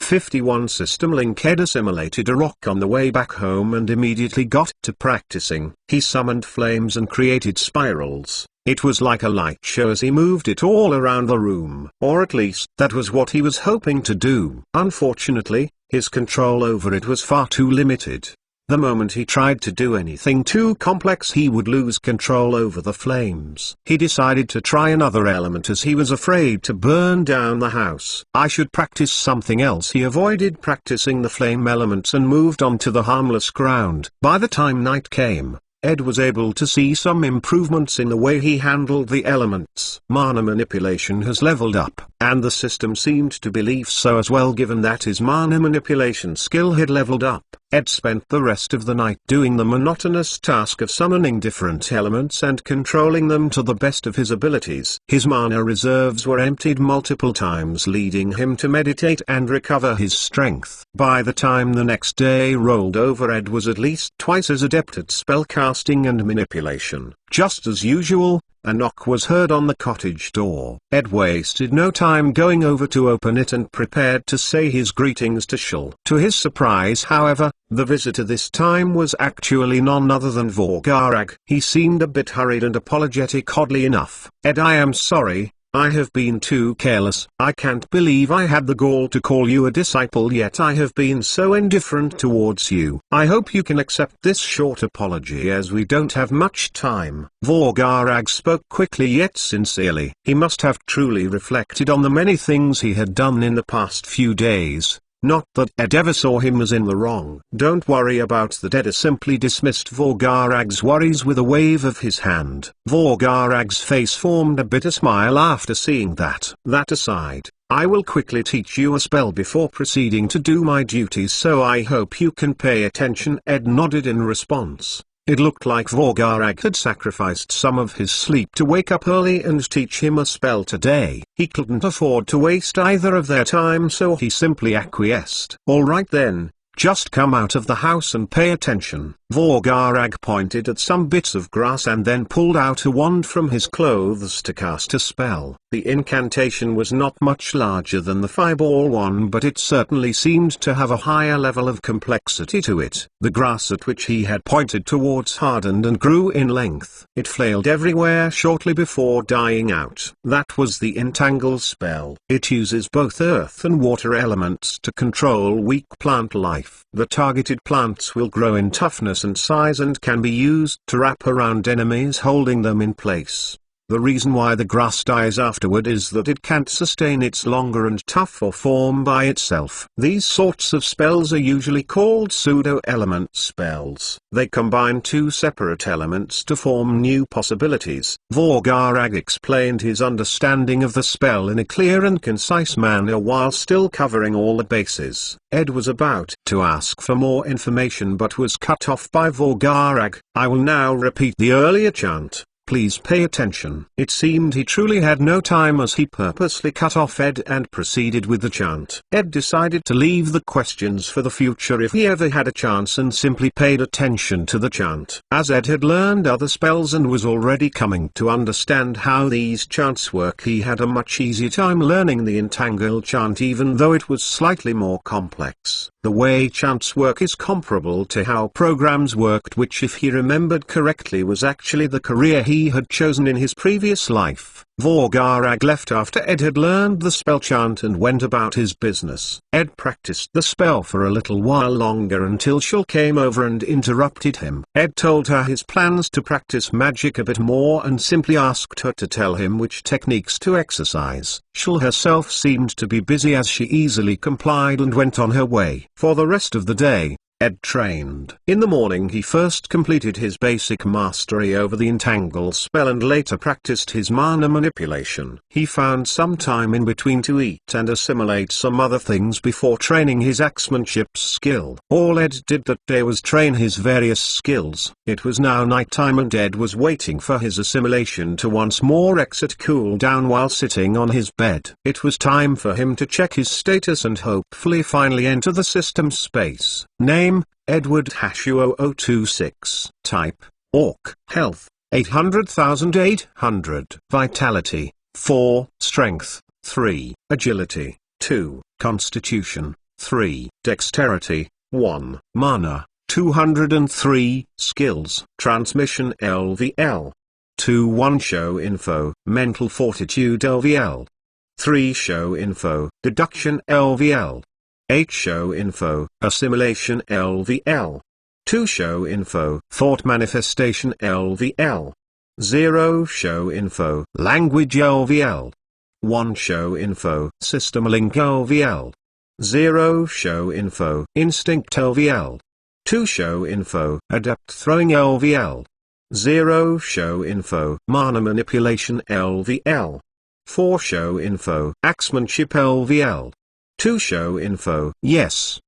51 System Link. Ed assimilated a rock on the way back home and immediately got to practicing. He summoned flames and created spirals. It was like a light show as he moved it all around the room. Or at least that was what he was hoping to do. Unfortunately, his control over it was far too limited. The moment he tried to do anything too complex, he would lose control over the flames. He decided to try another element as he was afraid to burn down the house. I should practice something else. He avoided practicing the flame elements and moved on to the harmless ground. By the time night came, Ed was able to see some improvements in the way he handled the elements. Mana manipulation has leveled up, and the system seemed to believe so as well, given that his mana manipulation skill had leveled up. Ed spent the rest of the night doing the monotonous task of summoning different elements and controlling them to the best of his abilities. His mana reserves were emptied multiple times, leading him to meditate and recover his strength. By the time the next day rolled over, Ed was at least twice as adept at spellcasting and manipulation. Just as usual, a knock was heard on the cottage door. Ed wasted no time going over to open it and prepared to say his greetings to Shul. To his surprise, however, the visitor this time was actually none other than Vorgarag. He seemed a bit hurried and apologetic, oddly enough. "Ed, I am sorry. I have been too careless. I can't believe I had the gall to call you a disciple, yet I have been so indifferent towards you. I hope you can accept this short apology as we don't have much time." Vorgarag spoke quickly yet sincerely. He must have truly reflected on the many things he had done in the past few days. Not that Ed ever saw him as in the wrong. "Don't worry about that." Ed simply dismissed Vorgarag's worries with a wave of his hand. Vorgarag's face formed a bitter smile after seeing that. "That aside, I will quickly teach you a spell before proceeding to do my duties, so I hope you can pay attention." Ed nodded in response. It looked like Vorgarag had sacrificed some of his sleep to wake up early and teach him a spell today. He couldn't afford to waste either of their time, so he simply acquiesced. "All right then, just come out of the house and pay attention." Vorgarag pointed at some bits of grass and then pulled out a wand from his clothes to cast a spell. The incantation was not much larger than the fireball one, but it certainly seemed to have a higher level of complexity to it. The grass at which he had pointed towards hardened and grew in length. It flailed everywhere shortly before dying out. That was the entangle spell. It uses both earth and water elements to control weak plant life. The targeted plants will grow in toughness and size and can be used to wrap around enemies, holding them in place. The reason why the grass dies afterward is that it can't sustain its longer and tougher form by itself. These sorts of spells are usually called pseudo-element spells. They combine two separate elements to form new possibilities. Vorgarag explained his understanding of the spell in a clear and concise manner while still covering all the bases. Ed was about to ask for more information but was cut off by Vorgarag. "I will now repeat the earlier chant. Please pay attention." It seemed he truly had no time as he purposely cut off Ed and proceeded with the chant. Ed decided to leave the questions for the future if he ever had a chance and simply paid attention to the chant. As Ed had learned other spells and was already coming to understand how these chants work, he had a much easier time learning the entangle chant, even though it was slightly more complex. The way chants work is comparable to how programs worked, which, if he remembered correctly, was actually the career he had chosen in his previous life. Vorgarag left after Ed had learned the spell chant and went about his business. Ed practiced the spell for a little while longer until Shul came over and interrupted him. Ed told her his plans to practice magic a bit more and simply asked her to tell him which techniques to exercise. Shul herself seemed to be busy as she easily complied and went on her way. For the rest of the day, Ed trained. In the morning he first completed his basic mastery over the entangle spell and later practiced his mana manipulation. He found some time in between to eat and assimilate some other things before training his axemanship skill. All Ed did that day was train his various skills. It was now nighttime and Ed was waiting for his assimilation to once more exit cool down while sitting on his bed. It was time for him to check his status and hopefully finally enter the system space. Name: Edward #0026. Type: Orc. Health: 800,800. Vitality: 4. Strength: 3. Agility: 2. Constitution: 3. Dexterity, 1. Mana, 203. Skills, Transmission LVL. 2. 1. Show info, Mental Fortitude LVL. 3. Show info, Deduction LVL. 8. Show info, Assimilation LVL. 2. Show info, Thought Manifestation LVL. 0. Show info, Language LVL. 1. Show info, System Link LVL. 0. Show info, Instinct LVL. 2. Show info, Adept Throwing LVL. 0. Show info, Mana Manipulation LVL. 4. Show info, Axemanship LVL. 2. Show info, Yes.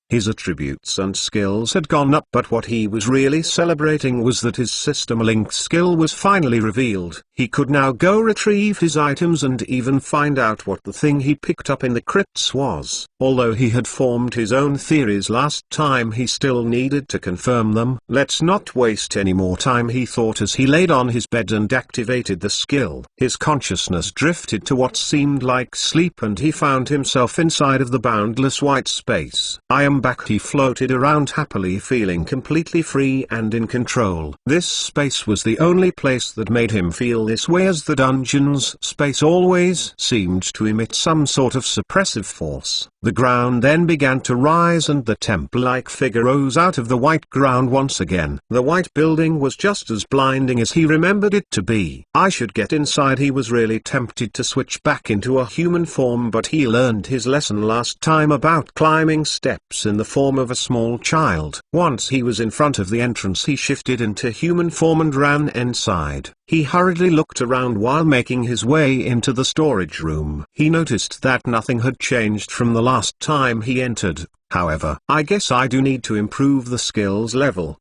His attributes and skills had gone up, but what he was really celebrating was that his System Link skill was finally revealed. He could now go retrieve his items and even find out what the thing he picked up in the crypts was. Although he had formed his own theories last time, he still needed to confirm them. Let's not waste any more time, he thought as he laid on his bed and activated the skill. His consciousness drifted to what seemed like sleep and he found himself inside of the boundless white space. I am back, he floated around happily, feeling completely free and in control. This space was the only place that made him feel this way, as the dungeon's space always seemed to emit some sort of suppressive force. The ground then began to rise and the temple-like figure rose out of the white ground once again. The white building was just as blinding as he remembered it to be. I should get inside. He was really tempted to switch back into a human form, but he learned his lesson last time about climbing steps in the form of a small child. Once he was in front of the entrance, he shifted into human form and ran inside. He hurriedly looked around while making his way into the storage room. He noticed that nothing had changed from the last time he entered. However, I guess I do need to improve the skills level.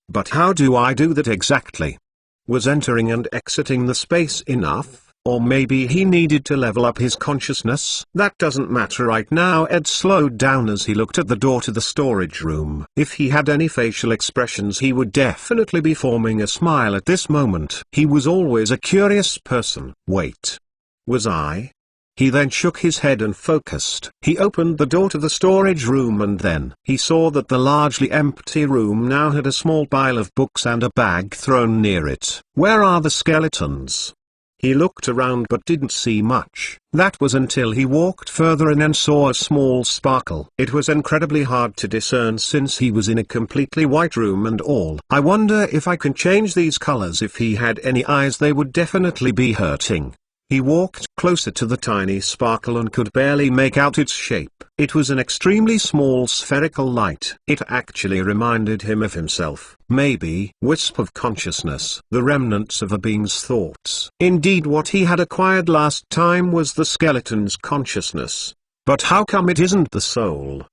But how do I do that exactly? Was entering and exiting the space enough? Or maybe he needed to level up his consciousness? That doesn't matter right now. Ed slowed down as he looked at the door to the storage room. If he had any facial expressions, he would definitely be forming a smile at this moment. He was always a curious person. Wait. Was I? He then shook his head and focused. He opened the door to the storage room and then he saw that the largely empty room now had a small pile of books and a bag thrown near it. Where are the skeletons? He looked around but didn't see much. That was until he walked further in and saw a small sparkle. It was incredibly hard to discern since he was in a completely white room and all. I wonder if I can change these colors. If he had any eyes, they would definitely be hurting. He walked closer to the tiny sparkle and could barely make out its shape. It was an extremely small spherical light. It actually reminded him of himself. Maybe wisp of consciousness, the remnants of a being's thoughts. Indeed, what he had acquired last time was the skeleton's consciousness. But how come it isn't the soul?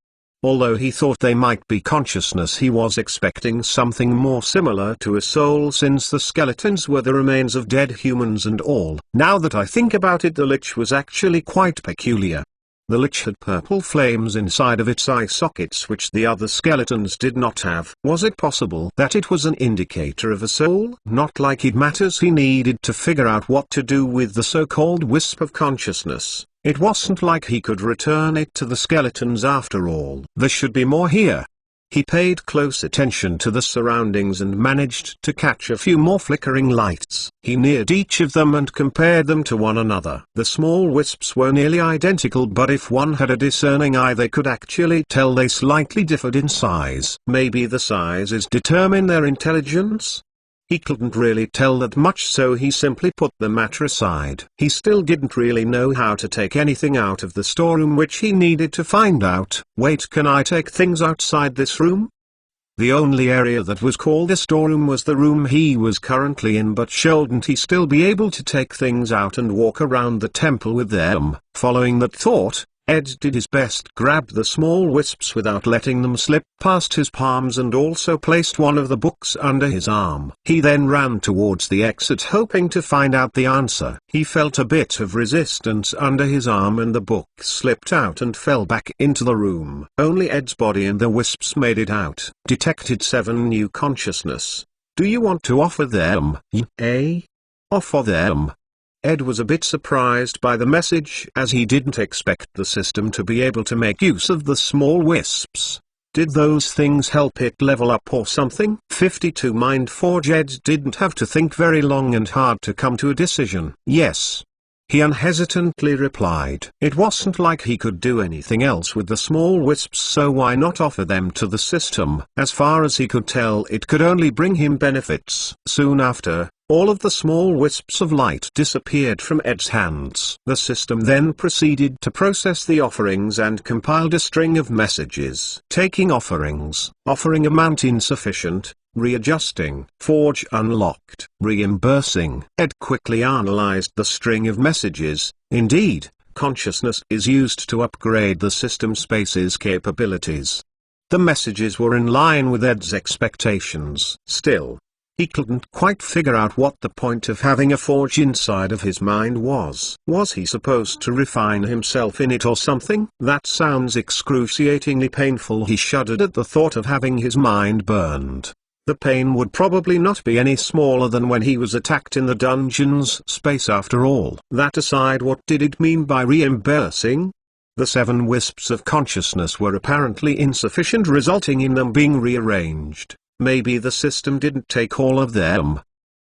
Although he thought they might be consciousness, he was expecting something more similar to a soul, since the skeletons were the remains of dead humans and all. Now that I think about it, the lich was actually quite peculiar. The lich had purple flames inside of its eye sockets which the other skeletons did not have. Was it possible that it was an indicator of a soul? Not like it matters. He needed to figure out what to do with the so-called wisp of consciousness. It wasn't like he could return it to the skeletons after all. There should be more here. He paid close attention to the surroundings and managed to catch a few more flickering lights. He neared each of them and compared them to one another. The small wisps were nearly identical, but if one had a discerning eye, they could actually tell they slightly differed in size. Maybe the sizes determine their intelligence? He couldn't really tell that much, so he simply put the matter aside. He still didn't really know how to take anything out of the storeroom, which he needed to find out. Wait, can I take things outside this room? The only area that was called a storeroom was the room he was currently in, but shouldn't he still be able to take things out and walk around the temple with them? Following that thought, Ed did his best, grabbed the small wisps without letting them slip past his palms, and also placed one of the books under his arm. He then ran towards the exit, hoping to find out the answer. He felt a bit of resistance under his arm and the book slipped out and fell back into the room. Only Ed's body and the wisps made it out. Detected 7 new consciousness. Do you want to offer them? Offer them? Ed was a bit surprised by the message as he didn't expect the system to be able to make use of the small wisps. Did those things help it level up or something? 52 Mindforge. Ed didn't have to think very long and hard to come to a decision. Yes, he unhesitantly replied. It wasn't like he could do anything else with the small wisps, so why not offer them to the system? As far as he could tell, it could only bring him benefits. Soon after, all of the small wisps of light disappeared from Ed's hands. The system then proceeded to process the offerings and compiled a string of messages. Taking offerings, offering amount insufficient, readjusting, forge unlocked, reimbursing. Ed quickly analyzed the string of messages. Indeed, consciousness is used to upgrade the system space's capabilities. The messages were in line with Ed's expectations. Still, he couldn't quite figure out what the point of having a forge inside of his mind was. Was he supposed to refine himself in it or something? That sounds excruciatingly painful. He shuddered at the thought of having his mind burned. The pain would probably not be any smaller than when he was attacked in the dungeon's space after all. That aside, what did it mean by reimbursing? The 7 wisps of consciousness were apparently insufficient, resulting in them being rearranged. Maybe the system didn't take all of them.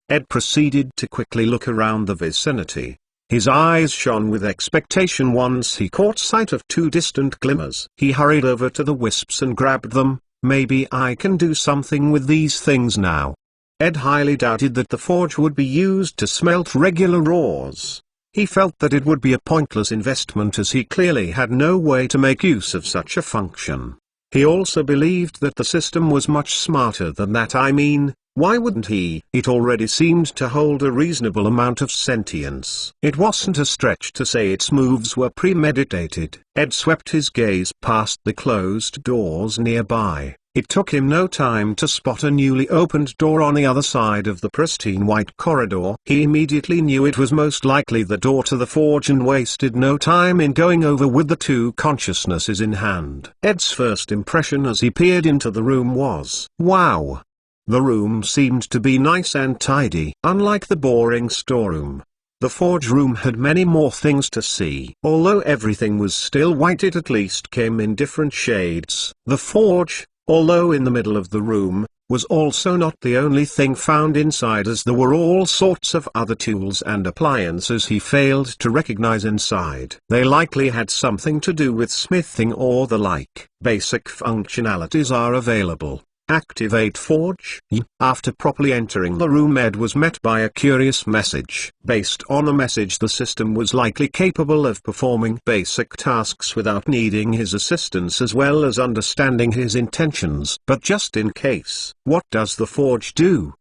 Ed proceeded to quickly look around the vicinity. His eyes shone with expectation once he caught sight of 2 distant glimmers. He hurried over to the wisps and grabbed them. Maybe I can do something with these things now. Ed highly doubted that the forge would be used to smelt regular ores. He felt that it would be a pointless investment, as he clearly had no way to make use of such a function. He also believed that the system was much smarter than that. I mean, why wouldn't he? It already seemed to hold a reasonable amount of sentience. It wasn't a stretch to say its moves were premeditated. Ed swept his gaze past the closed doors nearby. It took him no time to spot a newly opened door on the other side of the pristine white corridor. He immediately knew it was most likely the door to the forge and wasted no time in going over with the 2 consciousnesses in hand. Ed's first impression as he peered into the room was, wow! The room seemed to be nice and tidy. Unlike the boring storeroom, the forge room had many more things to see. Although everything was still white, it at least came in different shades. The forge, although in the middle of the room, was also not the only thing found inside, as there were all sorts of other tools and appliances he failed to recognize inside. They likely had something to do with smithing or the like. Basic functionalities are available. Activate forge. After properly entering the room, Ed was met by a curious message. Based on the message, the system was likely capable of performing basic tasks without needing his assistance, as well as understanding his intentions. But just in case, what does the forge do?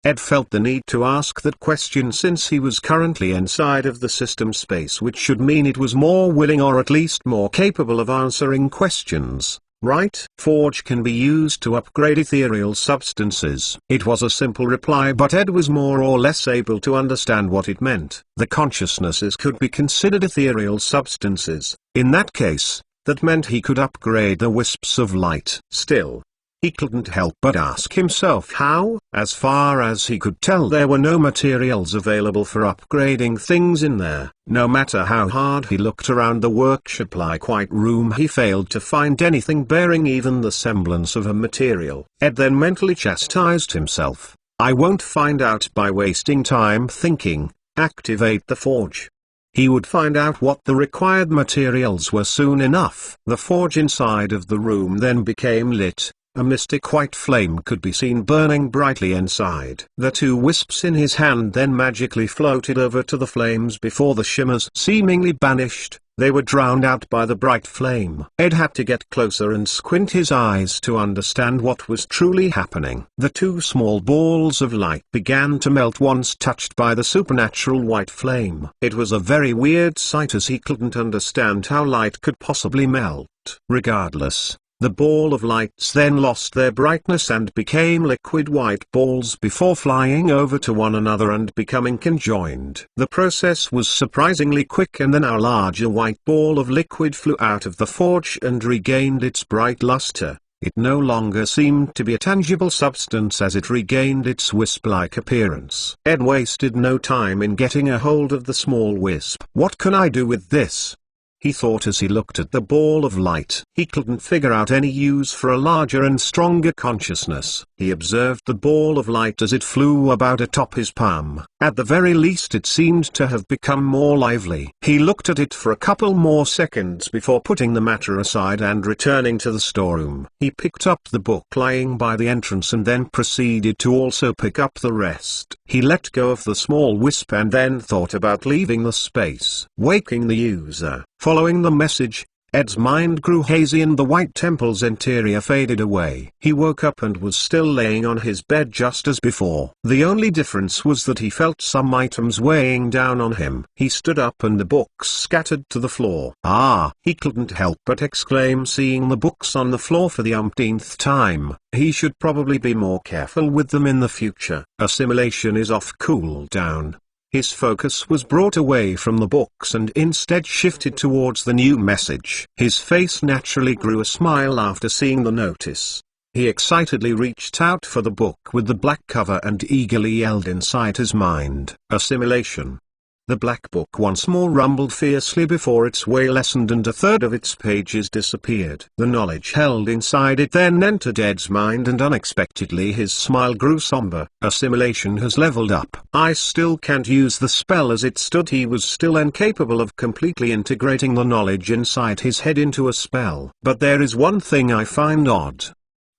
Ed felt the need to ask that question, since he was currently inside of the system space, which should mean it was more willing, or at least more capable of answering questions. Right? Forge can be used to upgrade ethereal substances. It was a simple reply, but Ed was more or less able to understand what it meant. The consciousnesses could be considered ethereal substances. In that case, that meant he could upgrade the wisps of light. Still, he couldn't help but ask himself how. As far as he could tell, there were no materials available for upgrading things in there. No matter how hard he looked around the workshop-like white room, he failed to find anything bearing even the semblance of a material. Ed then mentally chastised himself. I won't find out by wasting time thinking. Activate the forge. He would find out what the required materials were soon enough. The forge inside of the room then became lit. A mystic white flame could be seen burning brightly inside. The 2 wisps in his hand then magically floated over to the flames. Before the shimmers seemingly vanished, they were drowned out by the bright flame. Ed had to get closer and squint his eyes to understand what was truly happening. The 2 small balls of light began to melt once touched by the supernatural white flame. It was a very weird sight, as he couldn't understand how light could possibly melt. Regardless, the ball of lights then lost their brightness and became liquid white balls before flying over to one another and becoming conjoined. The process was surprisingly quick, and then a larger white ball of liquid flew out of the forge and regained its bright luster. It no longer seemed to be a tangible substance as it regained its wisp-like appearance. Ed wasted no time in getting a hold of the small wisp. "What can I do with this?" he thought as he looked at the ball of light. He couldn't figure out any use for a larger and stronger consciousness. He observed the ball of light as it flew about atop his palm. At the very least it seemed to have become more lively. He looked at it for a couple more seconds before putting the matter aside and returning to the storeroom. He picked up the book lying by the entrance and then proceeded to also pick up the rest. He let go of the small wisp and then thought about leaving the space. Waking the user. Following the message, Ed's mind grew hazy and the white temple's interior faded away. He woke up and was still laying on his bed just as before. The only difference was that he felt some items weighing down on him. He stood up and the books scattered to the floor. "Ah!" he couldn't help but exclaim, seeing the books on the floor for the umpteenth time. He should probably be more careful with them in the future. Assimilation is off cooldown. His focus was brought away from the books and instead shifted towards the new message. His face naturally grew a smile after seeing the notice. He excitedly reached out for the book with the black cover and eagerly yelled inside his mind, "Assimilation." The black book once more rumbled fiercely before its way lessened and a third of its pages disappeared. The knowledge held inside it then entered Ed's mind and unexpectedly his smile grew somber. Assimilation has leveled up. I still can't use the spell as it stood. He was still incapable of completely integrating the knowledge inside his head into a spell. But there is one thing I find odd.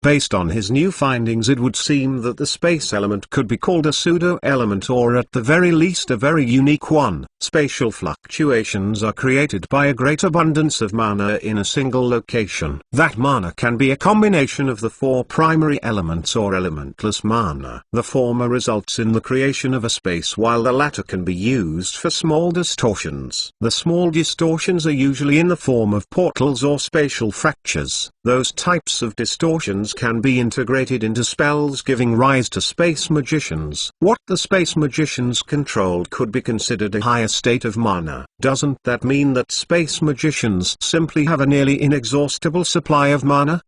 Based on his new findings, it would seem that the space element could be called a pseudo-element or at the very least a very unique one. Spatial fluctuations are created by a great abundance of mana in a single location. That mana can be a combination of the four primary elements or elementless mana. The former results in the creation of a space while the latter can be used for small distortions. The small distortions are usually in the form of portals or spatial fractures. Those types of distortions can be integrated into spells, giving rise to space magicians. What the space magicians controlled could be considered a higher state of mana. Doesn't that mean that space magicians simply have a nearly inexhaustible supply of mana?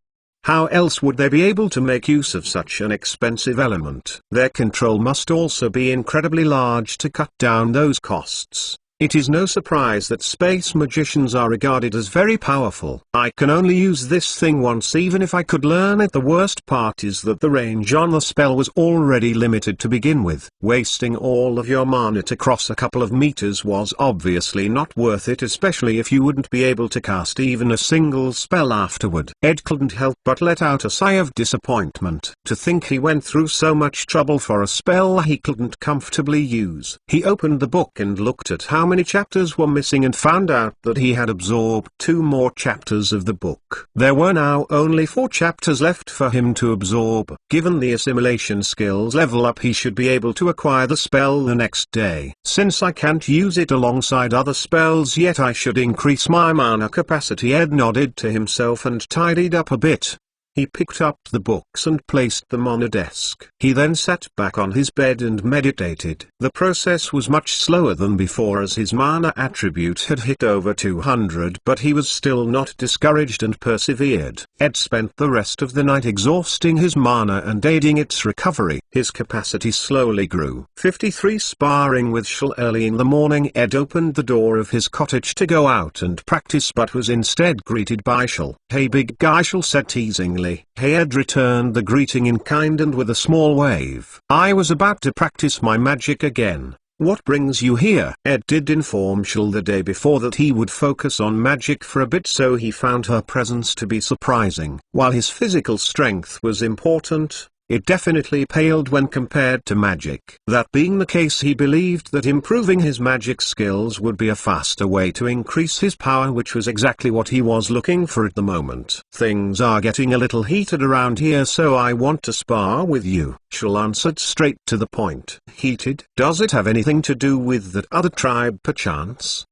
How else would they be able to make use of such an expensive element? Their control must also be incredibly large to cut down those costs. It is no surprise that space magicians are regarded as very powerful. I can only use this thing once even if I could learn it. The worst part is that the range on the spell was already limited to begin with. Wasting all of your mana to cross a couple of meters was obviously not worth it, especially if you wouldn't be able to cast even a single spell afterward. Ed couldn't help but let out a sigh of disappointment. To think he went through so much trouble for a spell he couldn't comfortably use. He opened the book and looked at how many chapters were missing and found out that he had absorbed 2 more chapters of the book. There were now only 4 chapters left for him to absorb. Given the assimilation skills level up, he should be able to acquire the spell the next day. Since I can't use it alongside other spells yet, I should increase my mana capacity. Ed nodded to himself and tidied up a bit. He picked up the books and placed them on a desk. He then sat back on his bed and meditated. The process was much slower than before as his mana attribute had hit over 200, but he was still not discouraged and persevered. Ed spent the rest of the night exhausting his mana and aiding its recovery. His capacity slowly grew. 53 Sparring with Shul. Early in the morning, Ed opened the door of his cottage to go out and practice, but was instead greeted by Shul. "Hey big guy," Shul said teasingly. Hey, Ed returned the greeting in kind and with a small wave. "I was about to practice my magic again. What brings you here?" Ed did inform Shul the day before that he would focus on magic for a bit, so he found her presence to be surprising. While his physical strength was important, it definitely paled when compared to magic. That being the case, he believed that improving his magic skills would be a faster way to increase his power, which was exactly what he was looking for at the moment. "Things are getting a little heated around here, so I want to spar with you," Shul answered straight to the point. "Heated? Does it have anything to do with that other tribe perchance?"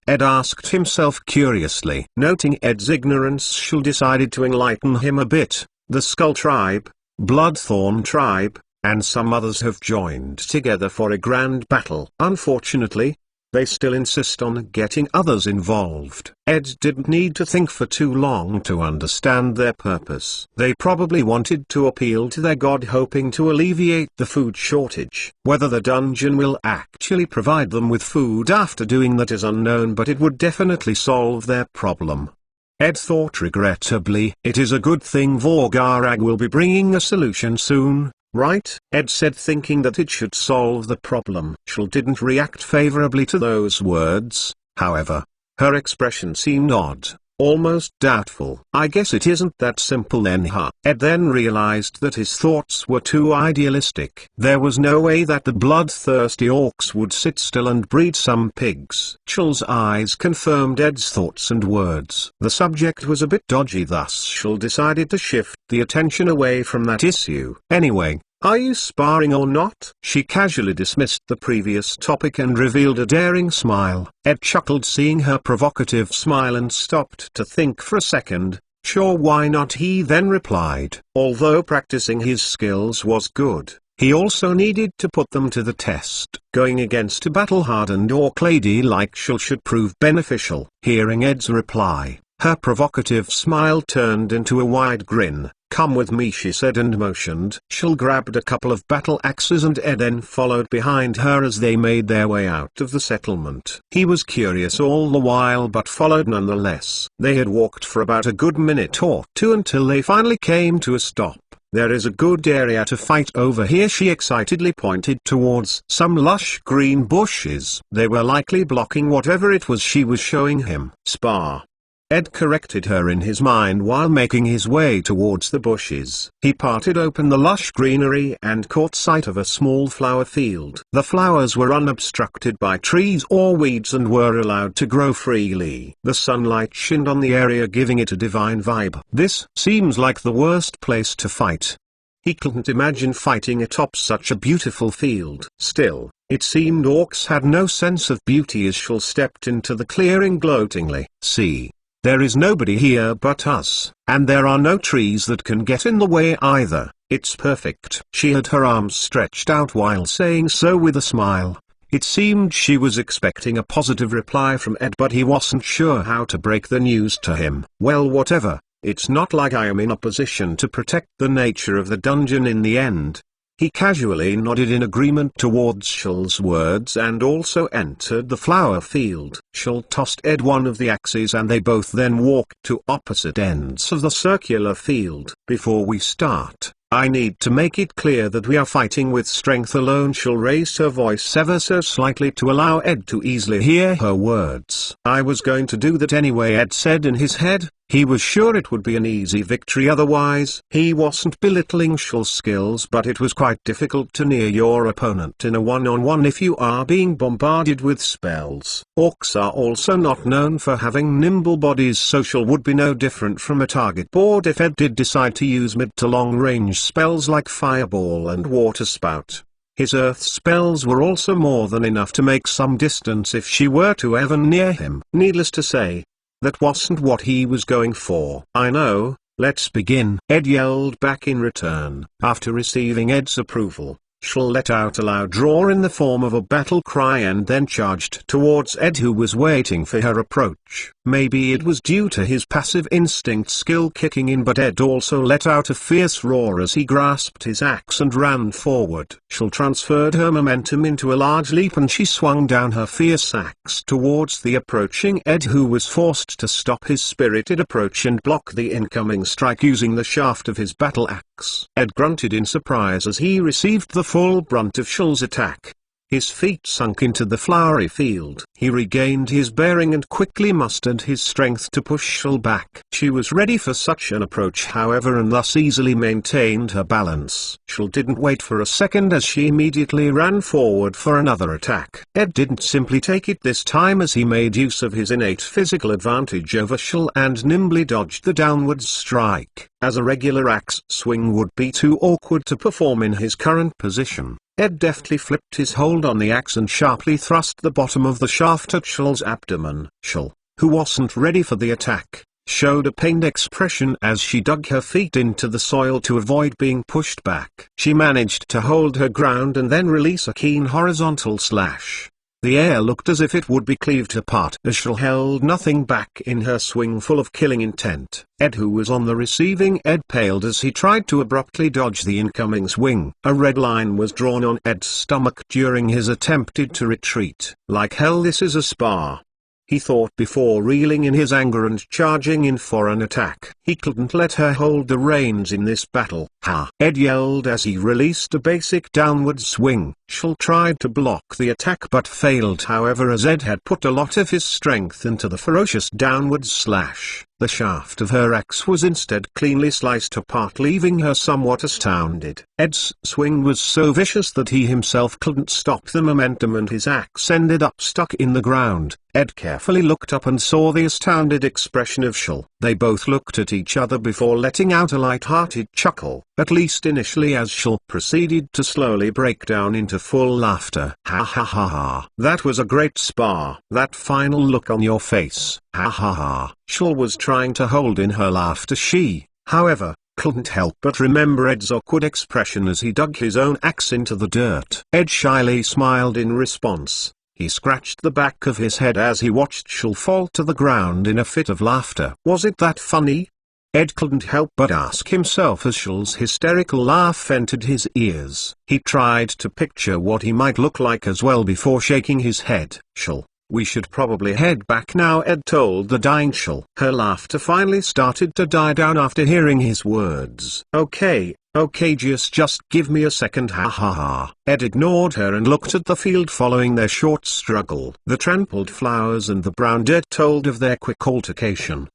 Ed asked himself curiously. Noting Ed's ignorance, Shul decided to enlighten him a bit. "The Skull Tribe, Bloodthorn Tribe, and some others have joined together for a grand battle. Unfortunately, They still insist on getting others involved. Ed didn't need to think for too long to understand their purpose. They probably wanted to appeal to their god, hoping to alleviate the food shortage. Whether the dungeon will actually provide them with food after doing that is unknown, but it would definitely solve their problem. Ed thought regrettably. It is a good thing Vorgarag will be bringing a solution soon, right? Ed said, thinking that it should solve the problem. Shell didn't react favorably to those words, however. Her expression seemed odd, almost doubtful. I guess it isn't that simple then, huh? Ed then realized that his thoughts were too idealistic. There was no way that the bloodthirsty orcs would sit still and breed some pigs. Shell's eyes confirmed Ed's thoughts and words. The subject was a bit dodgy, thus Shell decided to shift the attention away from that issue. Anyway, are you sparring or not? She casually dismissed the previous topic and revealed a daring smile. Ed chuckled seeing her provocative smile and stopped to think for a second. Sure, why not? He then replied. Although practicing his skills was good, he also needed to put them to the test. Going against a battle-hardened orc lady like Shell should prove beneficial. Hearing Ed's reply, her provocative smile turned into a wide grin. Come with me, she said, and motioned. Shell grabbed a couple of battle axes and Ed then followed behind her as they made their way out of the settlement. He was curious all the while but followed nonetheless. They had walked for about a good minute or two until they finally came to a stop. There is a good area to fight over here, she excitedly pointed towards some lush green bushes. They were likely blocking whatever it was she was showing him. Spar. Ed corrected her in his mind while making his way towards the bushes. He parted open the lush greenery and caught sight of a small flower field. The flowers were unobstructed by trees or weeds and were allowed to grow freely. The sunlight shined on the area, giving it a divine vibe. This seems like the worst place to fight. He couldn't imagine fighting atop such a beautiful field. Still, it seemed orcs had no sense of beauty as Shell stepped into the clearing gloatingly. See. There is nobody here but us, and there are no trees that can get in the way either. It's perfect. She had her arms stretched out while saying so with a smile. It seemed she was expecting a positive reply from Ed, but he wasn't sure how to break the news to him. Well, whatever, it's not like I am in a position to protect the nature of the dungeon in the end. He casually nodded in agreement towards Shell's words and also entered the flower field. Shell tossed Ed one of the axes and they both then walked to opposite ends of the circular field. Before we start, I need to make it clear that we are fighting with strength alone. Shell raised her voice ever so slightly to allow Ed to easily hear her words. I was going to do that anyway, Ed said in his head. He was sure it would be an easy victory otherwise. He wasn't belittling Shell's skills, but it was quite difficult to near your opponent in a one-on-one if you are being bombarded with spells. Orcs are also not known for having nimble bodies, so Shell would be no different from a target board if Ed did decide to use mid to long range spells like Fireball and Water Spout. His earth spells were also more than enough to make some distance if she were to ever near him. Needless to say, that wasn't what he was going for. I know, let's begin, Ed yelled back in return. After receiving Ed's approval, Shell let out a loud roar in the form of a battle cry and then charged towards Ed, who was waiting for her approach. Maybe it was due to his passive instinct skill kicking in, but Ed also let out a fierce roar as he grasped his axe and ran forward. Shell transferred her momentum into a large leap and she swung down her fierce axe towards the approaching Ed, who was forced to stop his spirited approach and block the incoming strike using the shaft of his battle axe. Ed grunted in surprise as he received the full brunt of Shell's attack. His feet sunk into the flowery field. He regained his bearing and quickly mustered his strength to push Shell back. She was ready for such an approach, however, and thus easily maintained her balance. Shell didn't wait for a second as she immediately ran forward for another attack. Ed didn't simply take it this time, as he made use of his innate physical advantage over Shell and nimbly dodged the downward strike, as a regular axe swing would be too awkward to perform in his current position. Ed deftly flipped his hold on the axe and sharply thrust the bottom of the shaft at Shell's abdomen. Shell, who wasn't ready for the attack, showed a pained expression as she dug her feet into the soil to avoid being pushed back. She managed to hold her ground and then release a keen horizontal slash. The air looked as if it would be cleaved apart as Shell held nothing back in her swing full of killing intent. Ed, who was on the receiving end, paled as he tried to abruptly dodge the incoming swing. A red line was drawn on Ed's stomach during his attempted to retreat. Like hell, this is a spar, he thought before reeling in his anger and charging in for an attack. He couldn't let her hold the reins in this battle. Ha! Ed yelled as he released a basic downward swing. Shell tried to block the attack but failed, however, as Ed had put a lot of his strength into the ferocious downward slash. The shaft of her axe was instead cleanly sliced apart, leaving her somewhat astounded. Ed's swing was so vicious that he himself couldn't stop the momentum and his axe ended up stuck in the ground. Ed carefully looked up and saw the astounded expression of Shell. They both looked at each other before letting out a light-hearted chuckle, at least initially, as Shell proceeded to slowly break down into full laughter. Ha ha ha ha. That was a great spar. That final look on your face. Ha ha ha. Shell was trying to hold in her laughter. She, however, couldn't help but remember Ed's awkward expression as he dug his own axe into the dirt. Ed shyly smiled in response. He scratched the back of his head as he watched Shell fall to the ground in a fit of laughter. Was it that funny? Ed couldn't help but ask himself as Shell's hysterical laugh entered his ears. He tried to picture what he might look like as well before shaking his head. Shell, we should probably head back now, Ed told the dying Shell. Her laughter finally started to die down after hearing his words. Okay, just give me a second. Ha ha ha. Ed ignored her and looked at the field following their short struggle. The trampled flowers and the brown dirt told of their quick altercation.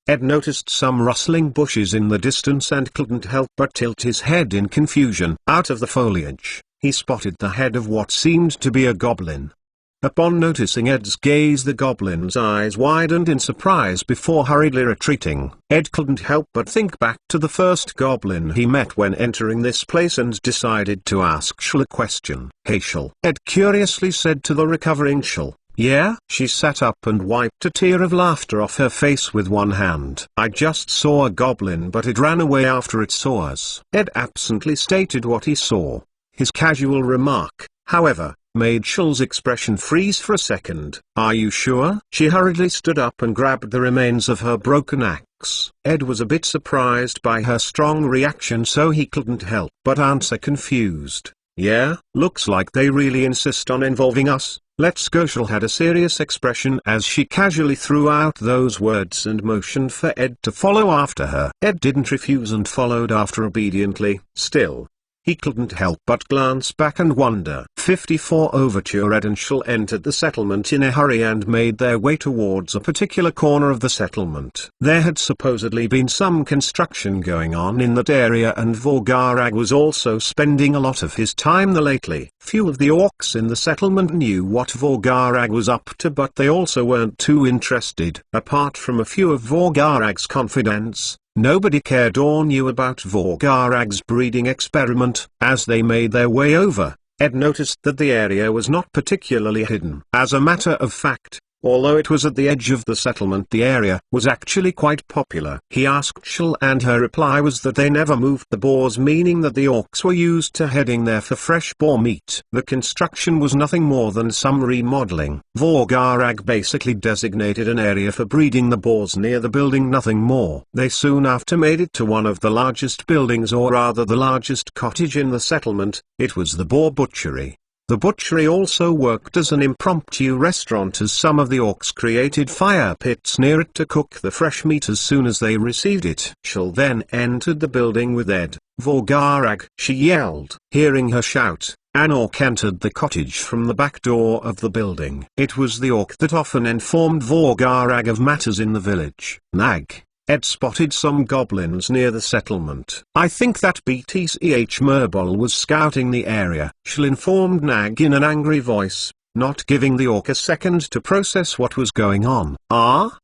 Ed noticed some rustling bushes in the distance and couldn't help but tilt his head in confusion. Out of the foliage, he spotted the head of what seemed to be a goblin. Upon noticing Ed's gaze, the goblin's eyes widened in surprise before hurriedly retreating. Ed couldn't help but think back to the first goblin he met when entering this place and decided to ask Shell a question. Hey Shell, Ed curiously said to the recovering Shell. Yeah? She sat up and wiped a tear of laughter off her face with one hand. I just saw a goblin, but it ran away after it saw us. Ed absently stated what he saw. His casual remark, however, made Shell's expression freeze for a second. Are you sure? She hurriedly stood up and grabbed the remains of her broken axe. Ed was a bit surprised by her strong reaction, so he couldn't help but answer confused. Yeah, looks like they really insist on involving us. Let's go. Shell had a serious expression as she casually threw out those words and motioned for Ed to follow after her. Ed didn't refuse and followed after obediently. Still, he couldn't help but glance back and wonder. 54 Overture. Ed and Shell entered the settlement in a hurry and made their way towards a particular corner of the settlement. There had supposedly been some construction going on in that area, and Vorgarag was also spending a lot of his time there lately. Few of the orcs in the settlement knew what Vorgarag was up to, but they also weren't too interested. Apart from a few of Vorgarag's confidants, nobody cared or knew about Vorgarag's breeding experiment. As they made their way over, Ed noticed that the area was not particularly hidden. As a matter of fact, although it was at the edge of the settlement, the area was actually quite popular. He asked Shell, and her reply was that they never moved the boars, meaning that the orcs were used to heading there for fresh boar meat. The construction was nothing more than some remodeling. Vorgarag basically designated an area for breeding the boars near the building, nothing more. They soon after made it to one of the largest buildings, or rather the largest cottage in the settlement. It was the boar butchery. The butchery also worked as an impromptu restaurant, as some of the orcs created fire pits near it to cook the fresh meat as soon as they received it. Shell then entered the building with Ed. Vorgarag, she yelled. Hearing her shout, an orc entered the cottage from the back door of the building. It was the orc that often informed Vorgarag of matters in the village. Nag. Ed spotted some goblins near the settlement. I think that BTCH Merbol was scouting the area, Shell informed Nag in an angry voice, not giving the orc a second to process what was going on. Ah?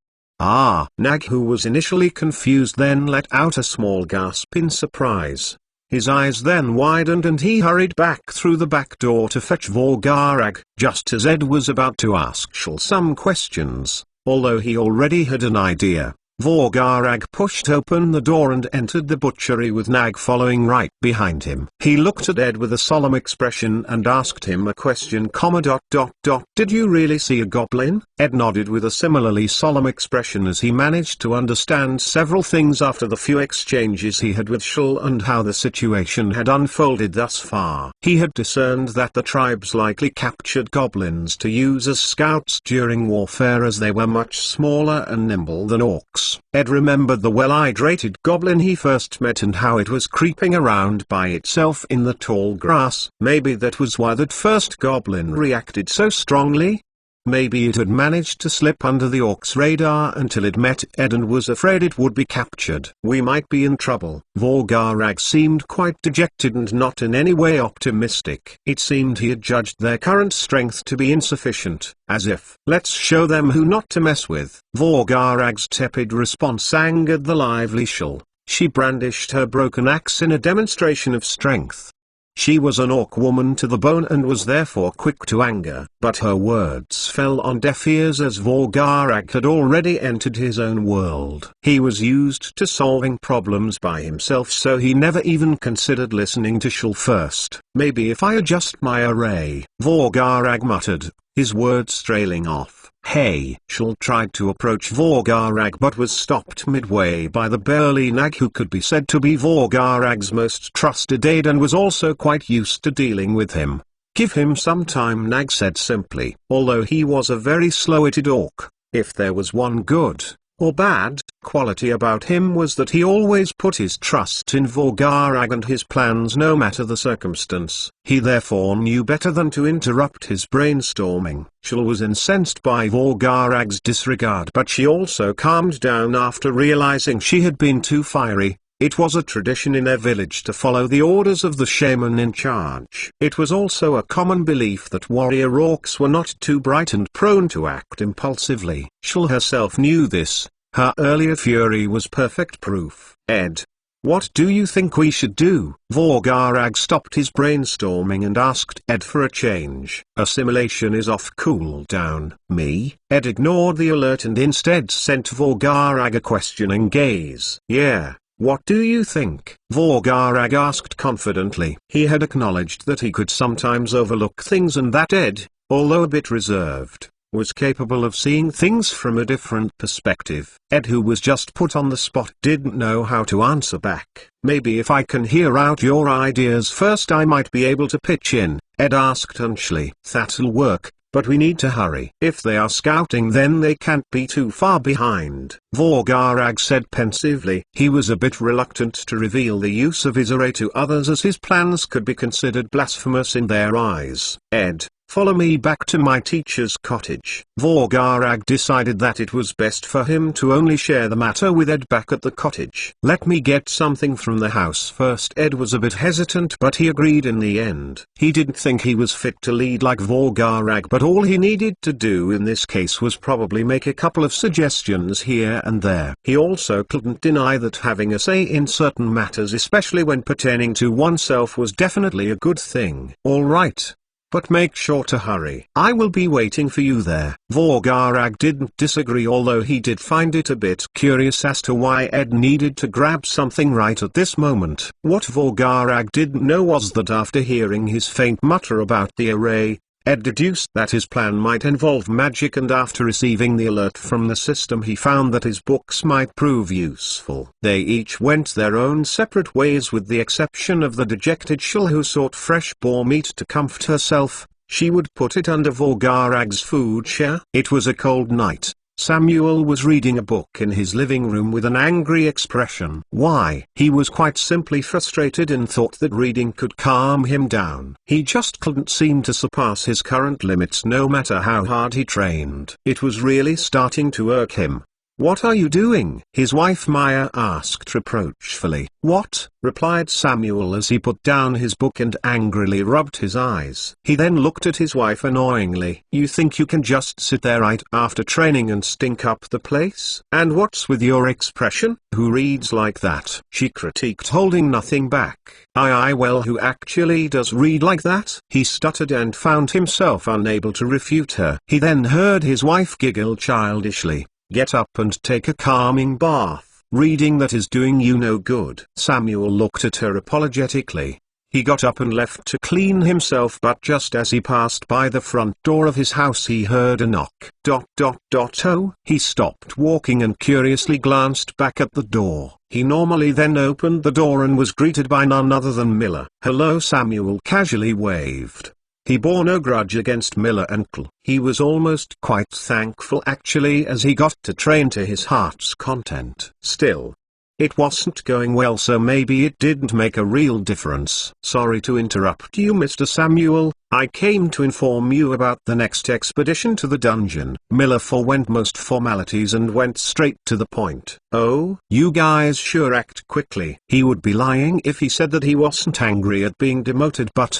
Nag, who was initially confused, then let out a small gasp in surprise. His eyes then widened and he hurried back through the back door to fetch Vorgarag. Just as Ed was about to ask Shell some questions, although he already had an idea, Vorgarag pushed open the door and entered the butchery with Nag following right behind him. He looked at Ed with a solemn expression and asked him a question, Did you really see a goblin? Ed nodded with a similarly solemn expression as he managed to understand several things after the few exchanges he had with Shul and how the situation had unfolded thus far. He had discerned that the tribes likely captured goblins to use as scouts during warfare, as they were much smaller and nimble than orcs. Ed remembered the well-hydrated goblin he first met and how it was creeping around by itself in the tall grass. Maybe that was why that first goblin reacted so strongly. Maybe it had managed to slip under the orc's radar until it met Ed and was afraid it would be captured. We might be in trouble. Vorgarag seemed quite dejected and not in any way optimistic. It seemed he had judged their current strength to be insufficient, as if, let's show them who not to mess with. Vorgarag's tepid response angered the lively Shul. She brandished her broken axe in a demonstration of strength. She was an orc woman to the bone and was therefore quick to anger. But her words fell on deaf ears as Vorgarag had already entered his own world. He was used to solving problems by himself, so he never even considered listening to Shul first. Maybe if I adjust my array, Vorgarag muttered, his words trailing off. Hey! Shul tried to approach Vorgarag but was stopped midway by the burly Nag, who could be said to be Vorgarag's most trusted aide and was also quite used to dealing with him. Give him some time, Nag said simply. Although he was a very slow-witted orc, if there was one good, or bad, quality about him was that he always put his trust in Vorgarag and his plans no matter the circumstance. He therefore knew better than to interrupt his brainstorming. Shul was incensed by Vorgarag's disregard, but she also calmed down after realizing she had been too fiery. It was a tradition in their village to follow the orders of the shaman in charge. It was also a common belief that warrior orcs were not too bright and prone to act impulsively. Shul herself knew this. Her earlier fury was perfect proof. Ed, what do you think we should do? Vorgarag stopped his brainstorming and asked Ed for a change. Assimilation is off cooldown. Me? Ed ignored the alert and instead sent Vorgarag a questioning gaze. Yeah. What do you think? Vorgarag asked confidently. He had acknowledged that he could sometimes overlook things and that Ed, although a bit reserved, was capable of seeing things from a different perspective. Ed, who was just put on the spot, didn't know how to answer back. Maybe if I can hear out your ideas first I might be able to pitch in, Ed asked hunchily. That'll work. But we need to hurry. If they are scouting then they can't be too far behind. Vorgarag said pensively. He was a bit reluctant to reveal the use of his array to others as his plans could be considered blasphemous in their eyes. Ed, follow me back to my teacher's cottage. Vorgarag decided that it was best for him to only share the matter with Ed back at the cottage. Let me get something from the house first. Ed was a bit hesitant but he agreed in the end. He didn't think he was fit to lead like Vorgarag, but all he needed to do in this case was probably make a couple of suggestions here and there. He also couldn't deny that having a say in certain matters, especially when pertaining to oneself, was definitely a good thing. All right. But make sure to hurry. I will be waiting for you there. Vorgarag didn't disagree, although he did find it a bit curious as to why Ed needed to grab something right at this moment. What Vorgarag didn't know was that after hearing his faint mutter about the array, Ed deduced that his plan might involve magic, and after receiving the alert from the system he found that his books might prove useful. They each went their own separate ways with the exception of the dejected Shul, who sought fresh boar meat to comfort herself. She would put it under Vorgarag's food share. It was a cold night. Samuel was reading a book in his living room with an angry expression. Why? He was quite simply frustrated and thought that reading could calm him down. He just couldn't seem to surpass his current limits no matter how hard he trained. It was really starting to irk him. What are you doing? His wife Maya asked reproachfully. What? Replied Samuel as he put down his book and angrily rubbed his eyes. He then looked at his wife annoyingly. You think you can just sit there right after training and stink up the place? And what's with your expression? Who reads like that? She critiqued, holding nothing back. Well, who actually does read like that? He stuttered and found himself unable to refute her. He then heard his wife giggle childishly. Get up and take a calming bath. Reading that is doing you no good. Samuel looked at her apologetically. He got up and left to clean himself, but just as he passed by the front door of his house he heard a knock. Oh, he stopped walking and curiously glanced back at the door. He normally then opened the door and was greeted by none other than Miller. "Hello," Samuel casually waved. He bore no grudge against Miller uncle. He was almost quite thankful actually, as he got to train to his heart's content. Still, it wasn't going well, so maybe it didn't make a real difference. "Sorry to interrupt you, Mr. Samuel. I came to inform you about the next expedition to the dungeon." Miller forwent most formalities and went straight to the point. "Oh, you guys sure act quickly." He would be lying if he said that he wasn't angry at being demoted, but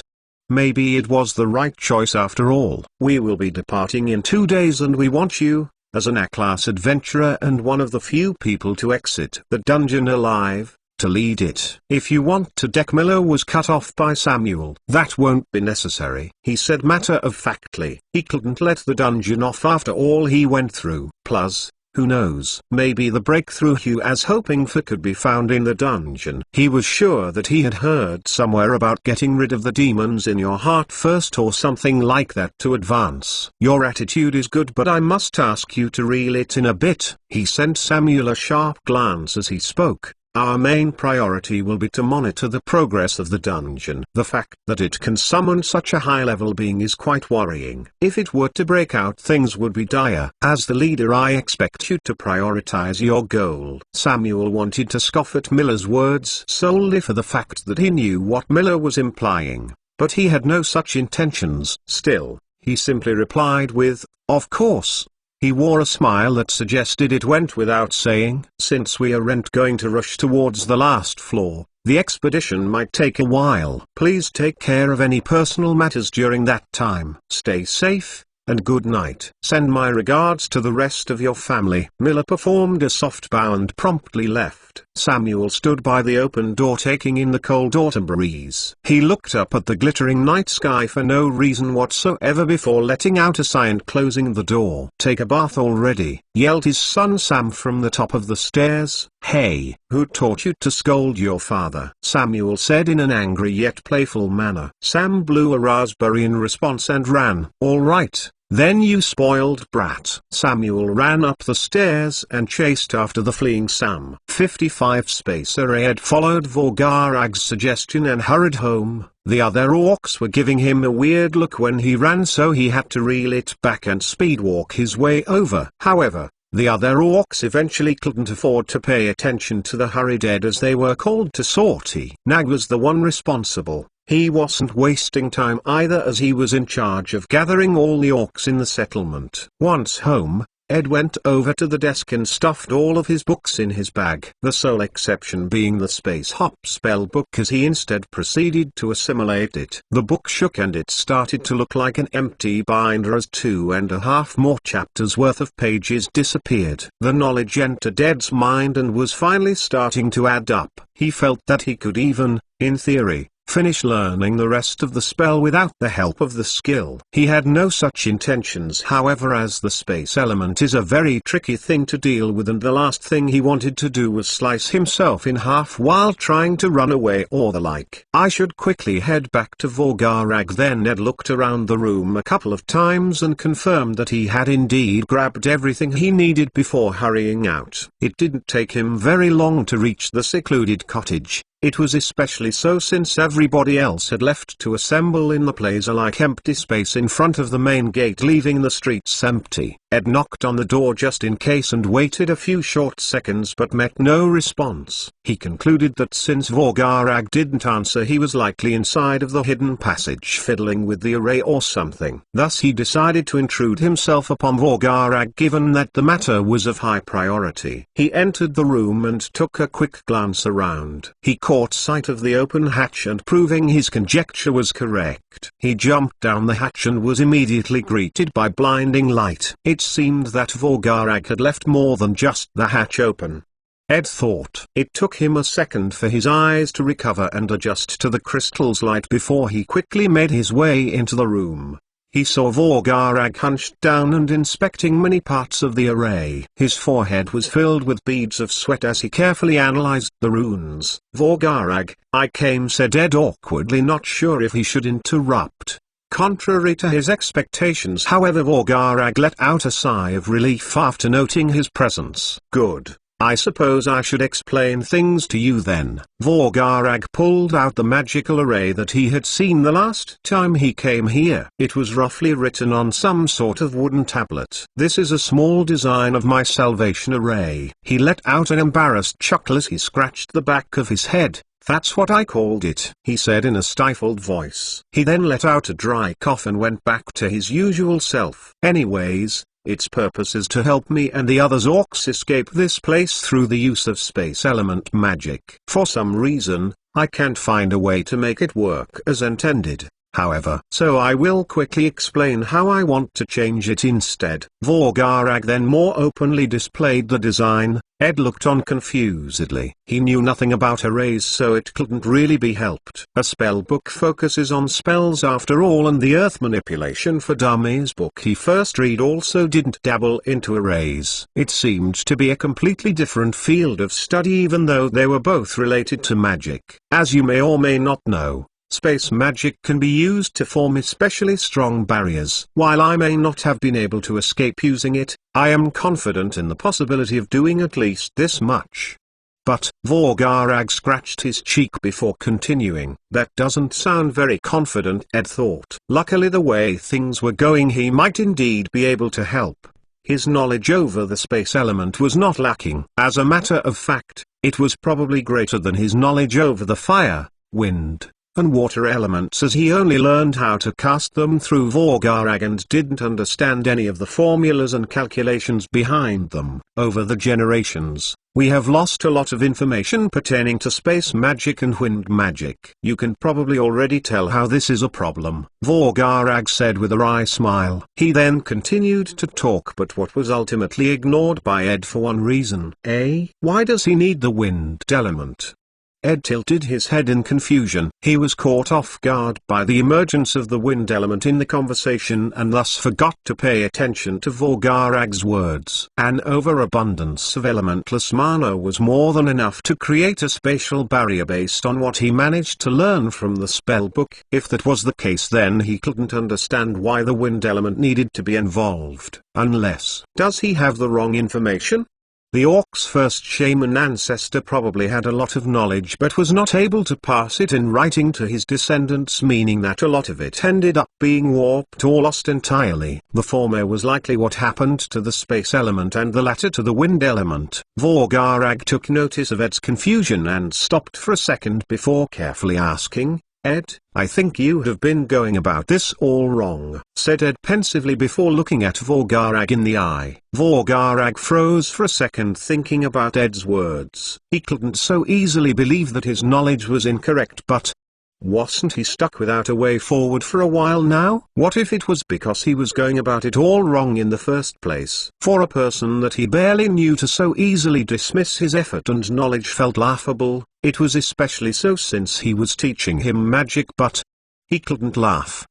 maybe it was the right choice after all. "We will be departing in 2 days and we want you, as an A-class adventurer and one of the few people to exit the dungeon alive, to lead it." "If you want to deck," Miller was cut off by Samuel. "That won't be necessary," he said matter-of-factly. He couldn't let the dungeon off after all he went through. Plus, who knows, maybe the breakthrough he was hoping for could be found in the dungeon. He was sure that he had heard somewhere about getting rid of the demons in your heart first or something like that to advance. "Your attitude is good, but I must ask you to reel it in a bit." He sent Samuel a sharp glance as he spoke. "Our main priority will be to monitor the progress of the dungeon. The fact that it can summon such a high-level being is quite worrying. If it were to break out, things would be dire. As the leader, I expect you to prioritize your goal." Samuel wanted to scoff at Miller's words solely for the fact that he knew what Miller was implying, but he had no such intentions. Still, he simply replied with, "Of course." He wore a smile that suggested it went without saying. "Since we aren't going to rush towards the last floor, the expedition might take a while. Please take care of any personal matters during that time. Stay safe, and good night. Send my regards to the rest of your family." Miller performed a soft bow and promptly left. Samuel stood by the open door taking in the cold autumn breeze. He looked up at the glittering night sky for no reason whatsoever before letting out a sigh and closing the door. "Take a bath already?" yelled his son Sam from the top of the stairs. "Hey, who taught you to scold your father?" Samuel said in an angry yet playful manner. Sam blew a raspberry in response and ran. "All right, then, you spoiled brat." Samuel ran up the stairs and chased after the fleeing Sam. 55 Spacer Ed followed Vorgarag's suggestion and hurried home. The other orcs were giving him a weird look when he ran, so he had to reel it back and speedwalk his way over. However, the other orcs eventually couldn't afford to pay attention to the hurried Ed, as they were called to sortie. Nag was the one responsible. He wasn't wasting time either, as he was in charge of gathering all the orcs in the settlement. Once home, Ed went over to the desk and stuffed all of his books in his bag. The sole exception being the Space Hop spell book, as he instead proceeded to assimilate it. The book shook and it started to look like an empty binder as 2.5 more chapters worth of pages disappeared. The knowledge entered Ed's mind and was finally starting to add up. He felt that he could even, in theory, finish learning the rest of the spell without the help of the skill. He had no such intentions, however, as the space element is a very tricky thing to deal with, and the last thing he wanted to do was slice himself in half while trying to run away or the like. "I should quickly head back to Vorgarag then." Ed looked around the room a couple of times and confirmed that he had indeed grabbed everything he needed before hurrying out. It didn't take him very long to reach the secluded cottage. It was especially so since everybody else had left to assemble in the plaza-like empty space in front of the main gate, leaving the streets empty. Ed knocked on the door just in case and waited a few short seconds but met no response. He concluded that since Vorgarag didn't answer, he was likely inside of the hidden passage fiddling with the array or something. Thus he decided to intrude himself upon Vorgarag, given that the matter was of high priority. He entered the room and took a quick glance around. He caught sight of the open hatch, and proving his conjecture was correct, he jumped down the hatch and was immediately greeted by blinding light. It seemed that Vorgarag had left more than just the hatch open. Ed thought. It took him a second for his eyes to recover and adjust to the crystal's light before he quickly made his way into the room. he saw Vorgarag hunched down and inspecting many parts of the array. His forehead was filled with beads of sweat as he carefully analyzed the runes. "Vorgarag, I came," said Ed awkwardly, not sure if he should interrupt. Contrary to his expectations, however, Vorgarag let out a sigh of relief after noting his presence. "Good. I suppose I should explain things to you then." Vorgarag pulled out the magical array that he had seen the last time he came here. It was roughly written on some sort of wooden tablet. "This is a small design of my salvation array." He let out an embarrassed chuckle as he scratched the back of his head. "That's what I called it," he said in a stifled voice. He then let out a dry cough and went back to his usual self. "Anyways, its purpose is to help me and the other orcs escape this place through the use of space element magic. For some reason, I can't find a way to make it work as intended, however. So I will quickly explain how I want to change it instead." Vorgarag then more openly displayed the design. Ed looked on confusedly. He knew nothing about arrays, so it couldn't really be helped. A spell book focuses on spells after all, and the Earth Manipulation for Dummies book he first read also didn't dabble into arrays. It seemed to be a completely different field of study, even though they were both related to magic. As you may or may not know, space magic can be used to form especially strong barriers. While I may not have been able to escape using it, I am confident in the possibility of doing at least this much. But, Vorgarag scratched his cheek before continuing. That doesn't sound very confident, Ed thought. Luckily, the way things were going, he might indeed be able to help. His knowledge over the space element was not lacking. As a matter of fact, it was probably greater than his knowledge over the fire, wind, and water elements, as he only learned how to cast them through Vorgarag and didn't understand any of the formulas and calculations behind them. Over the generations, we have lost a lot of information pertaining to space magic and wind magic. You can probably already tell how this is a problem, Vorgarag said with a wry smile. He then continued to talk, but what was ultimately ignored by Ed for one reason. Why does he need the wind element? Ed tilted his head in confusion. He was caught off guard by the emergence of the wind element in the conversation and thus forgot to pay attention to Vorgarag's words. An overabundance of elementless mana was more than enough to create a spatial barrier based on what he managed to learn from the spellbook. If that was the case, then he couldn't understand why the wind element needed to be involved. Unless, does he have the wrong information? The orc's first shaman ancestor probably had a lot of knowledge but was not able to pass it in writing to his descendants, meaning that a lot of it ended up being warped or lost entirely. The former was likely what happened to the space element and the latter to the wind element. Vorgarag took notice of Ed's confusion and stopped for a second before carefully asking, "Ed, I think you have been going about this all wrong," said Ed pensively before looking at Vorgarag in the eye. Vorgarag froze for a second, thinking about Ed's words. He couldn't so easily believe that his knowledge was incorrect, but wasn't he stuck without a way forward for a while now? What if it was because he was going about it all wrong in the first place? For a person that he barely knew to so easily dismiss his effort and knowledge felt laughable. It was especially so since he was teaching him magic, but he couldn't laugh.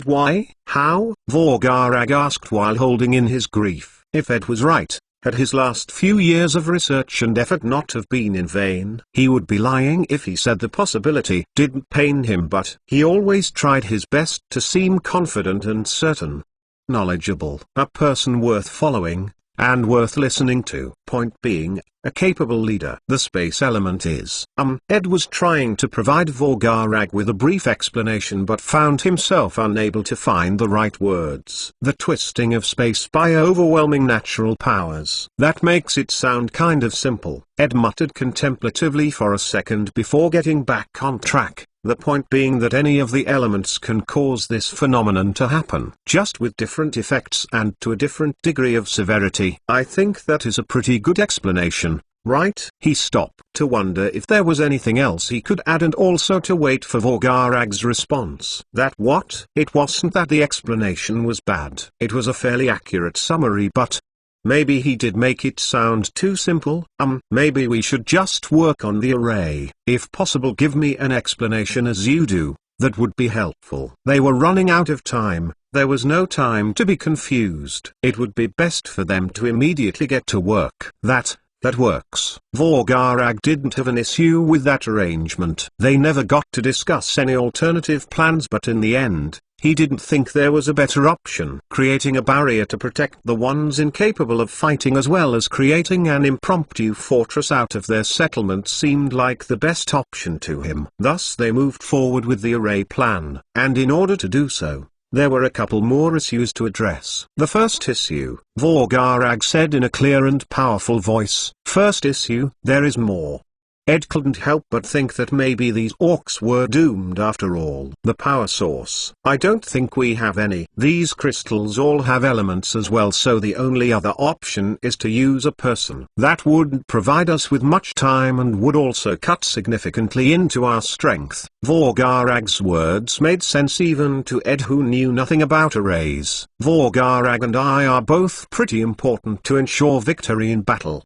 Why? How? Vorgarag asked while holding in his grief. If Ed was right, had his last few years of research and effort not have been in vain? He would be lying if he said the possibility didn't pain him, but he always tried his best to seem confident and certain. Knowledgeable. A person worth following, and worth listening to. Point being, a capable leader. The space element is. Ed was trying to provide Vorgarag with a brief explanation but found himself unable to find the right words. The twisting of space by overwhelming natural powers. That makes it sound kind of simple, Ed muttered contemplatively for a second before getting back on track. The point being that any of the elements can cause this phenomenon to happen, just with different effects and to a different degree of severity. I think that is a pretty good explanation, right? He stopped to wonder if there was anything else he could add and also to wait for Vorgarag's response. That what? It wasn't that the explanation was bad. It was a fairly accurate summary, but maybe he did make it sound too simple. Maybe we should just work on the array. If possible, give me an explanation as you do, that would be helpful. They were running out of time. There was no time to be confused. It would be best for them to immediately get to work. That works. Vorgarag didn't have an issue with that arrangement. They never got to discuss any alternative plans, but in the end, he didn't think there was a better option. Creating a barrier to protect the ones incapable of fighting, as well as creating an impromptu fortress out of their settlement, seemed like the best option to him. Thus they moved forward with the array plan, and in order to do so, there were a couple more issues to address. The first issue, Vorgarag said in a clear and powerful voice. First issue, there is more. Ed couldn't help but think that maybe these orcs were doomed after all. The power source. I don't think we have any. These crystals all have elements as well, so the only other option is to use a person. That wouldn't provide us with much time and would also cut significantly into our strength. Vorgarag's words made sense even to Ed, who knew nothing about arrays. Vorgarag and I are both pretty important to ensure victory in battle.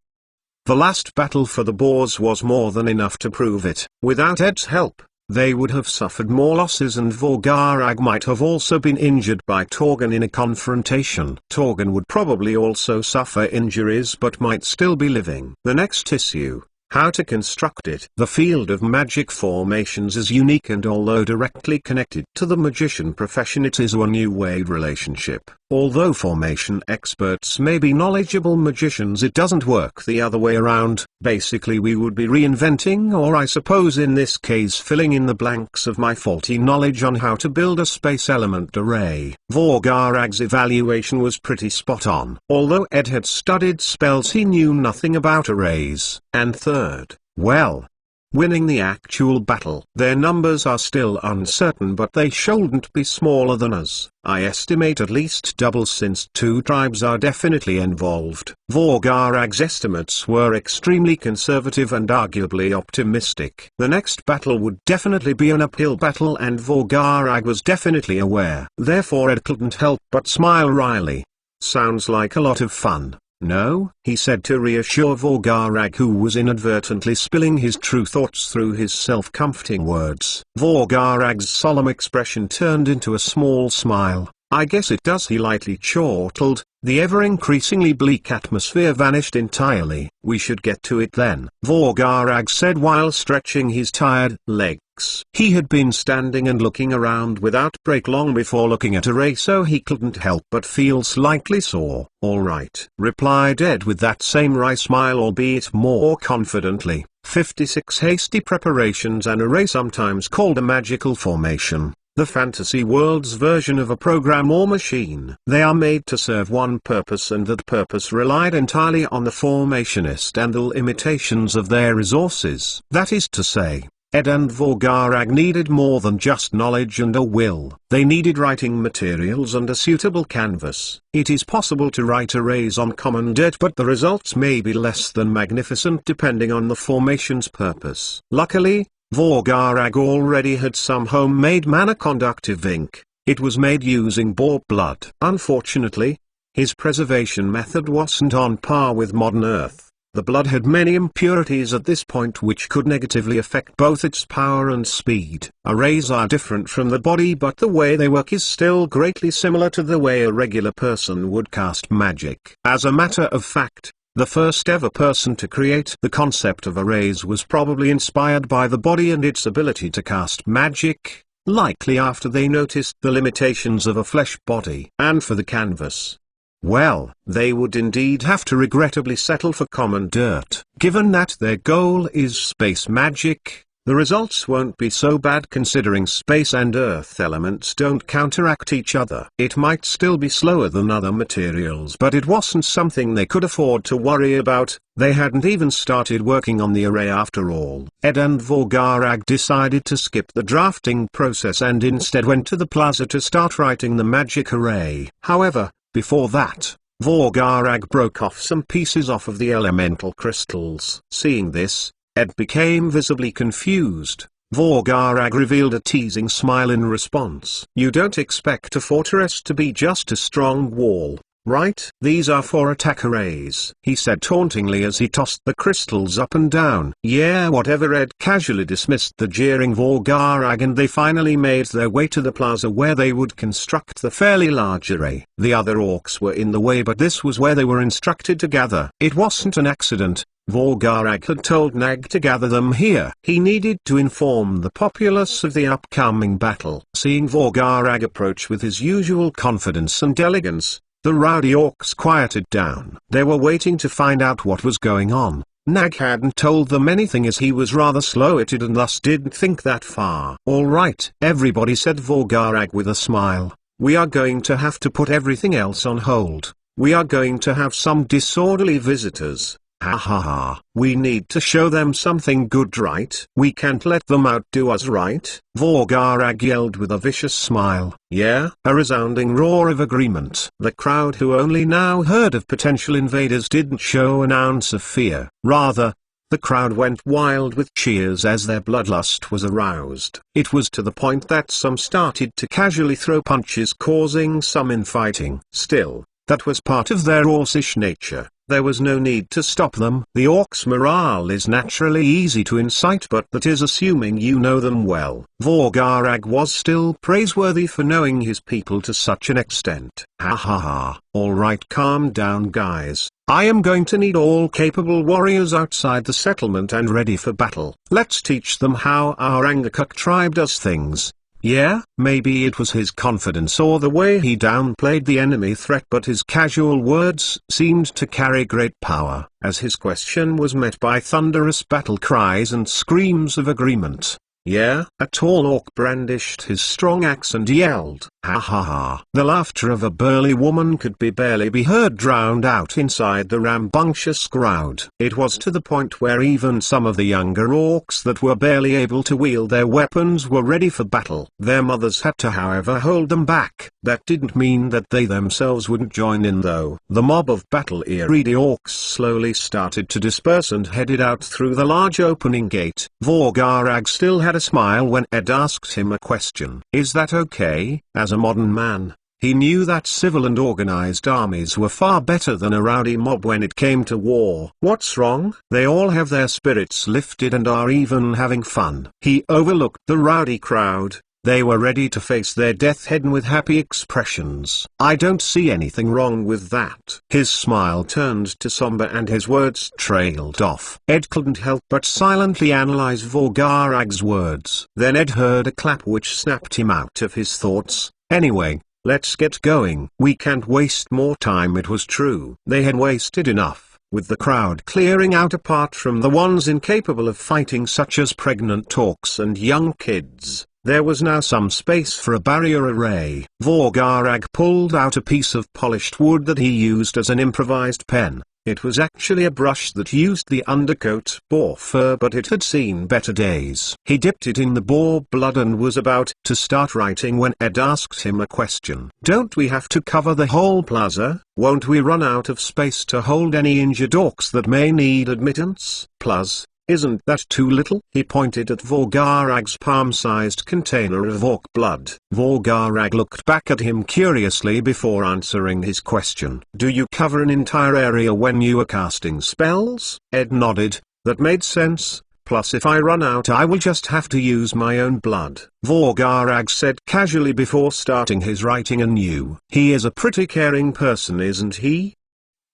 The last battle for the Boars was more than enough to prove it. Without Ed's help, they would have suffered more losses, and Vorgarag might have also been injured by Torgon in a confrontation. Torgon would probably also suffer injuries but might still be living. The next issue, how to construct it. The field of magic formations is unique, and although directly connected to the magician profession, it is a one-way relationship. Although formation experts may be knowledgeable magicians, it doesn't work the other way around. Basically we would be reinventing, or I suppose in this case filling in the blanks of my faulty knowledge on how to build a space element array. Vorgarag's evaluation was pretty spot on. Although Ed had studied spells, he knew nothing about arrays. And third, well, winning the actual battle. Their numbers are still uncertain, but they shouldn't be smaller than us. I estimate at least double, since 2 tribes are definitely involved. Vorgarag's estimates were extremely conservative and arguably optimistic. The next battle would definitely be an uphill battle, and Vorgarag was definitely aware. Therefore Ed couldn't help but smile wryly. Sounds like a lot of fun. No, he said to reassure Vorgarag, who was inadvertently spilling his true thoughts through his self-comforting words. Vorgarag's solemn expression turned into a small smile. I guess it does, he lightly chortled. The ever-increasingly bleak atmosphere vanished entirely. We should get to it then, Vorgarag said while stretching his tired legs. He had been standing and looking around without break long before looking at Array, so he couldn't help but feel slightly sore. All right, replied Ed with that same wry smile, albeit more confidently. 56 hasty preparations. An array, sometimes called a magical formation, the fantasy world's version of a program or machine. They are made to serve one purpose, and that purpose relied entirely on the formationist and the limitations of their resources. That is to say, Ed and Vorgarag needed more than just knowledge and a will. They needed writing materials and a suitable canvas. It is possible to write arrays on common dirt, but the results may be less than magnificent depending on the formation's purpose. Luckily, Vorgarag already had some homemade mana-conductive ink. It was made using boar blood. Unfortunately, his preservation method wasn't on par with modern Earth. The blood had many impurities at this point which could negatively affect both its power and speed. Arrays are different from the body, but the way they work is still greatly similar to the way a regular person would cast magic. As a matter of fact, the first ever person to create the concept of arrays was probably inspired by the body and its ability to cast magic, likely after they noticed the limitations of a flesh body. And for the canvas, well, they would indeed have to regrettably settle for common dirt. Given that their goal is space magic, the results won't be so bad, considering space and earth elements don't counteract each other. It might still be slower than other materials, but it wasn't something they could afford to worry about. They hadn't even started working on the array after all. Ed and Vorgarag decided to skip the drafting process and instead went to the plaza to start writing the magic array. However, before that, Vorgarag broke off some pieces off of the elemental crystals. Seeing this, Ed became visibly confused. Vorgarag revealed a teasing smile in response. You don't expect a fortress to be just a strong wall, right? These are for attack arrays, he said tauntingly as he tossed the crystals up and down. Yeah, whatever. Ed casually dismissed the jeering Vorgarag, and they finally made their way to the plaza where they would construct the fairly large array. The other orcs were in the way, but this was where they were instructed to gather. It wasn't an accident. Vorgarag had told Nag to gather them here. He needed to inform the populace of the upcoming battle. Seeing Vorgarag approach with his usual confidence and elegance, the rowdy orcs quieted down. They were waiting to find out what was going on. Nag hadn't told them anything as he was rather slow-witted and thus didn't think that far. "All right, everybody," said Vorgarag with a smile. "We are going to have to put everything else on hold. We are going to have some disorderly visitors. Ha ha ha. We need to show them something good, right? We can't let them outdo us, right?" Vorgarag yelled with a vicious smile. "Yeah?" A resounding roar of agreement. The crowd, who only now heard of potential invaders, didn't show an ounce of fear. Rather, the crowd went wild with cheers as their bloodlust was aroused. It was to the point that some started to casually throw punches, causing some infighting. Still, that was part of their orcish nature. There was no need to stop them. The orcs' morale is naturally easy to incite, but that is assuming you know them well. Vorgarag was still praiseworthy for knowing his people to such an extent. Ha ha ha. "Alright, calm down guys. I am going to need all capable warriors outside the settlement and ready for battle. Let's teach them how our Angakok tribe does things." Yeah, maybe it was his confidence or the way he downplayed the enemy threat, but his casual words seemed to carry great power, as his question was met by thunderous battle cries and screams of agreement. "Yeah?" A tall orc brandished his strong axe and yelled, "Ha ha ha." The laughter of a burly woman could barely be heard, drowned out inside the rambunctious crowd. It was to the point where even some of the younger orcs that were barely able to wield their weapons were ready for battle. Their mothers had to, however, hold them back. That didn't mean that they themselves wouldn't join in though. The mob of battle-weary orcs slowly started to disperse and headed out through the large opening gate. Vorgarag still had a smile when Ed asked him a question. Is that okay? As a modern man, he knew that civil and organized armies were far better than a rowdy mob when it came to war. What's wrong? They all have their spirits lifted and are even having fun. He overlooked the rowdy crowd. They were ready to face their death head-on with happy expressions. I don't see anything wrong with that. His smile turned to somber and his words trailed off. Ed couldn't help but silently analyze Vorgarag's words. Then Ed heard a clap which snapped him out of his thoughts. Anyway, let's get going. We can't waste more time. It was true. They had wasted enough, with the crowd clearing out apart from the ones incapable of fighting, such as pregnant orcs and young kids. There was now some space for a barrier array. Vorgarag pulled out a piece of polished wood that he used as an improvised pen. It was actually a brush that used the undercoat boar fur, but it had seen better days. He dipped it in the boar blood and was about to start writing when Ed asked him a question. Don't we have to cover the whole plaza? Won't we run out of space to hold any injured orcs that may need admittance? Plus, isn't that too little? He pointed at Vorgarag's palm-sized container of orc blood. Vorgarag looked back at him curiously before answering his question. Do you cover an entire area when you are casting spells? Ed nodded. That made sense. Plus if I run out I will just have to use my own blood. Vorgarag said casually before starting his writing anew. He is a pretty caring person, isn't he?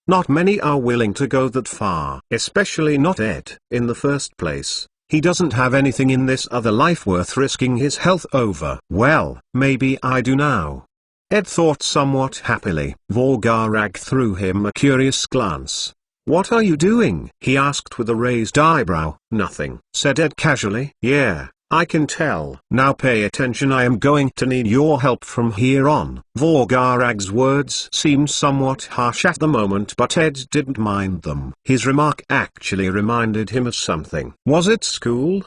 Not many are willing to go that far, especially not Ed. In the first place, he doesn't have anything in this other life worth risking his health over. Well, maybe I do now. Ed thought somewhat happily. Vorgarag threw him a curious glance. What are you doing? He asked with a raised eyebrow. Nothing, said Ed casually. Yeah, I can tell. Now pay attention, I am going to need your help from here on. Vorgarag's words seemed somewhat harsh at the moment, but Ed didn't mind them. His remark actually reminded him of something. Was it school?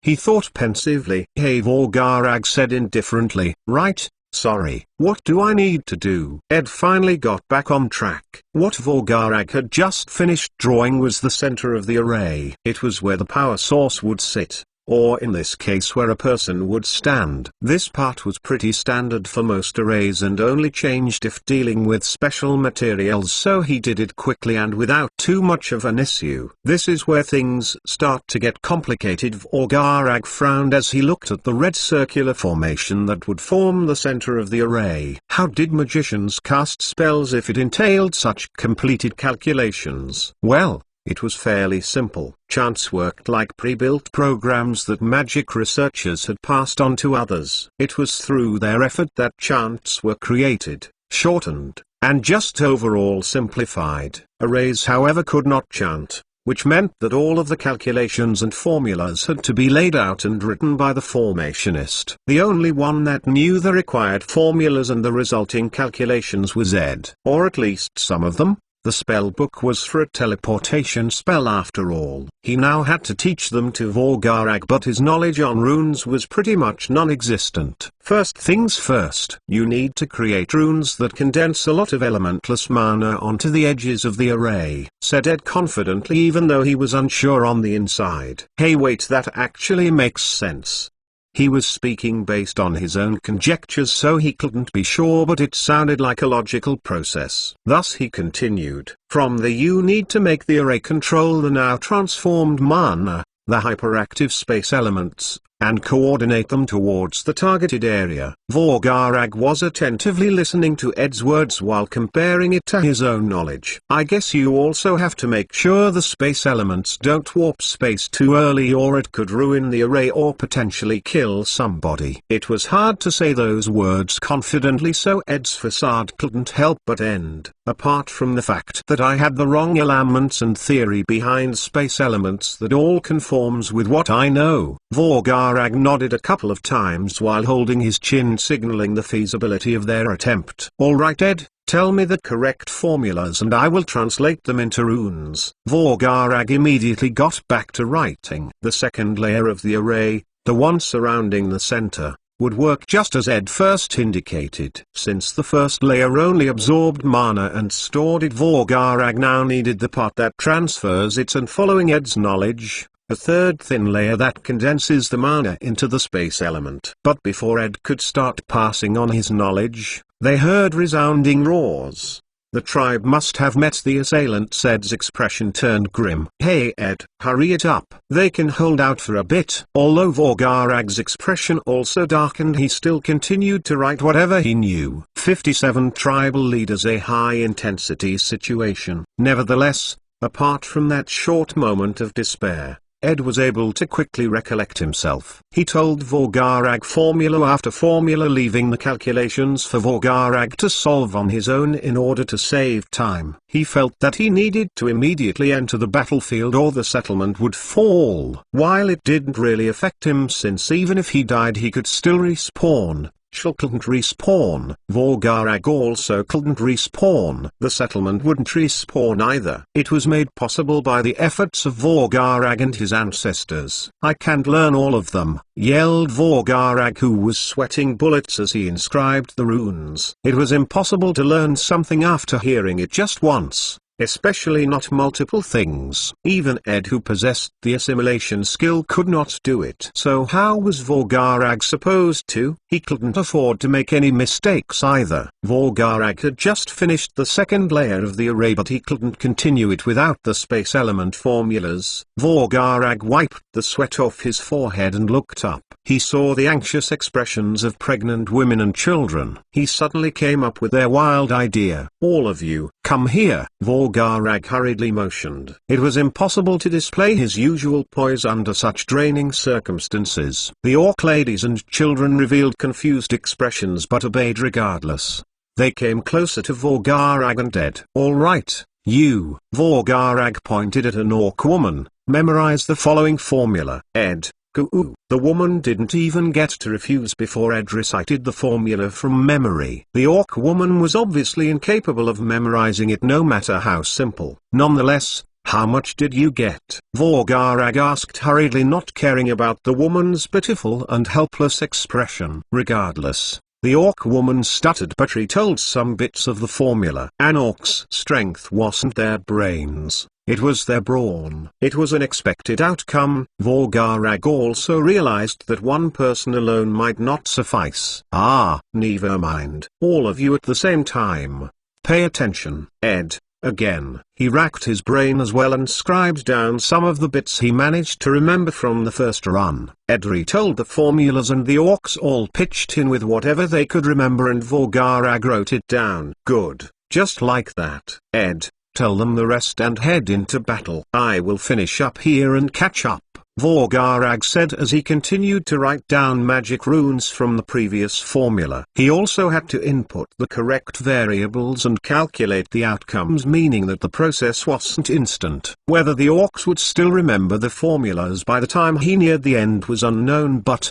He thought pensively. Hey, Vorgarag said indifferently. Right, sorry. What do I need to do? Ed finally got back on track. What Vorgarag had just finished drawing was the center of the array. It was where the power source would sit. or in this case where a person would stand. This part was pretty standard for most arrays and only changed if dealing with special materials, so he did it quickly and without too much of an issue. This is where things start to get complicated. Vorgarag frowned as he looked at the red circular formation that would form the center of the array. How did magicians cast spells if it entailed such completed calculations? Well, it was fairly simple. Chants worked like pre-built programs that magic researchers had passed on to others. It was through their effort that chants were created, shortened, and just overall simplified. Arrays, however, could not chant, which meant that all of the calculations and formulas had to be laid out and written by the formationist. The only one that knew the required formulas and the resulting calculations was Ed. Or at least some of them. The spell book was for a teleportation spell after all. He now had to teach them to Vorgarag, but his knowledge on runes was pretty much non-existent. First things first, you need to create runes that condense a lot of elementless mana onto the edges of the array, said Ed confidently, even though he was unsure on the inside. Hey, wait, that actually makes sense. He was speaking based on his own conjectures, so he couldn't be sure, but it sounded like a logical process. Thus he continued, from there you need to make the array control the now transformed mana, the hyperactive space elements, and coordinate them towards the targeted area. Vorgarag was attentively listening to Ed's words while comparing it to his own knowledge. I guess you also have to make sure the space elements don't warp space too early, or it could ruin the array or potentially kill somebody. It was hard to say those words confidently, so Ed's facade couldn't help but end. Apart from the fact that I had the wrong elements and theory behind space elements, that all conforms with what I know. Vorgarag nodded a couple of times while holding his chin, signaling the feasibility of their attempt. All right, Ed, tell me the correct formulas and I will translate them into runes. Vorgarag immediately got back to writing. The second layer of the array, the one surrounding the center, would work just as Ed first indicated. Since the first layer only absorbed mana and stored it, Vorgarag now needed the part that transfers it, and following Ed's knowledge, a third thin layer that condenses the mana into the space element. But before Ed could start passing on his knowledge, they heard resounding roars. The tribe must have met the assailants. Ed's expression turned grim. Hey Ed, hurry it up. They can hold out for a bit. Although Vorgarag's expression also darkened, he still continued to write whatever he knew. 57 tribal leaders, a high-intensity situation. Nevertheless, apart from that short moment of despair, Ed was able to quickly recollect himself. He told Vorgarag formula after formula, leaving the calculations for Vorgarag to solve on his own in order to save time. He felt that he needed to immediately enter the battlefield or the settlement would fall. While it didn't really affect him, since even if he died he could still respawn, Shell couldn't respawn. Vorgarag also couldn't respawn. The settlement wouldn't respawn either. It was made possible by the efforts of Vorgarag and his ancestors. I can't learn all of them, yelled Vorgarag, who was sweating bullets as he inscribed the runes. It was impossible to learn something after hearing it just once. Especially not multiple things. Even Ed, who possessed the assimilation skill, could not do it. So how was Vorgarag supposed to? He couldn't afford to make any mistakes either. Vorgarag had just finished the second layer of the array, but he couldn't continue it without the space element formulas. Vorgarag wiped the sweat off his forehead and looked up. He saw the anxious expressions of pregnant women and children. He suddenly came up with their wild idea. All of you, come here. Vorgarag hurriedly motioned. It was impossible to display his usual poise under such draining circumstances. The orc ladies and children revealed confused expressions but obeyed regardless. They came closer to Vorgarag and Ed. All right, you. Vorgarag pointed at an orc woman. Memorize the following formula. Ed. The woman didn't even get to refuse before Ed recited the formula from memory. The orc woman was obviously incapable of memorizing it, no matter how simple. Nonetheless, how much did you get? Vorgarag asked hurriedly, not caring about the woman's pitiful and helpless expression. Regardless, the orc woman stuttered but retold some bits of the formula. An orc's strength wasn't their brains, it was their brawn. It was an expected outcome. Vorgarag also realized that one person alone might not suffice. Ah, never mind. All of you at the same time. Pay attention. Ed, again. He racked his brain as well and scribed down some of the bits he managed to remember from the first run. Ed retold the formulas and the orcs all pitched in with whatever they could remember and Vorgarag wrote it down. Good, just like that. Ed, tell them the rest and head into battle. I will finish up here and catch up, Vorgarag said as he continued to write down magic runes from the previous formula. He also had to input the correct variables and calculate the outcomes, meaning that the process wasn't instant. Whether the orcs would still remember the formulas by the time he neared the end was unknown, but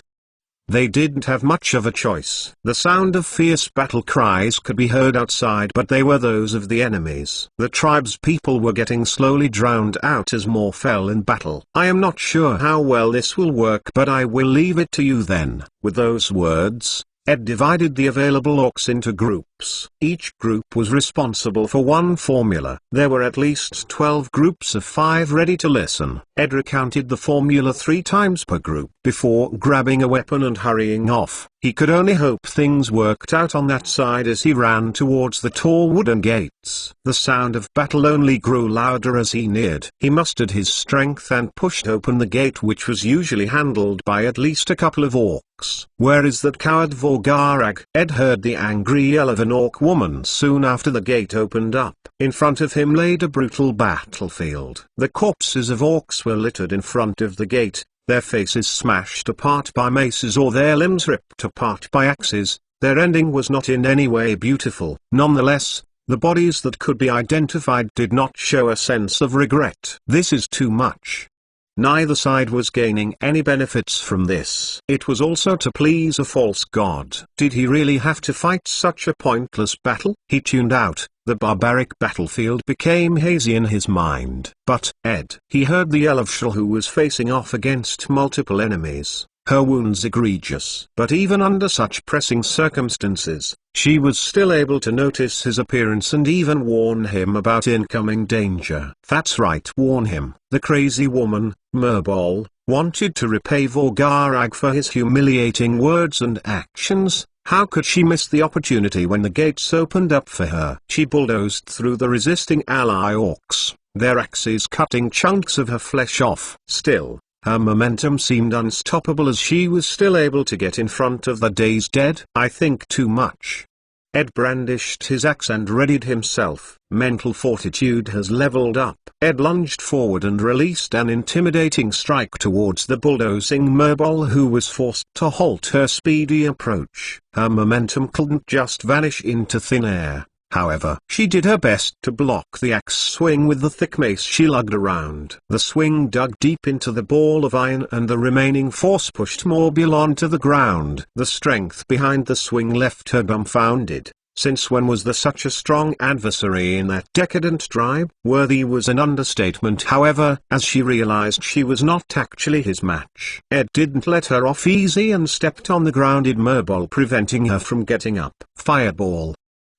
they didn't have much of a choice. The sound of fierce battle cries could be heard outside, but they were those of the enemies. The tribe's people were getting slowly drowned out as more fell in battle. I am not sure how well this will work, but I will leave it to you then. With those words, Ed divided the available orcs into groups. Each group was responsible for one formula. There were at least 12 groups of 5 ready to listen. Ed recounted the formula 3 times per group before grabbing a weapon and hurrying off. He could only hope things worked out on that side as he ran towards the tall wooden gates. The sound of battle only grew louder as he neared. He mustered his strength and pushed open the gate, which was usually handled by at least a couple of orcs. Where is that coward Vorgarag? Ed heard the angry yell of an orc woman soon after the gate opened up. In front of him laid a brutal battlefield. The corpses of orcs were littered in front of the gate, their faces smashed apart by maces or their limbs ripped apart by axes. Their ending was not in any way beautiful. Nonetheless, the bodies that could be identified did not show a sense of regret. This is too much. Neither side was gaining any benefits from this. It was also to please a false god. Did he really have to fight such a pointless battle? He tuned out. The barbaric battlefield became hazy in his mind. But, Ed. He heard the yell of Shul, who was facing off against multiple enemies. Her wounds egregious. But even under such pressing circumstances, she was still able to notice his appearance and even warn him about incoming danger. That's right, warn him. The crazy woman, Merbol, wanted to repay Vorgarag for his humiliating words and actions. How could she miss the opportunity when the gates opened up for her? She bulldozed through the resisting ally orcs, their axes cutting chunks of her flesh off. Still, her momentum seemed unstoppable as she was still able to get in front of the dazed Ed. I think too much. Ed brandished his axe and readied himself. Mental fortitude has leveled up. Ed lunged forward and released an intimidating strike towards the bulldozing Merbol, who was forced to halt her speedy approach. Her momentum couldn't just vanish into thin air. However, she did her best to block the axe swing with the thick mace she lugged around. The swing dug deep into the ball of iron and the remaining force pushed Merbol onto the ground. The strength behind the swing left her dumbfounded. Since when was there such a strong adversary in that decadent tribe? Worthy was an understatement, however, as she realized she was not actually his match. Ed didn't let her off easy and stepped on the grounded Merbol, preventing her from getting up. Fireball.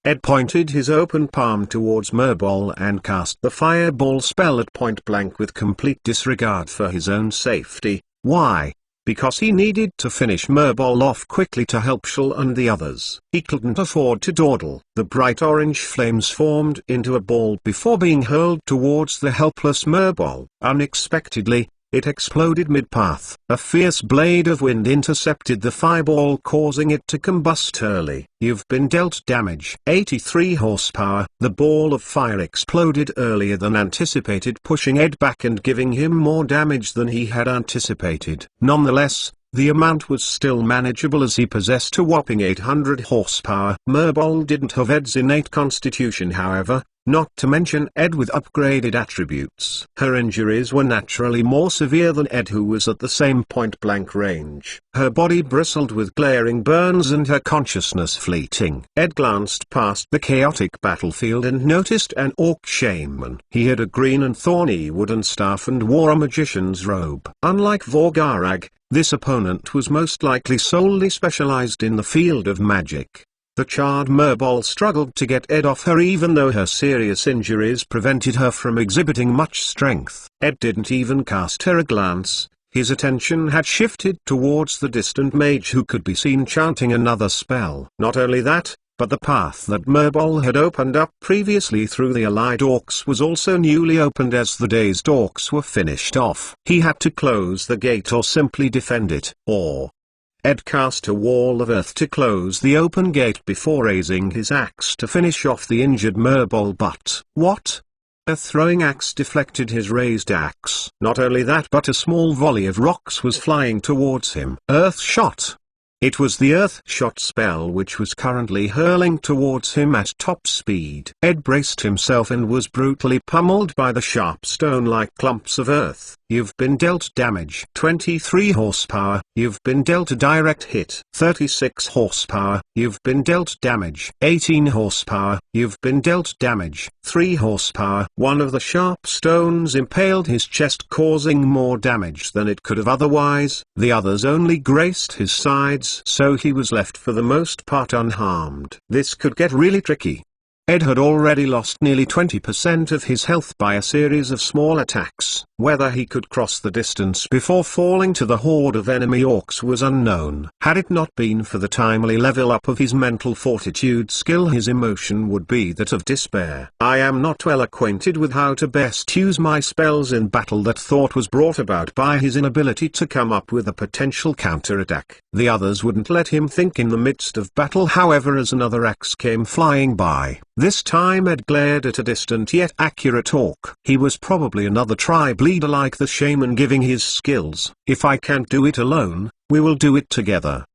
Ed pointed his open palm towards Merbol and cast the fireball spell at point blank with complete disregard for his own safety. Why? Because he needed to finish Merbol off quickly to help Shul and the others. He couldn't afford to dawdle. The bright orange flames formed into a ball before being hurled towards the helpless Merbol. Unexpectedly, it exploded mid-path. A fierce blade of wind intercepted the fireball, causing it to combust early. You've been dealt damage. 83 horsepower. The ball of fire exploded earlier than anticipated, pushing Ed back and giving him more damage than he had anticipated. Nonetheless, the amount was still manageable as he possessed a whopping 800 horsepower. Merbol didn't have Ed's innate constitution, however, not to mention Ed with upgraded attributes. Her injuries were naturally more severe than Ed, who was at the same point-blank range. Her body bristled with glaring burns and her consciousness fleeting. Ed glanced past the chaotic battlefield and noticed an orc shaman. He had a green and thorny wooden staff and wore a magician's robe. Unlike Vorgarag, this opponent was most likely solely specialized in the field of magic. The charred Merbol struggled to get Ed off her even though her serious injuries prevented her from exhibiting much strength. Ed didn't even cast her a glance. His attention had shifted towards the distant mage who could be seen chanting another spell. Not only that, but the path that Merbol had opened up previously through the allied orcs was also newly opened as the dazed orcs were finished off. He had to close the gate or simply defend it, or Ed cast a wall of earth to close the open gate before raising his axe to finish off the injured Merbol. But what? A throwing axe deflected his raised axe. Not only that, but a small volley of rocks was flying towards him. Earth shot. It was the Earth Shot spell which was currently hurling towards him at top speed. Ed braced himself and was brutally pummeled by the sharp stone-like clumps of earth. You've been dealt damage. 23 horsepower. You've been dealt a direct hit. 36 horsepower. You've been dealt damage. 18 horsepower. You've been dealt damage. 3 horsepower. One of the sharp stones impaled his chest, causing more damage than it could have otherwise. The others only grazed his sides, so he was left for the most part unharmed. This could get really tricky. Ed had already lost nearly 20% of his health by a series of small attacks. Whether he could cross the distance before falling to the horde of enemy orcs was unknown. Had it not been for the timely level up of his mental fortitude skill, his emotion would be that of despair. I am not well acquainted with how to best use my spells in battle. That thought was brought about by his inability to come up with a potential counterattack. The others wouldn't let him think in the midst of battle, however, as another axe came flying by. This time Ed glared at a distant yet accurate orc. He was probably another tribe leader like the shaman, giving his skills. If I can't do it alone, we will do it together.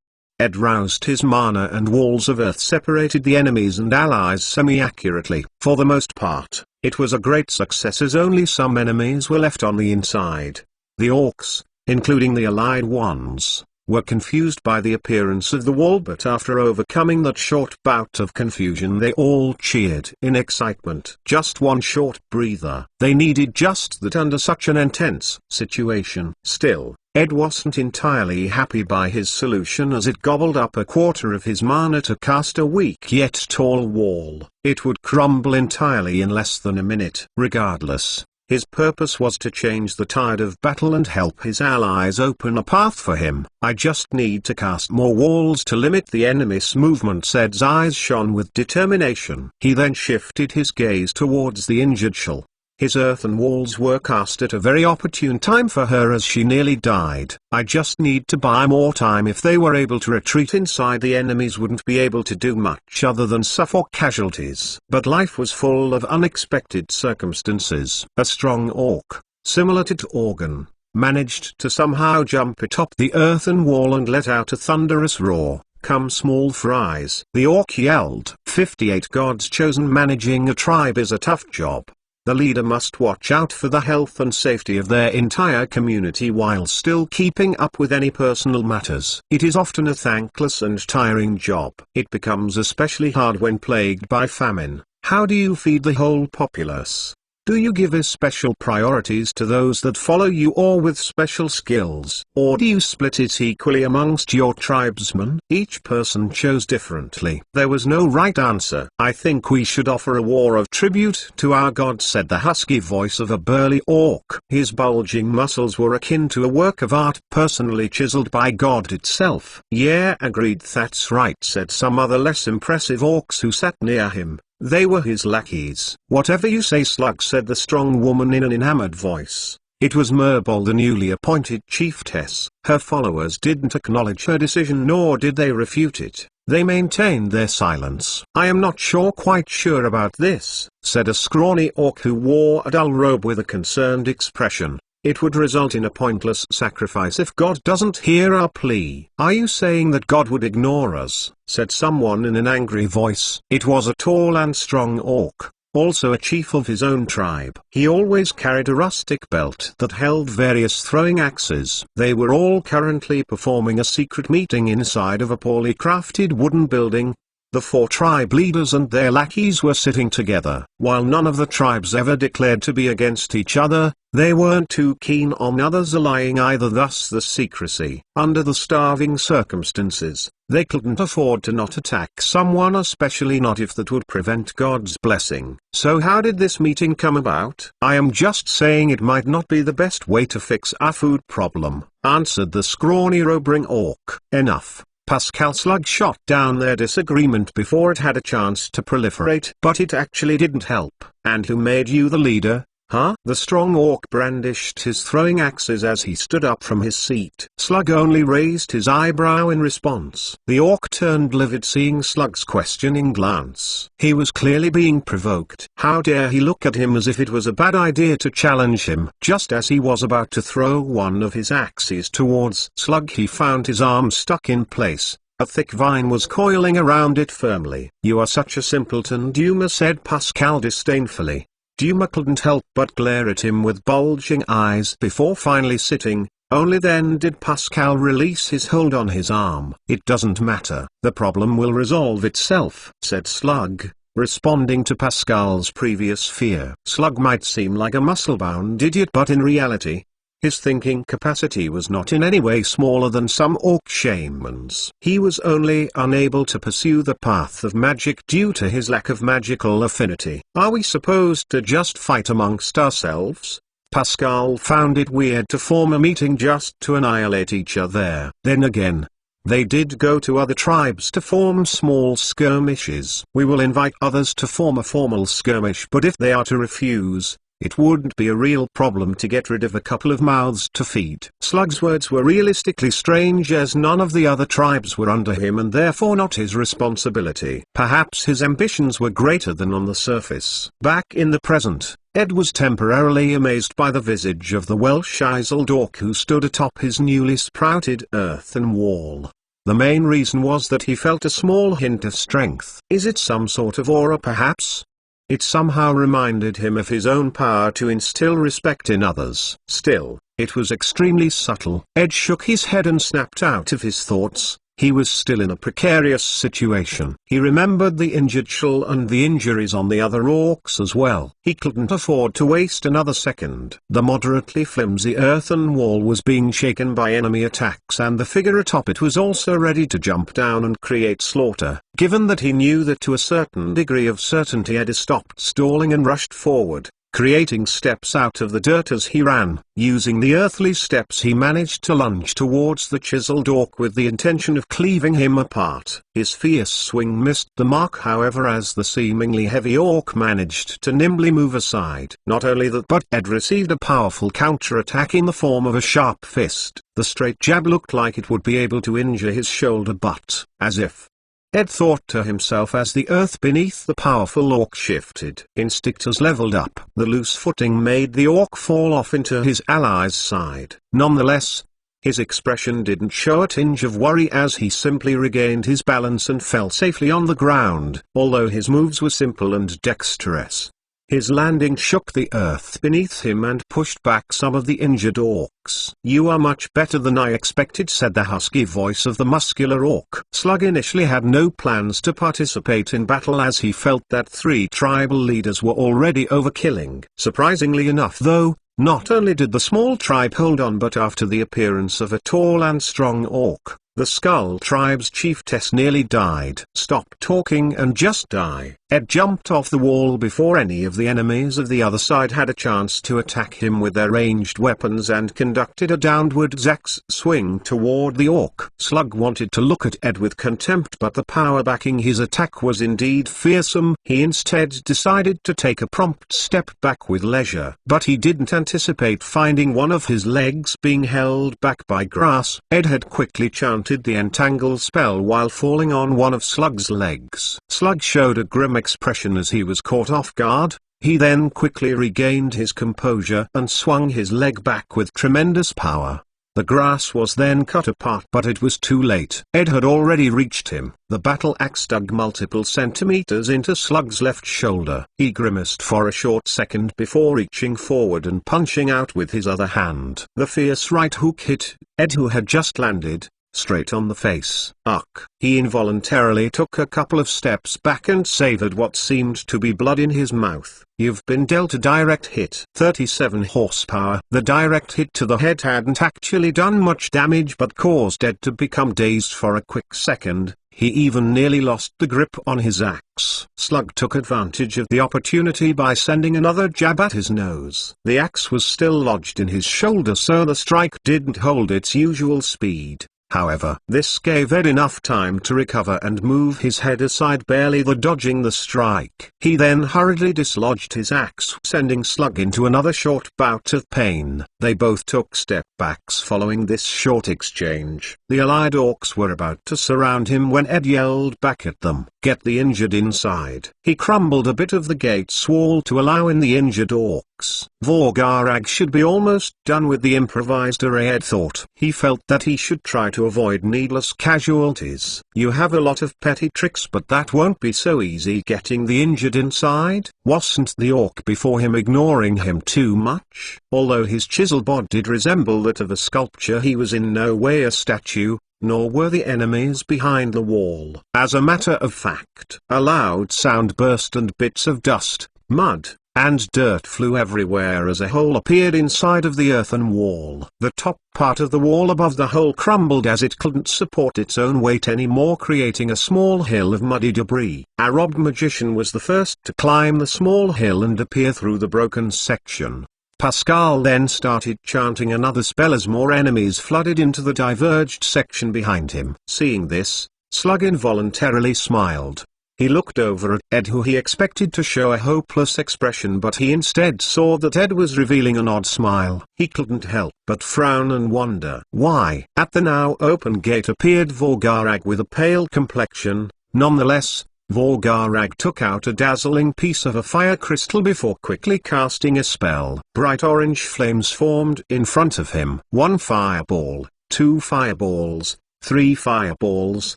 Ed roused his mana and walls of earth separated the enemies and allies semi-accurately. For the most part, it was a great success as only some enemies were left on the inside. The orcs, including the allied ones, were confused by the appearance of the wall, but after overcoming that short bout of confusion they all cheered in excitement. Just one short breather. They needed just that under such an intense situation. Still, Ed wasn't entirely happy by his solution, as it gobbled up a quarter of his mana to cast a weak yet tall wall. It would crumble entirely in less than a minute. Regardless, his purpose was to change the tide of battle and help his allies open a path for him. I just need to cast more walls to limit the enemy's movement. Ed's eyes shone with determination. He then shifted his gaze towards the injured Shell. His earthen walls were cast at a very opportune time for her, as she nearly died. I just need to buy more time. If they were able to retreat inside, the enemies wouldn't be able to do much other than suffer casualties. But life was full of unexpected circumstances. A strong orc, similar to Organ, managed to somehow jump atop the earthen wall and let out a thunderous roar. Come small fries. The orc yelled. 58 gods chosen. Managing a tribe is a tough job. The leader must watch out for the health and safety of their entire community while still keeping up with any personal matters. It is often a thankless and tiring job. It becomes especially hard when plagued by famine. How do you feed the whole populace? Do you give special priorities to those that follow you or with special skills? Or do you split it equally amongst your tribesmen? Each person chose differently. There was no right answer. I think we should offer a war of tribute to our god, said the husky voice of a burly orc. His bulging muscles were akin to a work of art personally chiseled by God itself. Yeah, agreed, that's right, said some other less impressive orcs who sat near him. They were his lackeys. Whatever you say, Slug, said the strong woman in an enamored voice. It was Merbol, the newly appointed chiefess. Her followers didn't acknowledge her decision, nor did they refute it. They maintained their silence. I am not quite sure about this, said a scrawny orc who wore a dull robe with a concerned expression. It would result in a pointless sacrifice if God doesn't hear our plea. Are you saying that God would ignore us? Said someone in an angry voice. It was a tall and strong orc, also a chief of his own tribe. He always carried a rustic belt that held various throwing axes. They were all currently performing a secret meeting inside of a poorly crafted wooden building. The 4 tribe leaders and their lackeys were sitting together. While none of the tribes ever declared to be against each other, they weren't too keen on others allying either, thus the secrecy. Under the starving circumstances, they couldn't afford to not attack someone, especially not if that would prevent God's blessing. So how did this meeting come about? I am just saying it might not be the best way to fix our food problem, answered the scrawny robring orc. Enough. Pascal Slug shot down their disagreement before it had a chance to proliferate. But it actually didn't help. And who made you the leader? Huh? The strong orc brandished his throwing axes as he stood up from his seat. Slug only raised his eyebrow in response. The orc turned livid seeing Slug's questioning glance. He was clearly being provoked. How dare he look at him as if it was a bad idea to challenge him. Just as he was about to throw one of his axes towards Slug, he found his arm stuck in place. A thick vine was coiling around it firmly. You are such a simpleton, Duma, said Pascal disdainfully. Duma couldn't help but glare at him with bulging eyes before finally sitting. Only then did Pascal release his hold on his arm. It doesn't matter. The problem will resolve itself, said Slug, responding to Pascal's previous fear. Slug might seem like a muscle-bound idiot, but in reality, his thinking capacity was not in any way smaller than some orc shamans. He was only unable to pursue the path of magic due to his lack of magical affinity. Are we supposed to just fight amongst ourselves? Pascal found it weird to form a meeting just to annihilate each other. Then again, they did go to other tribes to form small skirmishes. We will invite others to form a formal skirmish, but if they are to refuse, it wouldn't be a real problem to get rid of a couple of mouths to feed. Slug's words were realistically strange, as none of the other tribes were under him and therefore not his responsibility. Perhaps his ambitions were greater than on the surface. Back in the present, Ed was temporarily amazed by the visage of the well-chiseled orc who stood atop his newly sprouted earthen wall. The main reason was that he felt a small hint of strength. Is it some sort of aura perhaps? It somehow reminded him of his own power to instill respect in others. Still, it was extremely subtle. Ed shook his head and snapped out of his thoughts. He was still in a precarious situation. He remembered the injured Shul and the injuries on the other orcs as well. He couldn't afford to waste another second. The moderately flimsy earthen wall was being shaken by enemy attacks, and the figure atop it was also ready to jump down and create slaughter. Given that he knew that to a certain degree of certainty, Ed stopped stalling and rushed forward, creating steps out of the dirt as he ran. Using the earthly steps, he managed to lunge towards the chiseled orc with the intention of cleaving him apart. His fierce swing missed the mark, however, as the seemingly heavy orc managed to nimbly move aside. Not only that, but Ed received a powerful counterattack in the form of a sharp fist. The straight jab looked like it would be able to injure his shoulder, but, as if Ed thought to himself as the earth beneath the powerful orc shifted. Instinctors leveled up. The loose footing made the orc fall off into his ally's side. Nonetheless, his expression didn't show a tinge of worry as he simply regained his balance and fell safely on the ground. Although his moves were simple and dexterous, his landing shook the earth beneath him and pushed back some of the injured orcs. You are much better than I expected, said the husky voice of the muscular orc. Slug initially had no plans to participate in battle, as he felt that 3 tribal leaders were already overkilling. Surprisingly enough though, not only did the small tribe hold on, but after the appearance of a tall and strong orc, the Skull Tribe's chiefess nearly died. Stop talking and just die. Ed jumped off the wall before any of the enemies of the other side had a chance to attack him with their ranged weapons, and conducted a downward axe swing toward the orc. Slug wanted to look at Ed with contempt, but the power backing his attack was indeed fearsome. He instead decided to take a prompt step back with leisure. But he didn't anticipate finding one of his legs being held back by grass. Ed had quickly chanted the entangle spell while falling on one of Slug's legs. Slug showed a grim expression as he was caught off guard. He then quickly regained his composure and swung his leg back with tremendous power. The grass was then cut apart, but it was too late. Ed had already reached him. The battle axe dug multiple centimeters into Slug's left shoulder. He grimaced for a short second before reaching forward and punching out with his other hand. The fierce right hook hit Ed, who had just landed, straight on the face. Ugh! He involuntarily took a couple of steps back and savored what seemed to be blood in his mouth. You've been dealt a direct hit. 37 horsepower. The direct hit to the head hadn't actually done much damage but caused Ed to become dazed for a quick second. He even nearly lost the grip on his axe. Slug took advantage of the opportunity by sending another jab at his nose. The axe was still lodged in his shoulder, so the strike didn't hold its usual speed. However, this gave Ed enough time to recover and move his head aside, barely dodging the strike. He then hurriedly dislodged his axe, sending Slug into another short bout of pain. They both took step backs following this short exchange. The allied orcs were about to surround him when Ed yelled back at them, "Get the injured inside." He crumbled a bit of the gate's wall to allow in the injured orcs. Vorgarag should be almost done with the improvised array, Ed thought. He felt that he should try to avoid needless casualties. You have a lot of petty tricks, but that won't be so easy getting the injured inside. Wasn't the orc before him ignoring him too much? Although his chiseled bod did resemble that of a sculpture, he was in no way a statue, nor were the enemies behind the wall. As a matter of fact, a loud sound burst and bits of dust, mud, and dirt flew everywhere as a hole appeared inside of the earthen wall. The top part of the wall above the hole crumbled as it couldn't support its own weight anymore, creating a small hill of muddy debris. A robbed magician was the first to climb the small hill and appear through the broken section. Pascal then started chanting another spell as more enemies flooded into the diverged section behind him. Seeing this, Slug involuntarily smiled. He looked over at Ed, who he expected to show a hopeless expression, but he instead saw that Ed was revealing an odd smile. He couldn't help but frown and wonder why. At the now open gate appeared Vorgarag with a pale complexion. Nonetheless, Vorgarag took out a dazzling piece of a fire crystal before quickly casting a spell. Bright orange flames formed in front of him. 1 fireball, 2 fireballs, 3 fireballs.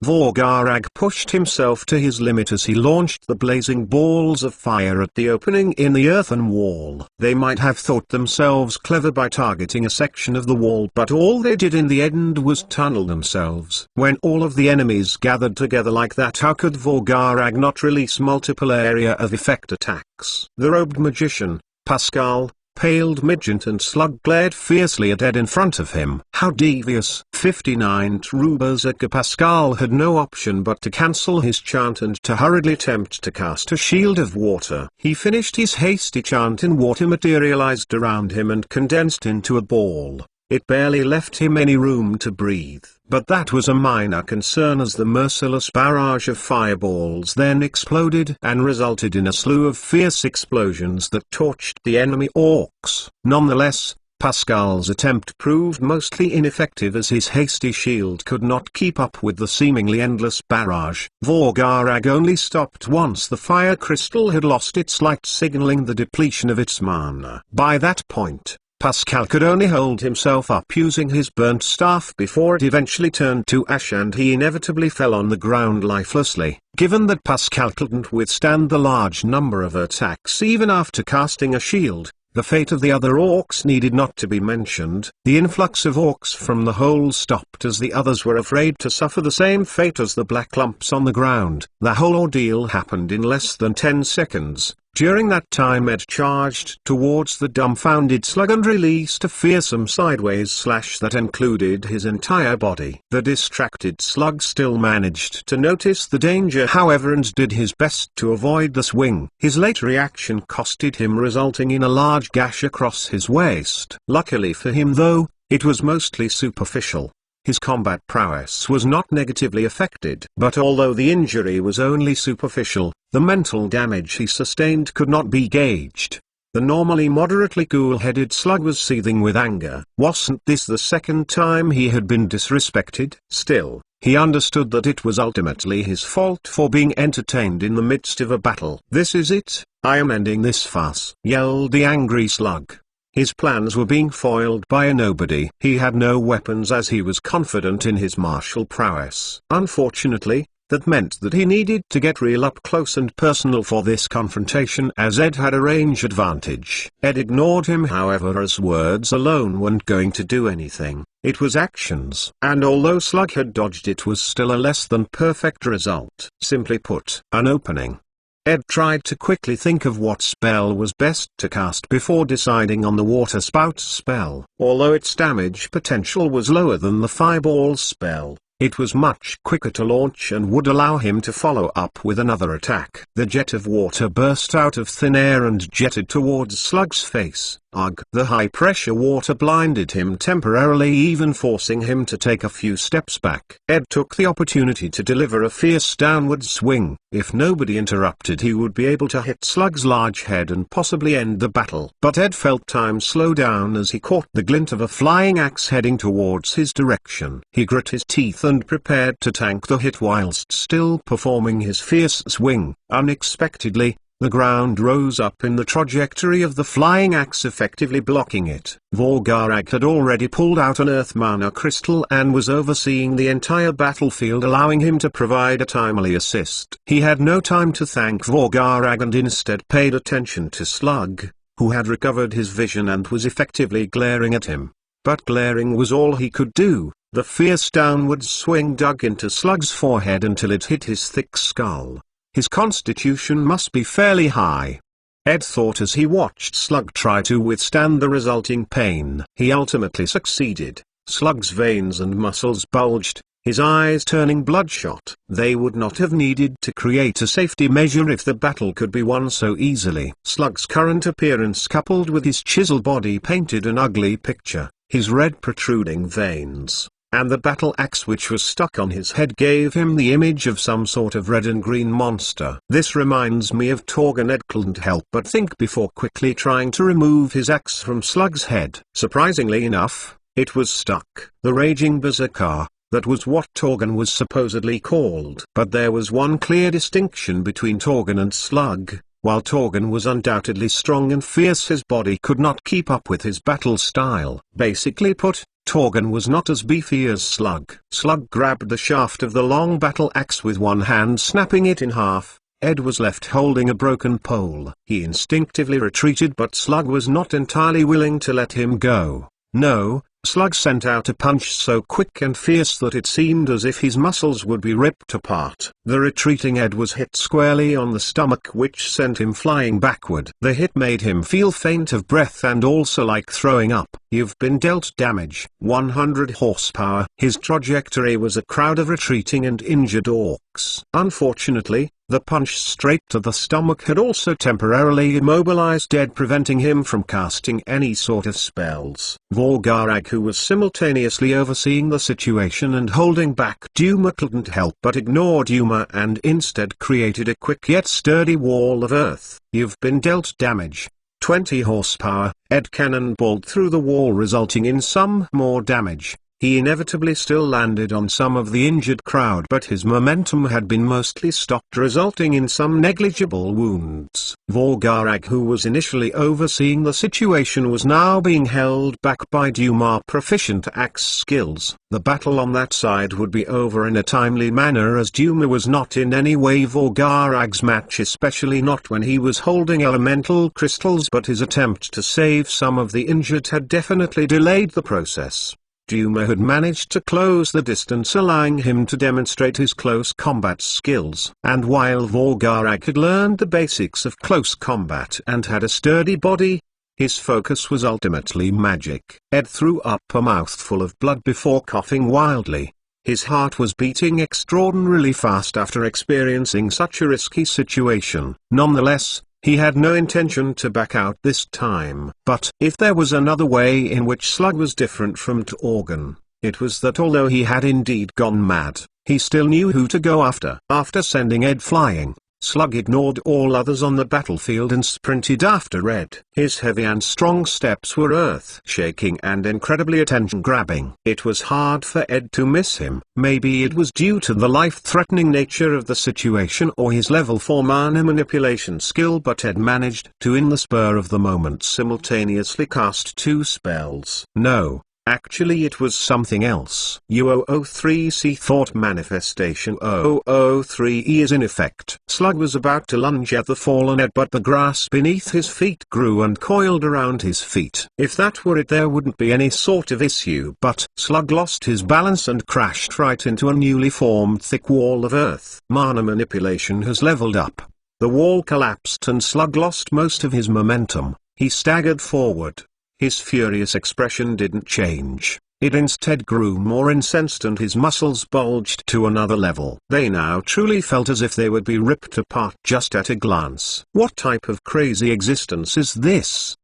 Vorgarag pushed himself to his limit as he launched the blazing balls of fire at the opening in the earthen wall. They might have thought themselves clever by targeting a section of the wall, but all they did in the end was tunnel themselves. When all of the enemies gathered together like that, how could Vorgarag not release multiple area of effect attacks? The robed magician, Pascal, Paled Midget and Slug glared fiercely at Ed in front of him. How devious. 59 Trubazaka. Pascal had no option but to cancel his chant and to hurriedly attempt to cast a shield of water. He finished his hasty chant and water materialized around him and condensed into a ball. It barely left him any room to breathe. But that was a minor concern, as the merciless barrage of fireballs then exploded and resulted in a slew of fierce explosions that torched the enemy orcs. Nonetheless, Pascal's attempt proved mostly ineffective, as his hasty shield could not keep up with the seemingly endless barrage. Vorgarag only stopped once the fire crystal had lost its light, signaling the depletion of its mana. By that point, Pascal could only hold himself up using his burnt staff before it eventually turned to ash and he inevitably fell on the ground lifelessly. Given that Pascal couldn't withstand the large number of attacks even after casting a shield, the fate of the other orcs needed not to be mentioned. The influx of orcs from the hole stopped as the others were afraid to suffer the same fate as the black lumps on the ground. The whole ordeal happened in less than 10 seconds. During that time, Ed charged towards the dumbfounded Slug and released a fearsome sideways slash that included his entire body. The distracted Slug still managed to notice the danger, however, and did his best to avoid the swing. His late reaction costed him, resulting in a large gash across his waist. Luckily for him, though, it was mostly superficial. His combat prowess was not negatively affected. But although the injury was only superficial, the mental damage he sustained could not be gauged. The normally moderately cool-headed Slug was seething with anger. Wasn't this the second time he had been disrespected? Still, he understood that it was ultimately his fault for being entertained in the midst of a battle. "This is it, I am ending this farce," yelled the angry Slug. His plans were being foiled by a nobody. He had no weapons, as he was confident in his martial prowess. Unfortunately, That meant that he needed to get real up close and personal for this confrontation, as Ed had a range advantage. Ed ignored him however, as words alone weren't going to do anything. It was actions. And although Slug had dodged, it was still a less than perfect result. Simply put, an opening. Ed tried to quickly think of what spell was best to cast before deciding on the water spout spell. Although its damage potential was lower than the fireball spell, it was much quicker to launch and would allow him to follow up with another attack. The jet of water burst out of thin air and jetted towards Slug's face. Ugh. The high-pressure water blinded him temporarily, even forcing him to take a few steps back. Ed took the opportunity to deliver a fierce downward swing. If nobody interrupted, he would be able to hit Slug's large head and possibly end the battle. But Ed felt time slow down as he caught the glint of a flying axe heading towards his direction. He grit his teeth and prepared to tank the hit whilst still performing his fierce swing. Unexpectedly, the ground rose up in the trajectory of the flying axe, effectively blocking it. Vorgarag had already pulled out an Earth Mana crystal and was overseeing the entire battlefield, allowing him to provide a timely assist. He had no time to thank Vorgarag and instead paid attention to Slug, who had recovered his vision and was effectively glaring at him. But glaring was all he could do. The fierce downward swing dug into Slug's forehead until it hit his thick skull. His constitution must be fairly high. Ed thought as he watched Slug try to withstand the resulting pain. He ultimately succeeded. Slug's veins and muscles bulged, his eyes turning bloodshot. They would not have needed to create a safety measure if the battle could be won so easily. Slug's current appearance coupled with his chiseled body painted an ugly picture. His red protruding veins, and the battle axe which was stuck on his head gave him the image of some sort of red and green monster. This reminds me of Torgon. Ed couldn't help but think before quickly trying to remove his axe from Slug's head. Surprisingly enough, it was stuck. The Raging Berserker, that was what Torgon was supposedly called. But there was one clear distinction between Torgon and Slug. While Torgon was undoubtedly strong and fierce, his body could not keep up with his battle style. Basically put, Torgon was not as beefy as Slug. Slug grabbed the shaft of the long battle axe with one hand, snapping it in half. Ed was left holding a broken pole. He instinctively retreated, but Slug was not entirely willing to let him go. No, Slug sent out a punch so quick and fierce that it seemed as if his muscles would be ripped apart. The retreating Ed was hit squarely on the stomach, which sent him flying backward. The hit made him feel faint of breath and also like throwing up. You've been dealt damage. 100 horsepower. His trajectory was a crowd of retreating and injured orcs. Unfortunately, the punch straight to the stomach had also temporarily immobilized Ed, preventing him from casting any sort of spells. Vorgarag, who was simultaneously overseeing the situation and holding back Duma, couldn't help but ignore Duma and instead created a quick yet sturdy wall of earth. You've been dealt damage. 20 horsepower. Ed cannonballed through the wall, resulting in some more damage. He inevitably still landed on some of the injured crowd, but his momentum had been mostly stopped, resulting in some negligible wounds. Vorgarag, who was initially overseeing the situation, was now being held back by Duma proficient axe skills. The battle on that side would be over in a timely manner, as Duma was not in any way Vorgarag's match, especially not when he was holding elemental crystals, but his attempt to save some of the injured had definitely delayed the process. Duma had managed to close the distance, allowing him to demonstrate his close combat skills. And while Vorgarag had learned the basics of close combat and had a sturdy body, his focus was ultimately magic. Ed threw up a mouthful of blood before coughing wildly. His heart was beating extraordinarily fast after experiencing such a risky situation. Nonetheless, he had no intention to back out this time. But if there was another way in which Slug was different from Torgon, it was that although he had indeed gone mad, he still knew who to go after. After sending Ed flying, Slug ignored all others on the battlefield and sprinted after Ed. His heavy and strong steps were earth-shaking and incredibly attention-grabbing. It was hard for Ed to miss him. Maybe it was due to the life-threatening nature of the situation or his level 4 mana manipulation skill, but Ed managed to, in the spur of the moment, simultaneously cast 2 spells. No, Actually it was something else. U003C thought manifestation 003E is in effect. Slug was about to lunge at the fallen Ed, but the grass beneath his feet grew and coiled around his feet. If that were it, there wouldn't be any sort of issue, but Slug lost his balance and crashed right into a newly formed thick wall of earth. Mana manipulation has leveled up. The wall collapsed and Slug lost most of his momentum. He staggered forward. His furious expression didn't change. It instead grew more incensed and his muscles bulged to another level. They now truly felt as if they would be ripped apart just at a glance. What type of crazy existence is this?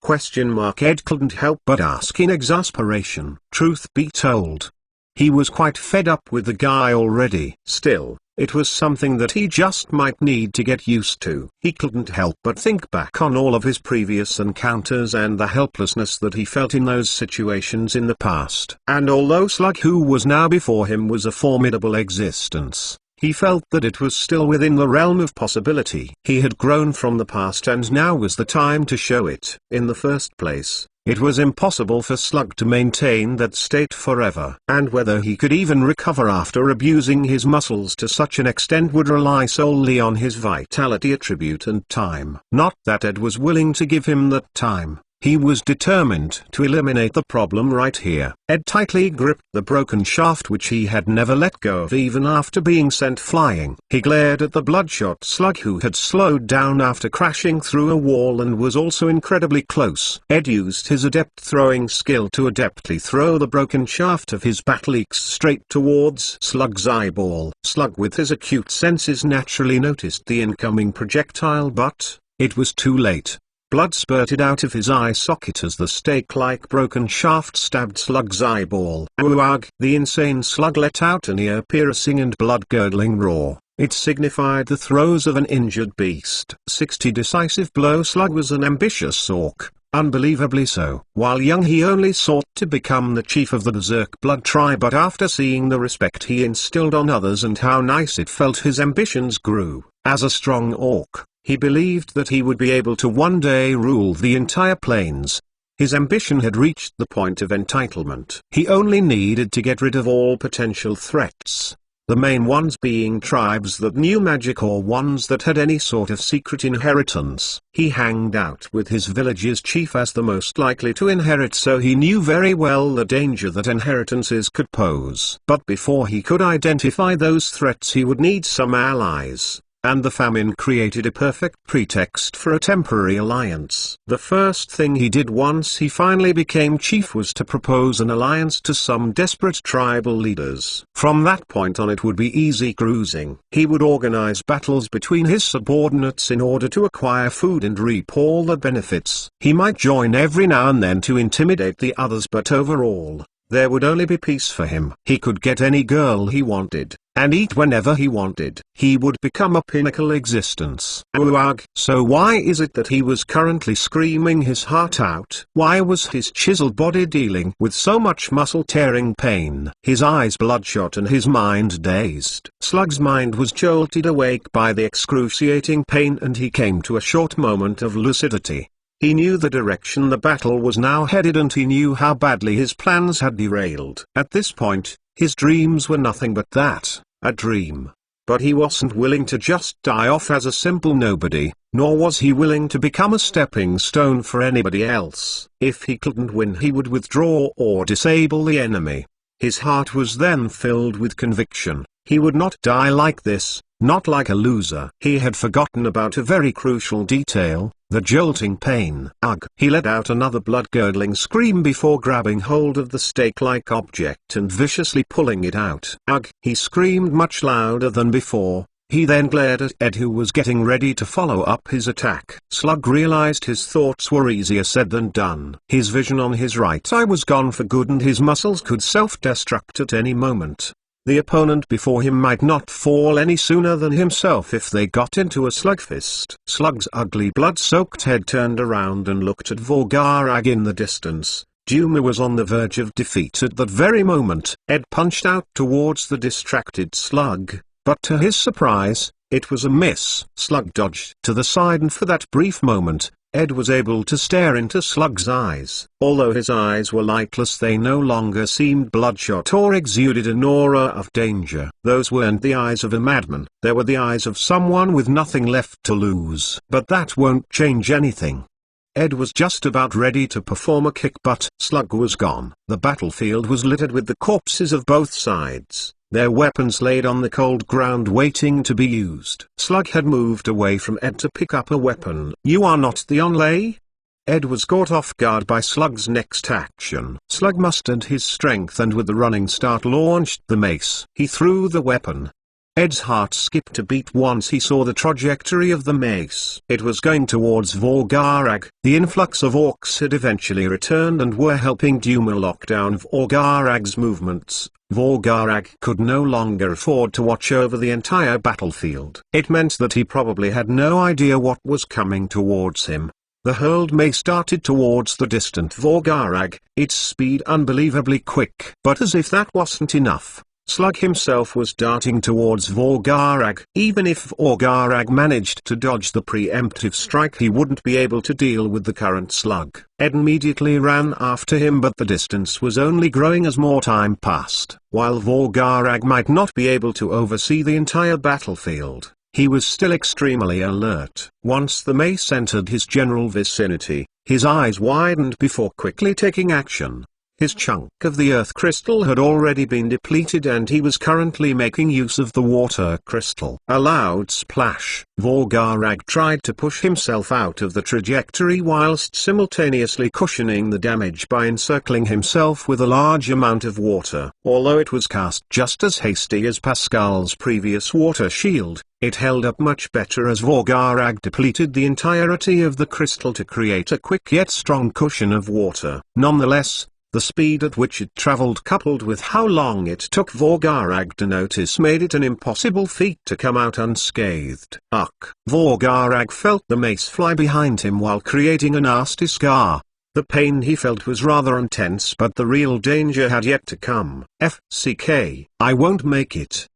Ed couldn't help but ask in exasperation. Truth be told, he was quite fed up with the guy already. Still, it was something that he just might need to get used to. He couldn't help but think back on all of his previous encounters and the helplessness that he felt in those situations in the past. And although Slug, who was now before him, was a formidable existence, he felt that it was still within the realm of possibility. He had grown from the past and now was the time to show it. In the first place, it was impossible for Slug to maintain that state forever, and whether he could even recover after abusing his muscles to such an extent would rely solely on his vitality attribute and time. Not that Ed was willing to give him that time. He was determined to eliminate the problem right here. Ed tightly gripped the broken shaft which he had never let go of even after being sent flying. He glared at the bloodshot Slug, who had slowed down after crashing through a wall and was also incredibly close. Ed used his adept throwing skill to adeptly throw the broken shaft of his battle axe straight towards Slug's eyeball. Slug, with his acute senses, naturally noticed the incoming projectile, but it was too late. Blood spurted out of his eye socket as the stake-like broken shaft stabbed Slug's eyeball. Ugh! The insane Slug let out an ear-piercing and blood-curdling roar. It signified the throes of an injured beast. 60 decisive blow. Slug was an ambitious orc, unbelievably so. While young, he only sought to become the chief of the Berserk blood tribe, but after seeing the respect he instilled on others and how nice it felt, his ambitions grew. As a strong orc, he believed that he would be able to one day rule the entire plains. His ambition had reached the point of entitlement. He only needed to get rid of all potential threats. The main ones being tribes that knew magic or ones that had any sort of secret inheritance. He hanged out with his village's chief as the most likely to inherit, so he knew very well the danger that inheritances could pose. But before he could identify those threats, he would need some allies. And the famine created a perfect pretext for a temporary alliance. The first thing he did once he finally became chief was to propose an alliance to some desperate tribal leaders. From that point on, it would be easy cruising. He would organize battles between his subordinates in order to acquire food and reap all the benefits. He might join every now and then to intimidate the others, but overall, there would only be peace for him. He could get any girl he wanted, and eat whenever he wanted. He would become a pinnacle existence. Ugh. So why is it that he was currently screaming his heart out? Why was his chiseled body dealing with so much muscle-tearing pain? His eyes bloodshot and his mind dazed. Slug's mind was jolted awake by the excruciating pain, and he came to a short moment of lucidity. He knew the direction the battle was now headed, and he knew how badly his plans had derailed. At this point, his dreams were nothing but that, a dream. But he wasn't willing to just die off as a simple nobody, nor was he willing to become a stepping stone for anybody else. If he couldn't win, he would withdraw or disable the enemy. His heart was then filled with conviction. He would not die like this, not like a loser. He had forgotten about a very crucial detail, the jolting pain. Ugh! He let out another blood-curdling scream before grabbing hold of the stake-like object and viciously pulling it out. Ugh! He screamed much louder than before. He then glared at Ed, who was getting ready to follow up his attack. Slug realized his thoughts were easier said than done. His vision on his right eye was gone for good, and his muscles could self-destruct at any moment. The opponent before him might not fall any sooner than himself if they got into a slugfest. Slug's ugly blood-soaked head turned around and looked at Vorgarag in the distance. Duma was on the verge of defeat at that very moment. Ed punched out towards the distracted Slug, but to his surprise, it was a miss. Slug dodged to the side, and for that brief moment, Ed was able to stare into Slug's eyes. Although his eyes were lightless, they no longer seemed bloodshot or exuded an aura of danger. Those weren't the eyes of a madman, they were the eyes of someone with nothing left to lose. But that won't change anything. Ed was just about ready to perform a kick, but Slug was gone. The battlefield was littered with the corpses of both sides, their weapons laid on the cold ground waiting to be used. Slug had moved away from Ed to pick up a weapon. "You are not the only?" Ed was caught off guard by Slug's next action. Slug mustered his strength and with a running start launched the mace. He threw the weapon. Ed's heart skipped a beat once he saw the trajectory of the mace. It was going towards Vorgarag. The influx of orcs had eventually returned and were helping Duma lock down Vorgarag's movements. Vorgarag could no longer afford to watch over the entire battlefield. It meant that he probably had no idea what was coming towards him. The hurled mace darted towards the distant Vorgarag, its speed unbelievably quick. But as if that wasn't enough, Slug himself was darting towards Vorgarag. Even if Vorgarag managed to dodge the preemptive strike, he wouldn't be able to deal with the current Slug. Ed immediately ran after him, but the distance was only growing as more time passed. While Vorgarag might not be able to oversee the entire battlefield, he was still extremely alert. Once the mace entered his general vicinity, his eyes widened before quickly taking action. His chunk of the earth crystal had already been depleted and he was currently making use of the water crystal. A loud splash. Vorgarag tried to push himself out of the trajectory whilst simultaneously cushioning the damage by encircling himself with a large amount of water. Although it was cast just as hasty as Pascal's previous water shield, it held up much better as Vorgarag depleted the entirety of the crystal to create a quick yet strong cushion of water. Nonetheless, the speed at which it traveled coupled with how long it took Vorgarag to notice made it an impossible feat to come out unscathed. Ugh! Vorgarag felt the mace fly behind him while creating a nasty scar. The pain he felt was rather intense, but the real danger had yet to come. FCK, I won't make it.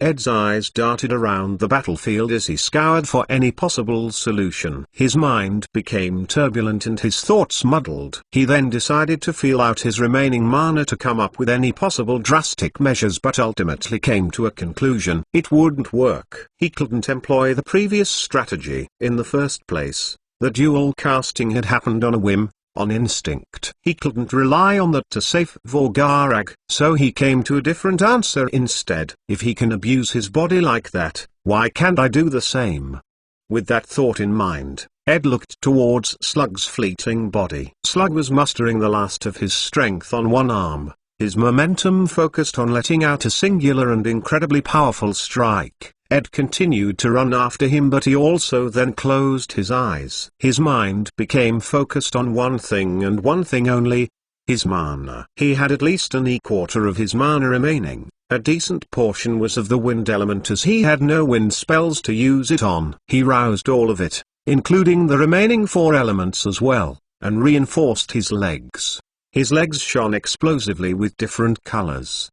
Ed's eyes darted around the battlefield as he scoured for any possible solution. His mind became turbulent and his thoughts muddled. He then decided to feel out his remaining mana to come up with any possible drastic measures, but ultimately came to a conclusion. It wouldn't work. He couldn't employ the previous strategy. In the first place, the dual casting had happened on a whim, on instinct. He couldn't rely on that to save Vorgarag, so he came to a different answer instead. If he can abuse his body like that, why can't I do the same? With that thought in mind, Ed looked towards Slug's fleeting body. Slug was mustering the last of his strength on one arm, his momentum focused on letting out a singular and incredibly powerful strike. Ed continued to run after him, but he also then closed his eyes. His mind became focused on one thing and one thing only: his mana. He had at least an e-quarter of his mana remaining. A decent portion was of the wind element, as he had no wind spells to use it on. He roused all of it, including the remaining 4 elements as well, and reinforced his legs. His legs shone explosively with different colors.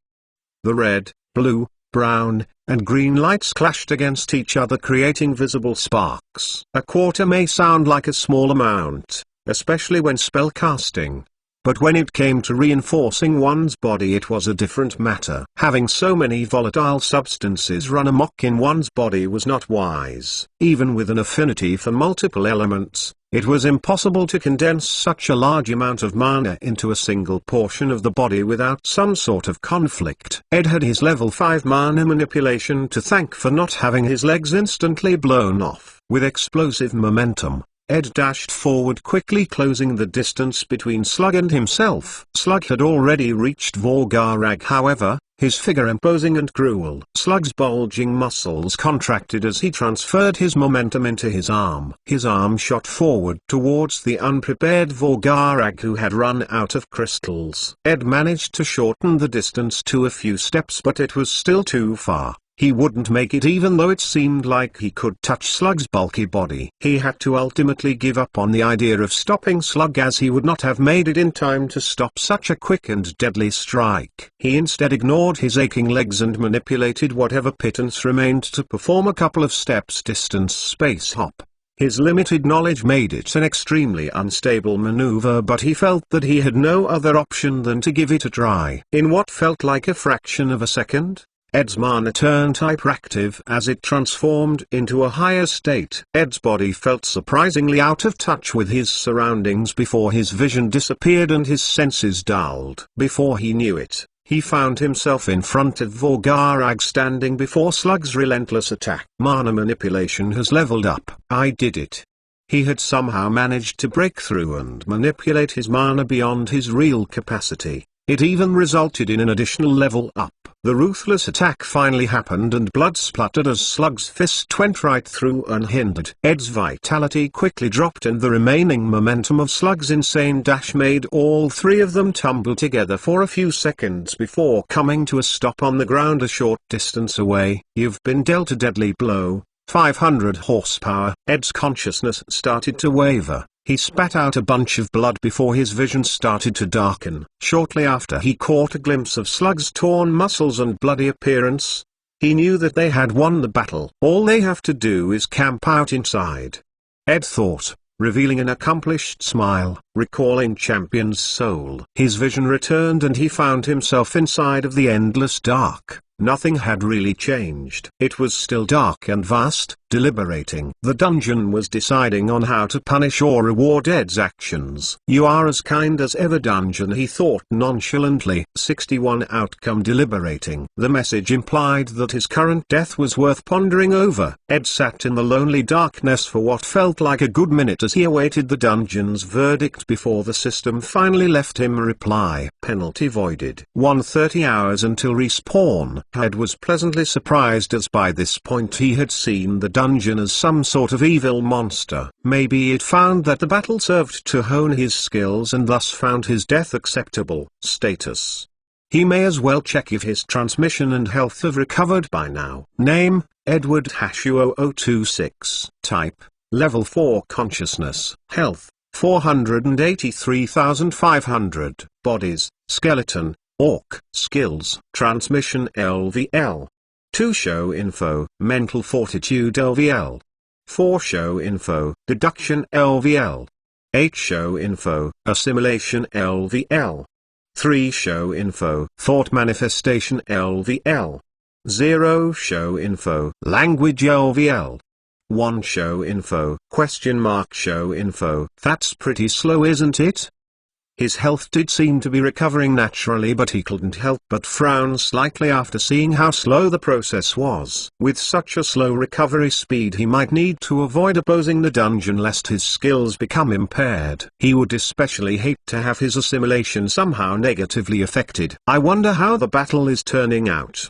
The red, blue, brown, and green lights clashed against each other, creating visible sparks. A quarter may sound like a small amount, especially when spell casting. But when it came to reinforcing one's body, it was a different matter. Having so many volatile substances run amok in one's body was not wise. Even with an affinity for multiple elements, it was impossible to condense such a large amount of mana into a single portion of the body without some sort of conflict. Ed had his level 5 mana manipulation to thank for not having his legs instantly blown off. With explosive momentum, Ed dashed forward quickly, closing the distance between Slug and himself. Slug had already reached Vorgarag, however, his figure imposing and cruel. Slug's bulging muscles contracted as he transferred his momentum into his arm. His arm shot forward towards the unprepared Vorgarag, who had run out of crystals. Ed managed to shorten the distance to a few steps, but it was still too far. He wouldn't make it even though it seemed like he could touch Slug's bulky body. He had to ultimately give up on the idea of stopping Slug, as he would not have made it in time to stop such a quick and deadly strike. He instead ignored his aching legs and manipulated whatever pittance remained to perform a couple of steps distance space hop. His limited knowledge made it an extremely unstable maneuver, but he felt that he had no other option than to give it a try. In what felt like a fraction of a second, Ed's mana turned hyperactive as it transformed into a higher state. Ed's body felt surprisingly out of touch with his surroundings before his vision disappeared and his senses dulled. Before he knew it, he found himself in front of Vorgarag standing before Slug's relentless attack. Mana manipulation has leveled up. I did it. He had somehow managed to break through and manipulate his mana beyond his real capacity. It even resulted in an additional level up. The ruthless attack finally happened and blood spluttered as Slug's fist went right through unhindered. Ed's vitality quickly dropped and the remaining momentum of Slug's insane dash made all three of them tumble together for a few seconds before coming to a stop on the ground a short distance away. You've been dealt a deadly blow. 500 horsepower. Ed's consciousness started to waver. He spat out a bunch of blood before his vision started to darken. Shortly after he caught a glimpse of Slug's torn muscles and bloody appearance. He knew that they had won the battle. All they have to do is camp out inside. Ed thought, revealing an accomplished smile, recalling Champion's soul. His vision returned and he found himself inside of the endless dark. Nothing had really changed. It was still dark and vast, deliberating. The dungeon was deciding on how to punish or reward Ed's actions. You are as kind as ever, dungeon, he thought nonchalantly. 61 outcome deliberating. The message implied that his current death was worth pondering over. Ed sat in the lonely darkness for what felt like a good minute as he awaited the dungeon's verdict before the system finally left him a reply. Penalty voided. 130 hours until respawn. Ed was pleasantly surprised as by this point he had seen the dungeon as some sort of evil monster. Maybe it found that the battle served to hone his skills and thus found his death acceptable. Status. He may as well check if his transmission and health have recovered by now. Name, Edward H2026. Type, Level 4 Consciousness. Health, 483,500. Bodies, Skeleton, Orc. Skills. Transmission LVL. 2 Show info. Mental Fortitude LVL. 4 Show info. Deduction LVL. 8 Show info. Assimilation LVL. 3 Show info. Thought Manifestation LVL. 0 Show info. Language LVL. 1 Show info. Show info. That's pretty slow, isn't it? His health did seem to be recovering naturally, but he couldn't help but frown slightly after seeing how slow the process was. With such a slow recovery speed, he might need to avoid opposing the dungeon lest his skills become impaired. He would especially hate to have his assimilation somehow negatively affected. I wonder how the battle is turning out.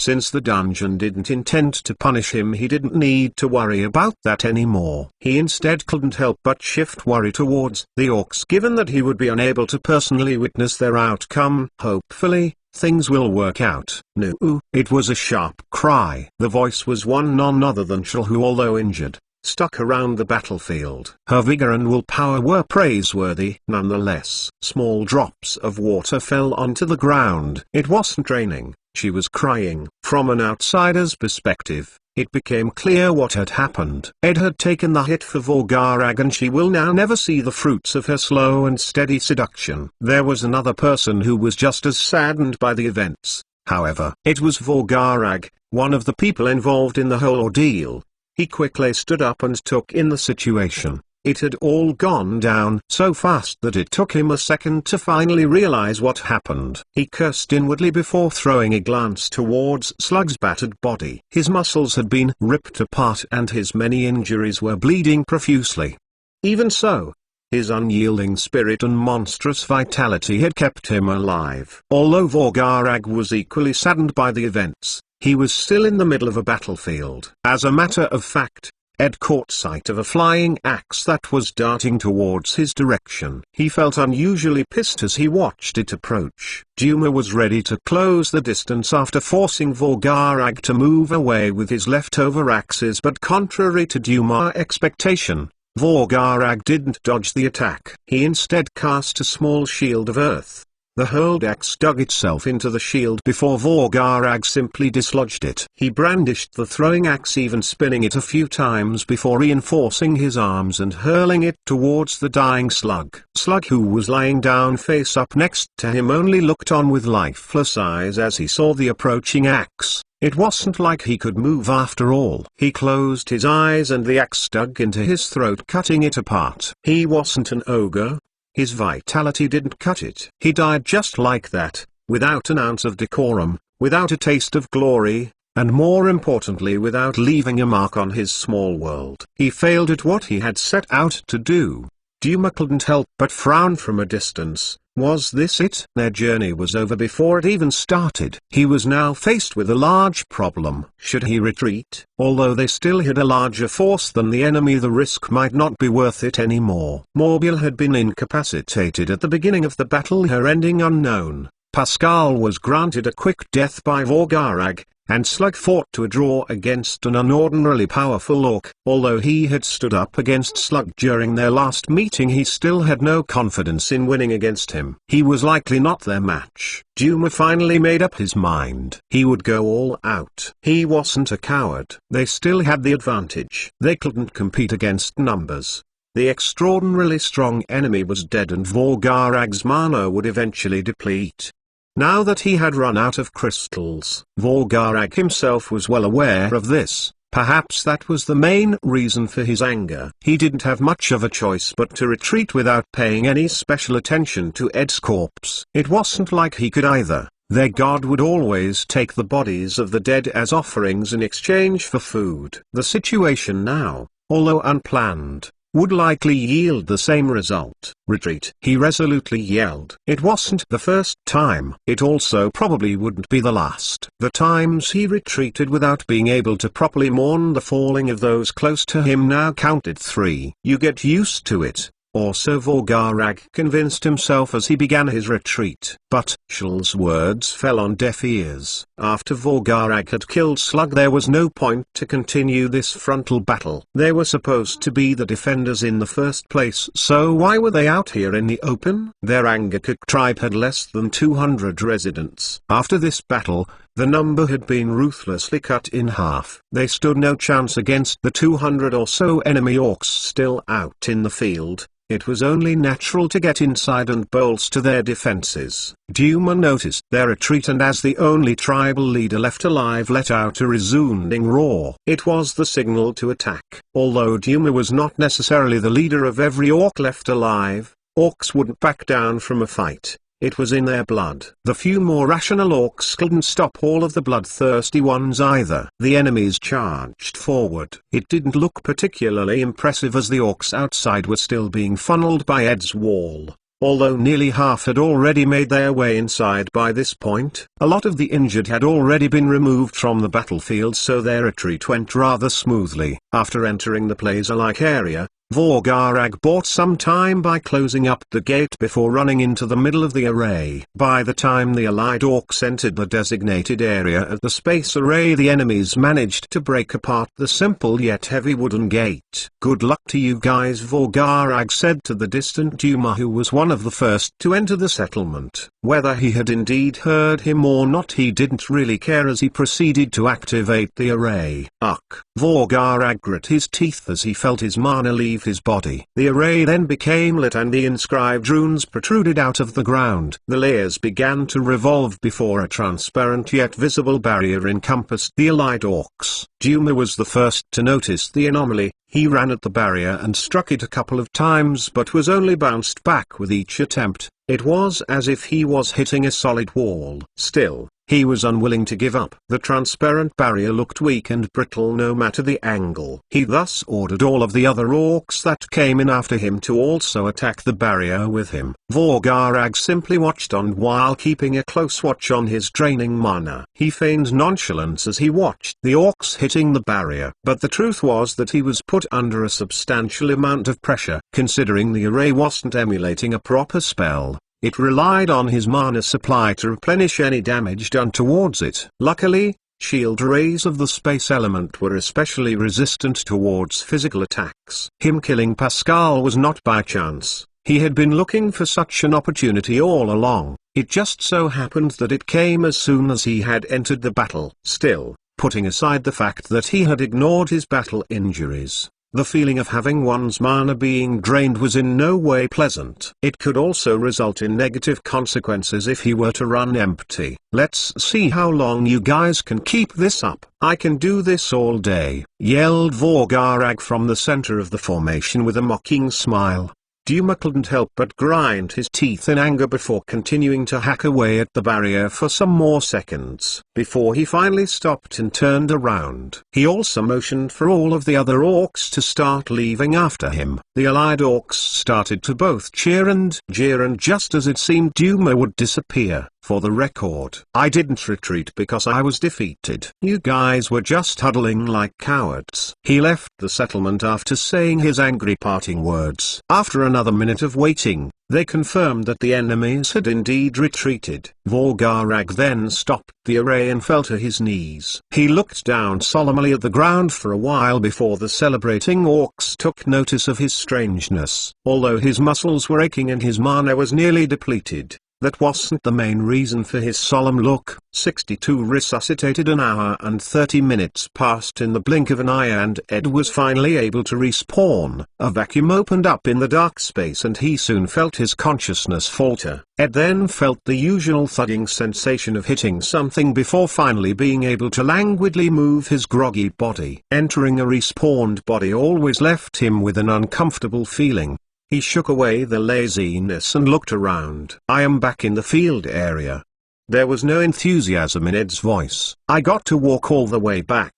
Since the dungeon didn't intend to punish him, he didn't need to worry about that anymore. He instead couldn't help but shift worry towards the orcs, given that he would be unable to personally witness their outcome. Hopefully, things will work out. No. It was a sharp cry. The voice was none other than Shell, who, although injured, stuck around the battlefield. Her vigor and willpower were praiseworthy. Nonetheless, small drops of water fell onto the ground. It wasn't raining. She was crying. From an outsider's perspective, it became clear what had happened. Ed had taken the hit for Vorgarag and she will now never see the fruits of her slow and steady seduction. There was another person who was just as saddened by the events, however. It was Vorgarag, one of the people involved in the whole ordeal. He quickly stood up and took in the situation. It had all gone down so fast that it took him a second to finally realize what happened. He cursed inwardly before throwing a glance towards Slug's battered body. His muscles had been ripped apart and his many injuries were bleeding profusely. Even so, his unyielding spirit and monstrous vitality had kept him alive. Although Vorgarag was equally saddened by the events, he was still in the middle of a battlefield. As a matter of fact, Ed caught sight of a flying axe that was darting towards his direction. He felt unusually pissed as he watched it approach. Duma was ready to close the distance after forcing Vorgarag to move away with his leftover axes, but contrary to Duma's expectation, Vorgarag didn't dodge the attack. He instead cast a small shield of earth. The hurled axe dug itself into the shield before Vorgarag simply dislodged it. He brandished the throwing axe, even spinning it a few times before reinforcing his arms and hurling it towards the dying Slug. Slug, who was lying down face up next to him, only looked on with lifeless eyes as he saw the approaching axe. It wasn't like he could move after all. He closed his eyes and the axe dug into his throat, cutting it apart. He wasn't an ogre. His vitality didn't cut it. He died just like that, without an ounce of decorum, without a taste of glory, and more importantly without leaving a mark on his small world. He failed at what he had set out to do. Duma couldn't help but frown from a distance. Was this it? Their journey was over before it even started. He was now faced with a large problem. Should he retreat? Although they still had a larger force than the enemy, the risk might not be worth it anymore. Morbiel had been incapacitated at the beginning of the battle, her ending unknown. Pascal was granted a quick death by Vorgarag, and Slug fought to a draw against an unordinarily powerful orc. Although he had stood up against Slug during their last meeting, he still had no confidence in winning against him. He was likely not their match. Duma finally made up his mind. He would go all out. He wasn't a coward. They still had the advantage. They couldn't compete against numbers. The extraordinarily strong enemy was dead, and Vorgarag's mana would eventually deplete. Now that he had run out of crystals, Vorgarag himself was well aware of this. Perhaps that was the main reason for his anger. He didn't have much of a choice but to retreat without paying any special attention to Ed's corpse. It wasn't like he could either. Their god would always take the bodies of the dead as offerings in exchange for food. The situation now, although unplanned, would likely yield the same result. Retreat, he resolutely yelled. It wasn't the first time. It also probably wouldn't be the last. The times he retreated without being able to properly mourn the falling of those close to him now counted 3. You get used to it. Or so Vorgarag convinced himself as he began his retreat. But Shel's words fell on deaf ears. After Vorgarag had killed Slug, there was no point to continue this frontal battle. They were supposed to be the defenders in the first place, so why were they out here in the open? Their Angakok tribe had less than 200 residents. After this battle, the number had been ruthlessly cut in half. They stood no chance against the 200 or so enemy orcs still out in the field. It was only natural to get inside and bolster their defenses. Duma noticed their retreat, and as the only tribal leader left alive, let out a resounding roar. It was the signal to attack. Although Duma was not necessarily the leader of every orc left alive, orcs wouldn't back down from a fight. It was in their blood. The few more rational orcs couldn't stop all of the bloodthirsty ones either. The enemies charged forward. It didn't look particularly impressive as the orcs outside were still being funneled by Ed's wall. Although nearly half had already made their way inside by this point, a lot of the injured had already been removed from the battlefield, so their retreat went rather smoothly. After entering the plaza-like area, Vorgarag bought some time by closing up the gate before running into the middle of the array. By the time the allied orcs entered the designated area of the space array, the enemies managed to break apart the simple yet heavy wooden gate. "Good luck to you guys," Vorgarag said to the distant Duma, who was one of the first to enter the settlement. Whether he had indeed heard him or not, he didn't really care as he proceeded to activate the array. Ugh! Vorgarag grit his teeth as he felt his mana leave his body. The array then became lit and the inscribed runes protruded out of the ground. The layers began to revolve before a transparent yet visible barrier encompassed the allied orcs. Duma was the first to notice the anomaly. He ran at the barrier and struck it a couple of times but was only bounced back with each attempt. It was as if he was hitting a solid wall. Still, he was unwilling to give up. The transparent barrier looked weak and brittle no matter the angle. He thus ordered all of the other orcs that came in after him to also attack the barrier with him. Vorgarag simply watched on while keeping a close watch on his draining mana. He feigned nonchalance as he watched the orcs hitting the barrier, but the truth was that he was put under a substantial amount of pressure. Considering the array wasn't emulating a proper spell, it relied on his mana supply to replenish any damage done towards it. Luckily, shield rays of the space element were especially resistant towards physical attacks. Him killing Pascal was not by chance. He had been looking for such an opportunity all along. It just so happened that it came as soon as he had entered the battle. Still, putting aside the fact that he had ignored his battle injuries, the feeling of having one's mana being drained was in no way pleasant. It could also result in negative consequences if he were to run empty. "Let's see how long you guys can keep this up. I can do this all day," yelled Vorgarag from the center of the formation with a mocking smile. Duma couldn't help but grind his teeth in anger before continuing to hack away at the barrier for some more seconds, before he finally stopped and turned around. He also motioned for all of the other orcs to start leaving after him. The allied orcs started to both cheer and jeer, and just as it seemed Duma would disappear, for the record, I didn't retreat because I was defeated. You guys were just huddling like cowards. He left the settlement after saying his angry parting words. After another minute of waiting, they confirmed that the enemies had indeed retreated. Vorgarag then stopped the array and fell to his knees. He looked down solemnly at the ground for a while before the celebrating orcs took notice of his strangeness. Although his muscles were aching and his mana was nearly depleted, that wasn't the main reason for his solemn look. 62 resuscitated. An hour and 30 minutes passed in the blink of an eye, and Ed was finally able to respawn. A vacuum opened up in the dark space and he soon felt his consciousness falter. Ed then felt the usual thudding sensation of hitting something before finally being able to languidly move his groggy body. Entering a respawned body always left him with an uncomfortable feeling. He shook away the laziness and looked around. "I am back in the field area." There was no enthusiasm in Ed's voice. "I got to walk all the way back."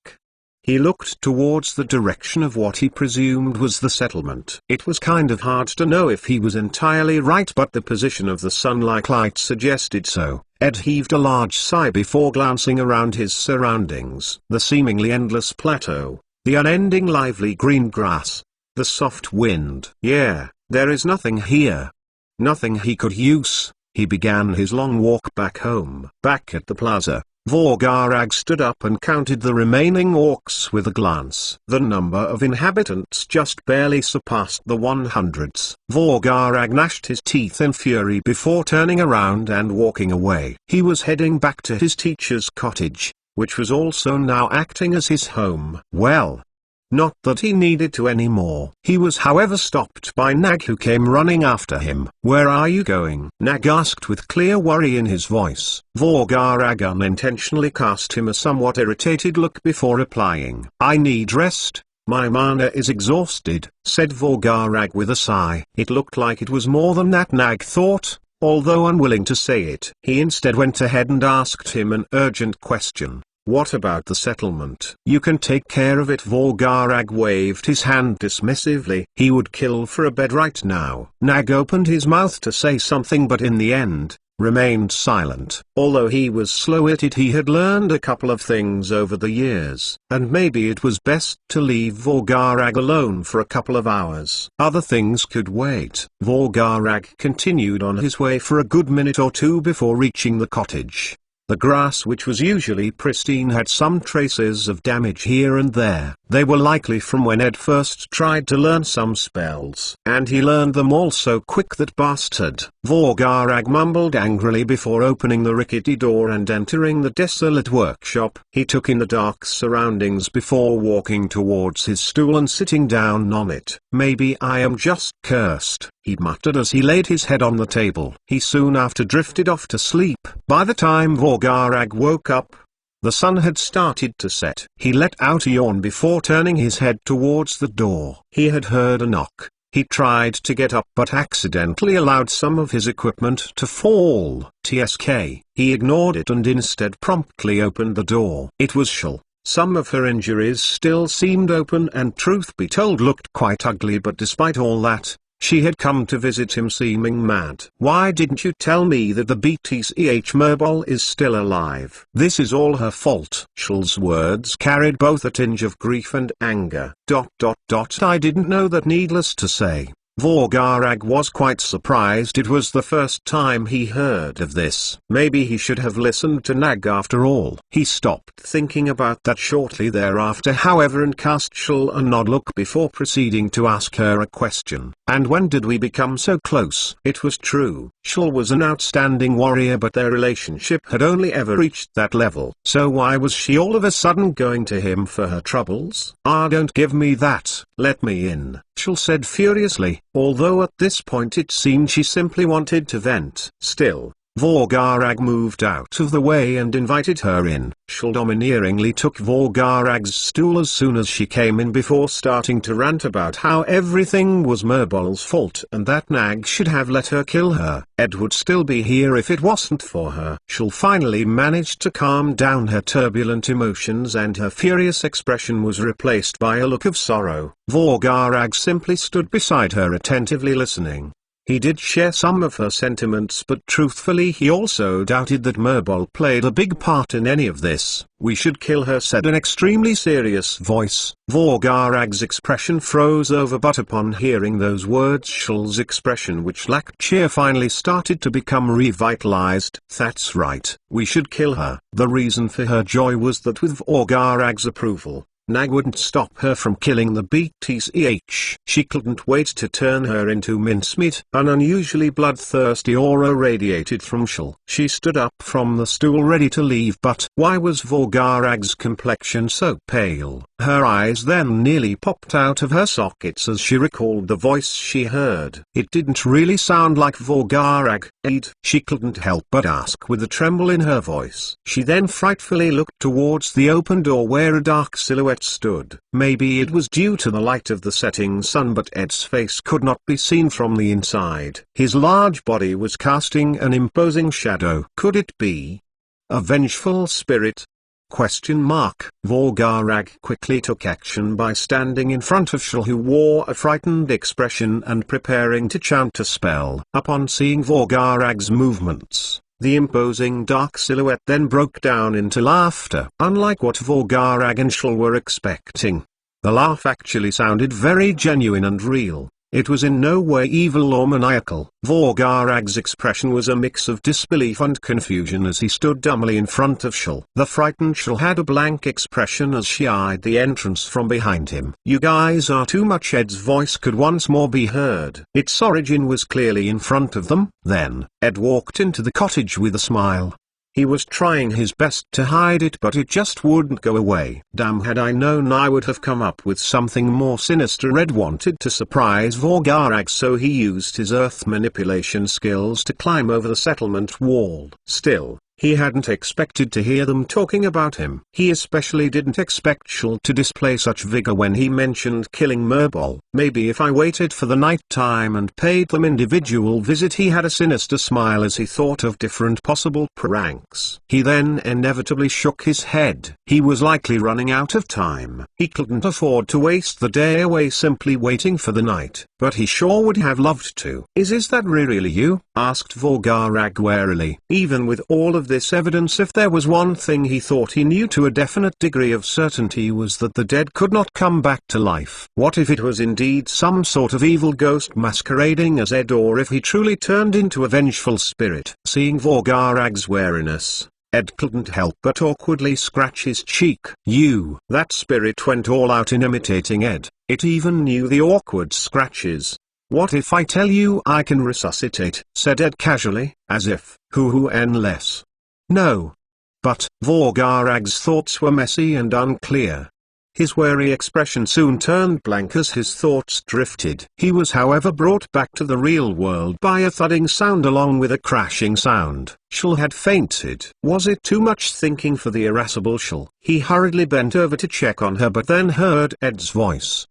He looked towards the direction of what he presumed was the settlement. It was kind of hard to know if he was entirely right, but the position of the sunlight light suggested so. Ed heaved a large sigh before glancing around his surroundings. The seemingly endless plateau, the unending lively green grass, the soft wind. "Yeah, there is nothing here. Nothing he could use." He began his long walk back home. Back at the plaza, Vorgarag stood up and counted the remaining orcs with a glance. The number of inhabitants just barely surpassed the 100s. Vorgarag gnashed his teeth in fury before turning around and walking away. He was heading back to his teacher's cottage, which was also now acting as his home. Well, not that he needed to anymore. He was however stopped by Nag, who came running after him. "Where are you going?" Nag asked with clear worry in his voice. Vorgarag unintentionally cast him a somewhat irritated look before replying. "I need rest. My mana is exhausted," said Vorgarag with a sigh. It looked like it was more than that, Nag thought, although unwilling to say it. He instead went ahead and asked him an urgent question. "What about the settlement?" "You can take care of it." Vorgarag waved his hand dismissively. He would kill for a bed right now. Nag opened his mouth to say something, but in the end, remained silent. Although he was slow-witted, he had learned a couple of things over the years, and maybe it was best to leave Vorgarag alone for a couple of hours. Other things could wait. Vorgarag continued on his way for a good minute or two before reaching the cottage. The grass, which was usually pristine, had some traces of damage here and there. They were likely from when Ed first tried to learn some spells. And he learned them all so quick, that bastard. Vorgarag mumbled angrily before opening the rickety door and entering the desolate workshop. He took in the dark surroundings before walking towards his stool and sitting down on it. "Maybe I am just cursed," he muttered as he laid his head on the table. He soon after drifted off to sleep. By the time Vorgarag woke up, the sun had started to set. He let out a yawn before turning his head towards the door. He had heard a knock. He tried to get up but accidentally allowed some of his equipment to fall. TSK. He ignored it and instead promptly opened the door. It was Shul. Some of her injuries still seemed open and, truth be told, looked quite ugly, but despite all that, she had come to visit him seeming mad. "Why didn't you tell me that the BTCH Merbol is still alive?" This is all her fault. Shul's words carried both a tinge of grief and anger. I didn't know that. Needless to say, Vorgarag was quite surprised. It was the first time he heard of this. Maybe he should have listened to Nag after all. He stopped thinking about that shortly thereafter, however, and cast Shul a nod look before proceeding to ask her a question. And when did we become so close? It was true. Shul was an outstanding warrior, but their relationship had only ever reached that level. So why was she all of a sudden going to him for her troubles? Ah, don't give me that. Let me in, Shul said furiously, although at this point it seemed she simply wanted to vent. Still, Vorgarag moved out of the way and invited her in. Shul domineeringly took Vorgarag's stool as soon as she came in before starting to rant about how everything was Merbol's fault and that Nag should have let her kill her. Ed would still be here if it wasn't for her. Shul finally managed to calm down her turbulent emotions and her furious expression was replaced by a look of sorrow. Vorgarag simply stood beside her attentively listening. He did share some of her sentiments, but truthfully he also doubted that Merbol played a big part in any of this. "We should kill her," said an extremely serious voice. Vorgarag's expression froze over, but upon hearing those words Shul's expression, which lacked cheer, finally started to become revitalized. "That's right, we should kill her." The reason for her joy was that with Vorgarag's approval, Nag wouldn't stop her from killing the BTCH. She couldn't wait to turn her into mincemeat. An unusually bloodthirsty aura radiated from Shul. She stood up from the stool ready to leave, but why was Vorgarag's complexion so pale? Her eyes then nearly popped out of her sockets as she recalled the voice she heard. It didn't really sound like Vorgarag. She couldn't help but ask with a tremble in her voice. She then frightfully looked towards the open door where a dark silhouette stood. Maybe it was due to the light of the setting sun, but Ed's face could not be seen from the inside. His large body was casting an imposing shadow. Could it be a vengeful spirit? Vorgarag quickly took action by standing in front of Shul, who wore a frightened expression and preparing to chant a spell. Upon seeing Vorgarag's movements, the imposing dark silhouette then broke down into laughter. Unlike what Vorgarag and Shul were expecting, the laugh actually sounded very genuine and real. It was in no way evil or maniacal. Vorgarag's expression was a mix of disbelief and confusion as he stood dumbly in front of Shul. The frightened Shul had a blank expression as she eyed the entrance from behind him. "You guys are too much." Ed's voice could once more be heard. Its origin was clearly in front of them. Then, Ed walked into the cottage with a smile. He was trying his best to hide it, but it just wouldn't go away. Damn, had I known I would have come up with something more sinister. Ed wanted to surprise Vorgarag, so he used his earth manipulation skills to climb over the settlement wall. Still, he hadn't expected to hear them talking about him. He especially didn't expect Shul to display such vigor when he mentioned killing Merbol. Maybe if I waited for the night time and paid them individual visit. He had a sinister smile as he thought of different possible pranks. He then inevitably shook his head. He was likely running out of time. He couldn't afford to waste the day away simply waiting for the night, but he sure would have loved to. Is that really you?" asked Vorgarag warily. Even with all of this evidence, if there was one thing he thought he knew to a definite degree of certainty, was that the dead could not come back to life. What if it was indeed some sort of evil ghost masquerading as Ed, or if he truly turned into a vengeful spirit? Seeing Vorgarag's wariness, Ed couldn't help but awkwardly scratch his cheek. That spirit went all out in imitating Ed. It even knew the awkward scratches. "What if I tell you I can resuscitate?" said Ed casually, as if, less. "No." But Vorgarag's thoughts were messy and unclear. His wary expression soon turned blank as his thoughts drifted. He was however brought back to the real world by a thudding sound along with a crashing sound. Shul had fainted. Was it too much thinking for the irascible Shul? He hurriedly bent over to check on her, but then heard Ed's voice.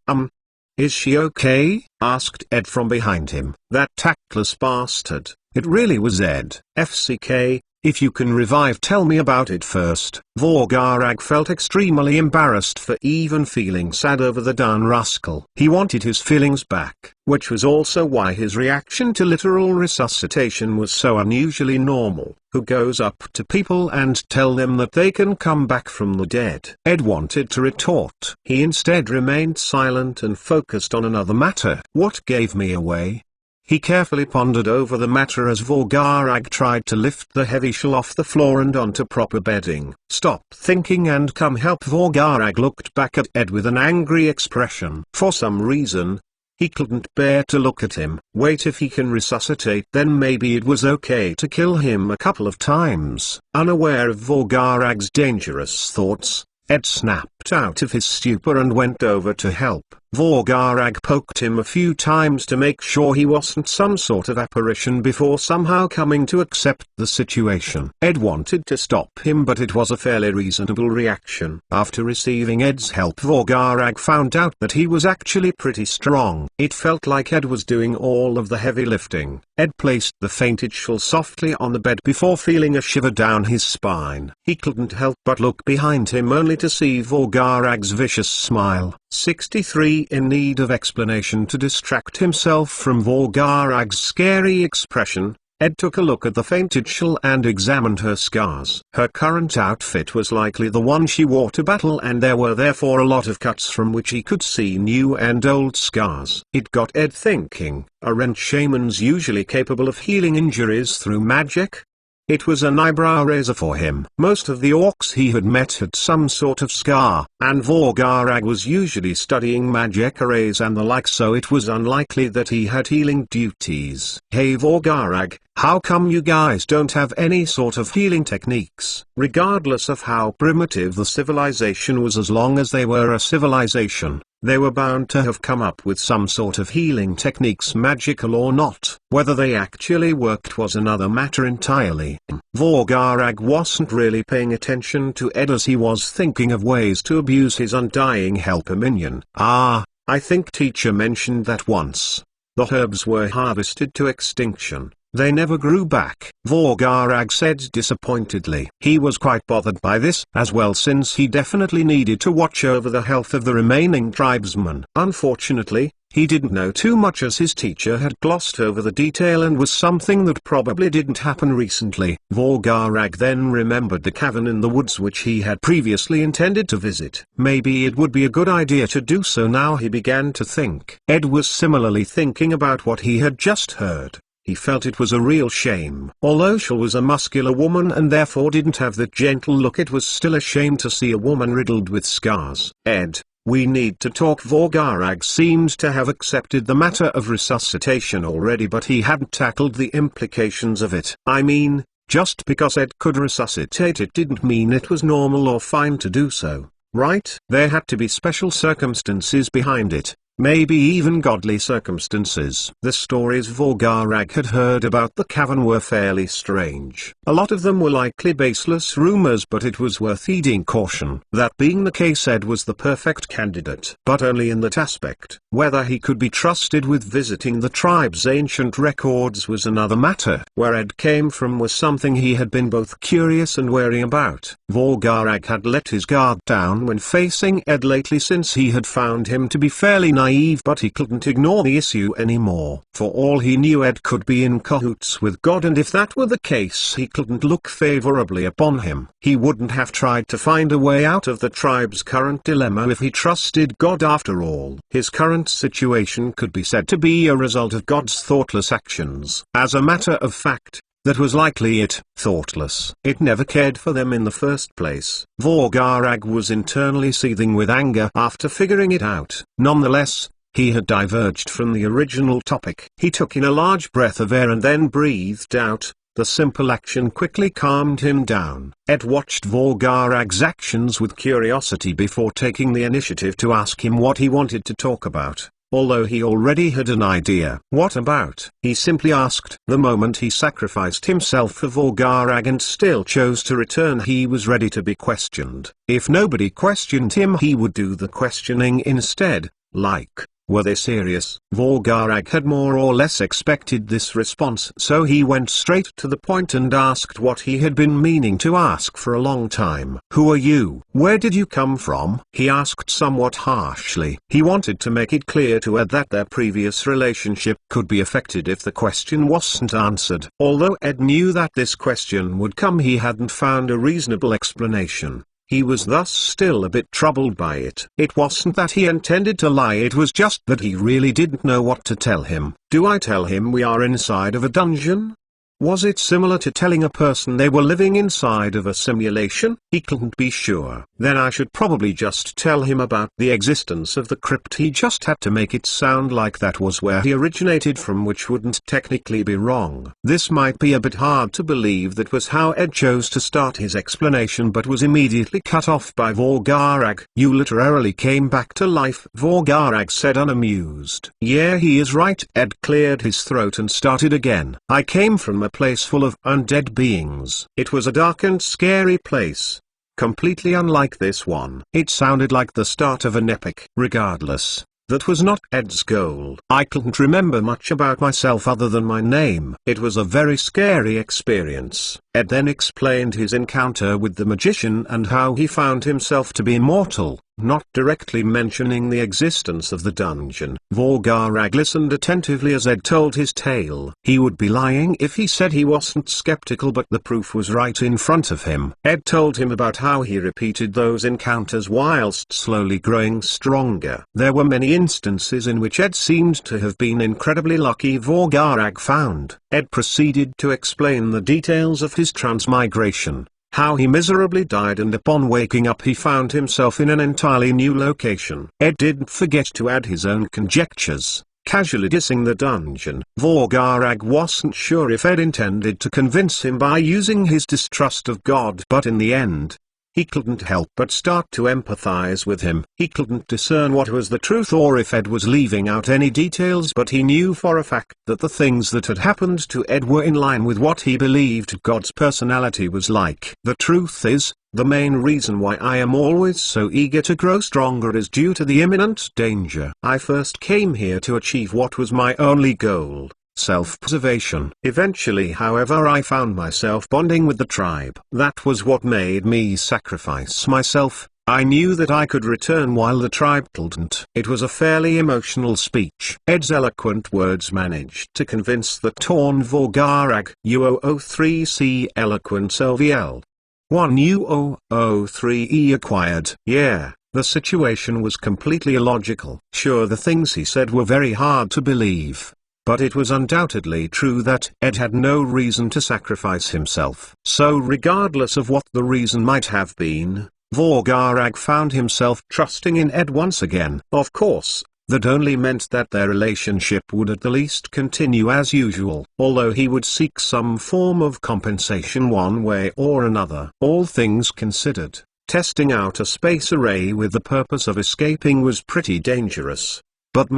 Is she okay?" asked Ed from behind him. "That tactless bastard." It really was Ed. "FCK, if you can revive, tell me about it first." Vorgarag felt extremely embarrassed for even feeling sad over the darn rascal. He wanted his feelings back, which was also why his reaction to literal resuscitation was so unusually normal. Who goes up to people and tell them that they can come back from the dead? Ed wanted to retort. He instead remained silent and focused on another matter. "What gave me away?" He carefully pondered over the matter as Vorgarag tried to lift the heavy Shul off the floor and onto proper bedding. "Stop thinking and come help." Vorgarag looked back at Ed with an angry expression. For some reason, He couldn't bear to look at him. Wait, if he can resuscitate, then maybe it was okay to kill him a couple of times. Unaware of Vorgarag's dangerous thoughts, Ed snapped out of his stupor and went over to help. Vorgarag poked him a few times to make sure he wasn't some sort of apparition before somehow coming to accept the situation. Ed wanted to stop him, but it was a fairly reasonable reaction. After receiving Ed's help, Vorgarag found out that he was actually pretty strong. It felt like Ed was doing all of the heavy lifting. Ed placed the fainted Shul softly on the bed before feeling a shiver down his spine. He couldn't help but look behind him only to see Vorgarag's vicious smile. 63 In need of explanation to distract himself from Vorgarag's scary expression, Ed took a look at the fainted Shul and examined her scars. Her current outfit was likely the one she wore to battle, and there were therefore a lot of cuts from which he could see new and old scars. It got Ed thinking, are Rent shamans usually capable of healing injuries through magic? It was an eyebrow raiser for him. Most of the orcs he had met had some sort of scar, and Vorgarag was usually studying magic arrays and the like, so it was unlikely that he had healing duties. Hey Vorgarag, how come you guys don't have any sort of healing techniques? Regardless of how primitive the civilization was, as long as they were a civilization, they were bound to have come up with some sort of healing techniques, magical or not. Whether they actually worked was another matter entirely. Vorgarag wasn't really paying attention to Ed, as he was thinking of ways to abuse his undying helper minion. I think teacher mentioned that once. The herbs were harvested to extinction. They never grew back, Vorgarag said disappointedly. He was quite bothered by this as well, since he definitely needed to watch over the health of the remaining tribesmen. Unfortunately, he didn't know too much, as his teacher had glossed over the detail and was something that probably didn't happen recently. Vorgarag then remembered the cavern in the woods which he had previously intended to visit. Maybe it would be a good idea to do so now, he began to think. Ed was similarly thinking about what he had just heard. He felt it was a real shame. Although Shul was a muscular woman and therefore didn't have that gentle look, it was still a shame to see a woman riddled with scars. Ed, we need to talk. Vorgarag seemed to have accepted the matter of resuscitation already, but he hadn't tackled the implications of it. I mean, just because Ed could resuscitate it didn't mean it was normal or fine to do so, right? There had to be special circumstances behind it. Maybe even godly circumstances. The stories Vorgarag had heard about the cavern were fairly strange. A lot of them were likely baseless rumors, but it was worth heeding caution. That being the case, Ed was the perfect candidate. But only in that aspect. Whether he could be trusted with visiting the tribe's ancient records was another matter. Where Ed came from was something he had been both curious and wary about. Vorgarag had let his guard down when facing Ed lately, since he had found him to be fairly naive, but he couldn't ignore the issue anymore. For all he knew, Ed could be in cahoots with God, and if that were the case, he couldn't look favorably upon him. He wouldn't have tried to find a way out of the tribe's current dilemma if he trusted God after all. His current situation could be said to be a result of God's thoughtless actions. As a matter of fact, that was likely it. Thoughtless. It never cared for them in the first place. Vorgarag was internally seething with anger after figuring it out. Nonetheless, he had diverged from the original topic. He took in a large breath of air and then breathed out. The simple action quickly calmed him down. Ed watched Vorgarag's actions with curiosity before taking the initiative to ask him what he wanted to talk about. Although he already had an idea. What about? He simply asked. The moment he sacrificed himself for Vorgarag and still chose to return, he was ready to be questioned. If nobody questioned him, he would do the questioning instead. Like, were they serious? Vorgarag had more or less expected this response, so he went straight to the point and asked what he had been meaning to ask for a long time. Who are you? Where did you come from? He asked somewhat harshly. He wanted to make it clear to Ed that their previous relationship could be affected if the question wasn't answered. Although Ed knew that this question would come, he hadn't found a reasonable explanation. He was thus still a bit troubled by it. It wasn't that he intended to lie, it was just that he really didn't know what to tell him. Do I tell him we are inside of a dungeon? Was it similar to telling a person they were living inside of a simulation? He couldn't be sure. Then I should probably just tell him about the existence of the crypt. He just had to make it sound like that was where he originated from, which wouldn't technically be wrong. This might be a bit hard to believe. That was how Ed chose to start his explanation, but was immediately cut off by Vorgarag. You literally came back to life, Vorgarag said, unamused. Yeah, he is right. Ed cleared his throat and started again. I came from a place full of undead beings. It was a dark and scary place, completely unlike this one. It sounded like the start of an epic. Regardless, that was not Ed's goal. I couldn't remember much about myself other than my name. It was a very scary experience. Ed then explained his encounter with the magician and how he found himself to be immortal, not directly mentioning the existence of the dungeon. Vorgarag listened attentively as Ed told his tale. He would be lying if he said he wasn't skeptical, but the proof was right in front of him. Ed told him about how he repeated those encounters whilst slowly growing stronger. There were many instances in which Ed seemed to have been incredibly lucky, Vorgarag found. Ed proceeded to explain the details of his transmigration, how he miserably died, and upon waking up he found himself in an entirely new location. Ed didn't forget to add his own conjectures, casually dissing the dungeon. Vorgarag wasn't sure if Ed intended to convince him by using his distrust of God, but in the end, he couldn't help but start to empathize with him. He couldn't discern what was the truth or if Ed was leaving out any details, but he knew for a fact that the things that had happened to Ed were in line with what he believed God's personality was like. The truth is, the main reason why I am always so eager to grow stronger is due to the imminent danger. I first came here to achieve what was my only goal: self-preservation. Eventually, however, I found myself bonding with the tribe. That was what made me sacrifice myself. I knew that I could return while the tribe couldn't. It was a fairly emotional speech. Ed's eloquent words managed to convince the torn Vorgarag. UO03C Eloquence OVL 1 UO03E acquired. Yeah. The situation was completely illogical. Sure, the things he said were very hard to believe, but it was undoubtedly true that Ed had no reason to sacrifice himself. So regardless of what the reason might have been, Vorgarag found himself trusting in Ed once again. Of course, that only meant that their relationship would at the least continue as usual, although he would seek some form of compensation one way or another. All things considered, testing out a space array with the purpose of escaping was pretty dangerous. But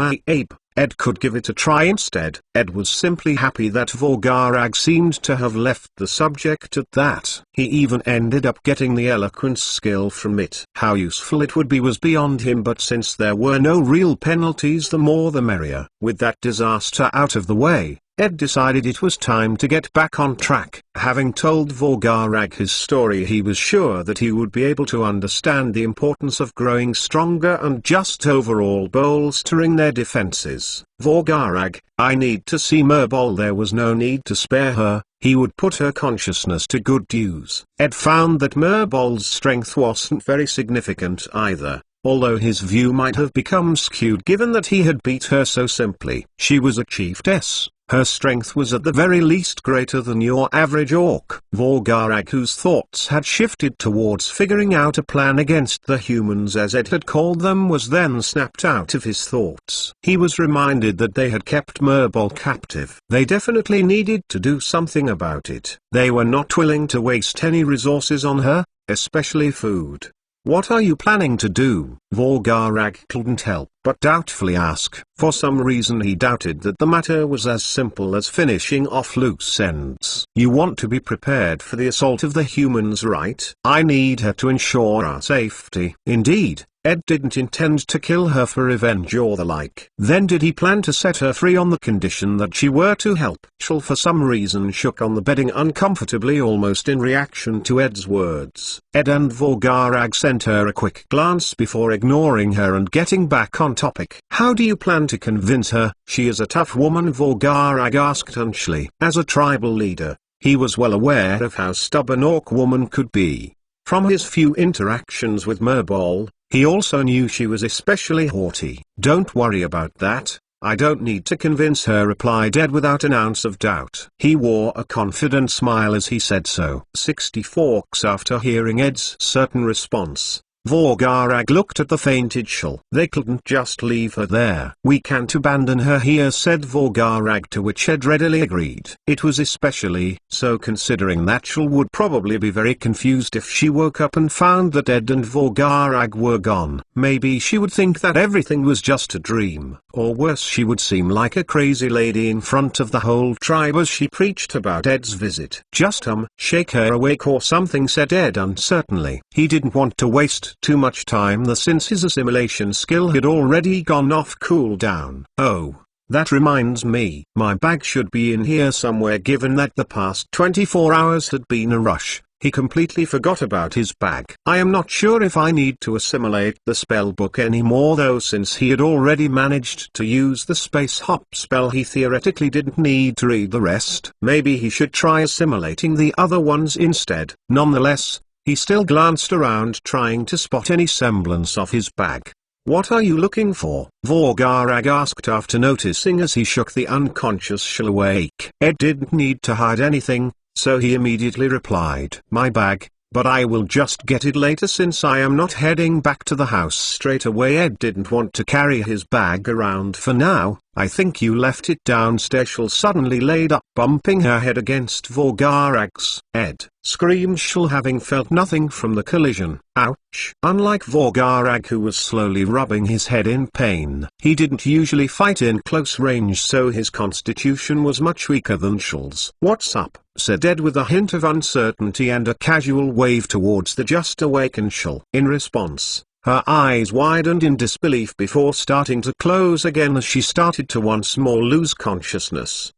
Ed could give it a try instead. Ed was simply happy that Vorgarag seemed to have left the subject at that. He even ended up getting the eloquence skill from it. How useful it would be was beyond him, but since there were no real penalties, the more the merrier. With that disaster out of the way, Ed decided it was time to get back on track. Having told Vorgarag his story, he was sure that he would be able to understand the importance of growing stronger and just overall bolstering their defenses. Vorgarag, I need to see Merbol. There was no need to spare her. He would put her consciousness to good use. Ed found that Merbol's strength wasn't very significant either, although his view might have become skewed given that he had beat her so simply. She was a chiefess. Her strength was at the very least greater than your average orc. Vorgarag, whose thoughts had shifted towards figuring out a plan against the humans as Ed had called them, was then snapped out of his thoughts. He was reminded that they had kept Merbol captive. They definitely needed to do something about it. They were not willing to waste any resources on her, especially food. What are you planning to do? Vorgarag couldn't help but doubtfully ask. For some reason he doubted that the matter was as simple as finishing off loose ends. You want to be prepared for the assault of the humans, right? I need her to ensure our safety. Indeed, Ed didn't intend to kill her for revenge or the like. Then did he plan to set her free on the condition that she were to help? Shul for some reason shook on the bedding uncomfortably, almost in reaction to Ed's words. Ed and Vorgarag sent her a quick glance before ignoring her and getting back on topic. How do you plan to convince her? She is a tough woman, Vorgarag asked hunchily. As a tribal leader, he was well aware of how stubborn Orc woman could be. From his few interactions with Merbol, he also knew she was especially haughty. Don't worry about that. I don't need to convince her, replied Ed without an ounce of doubt. He wore a confident smile as he said so. 60 forks. After hearing Ed's certain response, Vorgarag looked at the fainted Shul. They couldn't just leave her there. We can't abandon her here, said Vorgarag, to which Ed readily agreed. It was especially so considering that Shul would probably be very confused if she woke up and found that Ed and Vorgarag were gone. Maybe she would think that everything was just a dream, or worse, she would seem like a crazy lady in front of the whole tribe as she preached about Ed's visit. Just shake her awake or something, said Ed uncertainly. He didn't want to waste too much time since his assimilation skill had already gone off cooldown. Oh, that reminds me, my bag should be in here somewhere. Given that the past 24 hours had been a rush, he completely forgot about his bag. I am not sure if I need to assimilate the spell book anymore though, since he had already managed to use the space hop spell. He theoretically didn't need to read the rest. Maybe he should try assimilating the other ones instead. Nonetheless, he still glanced around, trying to spot any semblance of his bag. What are you looking for? Vorgarag asked after noticing as he shook the unconscious Shul awake. Ed didn't need to hide anything, so he immediately replied, my bag, but I will just get it later since I am not heading back to the house straight away. Ed didn't want to carry his bag around for now. I think you left it downstairs. Shul suddenly laid up, bumping her head against Vorgarag's. Ed screamed, Shul having felt nothing from the collision. Ouch! Unlike Vorgarag, who was slowly rubbing his head in pain, he didn't usually fight in close range, so his constitution was much weaker than Shul's. What's up? Said Ed with a hint of uncertainty and a casual wave towards the just awakened Shul. In response, her eyes widened in disbelief before starting to close again as she started to once more lose consciousness.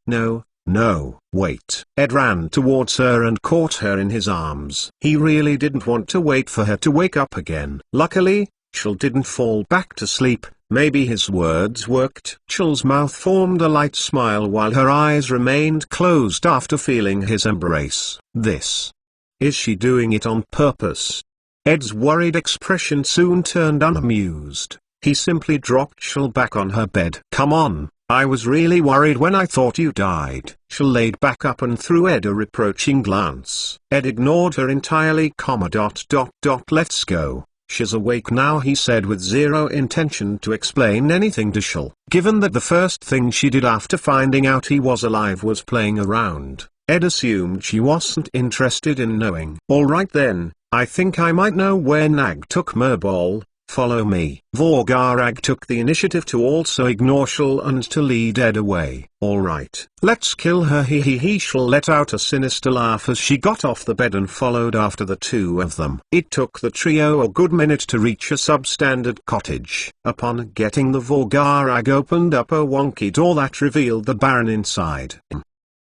No, wait. Ed ran towards her and caught her in his arms. He really didn't want to wait for her to wake up again. Luckily, Shul didn't fall back to sleep. Maybe his words worked. Shul's mouth formed a light smile while her eyes remained closed after feeling his embrace. Is she doing it on purpose? Ed's worried expression soon turned unamused. He simply dropped Shul back on her bed. Come on, I was really worried when I thought you died. Shul laid back up and threw Ed a reproaching glance. Ed ignored her entirely. Let's go. She's awake now, he said with zero intention to explain anything to Shul. Given that the first thing she did after finding out he was alive was playing around, Ed assumed she wasn't interested in knowing. Alright then, I think I might know where Nag took Merbol. Follow me. Vorgarag took the initiative to also ignore Shul and to lead Ed away. Alright, let's kill her. He Shul let out a sinister laugh as she got off the bed and followed after the two of them. It took the trio a good minute to reach a substandard cottage. Upon getting the Vorgarag opened up a wonky door that revealed the Baron inside.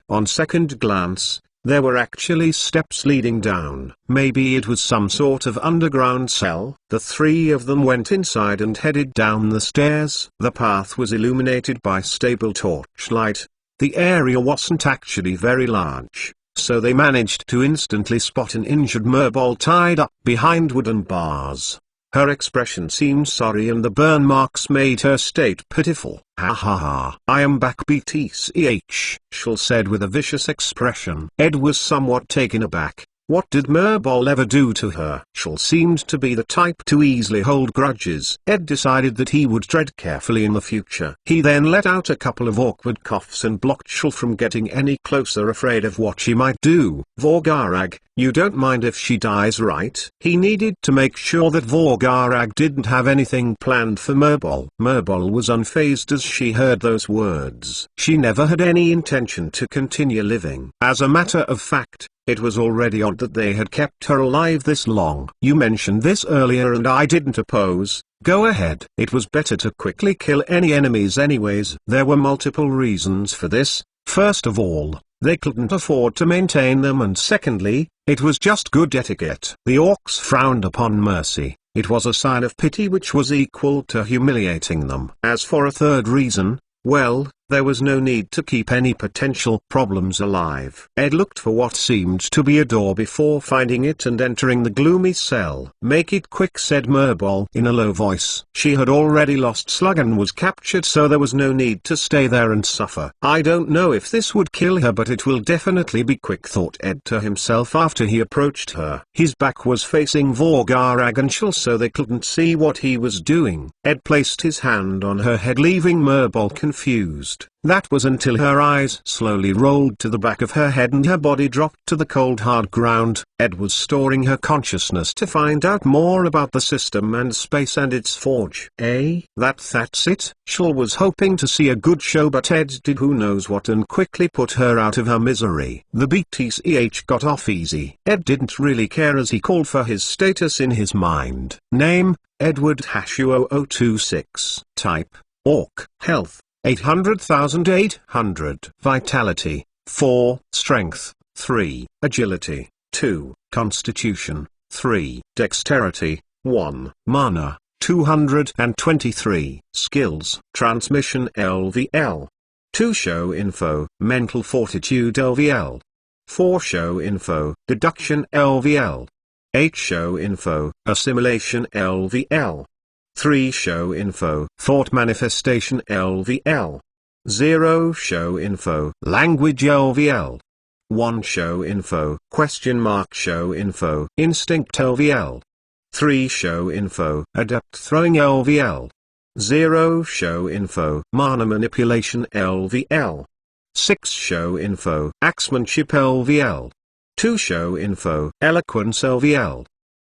On second glance, there were actually steps leading down. Maybe it was some sort of underground cell. The three of them went inside and headed down the stairs. The path was illuminated by stable torchlight. The area wasn't actually very large, so they managed to instantly spot an injured Merbol tied up behind wooden bars. Her expression seemed sorry and the burn marks made her state pitiful. Ha ha ha. I am back, BTCH, Shul said with a vicious expression. Ed was somewhat taken aback. What did Merbol ever do to her? Shul seemed to be the type to easily hold grudges. Ed decided that he would tread carefully in the future. He then let out a couple of awkward coughs and blocked Shul from getting any closer, afraid of what she might do. Vorgarag, you don't mind if she dies, right? He needed to make sure that Vorgarag didn't have anything planned for Merbol. Merbol was unfazed as she heard those words. She never had any intention to continue living. As a matter of fact, it was already odd that they had kept her alive this long. You mentioned this earlier and I didn't oppose. Go ahead. It was better to quickly kill any enemies anyways. There were multiple reasons for this. First of all, they couldn't afford to maintain them, and secondly, it was just good etiquette. The orcs frowned upon mercy. It was a sign of pity which was equal to humiliating them. As for a third reason, well, There was no need to keep any potential problems alive. Ed looked for what seemed to be a door before finding it and entering the gloomy cell. "Make it quick," said Merbol in a low voice. She had already lost Slug and was captured, so there was no need to stay there and suffer. "I don't know if this would kill her, but it will definitely be quick," thought Ed to himself after he approached her. His back was facing Vorgarag and Shul, so they couldn't see what he was doing. Ed placed his hand on her head, leaving Merbol confused. That was until her eyes slowly rolled to the back of her head and her body dropped to the cold hard ground. Ed was storing her consciousness to find out more about the system and space and its forge. That's it? Shul was hoping to see a good show, but Ed did who knows what and quickly put her out of her misery. The BTCH got off easy. Ed didn't really care as he called for his status in his mind. Name, Edward-0026. Type, Orc. Health, 800,800. Vitality, 4. Strength, 3. Agility, 2. Constitution, 3. Dexterity, 1. Mana, 223. Skills, Transmission LVL. 2. Show info, Mental Fortitude LVL. 4. Show info, Deduction LVL. 8. Show info, Assimilation LVL. 3. Show info, Thought Manifestation LVL. 0. Show info, Language LVL. 1. Show info, Show info, Instinct LVL. 3. Show info, Adept Throwing LVL. 0. Show info, Mana Manipulation LVL. 6. Show info, Axemanship LVL. 2. Show info, Eloquence LVL.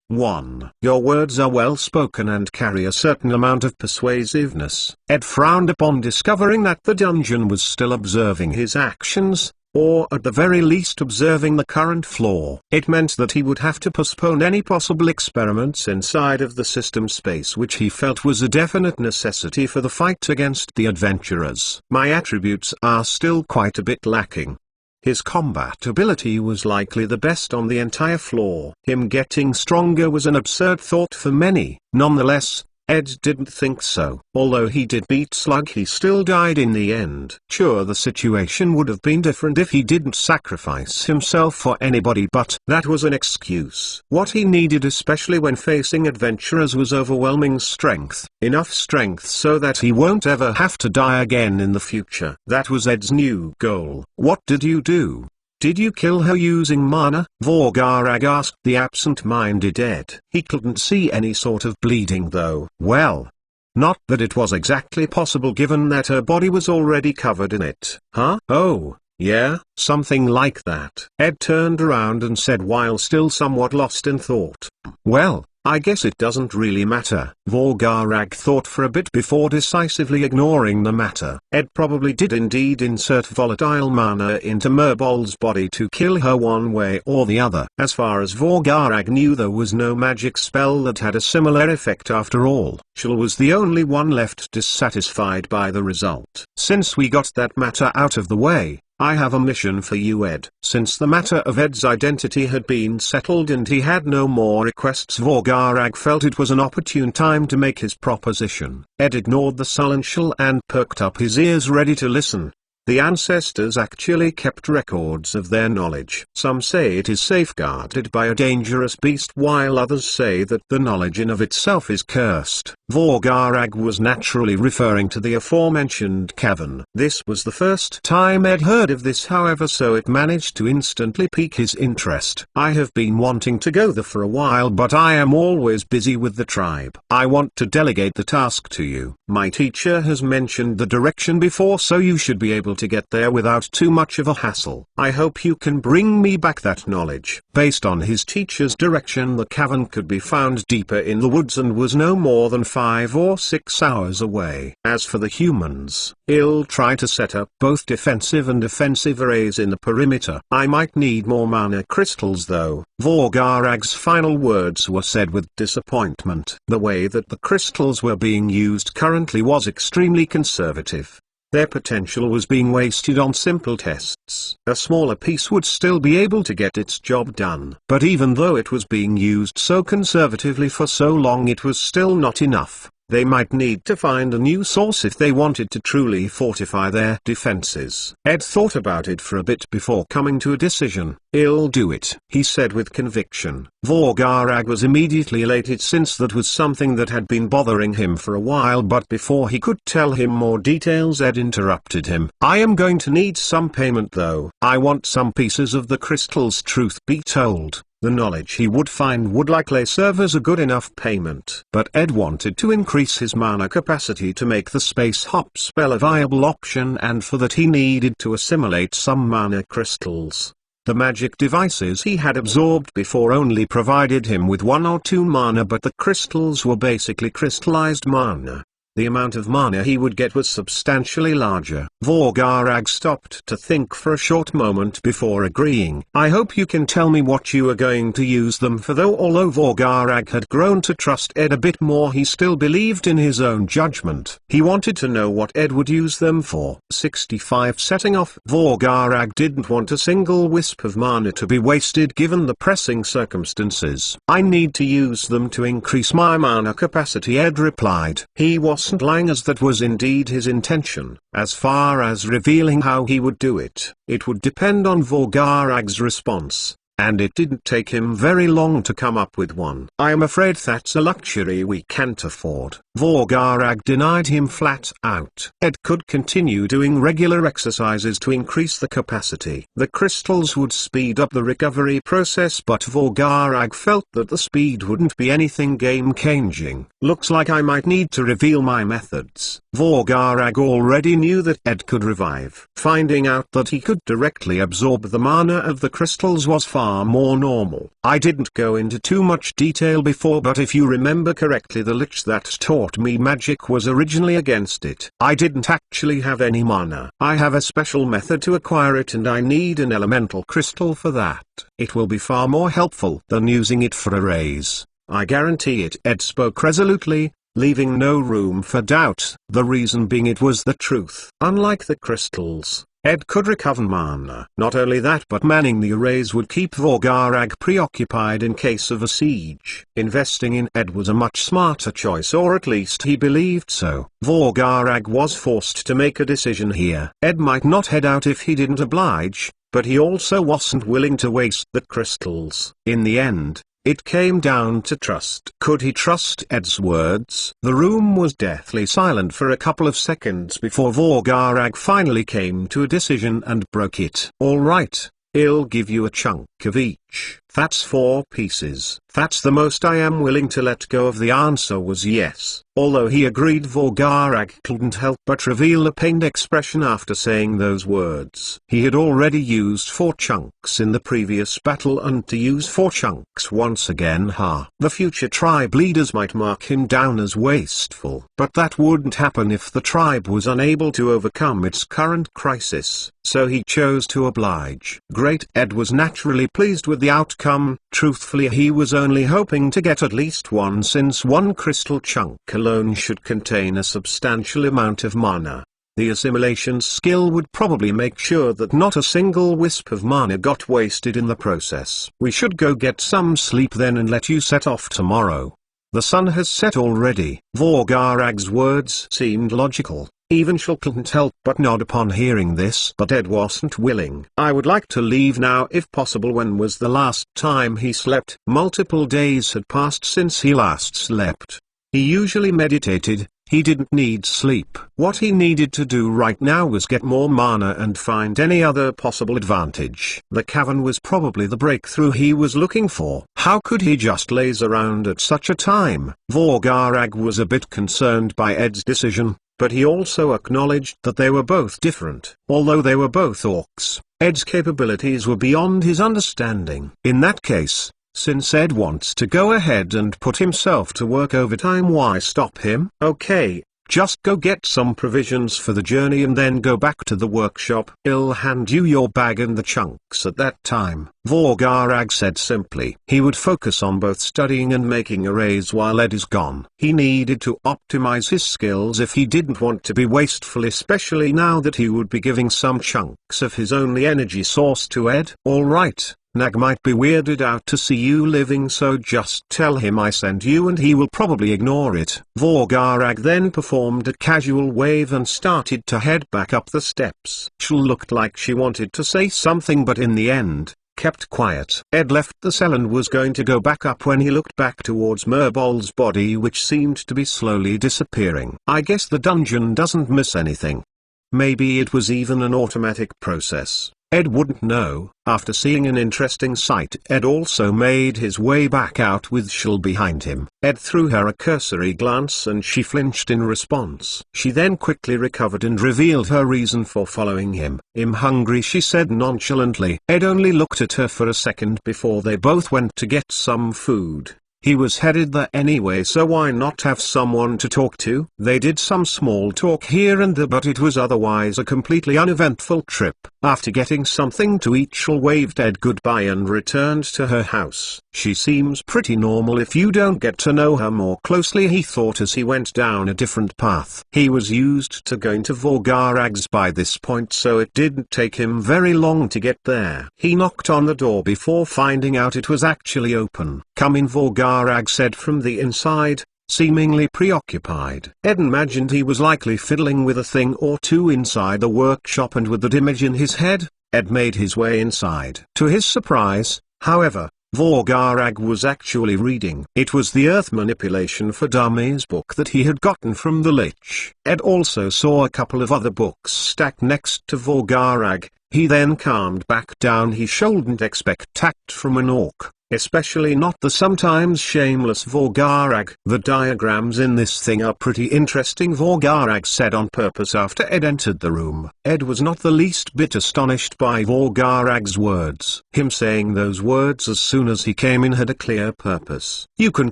1. Your words are well spoken and carry a certain amount of persuasiveness. Ed frowned upon discovering that the dungeon was still observing his actions, or at the very least observing the current flaw. It meant that he would have to postpone any possible experiments inside of the system space, which he felt was a definite necessity for the fight against the adventurers. My attributes are still quite a bit lacking. His combat ability was likely the best on the entire floor. Him getting stronger was an absurd thought for many. Nonetheless, Ed didn't think so. Although he did beat Slug, he still died in the end. Sure, the situation would have been different if he didn't sacrifice himself for anybody, but that was an excuse. What he needed, especially when facing adventurers, was overwhelming strength. Enough strength so that he won't ever have to die again in the future. That was Ed's new goal. "What did you do? Did you kill her using mana?" Vorgarag asked the absent-minded Ed. He couldn't see any sort of bleeding though. "Well, not that it was exactly possible given that her body was already covered in it." "Huh? Oh, yeah, something like that." Ed turned around and said while still somewhat lost in thought. "Well, I guess it doesn't really matter." Vorgarag thought for a bit before decisively ignoring the matter. Ed probably did indeed insert volatile mana into Merbol's body to kill her one way or the other. As far as Vorgarag knew, there was no magic spell that had a similar effect after all. Shul was the only one left dissatisfied by the result. "Since we got that matter out of the way, I have a mission for you, Ed." Since the matter of Ed's identity had been settled and he had no more requests, Vorgarag felt it was an opportune time to make his proposition. Ed ignored the sullen Shul and perked up his ears ready to listen. The ancestors actually kept records of their knowledge. Some say it is safeguarded by a dangerous beast, while others say that the knowledge in of itself is cursed. Vorgarag was naturally referring to the aforementioned cavern. This was the first time Ed heard of this, however, so it managed to instantly pique his interest. "I have been wanting to go there for a while, but I am always busy with the tribe. I want to delegate the task to you. My teacher has mentioned the direction before, so you should be able to get there without too much of a hassle. I hope you can bring me back that knowledge." Based on his teacher's direction, the cavern could be found deeper in the woods and was no more than 5 or 6 hours away. As for the humans, he'll try to set up both defensive and offensive arrays in the perimeter. "I might need more mana crystals though." Vorgarag's final words were said with disappointment. The way that the crystals were being used currently was extremely conservative. Their potential was being wasted on simple tests. A smaller piece would still be able to get its job done. But even though it was being used so conservatively for so long, it was still not enough. They might need to find a new source if they wanted to truly fortify their defenses. Ed thought about it for a bit before coming to a decision. "I'll do it," he said with conviction. Vorgarag was immediately elated since that was something that had been bothering him for a while, but before he could tell him more details, Ed interrupted him. "I am going to need some payment though. I want some pieces of the crystals. Truth be told, the knowledge he would find would likely serve as a good enough payment." But Ed wanted to increase his mana capacity to make the space hop spell a viable option, and for that he needed to assimilate some mana crystals. The magic devices he had absorbed before only provided him with 1 or 2 mana, but the crystals were basically crystallized mana. The amount of mana he would get was substantially larger. Vorgarag stopped to think for a short moment before agreeing. "I hope you can tell me what you are going to use them for though." Although Vorgarag had grown to trust Ed a bit more, he still believed in his own judgment. He wanted to know what Ed would use them for. 65 Setting off. Vorgarag didn't want a single wisp of mana to be wasted given the pressing circumstances. "I need to use them to increase my mana capacity," Ed replied. He wasn't lying, as that was indeed his intention. As far as revealing how he would do it, it would depend on Vorgarag's response. And it didn't take him very long to come up with one. "I am afraid that's a luxury we can't afford." Vorgarag denied him flat out. Ed could continue doing regular exercises to increase the capacity. The crystals would speed up the recovery process, but Vorgarag felt that the speed wouldn't be anything game-changing. "Looks like I might need to reveal my methods." Vorgarag already knew that Ed could revive. Finding out that he could directly absorb the mana of the crystals was far more normal. "I didn't go into too much detail before, but if you remember correctly, the lich that taught me magic was originally against it. I didn't actually have any mana. I have a special method to acquire it, and I need an elemental crystal for that. It will be far more helpful than using it for a raise. I guarantee it." Ed spoke resolutely, leaving no room for doubt, the reason being it was the truth. Unlike the crystals, Ed could recover mana. Not only that, but manning the arrays would keep Vorgarag preoccupied in case of a siege. Investing in Ed was a much smarter choice, or at least he believed so. Vorgarag was forced to make a decision here. Ed might not head out if he didn't oblige, but he also wasn't willing to waste the crystals. In the end, it came down to trust. Could he trust Ed's words? The room was deathly silent for a couple of seconds before Vorgarag finally came to a decision and broke it. "All right, I'll give you a chunk of each. That's 4 pieces. That's the most I am willing to let go of." The answer was yes. Although he agreed, Vorgarag couldn't help but reveal a pained expression after saying those words. He had already used 4 chunks in the previous battle, and to use 4 chunks once again, the future tribe leaders might mark him down as wasteful. But that wouldn't happen if the tribe was unable to overcome its current crisis, so he chose to oblige. Great. Ed was naturally pleased with the outcome. Truthfully, he was only hoping to get at least 1, since 1 crystal chunk alone should contain a substantial amount of mana. The assimilation skill would probably make sure that not a single wisp of mana got wasted in the process. "We should go get some sleep then and let you set off tomorrow. The sun has set already." Vorgarag's words seemed logical. Even Shulk couldn't help but nod upon hearing this, but Ed wasn't willing. "I would like to leave now if possible." When was the last time he slept? Multiple days had passed since he last slept. He usually meditated. He didn't need sleep. What he needed to do right now was get more mana and find any other possible advantage. The cavern was probably the breakthrough he was looking for. How could he just laze around at such a time? Vorgarag was a bit concerned by Ed's decision, but he also acknowledged that they were both different. Although they were both orcs, Ed's capabilities were beyond his understanding. In that case, since Ed wants to go ahead and put himself to work overtime, why stop him? "Okay, just go get some provisions for the journey and then go back to the workshop. I'll hand you your bag and the chunks at that time," Vorgarag said simply. He would focus on both studying and making arrays while Ed is gone. He needed to optimize his skills if he didn't want to be wasteful, especially now that he would be giving some chunks of his only energy source to Ed. "All right, Nag might be weirded out to see you living, so just tell him I sent you and he will probably ignore it. Vorgarag then performed a casual wave and started to head back up the steps. She looked like she wanted to say something, but in the end, kept quiet. Ed left the cell and was going to go back up when he looked back towards Merbol's body, which seemed to be slowly disappearing. I guess the dungeon doesn't miss anything. Maybe it was even an automatic process. Ed wouldn't know. After seeing an interesting sight, Ed also made his way back out with Shul behind him. Ed threw her a cursory glance and she flinched in response. She then quickly recovered and revealed her reason for following him. "I'm hungry," she said nonchalantly. Ed only looked at her for a second before they both went to get some food. He was headed there anyway, so why not have someone to talk to? They did some small talk here and there, but it was otherwise a completely uneventful trip. After getting something to eat, Shul waved Ed goodbye and returned to her house. She seems pretty normal if you don't get to know her more closely, he thought as he went down a different path. He was used to going to Vorgarag's by this point, so it didn't take him very long to get there. He knocked on the door before finding out it was actually open. "Come in," Vorgarag said from the inside, seemingly preoccupied. Ed imagined he was likely fiddling with a thing or two inside the workshop, and with that image in his head, Ed made his way inside. To his surprise, however, Vorgarag was actually reading. It was the Earth Manipulation for Dummies book that he had gotten from the Lich. Ed also saw a couple of other books stacked next to Vorgarag. He then calmed back down. He shouldn't expect tact from an orc, especially not the sometimes shameless Vorgarag. "The diagrams in this thing are pretty interesting," Vorgarag said on purpose after Ed entered the room. Ed was not the least bit astonished by Vorgarag's words. Him saying those words as soon as he came in had a clear purpose. "You can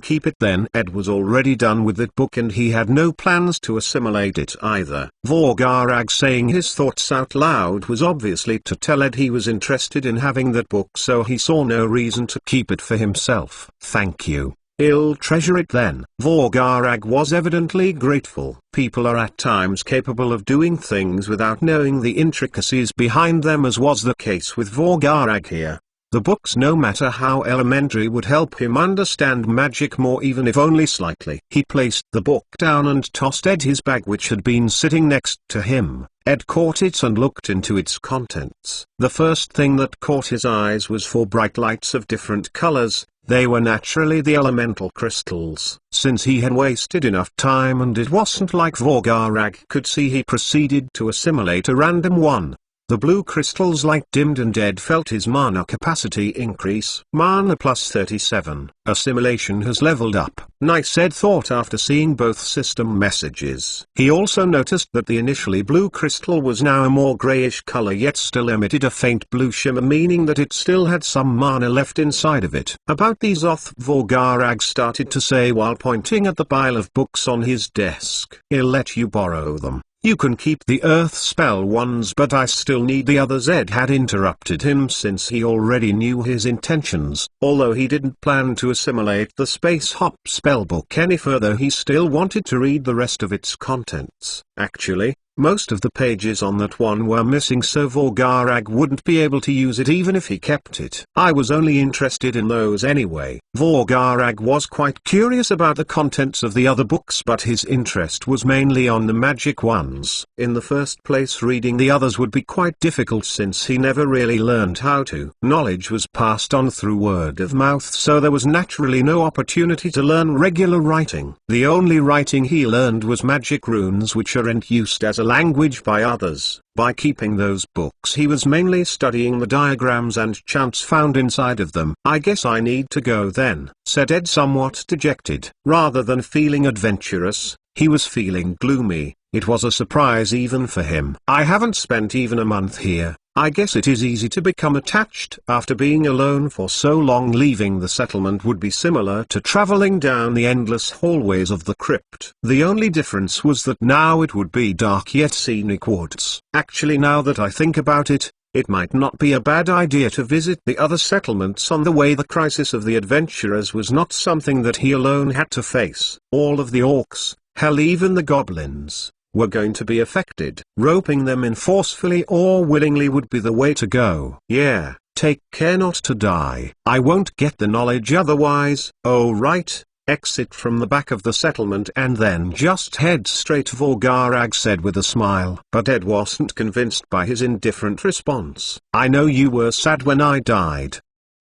keep it then." Ed was already done with that book and he had no plans to assimilate it either. Vorgarag saying his thoughts out loud was obviously to tell Ed he was interested in having that book, so he saw no reason to keep it for himself. "Thank you. I'll treasure it then." Vorgarag was evidently grateful. People are at times capable of doing things without knowing the intricacies behind them, as was the case with Vorgarag here. The books, no matter how elementary, would help him understand magic more, even if only slightly. He placed the book down and tossed Ed his bag, which had been sitting next to him. Ed caught it and looked into its contents. The first thing that caught his eyes was four bright lights of different colors. They were naturally the elemental crystals. Since he had wasted enough time and it wasn't like Vorgarag could see, he proceeded to assimilate a random one. The blue crystal's light dimmed and Ed felt his mana capacity increase. Mana plus 37. Assimilation has leveled up. Nice, Ed thought after seeing both system messages. He also noticed that the initially blue crystal was now a more grayish color, yet still emitted a faint blue shimmer, meaning that it still had some mana left inside of it. "About these oath," Vorgarag started to say while pointing at the pile of books on his desk. "I'll let you borrow them. You can keep the earth spell ones, but I still need the others." Ed had interrupted him since he already knew his intentions. Although he didn't plan to assimilate the Space Hop spellbook any further, he still wanted to read the rest of its contents. Actually, most of the pages on that one were missing, so Vorgarag wouldn't be able to use it even if he kept it. "I was only interested in those anyway." Vorgarag was quite curious about the contents of the other books, but his interest was mainly on the magic ones. In the first place, reading the others would be quite difficult since he never really learned how to. Knowledge was passed on through word of mouth, so there was naturally no opportunity to learn regular writing. The only writing he learned was magic runes, which aren't used as a language by others. By keeping those books, he was mainly studying the diagrams and chants found inside of them. "I guess I need to go then," said Ed, somewhat dejected. Rather than feeling adventurous, he was feeling gloomy. It was a surprise even for him. "I haven't spent even a month here. I guess it is easy to become attached after being alone for so long. Leaving the settlement would be similar to traveling down the endless hallways of the crypt. The only difference was that now it would be dark yet scenic woods. Actually, now that I think about it, it might not be a bad idea to visit the other settlements on the way. The crisis of the adventurers was not something that he alone had to face. All of the orcs, hell, even the goblins, were going to be affected. Roping them in forcefully or willingly would be the way to go. Yeah, Take care not to die. I won't get the knowledge otherwise. Oh right. Exit from the back of the settlement and then just head straight, Vorgarag said with a smile. But Ed wasn't convinced by his indifferent response. I know you were sad when I died.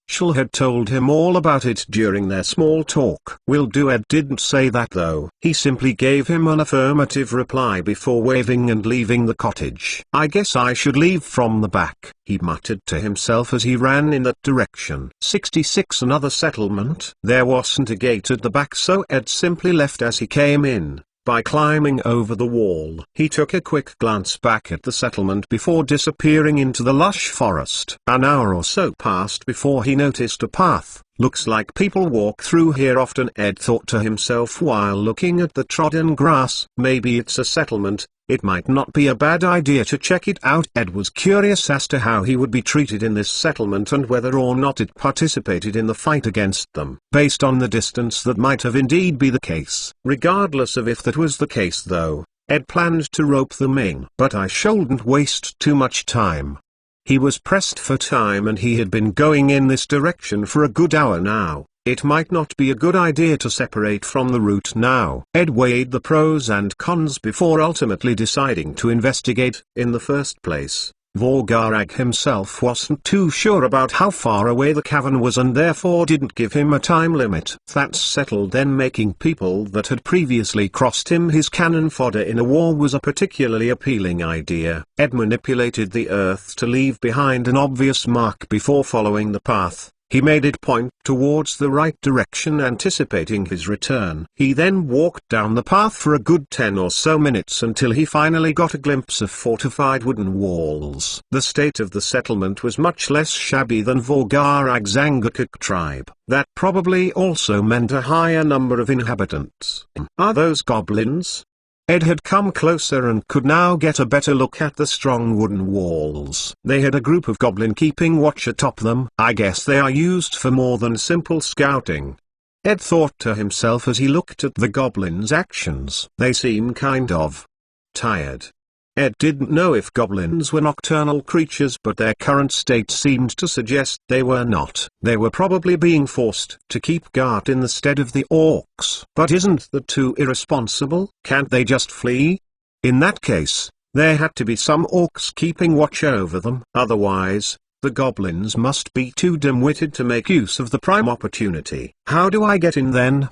Shell had told him all about it during their small talk. Will do. Ed didn't say that though. He simply gave him an affirmative reply before waving and leaving the cottage. I guess I should leave from the back, he muttered to himself as he ran in that direction. 66 Another settlement. There wasn't a gate at the back, so Ed simply left as he came in. By climbing over the wall. He took a quick glance back at the settlement before disappearing into the lush forest. An hour or so passed before he noticed a path. Looks like people walk through here often, Ed thought to himself while looking at the trodden grass. Maybe it's a settlement. It might not be a bad idea to check it out. Ed was curious as to how he would be treated in this settlement and whether or not it participated in the fight against them. Based on the distance, that might have indeed be the case. Regardless of if that was the case though, Ed planned to rope them in. But I shouldn't waste too much time. He was pressed for time and he had been going in this direction for a good hour now. It might not be a good idea to separate from the route now. Ed weighed the pros and cons before ultimately deciding to investigate. In the first place, Vorgarag himself wasn't too sure about how far away the cavern was and therefore didn't give him a time limit. That's settled then. Making people that had previously crossed him his cannon fodder in a war was a particularly appealing idea. Ed manipulated the earth to leave behind an obvious mark before following the path. He made it point towards the right direction, anticipating his return. He then walked down the path for a good 10 or so minutes until he finally got a glimpse of fortified wooden walls. The state of the settlement was much less shabby than Vorgarag's Angakok tribe. That probably also meant a higher number of inhabitants. Are those goblins? Ed had come closer and could now get a better look at the strong wooden walls. They had a group of goblin keeping watch atop them. I guess they are used for more than simple scouting. Ed thought to himself as he looked at the goblins' actions. They seem kind of tired. Ed didn't know if goblins were nocturnal creatures, but their current state seemed to suggest they were not. They were probably being forced to keep guard in the stead of the orcs. But isn't that too irresponsible? Can't they just flee? In that case, there had to be some orcs keeping watch over them. Otherwise, the goblins must be too dim-witted to make use of the prime opportunity. How do I get in then?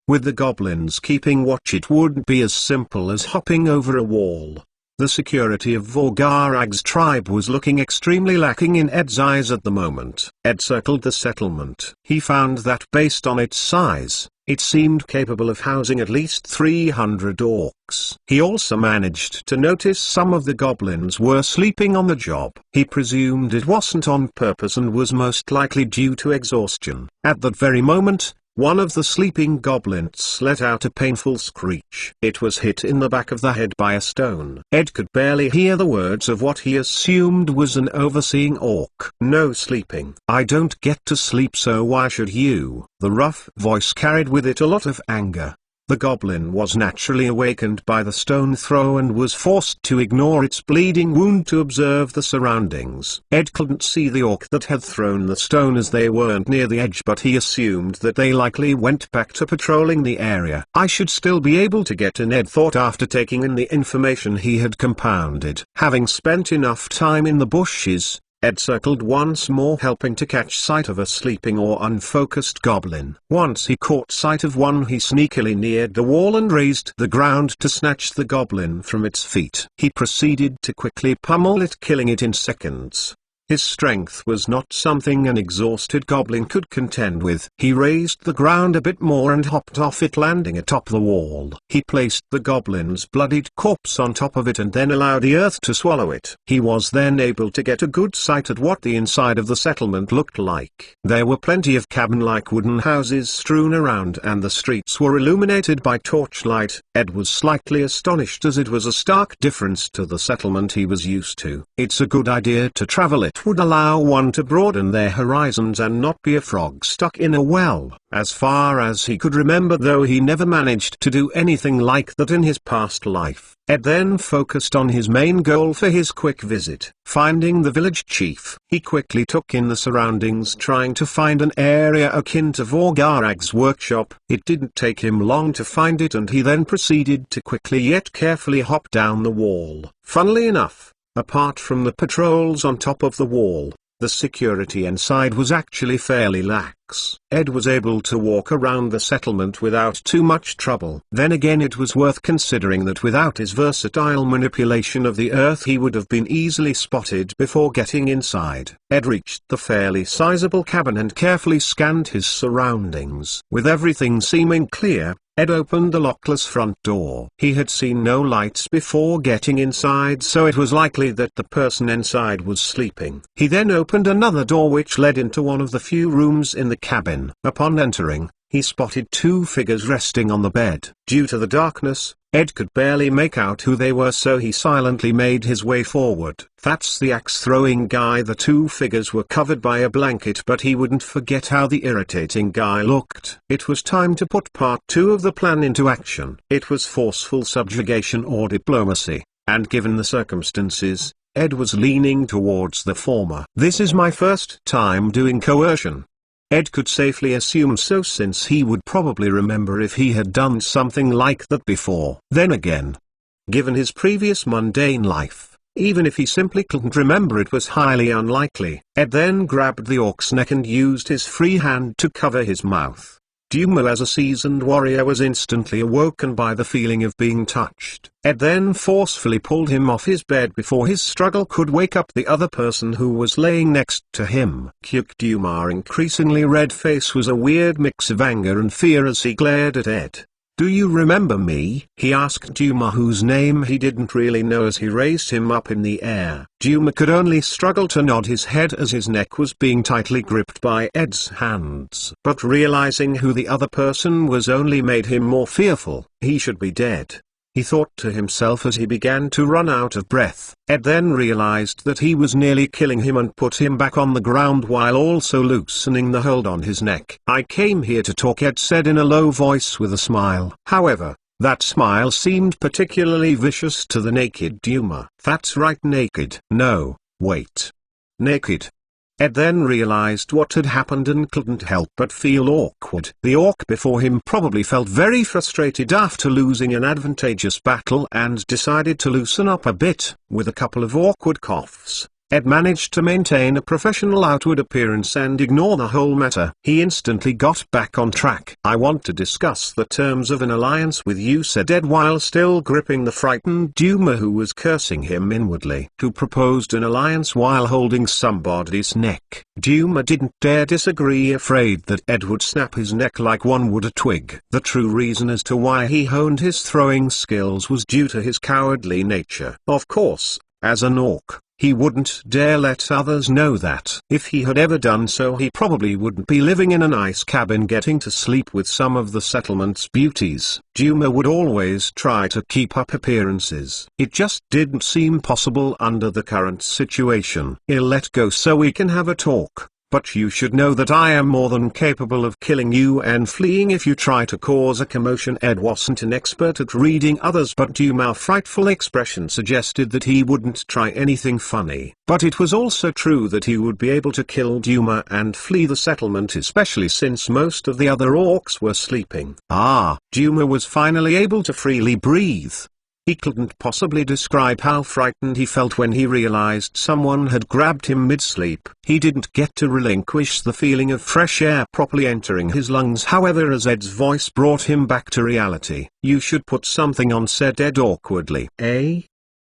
With the goblins keeping watch, it wouldn't be as simple as hopping over a wall. The security of Vorgarag's tribe was looking extremely lacking in Ed's eyes at the moment. Ed circled the settlement. He found that based on its size, it seemed capable of housing at least 300 orcs. He also managed to notice some of the goblins were sleeping on the job. He presumed it wasn't on purpose and was most likely due to exhaustion. At that very moment, one of the sleeping goblins let out a painful screech. It was hit in the back of the head by a stone. Ed could barely hear the words of what he assumed was an overseeing orc. No sleeping. I don't get to sleep, so why should you? The rough voice carried with it a lot of anger. The goblin was naturally awakened by the stone throw and was forced to ignore its bleeding wound to observe the surroundings. Ed couldn't see the orc that had thrown the stone as they weren't near the edge, but he assumed that they likely went back to patrolling the area. I should still be able to get in, Ed thought after taking in the information he had compounded. Having spent enough time in the bushes, Ed circled once more, helping to catch sight of a sleeping or unfocused goblin. Once he caught sight of one, he sneakily neared the wall and raised the ground to snatch the goblin from its feet. He proceeded to quickly pummel it, killing it in seconds. His strength was not something an exhausted goblin could contend with. He raised the ground a bit more and hopped off it, landing atop the wall. He placed the goblin's bloodied corpse on top of it and then allowed the earth to swallow it. He was then able to get a good sight at what the inside of the settlement looked like. There were plenty of cabin-like wooden houses strewn around and the streets were illuminated by torchlight. Ed was slightly astonished as it was a stark difference to the settlement he was used to. It's a good idea to travel it It would allow one to broaden their horizons and not be a frog stuck in a well. As far as he could remember, though he never managed to do anything like that in his past life, Ed then focused on his main goal for his quick visit, finding the village chief. He quickly took in the surroundings, trying to find an area akin to Vorgarag's workshop. It didn't take him long to find it, and he then proceeded to quickly yet carefully hop down the wall. Funnily enough, apart from the patrols on top of the wall, the security inside was actually fairly lax. Ed was able to walk around the settlement without too much trouble. Then again, it was worth considering that without his versatile manipulation of the earth, he would have been easily spotted before getting inside. Ed reached the fairly sizable cabin and carefully scanned his surroundings. With everything seeming clear, Ed opened the lockless front door. He had seen no lights before getting inside, so it was likely that the person inside was sleeping. He then opened another door which led into one of the few rooms in the cabin. Upon entering, he spotted two figures resting on the bed. Due to the darkness, Ed could barely make out who they were, so he silently made his way forward. That's the axe-throwing guy. The two figures were covered by a blanket, but he wouldn't forget how the irritating guy looked. It was time to put part 2 of the plan into action. It was forceful subjugation or diplomacy, and given the circumstances, Ed was leaning towards the former. This is my first time doing coercion. Ed could safely assume so, since he would probably remember if he had done something like that before. Then again, given his previous mundane life, even if he simply couldn't remember, it was highly unlikely. Ed then grabbed the orc's neck and used his free hand to cover his mouth. Duma, as a seasoned warrior, was instantly awoken by the feeling of being touched. Ed then forcefully pulled him off his bed before his struggle could wake up the other person who was laying next to him. Duma's increasingly red face was a weird mix of anger and fear as he glared at Ed. "Do you remember me?" he asked Duma, whose name he didn't really know, as he raised him up in the air. Duma could only struggle to nod his head as his neck was being tightly gripped by Ed's hands. But realizing who the other person was only made him more fearful. He should be dead, he thought to himself as he began to run out of breath. Ed then realized that he was nearly killing him and put him back on the ground while also loosening the hold on his neck. "I came here to talk," Ed said in a low voice with a smile. However, that smile seemed particularly vicious to the naked Duma. "That's right, naked." "No, wait. Naked." Ed then realized what had happened and couldn't help but feel awkward. The orc before him probably felt very frustrated after losing an advantageous battle and decided to loosen up a bit. With a couple of awkward coughs, Ed managed to maintain a professional outward appearance and ignore the whole matter. He instantly got back on track. "I want to discuss the terms of an alliance with you," said Ed while still gripping the frightened Duma, who was cursing him inwardly. Who proposed an alliance while holding somebody's neck? Duma didn't dare disagree, afraid that Ed would snap his neck like one would a twig. The true reason as to why he honed his throwing skills was due to his cowardly nature. Of course, as an orc, he wouldn't dare let others know that. If he had ever done so, he probably wouldn't be living in a nice cabin getting to sleep with some of the settlement's beauties. Duma would always try to keep up appearances. It just didn't seem possible under the current situation. "He'll let go so we can have a talk. But you should know that I am more than capable of killing you and fleeing if you try to cause a commotion." Ed wasn't an expert at reading others, but Duma's frightful expression suggested that he wouldn't try anything funny. But it was also true that he would be able to kill Duma and flee the settlement, especially since most of the other orcs were sleeping. Duma was finally able to freely breathe. He couldn't possibly describe how frightened he felt when he realized someone had grabbed him mid-sleep. He didn't get to relinquish the feeling of fresh air properly entering his lungs, however, as Ed's voice brought him back to reality. "You should put something on," said Ed awkwardly. "Eh?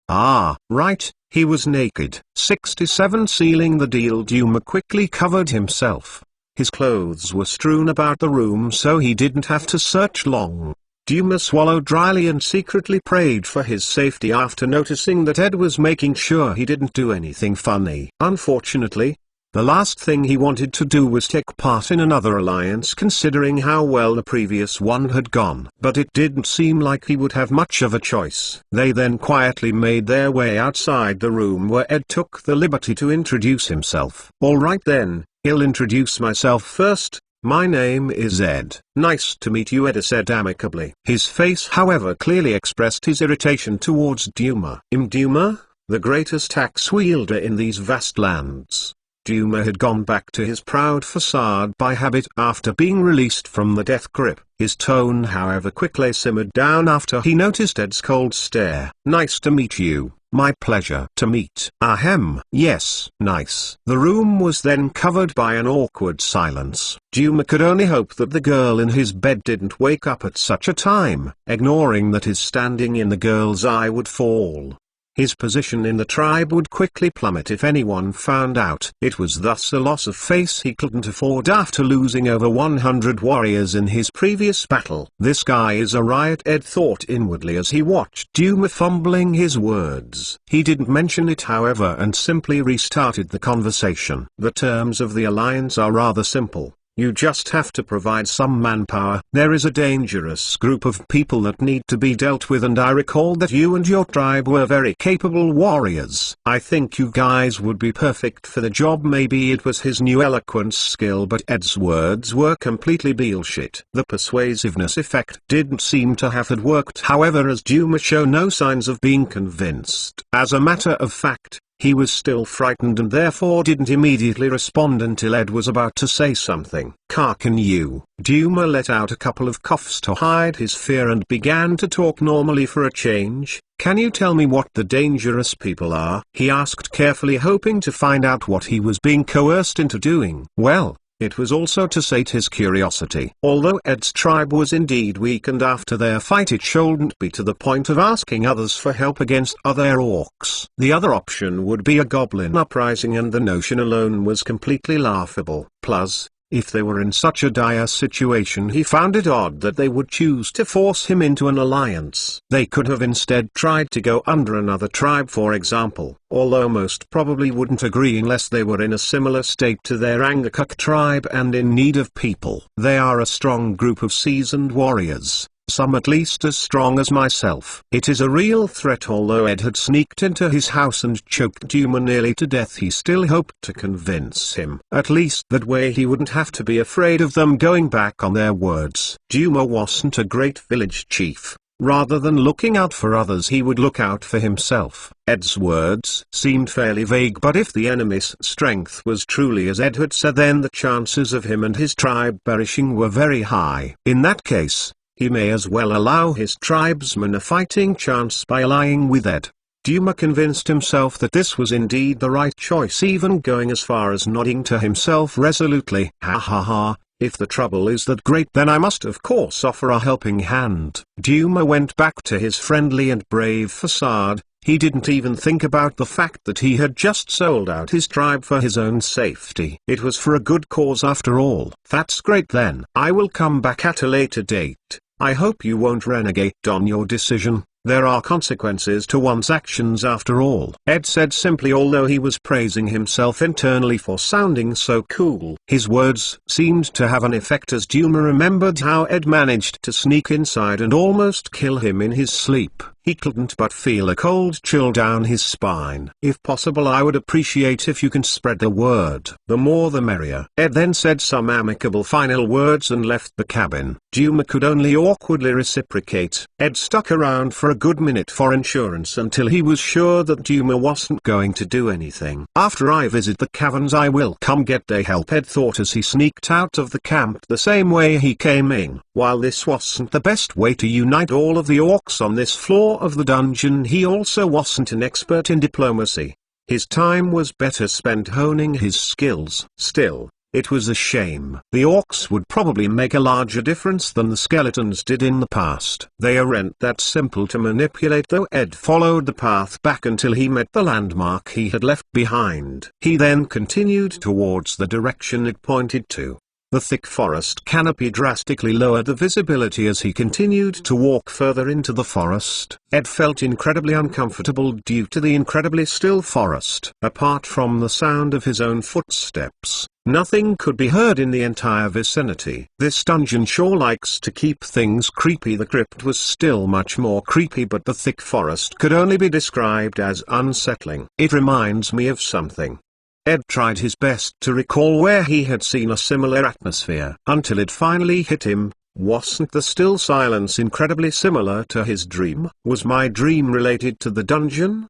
Right, he was naked." 67 Sealing the deal, Duma quickly covered himself. His clothes were strewn about the room so he didn't have to search long. Duma swallowed dryly and secretly prayed for his safety after noticing that Ed was making sure he didn't do anything funny. Unfortunately, The last thing he wanted to do was take part in another alliance, considering how well the previous one had gone. But it didn't seem like he would have much of a choice. They then quietly made their way outside the room where Ed took the liberty to introduce himself. "Alright then, I'll introduce myself first. My name is Ed." "Nice to meet you," Ed said amicably. His face however clearly expressed his irritation towards Duma. Duma, the greatest axe wielder in these vast lands. Duma had gone back to his proud facade by habit after being released from the death grip. His tone however quickly simmered down after he noticed Ed's cold stare. "Nice to meet you." "My pleasure to meet." "Ahem, yes, nice." The room was then covered by an awkward silence. Duma could only hope that the girl in his bed didn't wake up at such a time, ignoring that his standing in the girl's eye would fall. His position in the tribe would quickly plummet if anyone found out. It was thus a loss of face he couldn't afford after losing over 100 warriors in his previous battle. "This guy is a riot," Ed thought inwardly as he watched Duma fumbling his words. He didn't mention it however and simply restarted the conversation. "The terms of the alliance are rather simple. You just have to provide some manpower. There is a dangerous group of people that need to be dealt with, and I recalled that you and your tribe were very capable warriors. I think you guys would be perfect for the job." Maybe it was his new eloquence skill, but Ed's words were completely bullshit. The persuasiveness effect didn't seem to have had worked however, as Duma showed no signs of being convinced. As a matter of fact, he was still frightened and therefore didn't immediately respond until Ed was about to say something. "Can you?" Duma let out a couple of coughs to hide his fear and began to talk normally for a change. "Can you tell me what the dangerous people are?" he asked carefully, hoping to find out what he was being coerced into doing. Well, it was also to sate his curiosity. Although Ed's tribe was indeed weakened after their fight, it shouldn't be to the point of asking others for help against other orcs. The other option would be a goblin uprising, and the notion alone was completely laughable. Plus, if they were in such a dire situation, he found it odd that they would choose to force him into an alliance. They could have instead tried to go under another tribe, for example, although most probably wouldn't agree unless they were in a similar state to their Angakok tribe and in need of people. They are a strong group of seasoned warriors, some at least as strong as myself. It is a real threat. Although Ed had sneaked into his house and choked Duma nearly to death, he still hoped to convince him. At least that way he wouldn't have to be afraid of them going back on their words. Duma wasn't a great village chief. Rather than looking out for others, he would look out for himself. Ed's words seemed fairly vague, but if the enemy's strength was truly as Ed had said, then the chances of him and his tribe perishing were very high. In that case, he may as well allow his tribesmen a fighting chance by allying with Ed. Duma convinced himself that this was indeed the right choice, even going as far as nodding to himself resolutely. "Ha ha ha, if the trouble is that great, then I must of course offer a helping hand." Duma went back to his friendly and brave facade. He didn't even think about the fact that he had just sold out his tribe for his own safety. It was for a good cause after all. "That's great then. I will come back at a later date. I hope you won't renegade on your decision. There are consequences to one's actions after all," Ed said simply, although he was praising himself internally for sounding so cool. His words seemed to have an effect, as Duma remembered how Ed managed to sneak inside and almost kill him in his sleep. He couldn't but feel a cold chill down his spine. "If possible, I would appreciate if you can spread the word. The more the merrier." Ed then said some amicable final words and left the cabin. Duma could only awkwardly reciprocate. Ed stuck around for a good minute for insurance until he was sure that Duma wasn't going to do anything. "After I visit the caverns, I will come get their help," Ed thought as he sneaked out of the camp the same way he came in. While this wasn't the best way to unite all of the orcs on this floor of the dungeon, he also wasn't an expert in diplomacy. His time was better spent honing his skills. Still, it was a shame. The orcs would probably make a larger difference than the skeletons did in the past. They aren't that simple to manipulate, though. Ed followed the path back until he met the landmark he had left behind. He then continued towards the direction it pointed to. The thick forest canopy drastically lowered the visibility as he continued to walk further into the forest. Ed felt incredibly uncomfortable due to the incredibly still forest. Apart from the sound of his own footsteps, nothing could be heard in the entire vicinity. This dungeon sure likes to keep things creepy. The crypt was still much more creepy, but the thick forest could only be described as unsettling. It reminds me of something. Ed tried his best to recall where he had seen a similar atmosphere until it finally hit him. Wasn't the still silence incredibly similar to his dream? Was my dream related to the dungeon?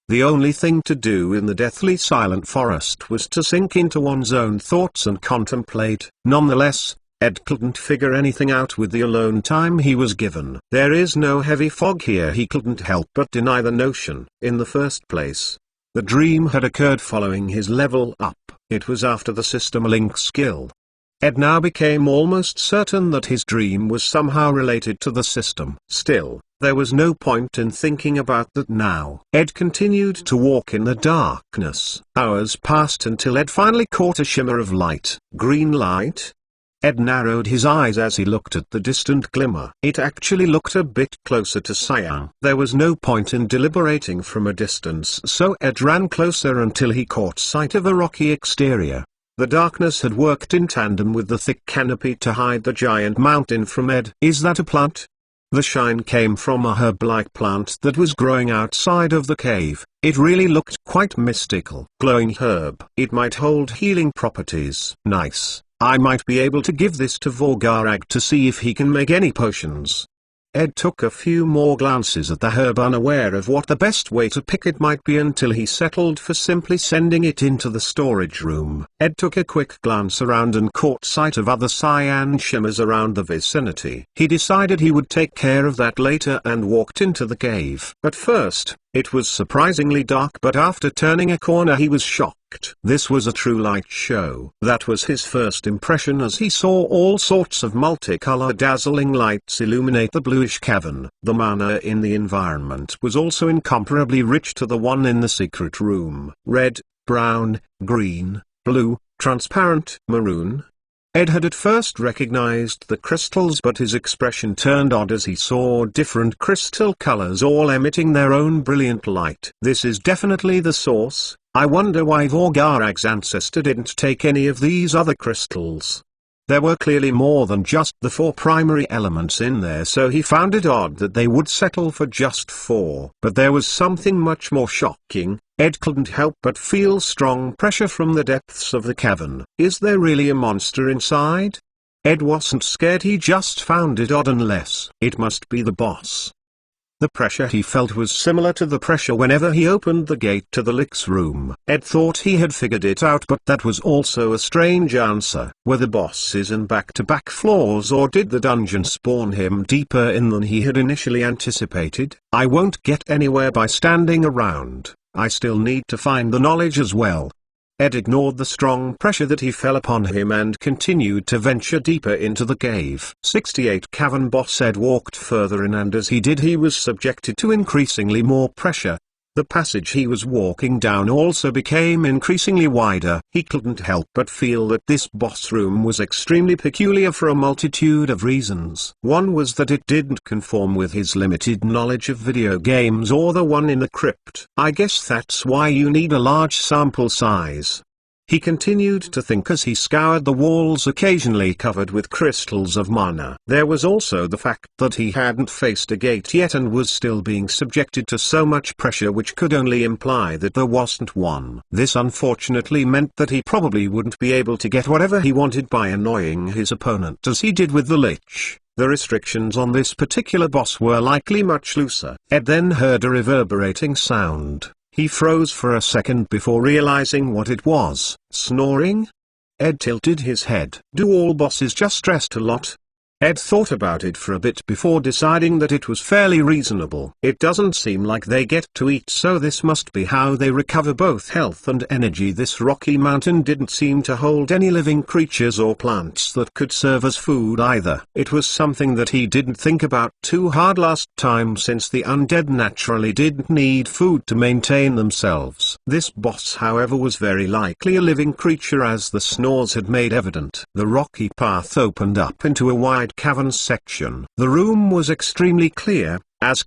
The only thing to do in the deathly silent forest was to sink into one's own thoughts and contemplate. Nonetheless, Ed couldn't figure anything out with the alone time he was given. There is no heavy fog here. He couldn't help but deny the notion. In the first place, the dream had occurred following his level up. It was after the System Link skill. Ed now became almost certain that his dream was somehow related to the system. Still, there was no point in thinking about that now. Ed continued to walk in the darkness. Hours passed until Ed finally caught a shimmer of light. Green light? Ed narrowed his eyes as he looked at the distant glimmer. It actually looked a bit closer to Cyan. There was no point in deliberating from a distance, so Ed ran closer until he caught sight of a rocky exterior. The darkness had worked in tandem with the thick canopy to hide the giant mountain from Ed. Is that a plant? The shine came from a herb-like plant that was growing outside of the cave. It really looked quite mystical. Glowing herb. It might hold healing properties. Nice. I might be able to give this to Vorgarag to see if he can make any potions. Ed took a few more glances at the herb, unaware of what the best way to pick it might be, until he settled for simply sending it into the storage room. Ed took a quick glance around and caught sight of other cyan shimmers around the vicinity. He decided he would take care of that later and walked into the cave. At first, it was surprisingly dark, but after turning a corner he was shocked. This was a true light show. That was his first impression as he saw all sorts of multicolored dazzling lights illuminate the bluish cavern. The mana in the environment was also incomparably rich to the one in the secret room. Red, brown, green, blue, transparent, maroon. Ed had at first recognized the crystals, but his expression turned odd as he saw different crystal colors all emitting their own brilliant light. This is definitely the source. I wonder why Vorgarag's ancestor didn't take any of these other crystals. There were clearly more than just the 4 primary elements in there, so he found it odd that they would settle for just 4. But there was something much more shocking. Ed couldn't help but feel strong pressure from the depths of the cavern. Is there really a monster inside? Ed wasn't scared, he just found it odd unless it must be the boss. The pressure he felt was similar to the pressure whenever he opened the gate to the Lick's room. Ed thought he had figured it out, but that was also a strange answer. Were the bosses in back-to-back floors, or did the dungeon spawn him deeper in than he had initially anticipated? I won't get anywhere by standing around. I still need to find the knowledge as well. Ed ignored the strong pressure that he felt upon him and continued to venture deeper into the cave. 68 Cavern Boss. Ed walked further in, and as he did he was subjected to increasingly more pressure. The passage he was walking down also became increasingly wider. He couldn't help but feel that this boss room was extremely peculiar for a multitude of reasons. One was that it didn't conform with his limited knowledge of video games or the one in the crypt. I guess that's why you need a large sample size. He continued to think as he scoured the walls occasionally covered with crystals of mana. There was also the fact that he hadn't faced a gate yet and was still being subjected to so much pressure, which could only imply that there wasn't one. This unfortunately meant that he probably wouldn't be able to get whatever he wanted by annoying his opponent as he did with the Lich. The restrictions on this particular boss were likely much looser. Ed then heard a reverberating sound. He froze for a second before realizing what it was. Snoring? Ed tilted his head. Do all bosses just rest a lot? Ed thought about it for a bit before deciding that it was fairly reasonable. It doesn't seem like they get to eat, so this must be how they recover both health and energy. This rocky mountain didn't seem to hold any living creatures or plants that could serve as food either. It was something that he didn't think about too hard last time, since the undead naturally didn't need food to maintain themselves. This boss, however, was very likely a living creature, as the snores had made evident. The rocky path opened up into a wide cavern section. The room was extremely clear as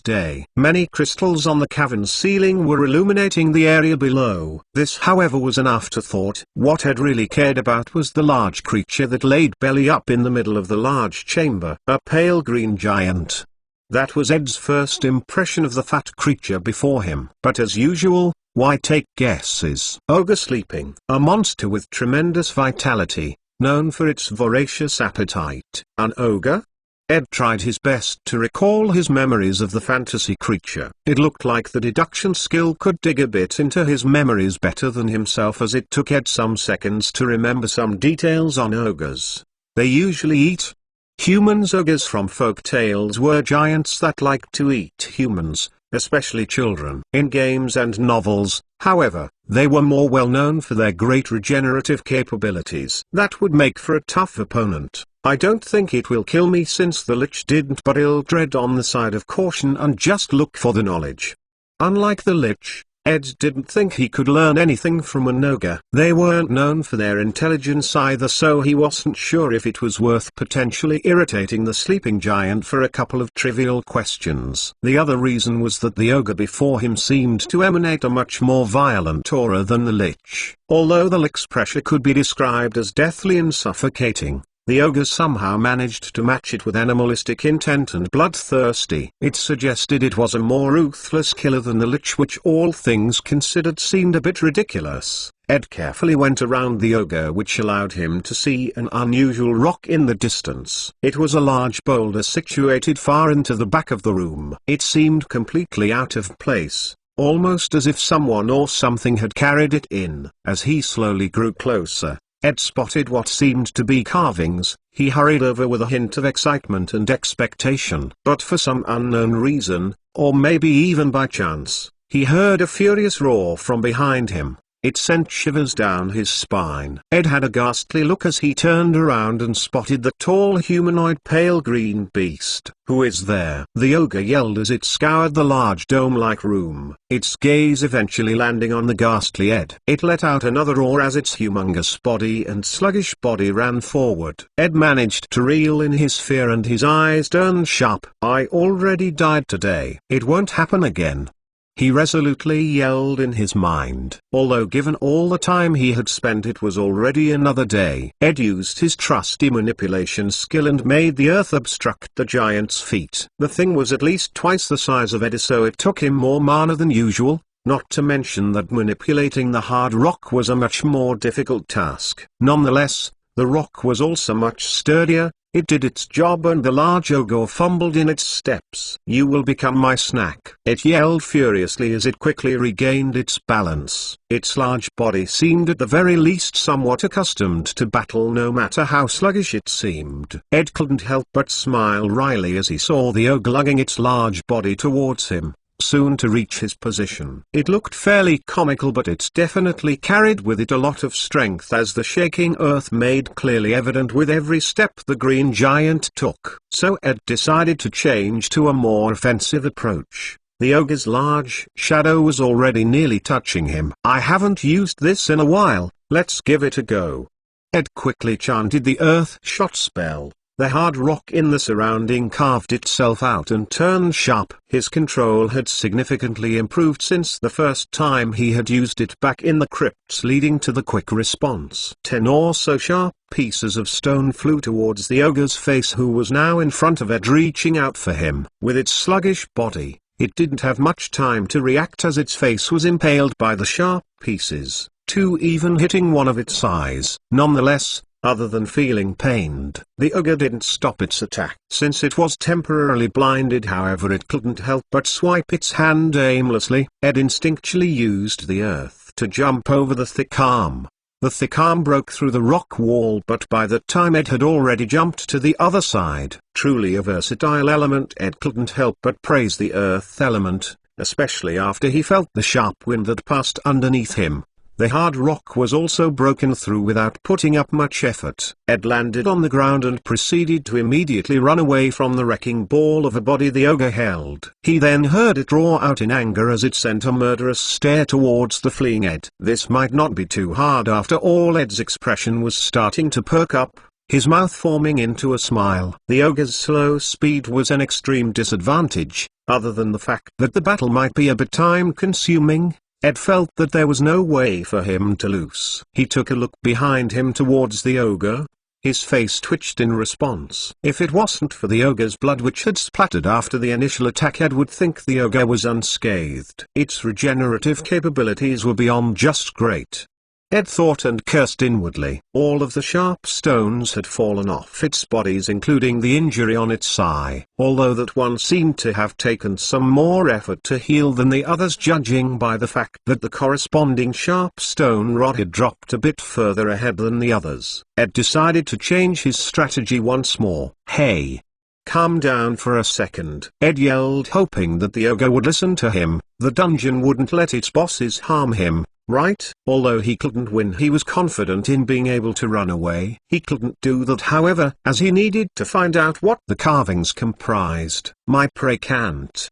day. Many crystals on the cavern ceiling were illuminating the area below. This, however, was an afterthought. What Ed really cared about was the large creature that laid belly up in the middle of the large chamber, a pale green giant. That was Ed's first impression of the fat creature before him. But as usual, why take guesses? Ogre sleeping. A monster with tremendous vitality, known for its voracious appetite. An ogre? Ed tried his best to recall his memories of the fantasy creature. It looked like the deduction skill could dig a bit into his memories better than himself, as it took Ed some seconds to remember some details on ogres. They usually eat humans. Ogres from folk tales were giants that liked to eat humans, especially children. In games and novels, however, they were more well known for their great regenerative capabilities. That would make for a tough opponent. I don't think it will kill me, since the Lich didn't, but I'll tread on the side of caution and just look for the knowledge. Unlike the Lich, Ed didn't think he could learn anything from an ogre. They weren't known for their intelligence either, so he wasn't sure if it was worth potentially irritating the sleeping giant for a couple of trivial questions. The other reason was that the ogre before him seemed to emanate a much more violent aura than the Lich. Although the Lich's pressure could be described as deathly and suffocating, the ogre somehow managed to match it with animalistic intent and bloodthirsty. It suggested it was a more ruthless killer than the Lich, which all things considered seemed a bit ridiculous. Ed carefully went around the ogre, which allowed him to see an unusual rock in the distance. It was a large boulder situated far into the back of the room. It seemed completely out of place, almost as if someone or something had carried it in. As he slowly grew closer, Ed spotted what seemed to be carvings. He hurried over with a hint of excitement and expectation. But for some unknown reason, or maybe even by chance, he heard a furious roar from behind him. It sent shivers down his spine. Ed had a ghastly look as he turned around and spotted the tall humanoid pale green beast. "Who is there?" the ogre yelled as it scoured the large dome-like room, its gaze eventually landing on the ghastly Ed. It let out another roar as its humongous body and sluggish body ran forward. Ed managed to reel in his fear and his eyes turned sharp. "I already died today. It won't happen again," he resolutely yelled in his mind. Although given all the time he had spent, it was already another day. Ed used his trusty manipulation skill and made the earth obstruct the giant's feet. The thing was at least twice the size of Ed, so it took him more mana than usual, not to mention that manipulating the hard rock was a much more difficult task. Nonetheless, the rock was also much sturdier. It did its job, and the large ogre fumbled in its steps. "You will become my snack," it yelled furiously as it quickly regained its balance. Its large body seemed at the very least somewhat accustomed to battle, no matter how sluggish it seemed. Ed couldn't help but smile wryly as he saw the ogre lugging its large body towards him, soon to reach his position. It looked fairly comical, but it definitely carried with it a lot of strength, as the shaking earth made clearly evident with every step the green giant took. So Ed decided to change to a more offensive approach. The ogre's large shadow was already nearly touching him. "I haven't used this in a while, let's give it a go." Ed quickly chanted the earth shot spell. The hard rock in the surrounding carved itself out and turned sharp. His control had significantly improved since the first time he had used it back in the crypts, leading to the quick response. 10 or so sharp pieces of stone flew towards the ogre's face, who was now in front of Ed, reaching out for him. With its sluggish body, it didn't have much time to react, as its face was impaled by the sharp pieces, 2 even hitting one of its eyes. Nonetheless, other than feeling pained, the ogre didn't stop its attack. Since it was temporarily blinded, however, it couldn't help but swipe its hand aimlessly. Ed instinctually used the earth to jump over the thick arm. The thick arm broke through the rock wall, but by that time Ed had already jumped to the other side. Truly a versatile element. Ed couldn't help but praise the earth element, especially after he felt the sharp wind that passed underneath him. The hard rock was also broken through without putting up much effort. Ed landed on the ground and proceeded to immediately run away from the wrecking ball of a body the ogre held. He then heard it roar out in anger as it sent a murderous stare towards the fleeing Ed. This might not be too hard after all. Ed's expression was starting to perk up, his mouth forming into a smile. The ogre's slow speed was an extreme disadvantage. Other than the fact that the battle might be a bit time-consuming, Ed felt that there was no way for him to lose. He took a look behind him towards the ogre. His face twitched in response. If it wasn't for the ogre's blood which had splattered after the initial attack, Ed would think the ogre was unscathed. Its regenerative capabilities were beyond just great, Ed thought, and cursed inwardly. All of the sharp stones had fallen off its bodies, including the injury on its eye, although that one seemed to have taken some more effort to heal than the others, judging by the fact that the corresponding sharp stone rod had dropped a bit further ahead than the others. Ed decided to change his strategy once more. "Hey! Calm down for a second," Ed yelled, hoping that the ogre would listen to him. The dungeon wouldn't let its bosses harm him, right? Although he couldn't win, he was confident in being able to run away. He couldn't do that, however, as he needed to find out what the carvings comprised. "My prey can't."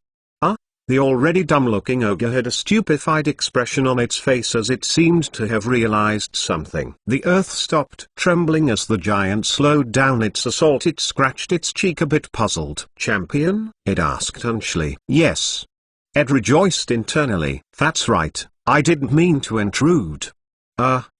The already dumb-looking ogre had a stupefied expression on its face as it seemed to have realized something. The earth stopped trembling as the giant slowed down its assault. It scratched its cheek, a bit puzzled. "Champion?" Ed asked hunchily. "Yes." Ed rejoiced internally. "That's right, I didn't mean to intrude."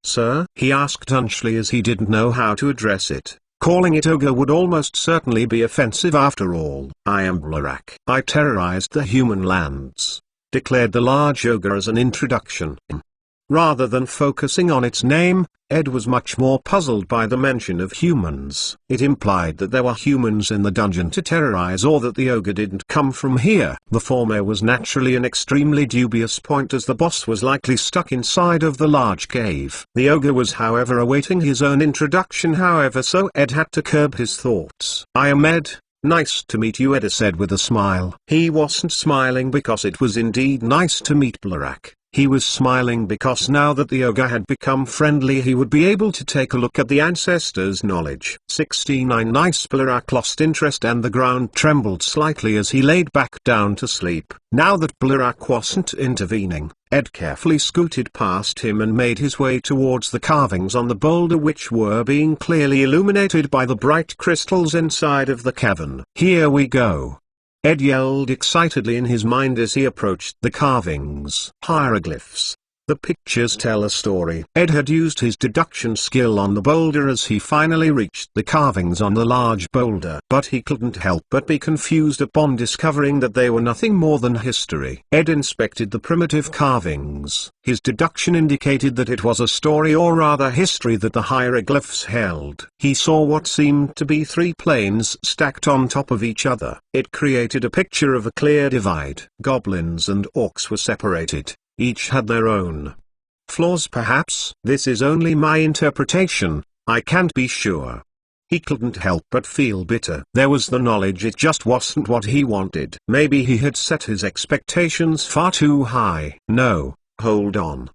Sir?" he asked hunchily, as he didn't know how to address it. Calling it ogre would almost certainly be offensive after all. "I am Blarak. I terrorized the human lands," declared the large ogre as an introduction. Rather than focusing on its name, Ed was much more puzzled by the mention of humans. It implied that there were humans in the dungeon to terrorize, or that the ogre didn't come from here. The former was naturally an extremely dubious point, as the boss was likely stuck inside of the large cave. The ogre was, however, awaiting his own introduction, so Ed had to curb his thoughts. "I am Ed. Nice to meet you," Ed said with a smile. He wasn't smiling because it was indeed nice to meet Blarak. He was smiling because now that the ogre had become friendly, he would be able to take a look at the ancestors' knowledge. 69 Nice. Blarak lost interest and the ground trembled slightly as he laid back down to sleep. Now that Blarak wasn't intervening, Ed carefully scooted past him and made his way towards the carvings on the boulder, which were being clearly illuminated by the bright crystals inside of the cavern. "Here we go!" Ed yelled excitedly in his mind as he approached the carvings. Hieroglyphs. The pictures tell a story. Ed had used his deduction skill on the boulder as he finally reached the carvings on the large boulder. But he couldn't help but be confused upon discovering that they were nothing more than history. Ed inspected the primitive carvings. His deduction indicated that it was a story, or rather history, that the hieroglyphs held. He saw what seemed to be three planes stacked on top of each other. It created a picture of a clear divide. Goblins and orcs were separated. Each had their own flaws, perhaps. This is only my interpretation, I can't be sure. He couldn't help but feel bitter. There was the knowledge it just wasn't what he wanted. Maybe he had set his expectations far too high. No, hold on.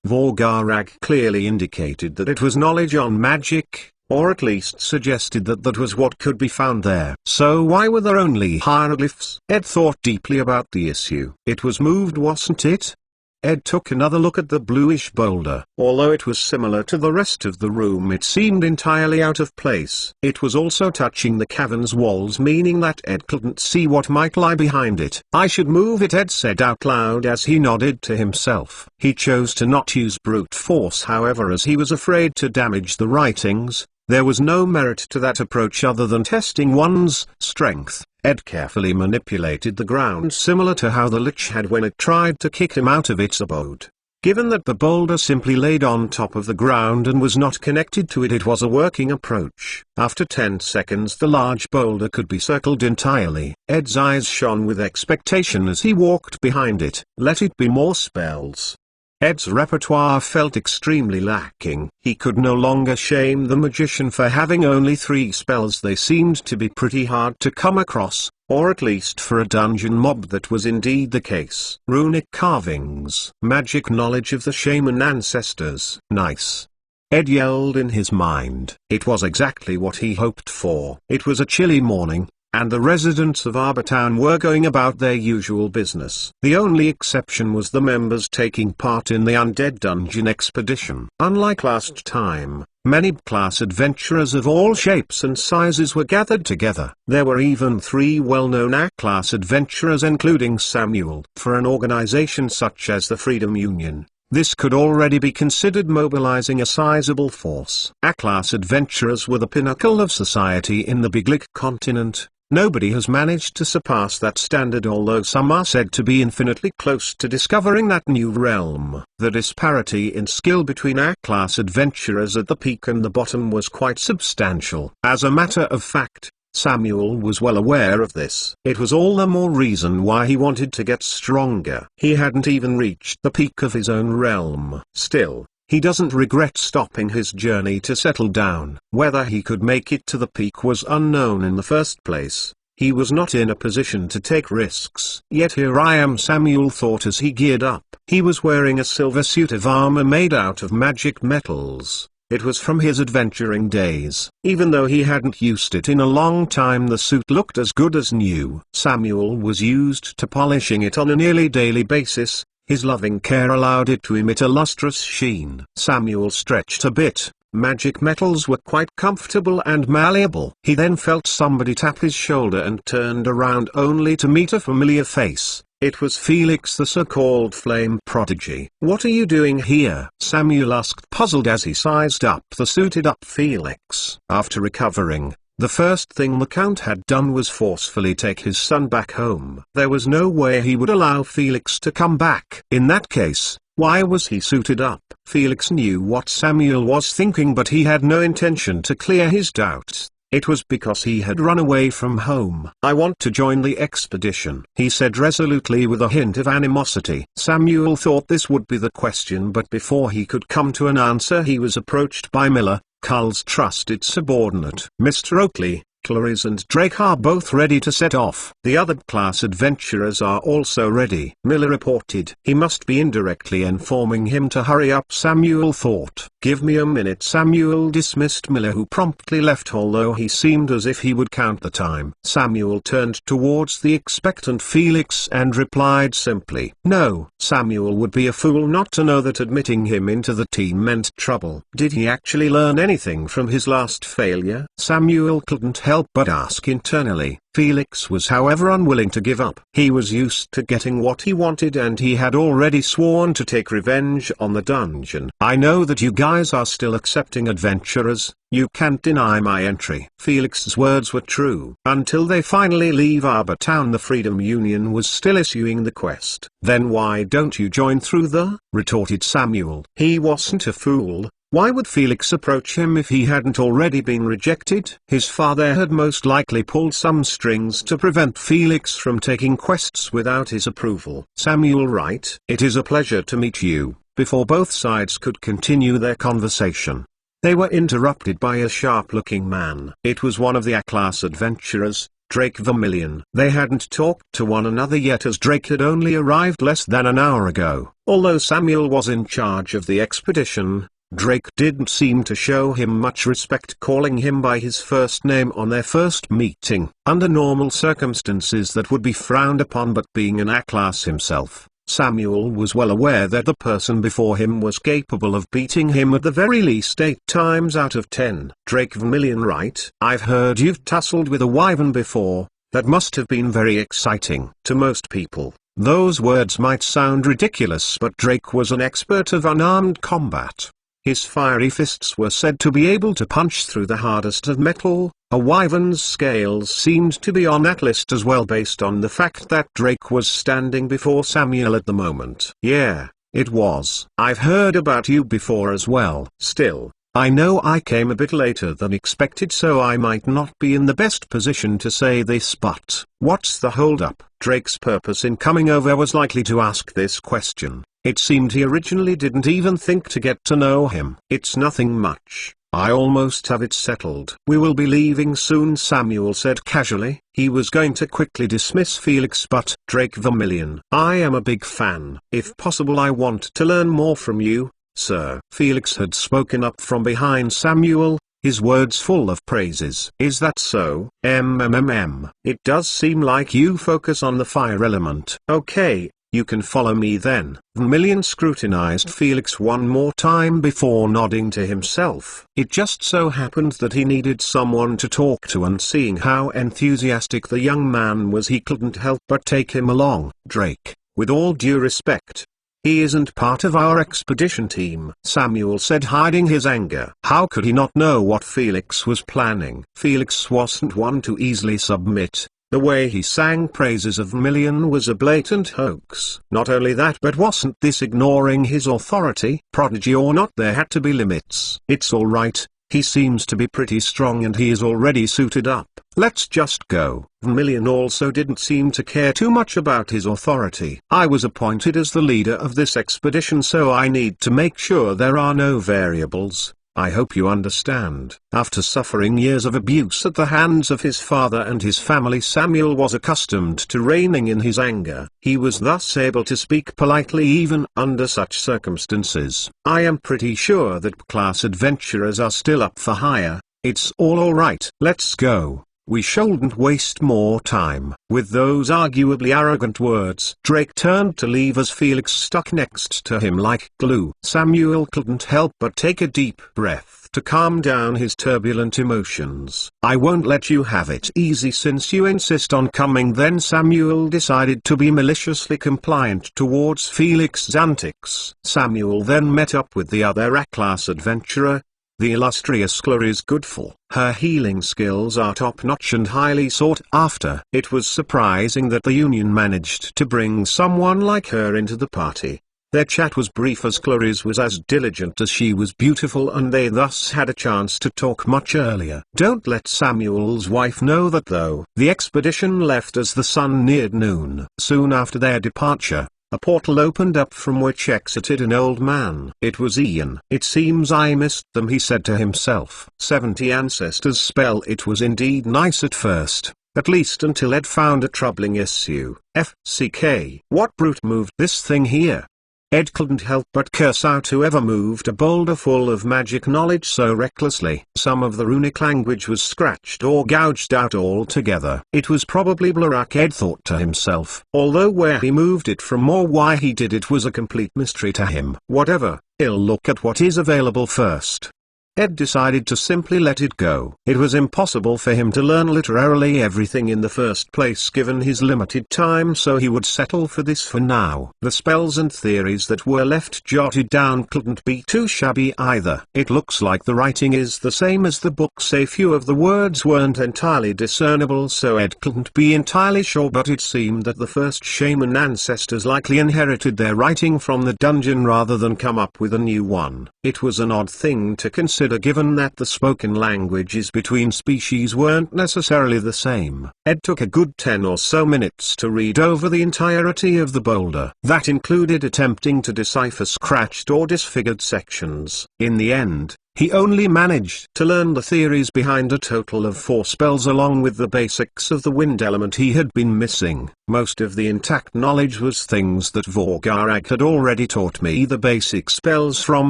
Vorgarag clearly indicated that it was knowledge on magic, or at least suggested that that was what could be found there. So why were there only hieroglyphs? Ed thought deeply about the issue. It was moved, wasn't it? Ed took another look at the bluish boulder. Although it was similar to the rest of the room, it seemed entirely out of place. It was also touching the cavern's walls, meaning that Ed couldn't see what might lie behind it. "I should move it," Ed said out loud as he nodded to himself. He chose to not use brute force, however, as he was afraid to damage the writings. There was no merit to that approach other than testing one's strength. Ed carefully manipulated the ground, similar to how the Lich had when it tried to kick him out of its abode. Given that the boulder simply laid on top of the ground and was not connected to it, it was a working approach. After 10 seconds the large boulder could be circled entirely. Ed's eyes shone with expectation as he walked behind it. Let it be more spells. Ed's repertoire felt extremely lacking. He could no longer shame the magician for having only 3 spells. They seemed to be pretty hard to come across, or at least for a dungeon mob that was indeed the case. Runic carvings. Magic knowledge of the shaman ancestors. Nice. Ed yelled in his mind. It was exactly what he hoped for. It was a chilly morning, and the residents of Arbor Town were going about their usual business. The only exception was the members taking part in the Undead Dungeon expedition. Unlike last time, many class adventurers of all shapes and sizes were gathered together. There were even 3 well-known A-class adventurers, including Samuel. For an organization such as the Freedom Union, this could already be considered mobilizing a sizable force. A-class adventurers were the pinnacle of society in the Big Lick continent. Nobody has managed to surpass that standard, although some are said to be infinitely close to discovering that new realm. The disparity in skill between A-class adventurers at the peak and the bottom was quite substantial. As a matter of fact, Samuel was well aware of this. It was all the more reason why he wanted to get stronger. He hadn't even reached the peak of his own realm. Still, he doesn't regret stopping his journey to settle down. Whether he could make it to the peak was unknown in the first place. He was not in a position to take risks. Yet here I am, Samuel thought as he geared up. He was wearing a silver suit of armor made out of magic metals. It was from his adventuring days. Even though he hadn't used it in a long time, the suit looked as good as new. Samuel was used to polishing it on a nearly daily basis. His loving care allowed it to emit a lustrous sheen. Samuel stretched a bit. Magic metals were quite comfortable and malleable. He then felt somebody tap his shoulder and turned around only to meet a familiar face. It was Felix, the so-called flame prodigy. "What are you doing here?" Samuel asked, puzzled as he sized up the suited-up Felix. After recovering, the first thing the Count had done was forcefully take his son back home. There was no way he would allow Felix to come back. In that case, why was he suited up? Felix knew what Samuel was thinking, but he had no intention to clear his doubts. It was because he had run away from home. "I want to join the expedition," he said resolutely with a hint of animosity. Samuel thought this would be the question, but before he could come to an answer he was approached by Miller, Cull's trusted subordinate. "Mr. Oakley, Clarice and Drake are both ready to set off. The other class adventurers are also ready," Miller reported. He must be indirectly informing him to hurry up, Samuel thought. "Give me a minute." Samuel dismissed Miller, who promptly left, although he seemed as if he would count the time. Samuel turned towards the expectant Felix and replied simply, "No." Samuel would be a fool not to know that admitting him into the team meant trouble. Did he actually learn anything from his last failure? Samuel couldn't help but ask internally. Felix was however unwilling to give up. He was used to getting what he wanted, and he had already sworn to take revenge on the dungeon. "I know that you guys are still accepting adventurers. You can't deny my entry." Felix's words were true. Until they finally leave Arbor Town, the Freedom Union was still issuing the quest. "Then why don't you join through the?" retorted Samuel. He wasn't a fool. Why would Felix approach him if he hadn't already been rejected? His father had most likely pulled some strings to prevent Felix from taking quests without his approval. "Samuel Wright, it is a pleasure to meet you." Before both sides could continue their conversation, they were interrupted by a sharp-looking man. It was one of the A-class adventurers, Drake Vermillion. They hadn't talked to one another yet, as Drake had only arrived less than an hour ago. Although Samuel was in charge of the expedition, Drake didn't seem to show him much respect, calling him by his first name on their first meeting. Under normal circumstances that would be frowned upon, but being an A-class himself, Samuel was well aware that the person before him was capable of beating him at the very least 8 times out of 10. "Drake Vermillion, right? I've heard you've tussled with a wyvern before. That must have been very exciting." To most people, those words might sound ridiculous, but Drake was an expert of unarmed combat. His fiery fists were said to be able to punch through the hardest of metal. A wyvern's scales seemed to be on that list as well, based on the fact that Drake was standing before Samuel at the moment. "Yeah, it was. I've heard about you before as well. Still, I know I came a bit later than expected, so I might not be in the best position to say this, but what's the hold-up?" Drake's purpose in coming over was likely to ask this question. It seemed he originally didn't even think to get to know him. "It's nothing much. I almost have it settled." "We will be leaving soon," Samuel said casually. He was going to quickly dismiss Felix, but Drake Vermillion, "I am a big fan. If possible, I want to learn more from you, sir." Felix had spoken up from behind Samuel, his words full of praises. "Is that so? It does seem like you focus on the fire element." "Okay, you can follow me then." Vermillion scrutinized Felix one more time before nodding to himself. It just so happened that he needed someone to talk to, and seeing how enthusiastic the young man was, he couldn't help but take him along. "Drake, with all due respect, he isn't part of our expedition team," Samuel said, hiding his anger. How could he not know what Felix was planning? Felix wasn't one to easily submit. The way he sang praises of Vermillion was a blatant hoax. Not only that, but wasn't this ignoring his authority? Prodigy or not, there had to be limits. "It's alright, he seems to be pretty strong and he is already suited up. Let's just go." Vermillion also didn't seem to care too much about his authority. "I was appointed as the leader of this expedition, so I need to make sure there are no variables. I hope you understand." After suffering years of abuse at the hands of his father and his family, Samuel was accustomed to reining in his anger. He was thus able to speak politely even under such circumstances. "I am pretty sure that class adventurers are still up for hire. It's all alright. Let's go. We shouldn't waste more time." With those arguably arrogant words, Drake turned to leave as Felix stuck next to him like glue. Samuel couldn't help but take a deep breath to calm down his turbulent emotions. "I won't let you have it easy since you insist on coming." Then Samuel decided to be maliciously compliant towards Felix's antics. Samuel then met up with the other A-class adventurer, the illustrious Clarice Goodfall. Her healing skills are top-notch and highly sought after. It was surprising that the Union managed to bring someone like her into the party. Their chat was brief, as Clarice was as diligent as she was beautiful, and they thus had a chance to talk much earlier. Don't let Samuel's wife know that though. The expedition left as the sun neared noon. Soon after their departure, a portal opened up from which exited an old man. It was Ian. "It seems I missed them," he said to himself. 70 ancestors spell. It was indeed nice at first, at least until Ed found a troubling issue. FCK. What brute moved this thing here? Ed couldn't help but curse out whoever moved a boulder full of magic knowledge so recklessly. Some of the runic language was scratched or gouged out altogether. It was probably Blarak, Ed thought to himself, although where he moved it from or why he did it was a complete mystery to him. Whatever, he'll look at what is available first. Ed decided to simply let it go. It was impossible for him to learn literally everything in the first place given his limited time, so he would settle for this for now. The spells and theories that were left jotted down couldn't be too shabby either. It looks like the writing is the same as the books. A few of the words weren't entirely discernible, so Ed couldn't be entirely sure, but it seemed that the first shaman ancestors likely inherited their writing from the dungeon rather than come up with a new one. It was an odd thing to consider, given that the spoken languages between species weren't necessarily the same. Ed took a good 10 or so minutes to read over the entirety of the boulder. That included attempting to decipher scratched or disfigured sections. In the end, he only managed to learn the theories behind a total of 4 spells along with the basics of the wind element he had been missing. Most of the intact knowledge was things that Vorgarag had already taught me. The basic spells from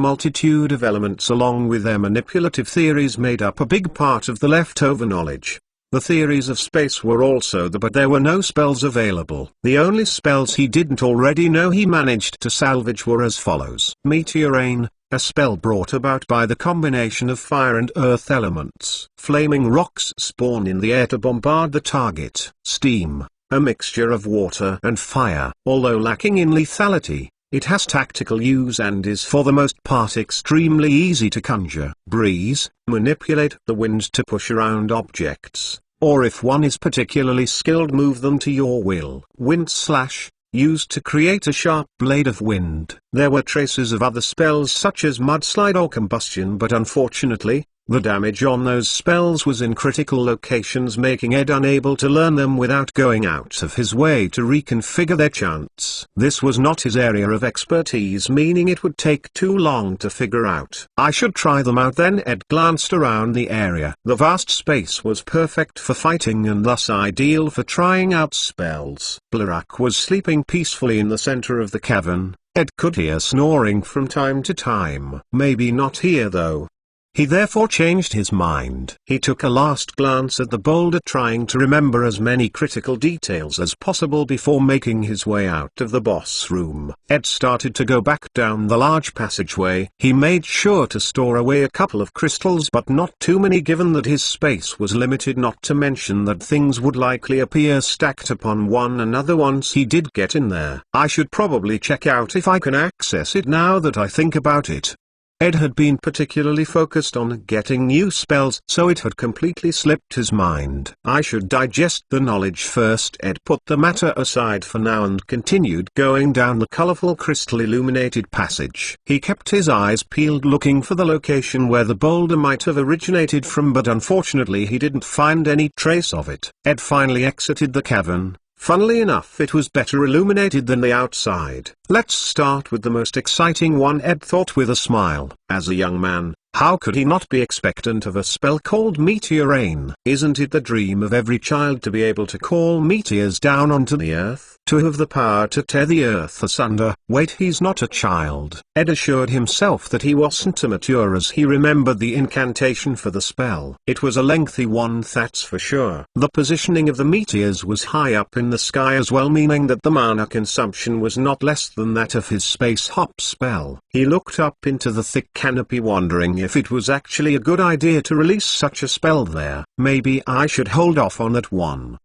multitude of elements along with their manipulative theories made up a big part of the leftover knowledge. The theories of space were also there, but there were no spells available. The only spells he didn't already know he managed to salvage were as follows. Meteor Rain, a spell brought about by the combination of fire and earth elements. Flaming rocks spawn in the air to bombard the target. Steam, a mixture of water and fire. Although lacking in lethality, it has tactical use and is for the most part extremely easy to conjure. Breeze, manipulate the wind to push around objects, or if one is particularly skilled, move them to your will. Wind Slash, used to create a sharp blade of wind. There were traces of other spells such as mudslide or combustion, but unfortunately, The damage on those spells was in critical locations, making Ed unable to learn them without going out of his way to reconfigure their chants. This was not his area of expertise, meaning it would take too long to figure out. I should try them out then. Ed glanced around the area. The vast space was perfect for fighting and thus ideal for trying out spells. Blarak was sleeping peacefully in the center of the cavern. Ed could hear snoring from time to time. Maybe not here though. He therefore changed his mind. He took a last glance at the boulder, trying to remember as many critical details as possible before making his way out of the boss room. Ed started to go back down the large passageway. He made sure to store away a couple of crystals, but not too many given that his space was limited, not to mention that things would likely appear stacked upon one another once he did get in there. I should probably check out if I can access it now that I think about it. Ed had been particularly focused on getting new spells, so it had completely slipped his mind. I should digest the knowledge first. Ed put the matter aside for now and continued going down the colorful crystal-illuminated passage. He kept his eyes peeled, looking for the location where the boulder might have originated from, but unfortunately he didn't find any trace of it. Ed finally exited the cavern. Funnily enough, it was better illuminated than the outside. Let's start with the most exciting one, Ed thought with a smile. As a young man, how could he not be expectant of a spell called Meteor Rain? Isn't it the dream of every child to be able to call meteors down onto the earth? To have the power to tear the earth asunder? Wait, he's not a child. Ed assured himself that he wasn't immature as he remembered the incantation for the spell. It was a lengthy one, that's for sure. The positioning of the meteors was high up in the sky as well, meaning that the mana consumption was not less than that of his space hop spell. He looked up into the thick canopy, wondering if it was actually a good idea to release such a spell there. Maybe I should hold off on that one.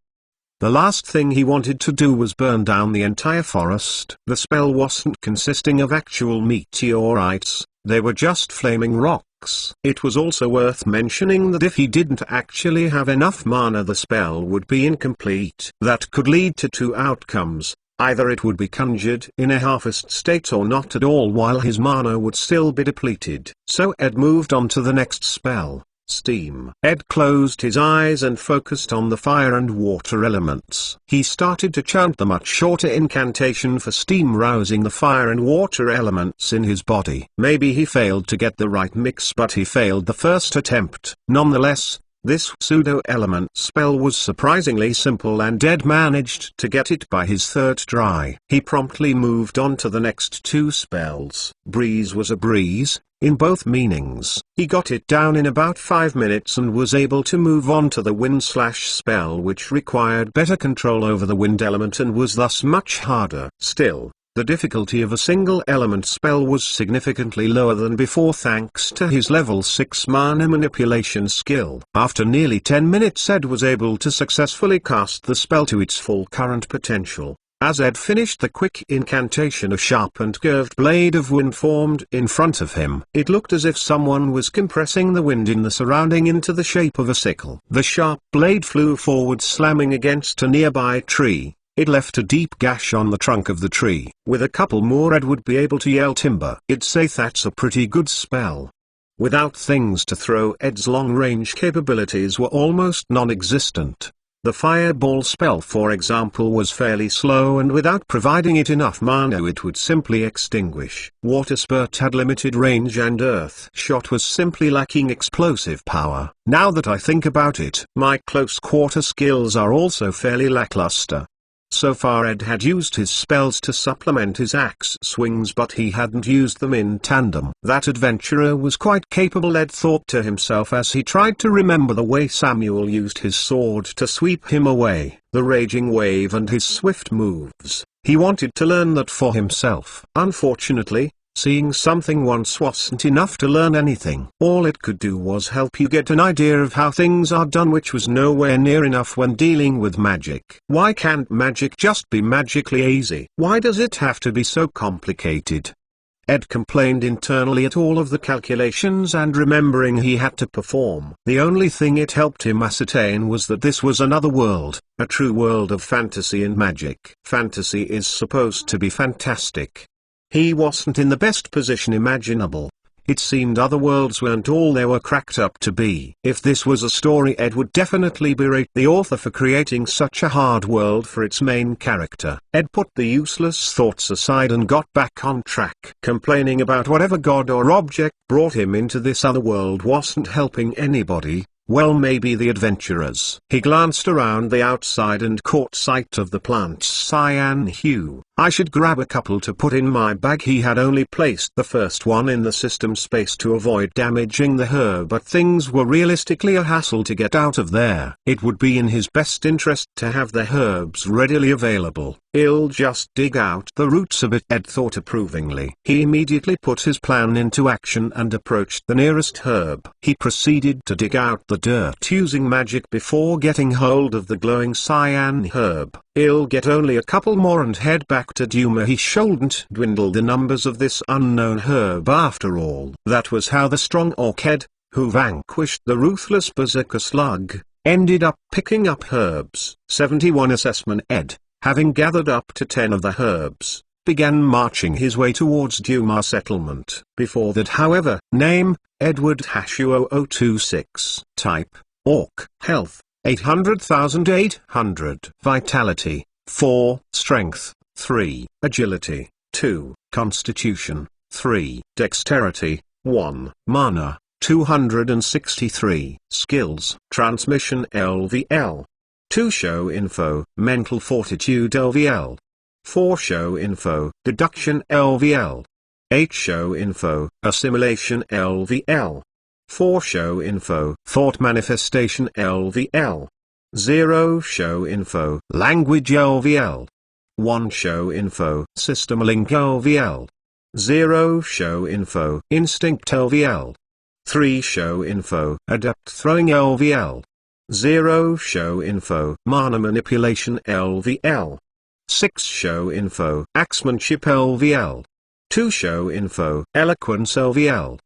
The last thing he wanted to do was burn down the entire forest. The spell wasn't consisting of actual meteorites, they were just flaming rocks. It was also worth mentioning that if he didn't actually have enough mana, the spell would be incomplete. That could lead to two outcomes. Either it would be conjured in a half-assed state or not at all, while his mana would still be depleted. So Ed moved on to the next spell. Steam. Ed closed his eyes and focused on the fire and water elements. He started to chant the much shorter incantation for steam, rousing the fire and water elements in his body. Maybe he failed to get the right mix, but he failed the first attempt. Nonetheless, this pseudo-element spell was surprisingly simple, and Ed managed to get it by his third try. He promptly moved on to the next two spells. Breeze was a breeze, in both meanings. He got it down in about 5 minutes and was able to move on to the wind slash spell, which required better control over the wind element and was thus much harder. Still, the difficulty of a single element spell was significantly lower than before thanks to his level 6 mana manipulation skill. After nearly 10 minutes, Ed was able to successfully cast the spell to its full current potential. As Ed finished the quick incantation, a sharp and curved blade of wind formed in front of him. It looked as if someone was compressing the wind in the surrounding into the shape of a sickle. The sharp blade flew forward, slamming against a nearby tree. It left a deep gash on the trunk of the tree. With a couple more, Ed would be able to yell timber. I'd say that's a pretty good spell. Without things to throw, Ed's long-range capabilities were almost non-existent. The fireball spell, for example, was fairly slow, and without providing it enough mana it would simply extinguish. Water spurt had limited range and earth shot was simply lacking explosive power. Now that I think about it, my close quarter skills are also fairly lackluster. So far Ed had used his spells to supplement his axe swings, but he hadn't used them in tandem. That adventurer was quite capable, Ed thought to himself as he tried to remember the way Samuel used his sword to sweep him away, the raging wave and his swift moves. He wanted to learn that for himself. Unfortunately, seeing something once wasn't enough to learn anything. All it could do was help you get an idea of how things are done, which was nowhere near enough when dealing with magic. Why can't magic just be magically easy? Why does it have to be so complicated? Ed complained internally at all of the calculations and remembering he had to perform. The only thing it helped him ascertain was that this was another world, a true world of fantasy and magic. Fantasy is supposed to be fantastic. He wasn't in the best position imaginable. It seemed other worlds weren't all they were cracked up to be. If this was a story, Ed would definitely berate the author for creating such a hard world for its main character. Ed put the useless thoughts aside and got back on track. Complaining about whatever god or object brought him into this other world wasn't helping anybody. Well, maybe the adventurers. He glanced around the outside and caught sight of the plant's cyan hue. I should grab a couple to put in my bag. He had only placed the first one in the system space to avoid damaging the herb, but things were realistically a hassle to get out of there. It would be in his best interest to have the herbs readily available. He'll just dig out the roots of it, Ed thought approvingly. He immediately put his plan into action and approached the nearest herb. He proceeded to dig out the dirt using magic before getting hold of the glowing cyan herb. He'll get only a couple more and head back to Duma. He shouldn't dwindle the numbers of this unknown herb after all. That was how the strong orc Ed, who vanquished the ruthless berserker slug, ended up picking up herbs. 71 Assessment Ed, having gathered up to 10 of the herbs, began marching his way towards Duma settlement. Before that, however, name, Edward Hashu0026. Type, Orc. Health, 800,800. Vitality, 4. Strength, 3. Agility, 2. Constitution, 3. Dexterity, 1. Mana, 263. Skills. Transmission LVL. 2. Show info. Mental fortitude LVL. 4. Show info. Deduction LVL. 8. Show info. Assimilation LVL. 4. Show info. Thought manifestation LVL. 0. Show info. Language LVL. 1. Show info. System link LVL. 0. Show info. Instinct LVL. 3. Show info. Adept throwing LVL. 0. Show info. Mana manipulation LVL. 6. Show info. Axemanship LVL. 2. Show info. Eloquence LVL.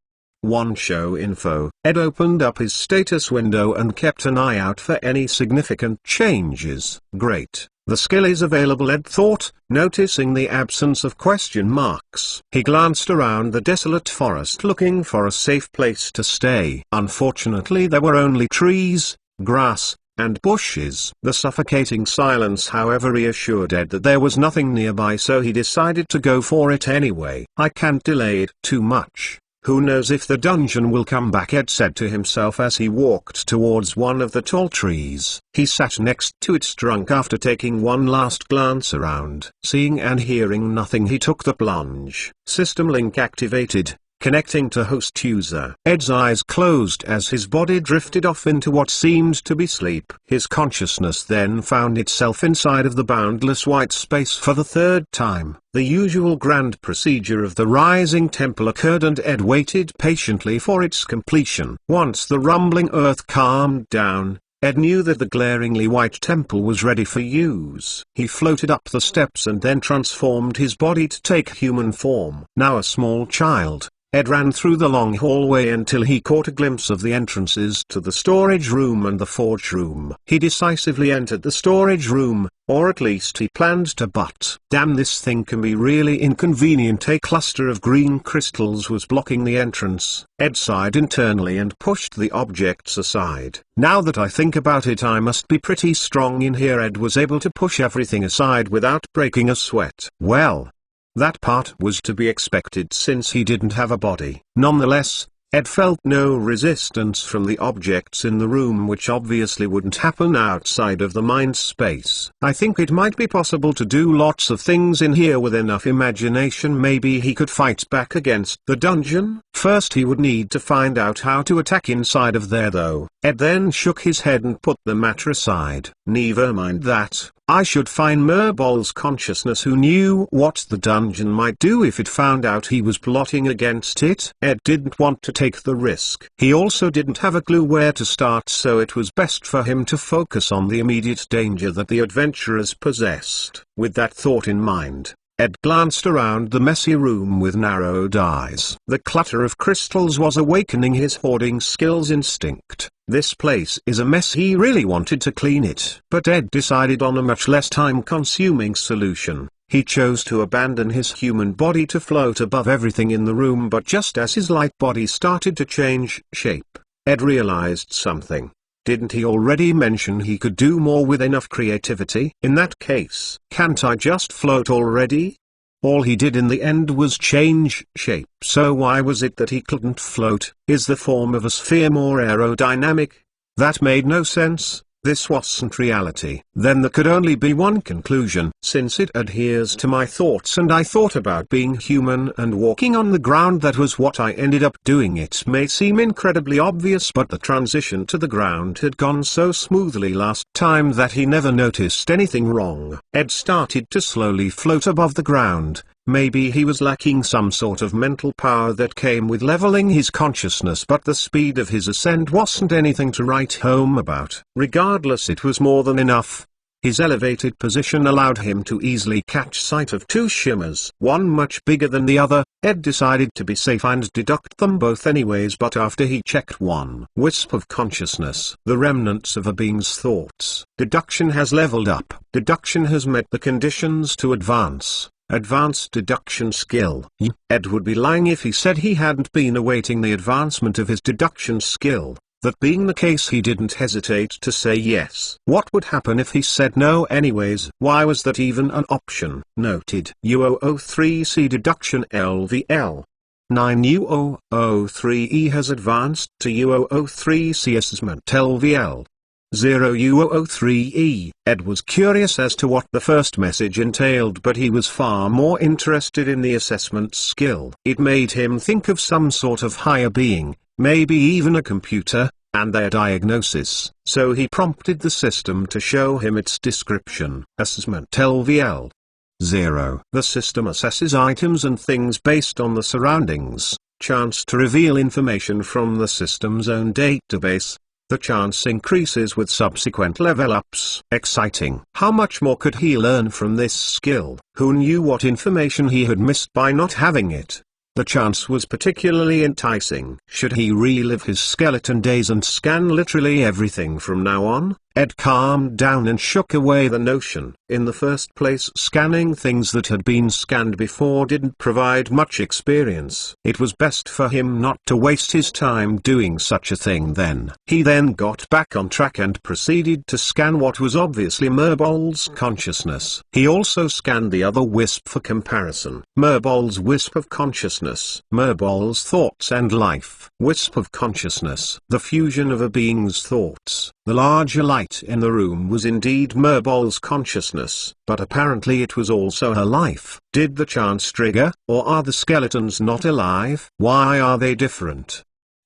1. Show info. Ed opened up his status window and kept an eye out for any significant changes. Great. The skill is available, Ed thought, noticing the absence of question marks. He glanced around the desolate forest looking for a safe place to stay. Unfortunately, there were only trees, grass, and bushes. The suffocating silence, however, reassured Ed that there was nothing nearby, so he decided to go for it anyway. I can't delay it too much. Who knows if the dungeon will come back, Ed said to himself as he walked towards one of the tall trees. He sat next to its trunk after taking one last glance around. Seeing and hearing nothing, he took the plunge. System link activated. Connecting to host user. Ed's eyes closed as his body drifted off into what seemed to be sleep. His consciousness then found itself inside of the boundless white space for the third time. The usual grand procedure of the rising temple occurred and Ed waited patiently for its completion. Once the rumbling earth calmed down, Ed knew that the glaringly white temple was ready for use. He floated up the steps and then transformed his body to take human form. Now a small child, Ed ran through the long hallway until he caught a glimpse of the entrances to the storage room and the forge room. He decisively entered the storage room, or at least he planned to, but damn, this thing can be really inconvenient. A cluster of green crystals was blocking the entrance. Ed sighed internally and pushed the objects aside. Now that I think about it, I must be pretty strong in here. Ed was able to push everything aside without breaking a sweat. Well, that part was to be expected since he didn't have a body. Nonetheless, Ed felt no resistance from the objects in the room, which obviously wouldn't happen outside of the mind space. I think it might be possible to do lots of things in here with enough imagination. Maybe he could fight back against the dungeon. First he would need to find out how to attack inside of there though. Ed then shook his head and put the matter aside. Never mind that. I should find Merbol's consciousness, who knew what the dungeon might do if it found out he was plotting against it. Ed didn't want to take the risk. He also didn't have a clue where to start, so it was best for him to focus on the immediate danger that the adventurers possessed. With that thought in mind, Ed glanced around the messy room with narrowed eyes. The clutter of crystals was awakening his hoarding skills instinct. This place is a mess. He really wanted to clean it. But Ed decided on a much less time-consuming solution. He chose to abandon his human body to float above everything in the room, but just as his light body started to change shape, Ed realized something. Didn't he already mention he could do more with enough creativity? In that case, can't I just float already? All he did in the end was change shape. So why was it that he couldn't float? Is the form of a sphere more aerodynamic? That made no sense. This wasn't reality. Then there could only be one conclusion. Since it adheres to my thoughts and I thought about being human and walking on the ground, that was what I ended up doing. It may seem incredibly obvious, but the transition to the ground had gone so smoothly last time that he never noticed anything wrong. Ed started to slowly float above the ground. Maybe he was lacking some sort of mental power that came with leveling his consciousness, but the speed of his ascent wasn't anything to write home about. Regardless, it was more than enough. His elevated position allowed him to easily catch sight of two shimmers, one much bigger than the other. Ed decided to be safe and deduct them both anyways, but after he checked one wisp of consciousness, the remnants of a being's thoughts, deduction has leveled up. Deduction has met the conditions to advance. Advanced deduction skill. Ed would be lying if he said he hadn't been awaiting the advancement of his deduction skill. That being the case, he didn't hesitate to say yes. What would happen if he said no anyways? Why was that even an option? Noted. U003C deduction LVL. 9 U003E has advanced to U003C assessment LVL. 0 U003E. Ed was curious as to what the first message entailed, but he was far more interested in the assessment skill. It made him think of some sort of higher being, maybe even a computer, and their diagnosis. So he prompted the system to show him its description. Assessment LVL. 0. The system assesses items and things based on the surroundings. Chance to reveal information from the system's own database. The chance increases with subsequent level-ups. Exciting. How much more could he learn from this skill? Who knew what information he had missed by not having it? The chance was particularly enticing. Should he relive his skeleton days and scan literally everything from now on? Ed calmed down and shook away the notion. In the first place, scanning things that had been scanned before didn't provide much experience. It was best for him not to waste his time doing such a thing then. He then got back on track and proceeded to scan what was obviously Merbol's consciousness. He also scanned the other wisp for comparison. Merbol's wisp of consciousness. Merbol's thoughts and life. Wisp of consciousness. The fusion of a being's thoughts. The larger light in the room was indeed Merbol's consciousness, but apparently it was also her life. Did the chance trigger, or are the skeletons not alive? Why are they different?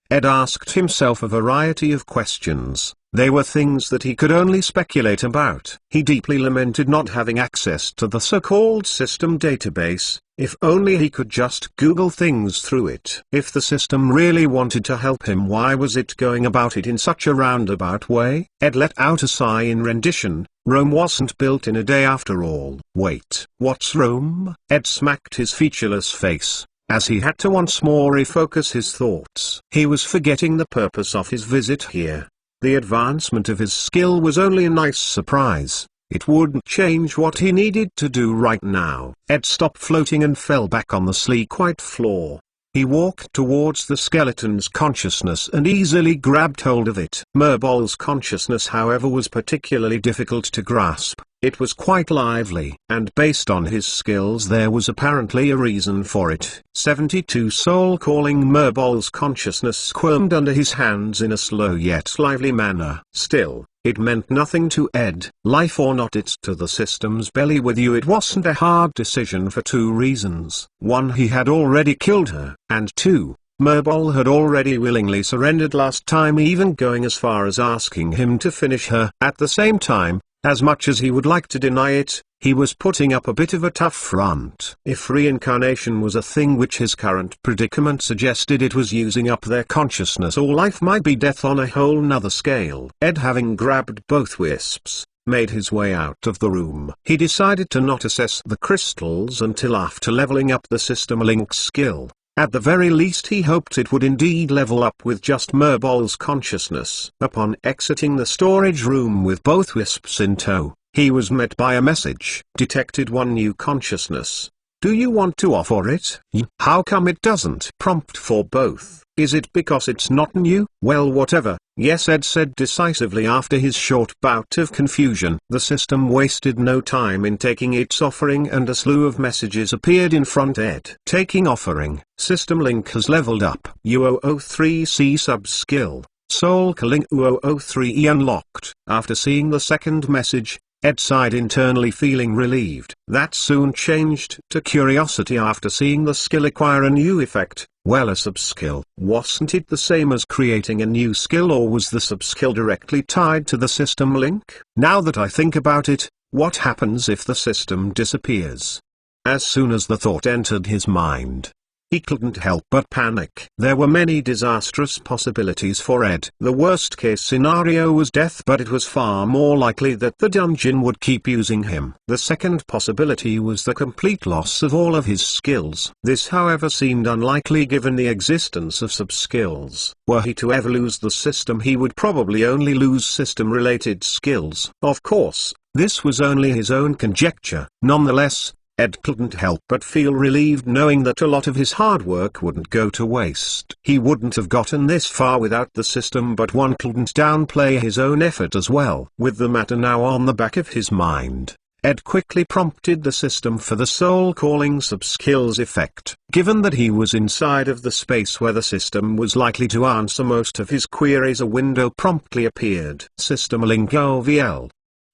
Ed asked himself a variety of questions. They were things that he could only speculate about. He deeply lamented not having access to the so-called system database. If only he could just Google things through it. If the system really wanted to help him, why was it going about it in such a roundabout way? Ed let out a sigh in rendition. Rome wasn't built in a day after all. Wait, what's Rome? Ed smacked his featureless face, as he had to once more refocus his thoughts. He was forgetting the purpose of his visit here. The advancement of his skill was only a nice surprise. It wouldn't change what he needed to do right now. Ed stopped floating and fell back on the sleek white floor. He walked towards the skeleton's consciousness and easily grabbed hold of it. Merbol's consciousness, however, was particularly difficult to grasp. It was quite lively, and based on his skills there was apparently a reason for it. 72 Soul calling Merbol's consciousness squirmed under his hands in a slow yet lively manner. Still, it meant nothing to Ed. Life or not, it's to the system's belly with you. It wasn't a hard decision for two reasons. One, he had already killed her, and two, Merbol had already willingly surrendered last time, even going as far as asking him to finish her. At the same time, as much as he would like to deny it, he was putting up a bit of a tough front. If reincarnation was a thing which his current predicament suggested, it was using up their consciousness, or life might be death on a whole nother scale. Ed, having grabbed both wisps, made his way out of the room. He decided to not assess the crystals until after leveling up the System Link skill. At the very least, he hoped it would indeed level up with just Merbol's consciousness. Upon exiting the storage room with both wisps in tow, he was met by a message. Detected one new consciousness. Do you want to offer it? How come it doesn't prompt for both? Is it because it's not new? Well, whatever. Yes, Ed said decisively after his short bout of confusion. The system wasted no time in taking its offering and a slew of messages appeared in front. Ed taking offering. System link has leveled up. U003C sub-skill. Soul Calling U003E unlocked. After seeing the second message, Ed sighed internally, feeling relieved. That soon changed to curiosity after seeing the skill acquire a new effect. Well, a sub-skill. Wasn't it the same as creating a new skill, or was the sub-skill directly tied to the system link? Now that I think about it, what happens if the system disappears? As soon as the thought entered his mind, he couldn't help but panic. There were many disastrous possibilities for Ed. The worst-case scenario was death, but it was far more likely that the dungeon would keep using him. The second possibility was the complete loss of all of his skills. This, however, seemed unlikely given the existence of sub-skills. Were he to ever lose the system, he would probably only lose system-related skills. Of course, this was only his own conjecture. Nonetheless, Ed couldn't help but feel relieved knowing that a lot of his hard work wouldn't go to waste. He wouldn't have gotten this far without the system, but one couldn't downplay his own effort as well. With the matter now on the back of his mind, Ed quickly prompted the system for the soul calling sub-skills effect. Given that he was inside of the space where the system was likely to answer most of his queries, a window promptly appeared. System link OVL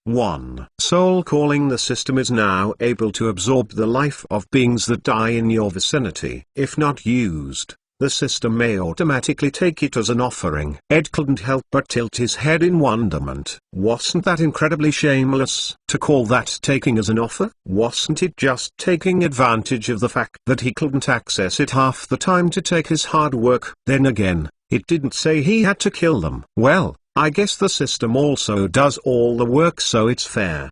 1. Soul calling. The system is now able to absorb the life of beings that die in your vicinity. If not used, the system may automatically take it as an offering. Ed couldn't help but tilt his head in wonderment. Wasn't that incredibly shameless? To call that taking as an offer? Wasn't it just taking advantage of the fact that he couldn't access it half the time to take his hard work? Then again, it didn't say he had to kill them. Well, I guess the system also does all the work, so it's fair.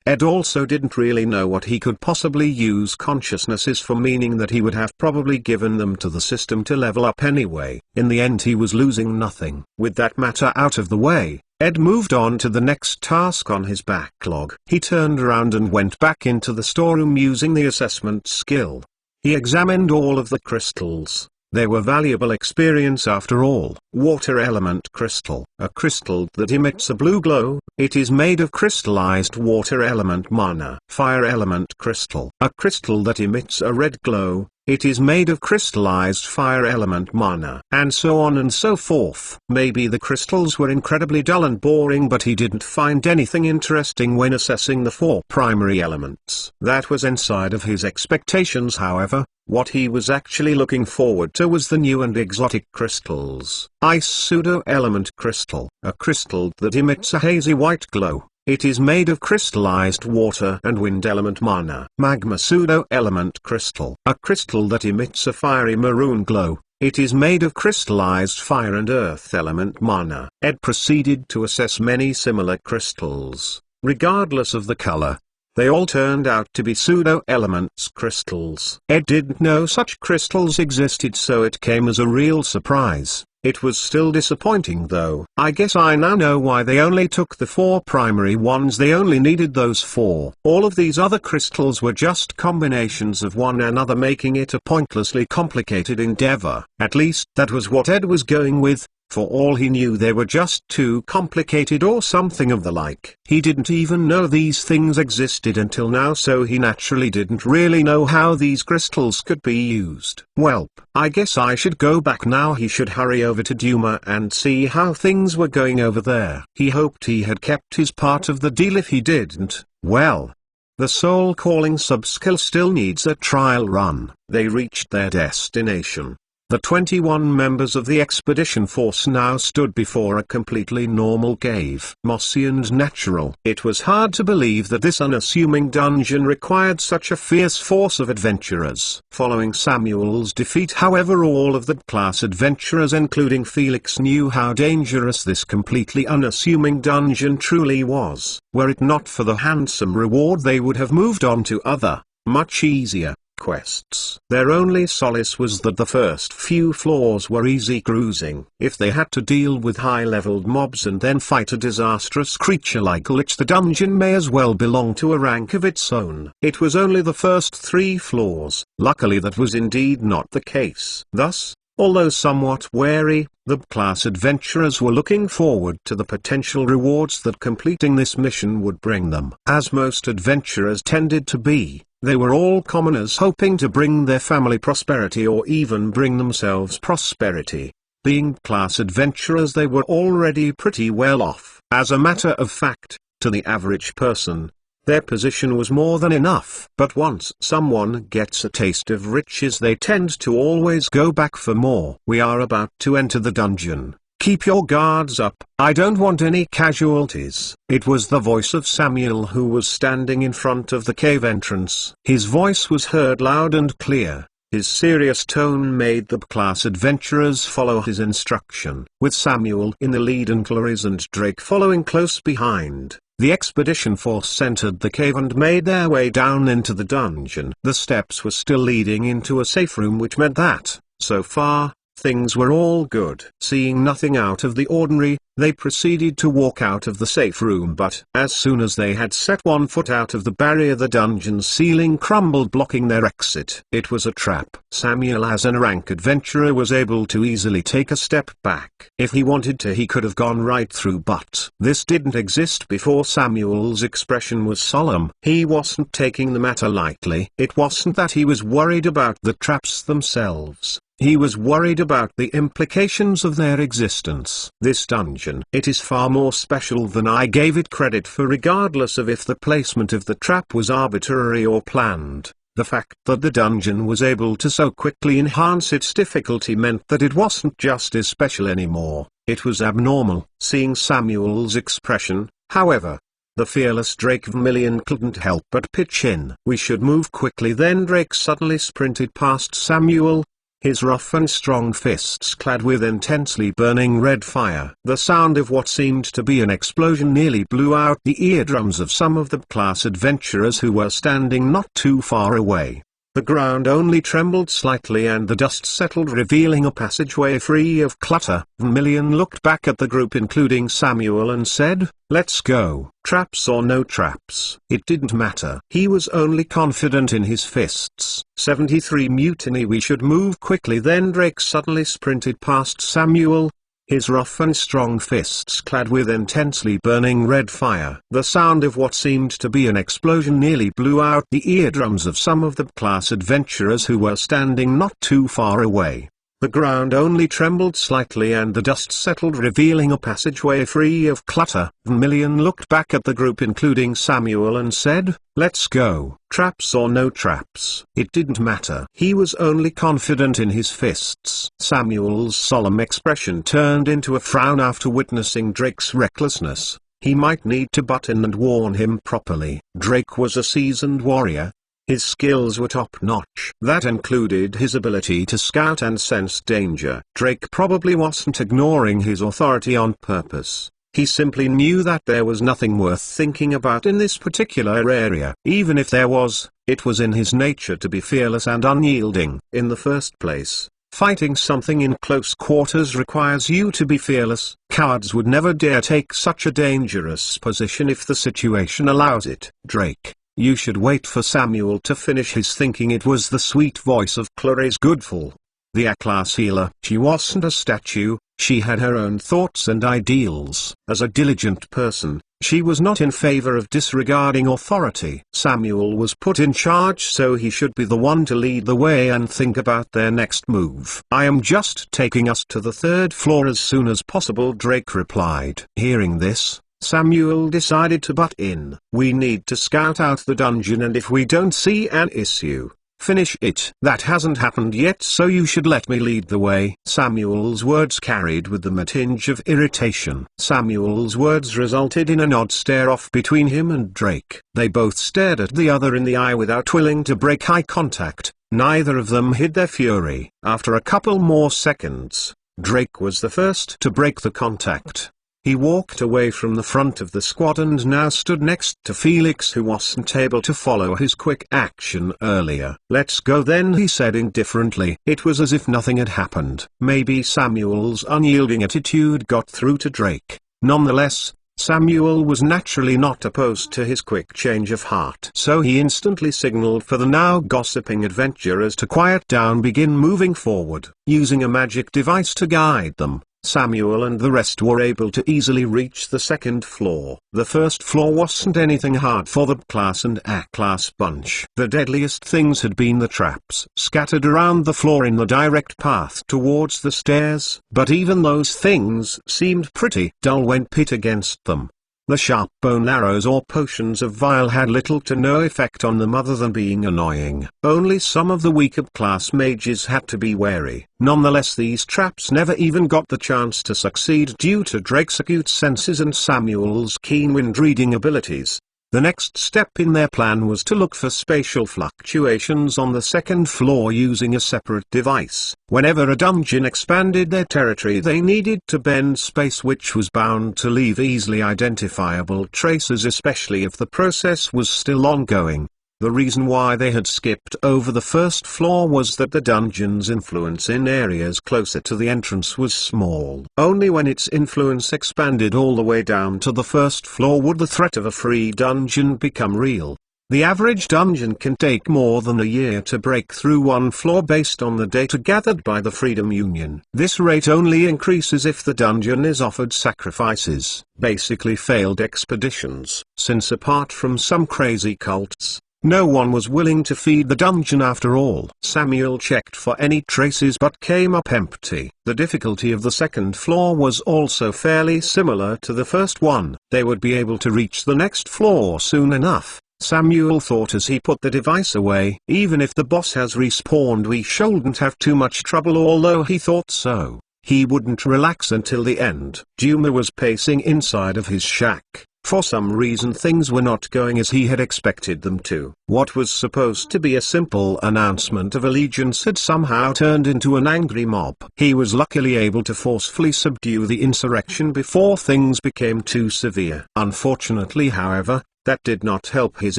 Ed also didn't really know what he could possibly use consciousnesses for, meaning that he would have probably given them to the system to level up anyway. In the end, he was losing nothing. With that matter out of the way, Ed moved on to the next task on his backlog. He turned around and went back into the storeroom using the assessment skill. He examined all of the crystals. They were valuable experience after all. Water element crystal. A crystal that emits a blue glow. It is made of crystallized water element mana. Fire element crystal. A crystal that emits a red glow. It is made of crystallized fire element mana. And so on and so forth. Maybe the crystals were incredibly dull and boring, but he didn't find anything interesting when assessing the 4 primary elements. That was inside of his expectations, however. What he was actually looking forward to was the new and exotic crystals. Ice pseudo-element crystal. A crystal that emits a hazy white glow. It is made of crystallized water and wind element mana. Magma pseudo-element crystal. A crystal that emits a fiery maroon glow. It is made of crystallized fire and earth element mana. Ed proceeded to assess many similar crystals. Regardless of the color, they all turned out to be pseudo-elements crystals. Ed didn't know such crystals existed, so it came as a real surprise. It was still disappointing though. I guess I now know why they only took the 4 primary ones. They only needed those 4. All of these other crystals were just combinations of one another, making it a pointlessly complicated endeavor. At least that was what Ed was going with. For all he knew, they were just too complicated or something of the like. He didn't even know these things existed until now, so he naturally didn't really know how these crystals could be used. Welp, I guess I should go back now. He should hurry over to Duma and see how things were going over there. He hoped he had kept his part of the deal. If he didn't, well, the soul calling sub-skill still needs a trial run. They reached their destination. The 21 members of the expedition force now stood before a completely normal cave, mossy and natural. It was hard to believe that this unassuming dungeon required such a fierce force of adventurers. Following Samuel's defeat, however, all of the class adventurers, including Felix, knew how dangerous this completely unassuming dungeon truly was. Were it not for the handsome reward, they would have moved on to other, much easier, quests. Their only solace was that the first few floors were easy cruising. If they had to deal with high-leveled mobs and then fight a disastrous creature like a lich, the dungeon may as well belong to a rank of its own. It was only the first 3 floors. Luckily that was indeed not the case. Thus, although somewhat wary, the B-class adventurers were looking forward to the potential rewards that completing this mission would bring them. As most adventurers tended to be, they were all commoners hoping to bring their family prosperity or even bring themselves prosperity. Being B-class adventurers, they were already pretty well off. As a matter of fact, to the average person, their position was more than enough. But once someone gets a taste of riches, they tend to always go back for more. We are about to enter the dungeon. Keep your guards up, I don't want any casualties. It was the voice of Samuel, who was standing in front of the cave entrance. His voice was heard loud and clear. His serious tone made the B-class adventurers follow his instruction. With Samuel in the lead and Clarice and Drake following close behind, the expedition force entered the cave and made their way down into the dungeon. The steps were still leading into a safe room, which meant that, so far, things were all good. Seeing nothing out of the ordinary, they proceeded to walk out of the safe room, but as soon as they had set one foot out of the barrier, the dungeon's ceiling crumbled, blocking their exit. It was a trap. Samuel, as an rank adventurer, was able to easily take a step back. If he wanted to, he could have gone right through, but this didn't exist before. Samuel's expression was solemn. He wasn't taking the matter lightly. It wasn't that he was worried about the traps themselves. He was worried about the implications of their existence. This dungeon, it is far more special than I gave it credit for, regardless of if the placement of the trap was arbitrary or planned. The fact that the dungeon was able to so quickly enhance its difficulty meant that it wasn't just as special anymore, it was abnormal. Seeing Samuel's expression, however, the fearless Drake Vermillion couldn't help but pitch in. We should move quickly. Then Drake suddenly sprinted past Samuel, his rough and strong fists clad with intensely burning red fire. The sound of what seemed to be an explosion nearly blew out the eardrums of some of the B-class adventurers who were standing not too far away. The ground only trembled slightly and the dust settled, revealing a passageway free of clutter. Vermillion looked back at the group, including Samuel, and said, "Let's go." Traps or no traps, it didn't matter. He was only confident in his fists. 73 Mutiny. We should move quickly. Then Drake suddenly sprinted past Samuel, his rough and strong fists clad with intensely burning red fire. The sound of what seemed to be an explosion nearly blew out the eardrums of some of the B-class adventurers who were standing not too far away. The ground only trembled slightly and the dust settled, revealing a passageway free of clutter. Vermillion looked back at the group, including Samuel, and said, "Let's go." Traps or no traps, it didn't matter. He was only confident in his fists. Samuel's solemn expression turned into a frown after witnessing Drake's recklessness. He might need to butt in and warn him properly. Drake was a seasoned warrior. His skills were top-notch. That included his ability to scout and sense danger. Drake probably wasn't ignoring his authority on purpose. He simply knew that there was nothing worth thinking about in this particular area. Even if there was, it was in his nature to be fearless and unyielding. In the first place, fighting something in close quarters requires you to be fearless. Cowards would never dare take such a dangerous position if the situation allows it. Drake, you should wait for Samuel to finish his thinking. It was the sweet voice of Clarice Goodfall, the A-class healer. She wasn't a statue, she had her own thoughts and ideals. As a diligent person, she was not in favor of disregarding authority. Samuel was put in charge, so he should be the one to lead the way and think about their next move. "I am just taking us to the 3rd floor as soon as possible," Drake replied. Hearing this, Samuel decided to butt in. "We need to scout out the dungeon, and if we don't see an issue, finish it. That hasn't happened yet, so you should let me lead the way." Samuel's words carried with them a tinge of irritation. Samuel's words resulted in an odd stare-off between him and Drake. They both stared at the other in the eye without willing to break eye contact. Neither of them hid their fury. After a couple more seconds, Drake was the first to break the contact. He walked away from the front of the squad and now stood next to Felix, who wasn't able to follow his quick action earlier. "Let's go then," he said indifferently. It was as if nothing had happened. Maybe Samuel's unyielding attitude got through to Drake. Nonetheless, Samuel was naturally not opposed to his quick change of heart. So he instantly signaled for the now gossiping adventurers to quiet down, begin moving forward. Using a magic device to guide them, Samuel and the rest were able to easily reach the second floor. The first floor wasn't anything hard for the B-class and A-class bunch. The deadliest things had been the traps scattered around the floor in the direct path towards the stairs. But even those things seemed pretty dull when pit against them. The sharp bone arrows or potions of Vile had little to no effect on them other than being annoying. Only some of the weaker class mages had to be wary. Nonetheless, these traps never even got the chance to succeed due to Drake's acute senses and Samuel's keen wind-reading abilities. The next step in their plan was to look for spatial fluctuations on the second floor using a separate device. Whenever a dungeon expanded their territory, they needed to bend space, which was bound to leave easily identifiable traces, especially if the process was still ongoing. The reason why they had skipped over the first floor was that the dungeon's influence in areas closer to the entrance was small. Only when its influence expanded all the way down to the first floor would the threat of a free dungeon become real. The average dungeon can take more than a year to break through one floor based on the data gathered by the Freedom Union. This rate only increases if the dungeon is offered sacrifices, basically failed expeditions, since apart from some crazy cults, no one was willing to feed the dungeon after all. Samuel checked for any traces but came up empty. The difficulty of the second floor was also fairly similar to the first one. They would be able to reach the next floor soon enough, Samuel thought as he put the device away. Even if the boss has respawned, we shouldn't have too much trouble. Although he thought so, he wouldn't relax until the end. Duma was pacing inside of his shack. For some reason things were not going as he had expected them to. What was supposed to be a simple announcement of allegiance had somehow turned into an angry mob. He was luckily able to forcefully subdue the insurrection before things became too severe. Unfortunately, however, that did not help his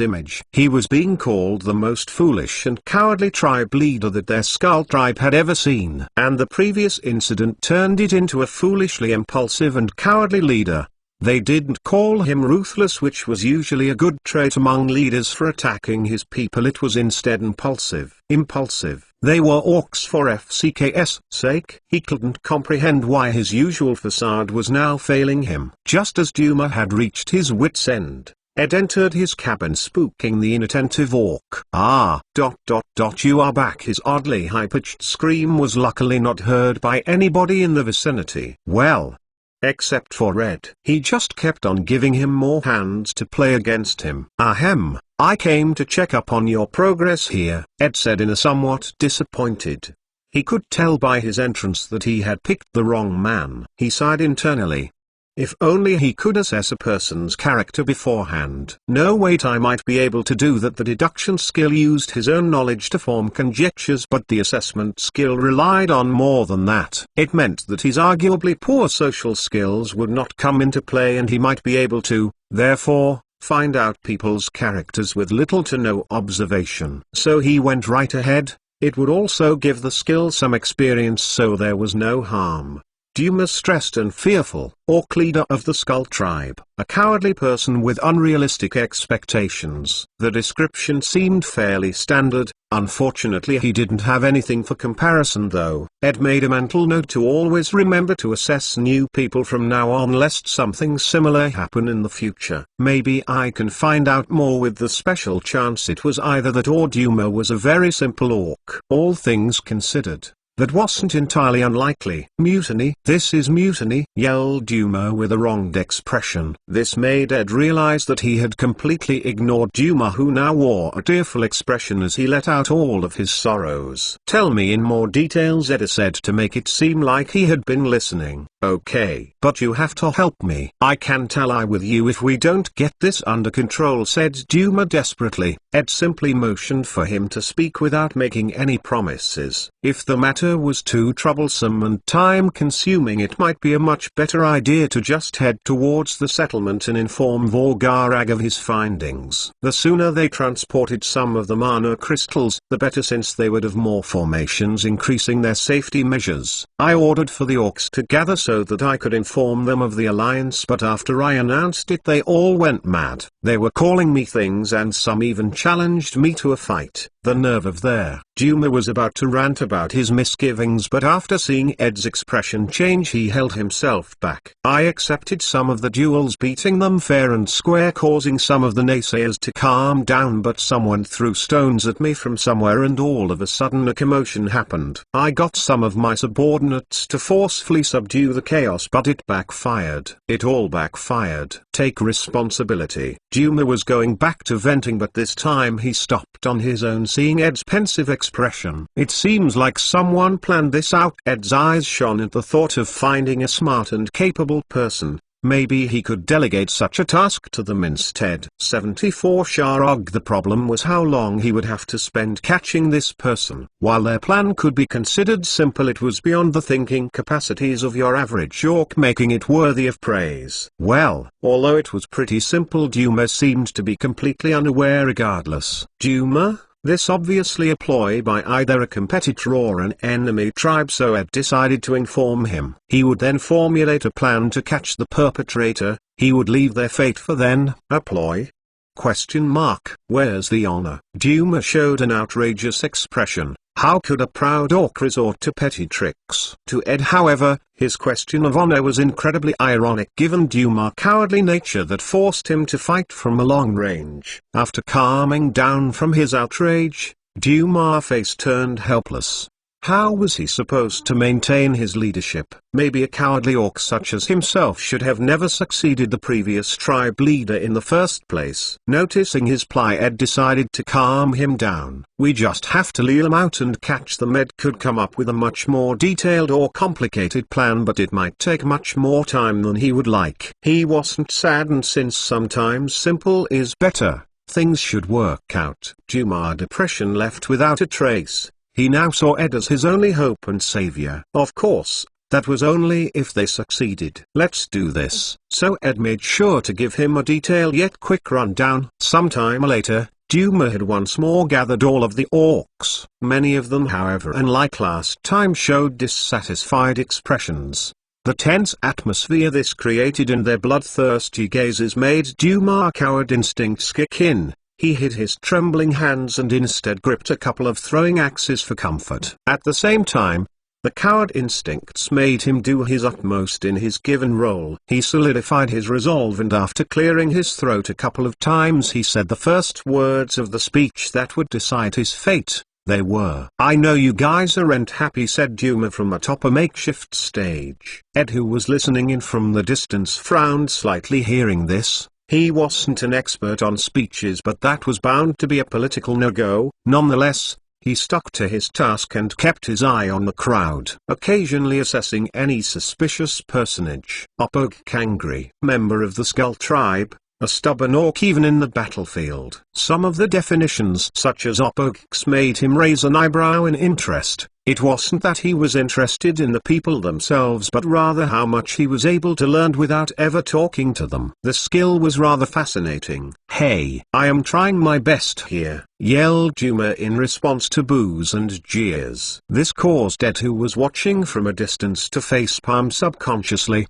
image. He was being called the most foolish and cowardly tribe leader that their Skull tribe had ever seen. And the previous incident turned it into a foolishly impulsive and cowardly leader. They didn't call him ruthless, which was usually a good trait among leaders for attacking his people. It was instead impulsive. They were orcs for FCK's sake. He couldn't comprehend why his usual facade was now failing him. Just as Duma had reached his wit's end, Ed entered his cabin, spooking the inattentive orc. You are back. His oddly high-pitched scream was luckily not heard by anybody in the vicinity. Well, except for Red. He just kept on giving him more hands to play against him. Ahem, I came to check up on your progress here, Ed said in a somewhat disappointed. He could tell by his entrance that he had picked the wrong man. He sighed internally. If only he could assess a person's character beforehand. No, wait, I might be able to do that. The deduction skill used his own knowledge to form conjectures, but the assessment skill relied on more than that. It meant that his arguably poor social skills would not come into play, and he might be able to, therefore, find out people's characters with little to no observation. So he went right ahead. It would also give the skill some experience, so there was no harm. Duma, stressed and fearful, orc leader of the Skull tribe, a cowardly person with unrealistic expectations. The description seemed fairly standard. Unfortunately, he didn't have anything for comparison though. Ed made a mental note to always remember to assess new people from now on, lest something similar happen in the future. Maybe I can find out more with the special chance it was either that or Duma was a very simple orc. All things considered, that wasn't entirely unlikely. Mutiny. This is mutiny, yelled Duma with a wronged expression. This made Ed realize that he had completely ignored Duma, who now wore a tearful expression as he let out all of his sorrows. Tell me in more details, Ed said to make it seem like he had been listening. "Okay, but you have to help me. I can't ally with you if we don't get this under control," said Duma desperately. Ed simply motioned for him to speak without making any promises. If the matter was too troublesome and time-consuming, it might be a much better idea to just head towards the settlement and inform Volgarag of his findings. The sooner they transported some of the mana crystals, the better, since they would have more formations, increasing their safety measures. I ordered for the orcs to gather so that I could inform them of the alliance, but after I announced it they all went mad. They were calling me things and some even challenged me to a fight. The nerve of their. Duma was about to rant about his misgivings, but after seeing Ed's expression change he held himself back. I accepted some of the duels, beating them fair and square, causing some of the naysayers to calm down, but someone threw stones at me from somewhere and all of a sudden a commotion happened. I got some of my subordinates to forcefully subdue the chaos, but it backfired. It all backfired. Take responsibility. Duma was going back to venting, but this time he stopped on his own, seeing Ed's pensive expression. It seems like someone planned this out. Ed's eyes shone at the thought of finding a smart and capable person. Maybe he could delegate such a task to them instead. 74 Sharog. The problem was how long he would have to spend catching this person. While their plan could be considered simple, it was beyond the thinking capacities of your average orc, making it worthy of praise. Well, although it was pretty simple, Duma seemed to be completely unaware regardless. Duma? This obviously a ploy by either a competitor or an enemy tribe, so Ed decided to inform him. He would then formulate a plan to catch the perpetrator. He would leave their fate for then. A ploy? Question mark. Where's the honor? Duma showed an outrageous expression. How could a proud orc resort to petty tricks? To Ed, however, his question of honor was incredibly ironic given Duma's cowardly nature that forced him to fight from a long range. After calming down from his outrage, Duma's face turned helpless. How was he supposed to maintain his leadership? Maybe a cowardly orc such as himself should have never succeeded the previous tribe leader in the first place. Noticing his plight, Ed decided to calm him down. We just have to lure them out and catch them. Ed could come up with a much more detailed or complicated plan, but it might take much more time than he would like. He wasn't saddened, since sometimes simple is better. Things should work out. Duma's depression left without a trace. He now saw Ed as his only hope and savior. Of course, that was only if they succeeded. Let's do this. So Ed made sure to give him a detailed yet quick rundown. Sometime later, Duma had once more gathered all of the orcs. Many of them, however, unlike last time, showed dissatisfied expressions. The tense atmosphere this created and their bloodthirsty gazes made Duma's coward instincts kick in. He hid his trembling hands and instead gripped a couple of throwing axes for comfort. At the same time, the coward instincts made him do his utmost in his given role. He solidified his resolve, and after clearing his throat a couple of times he said the first words of the speech that would decide his fate. They were, "I know you guys aren't happy," said Duma from atop a makeshift stage. Ed, who was listening in from the distance, frowned slightly hearing this. He wasn't an expert on speeches, but that was bound to be a political no-go. Nonetheless, he stuck to his task and kept his eye on the crowd, occasionally assessing any suspicious personage. Opog Kangri, member of the Skull tribe, a stubborn orc even in the battlefield. Some of the definitions, such as Opog's, made him raise an eyebrow in interest. It wasn't that he was interested in the people themselves, but rather how much he was able to learn without ever talking to them. The skill was rather fascinating. "Hey, I am trying my best here," yelled Duma in response to boos and jeers. This caused Ed, who was watching from a distance, to facepalm subconsciously.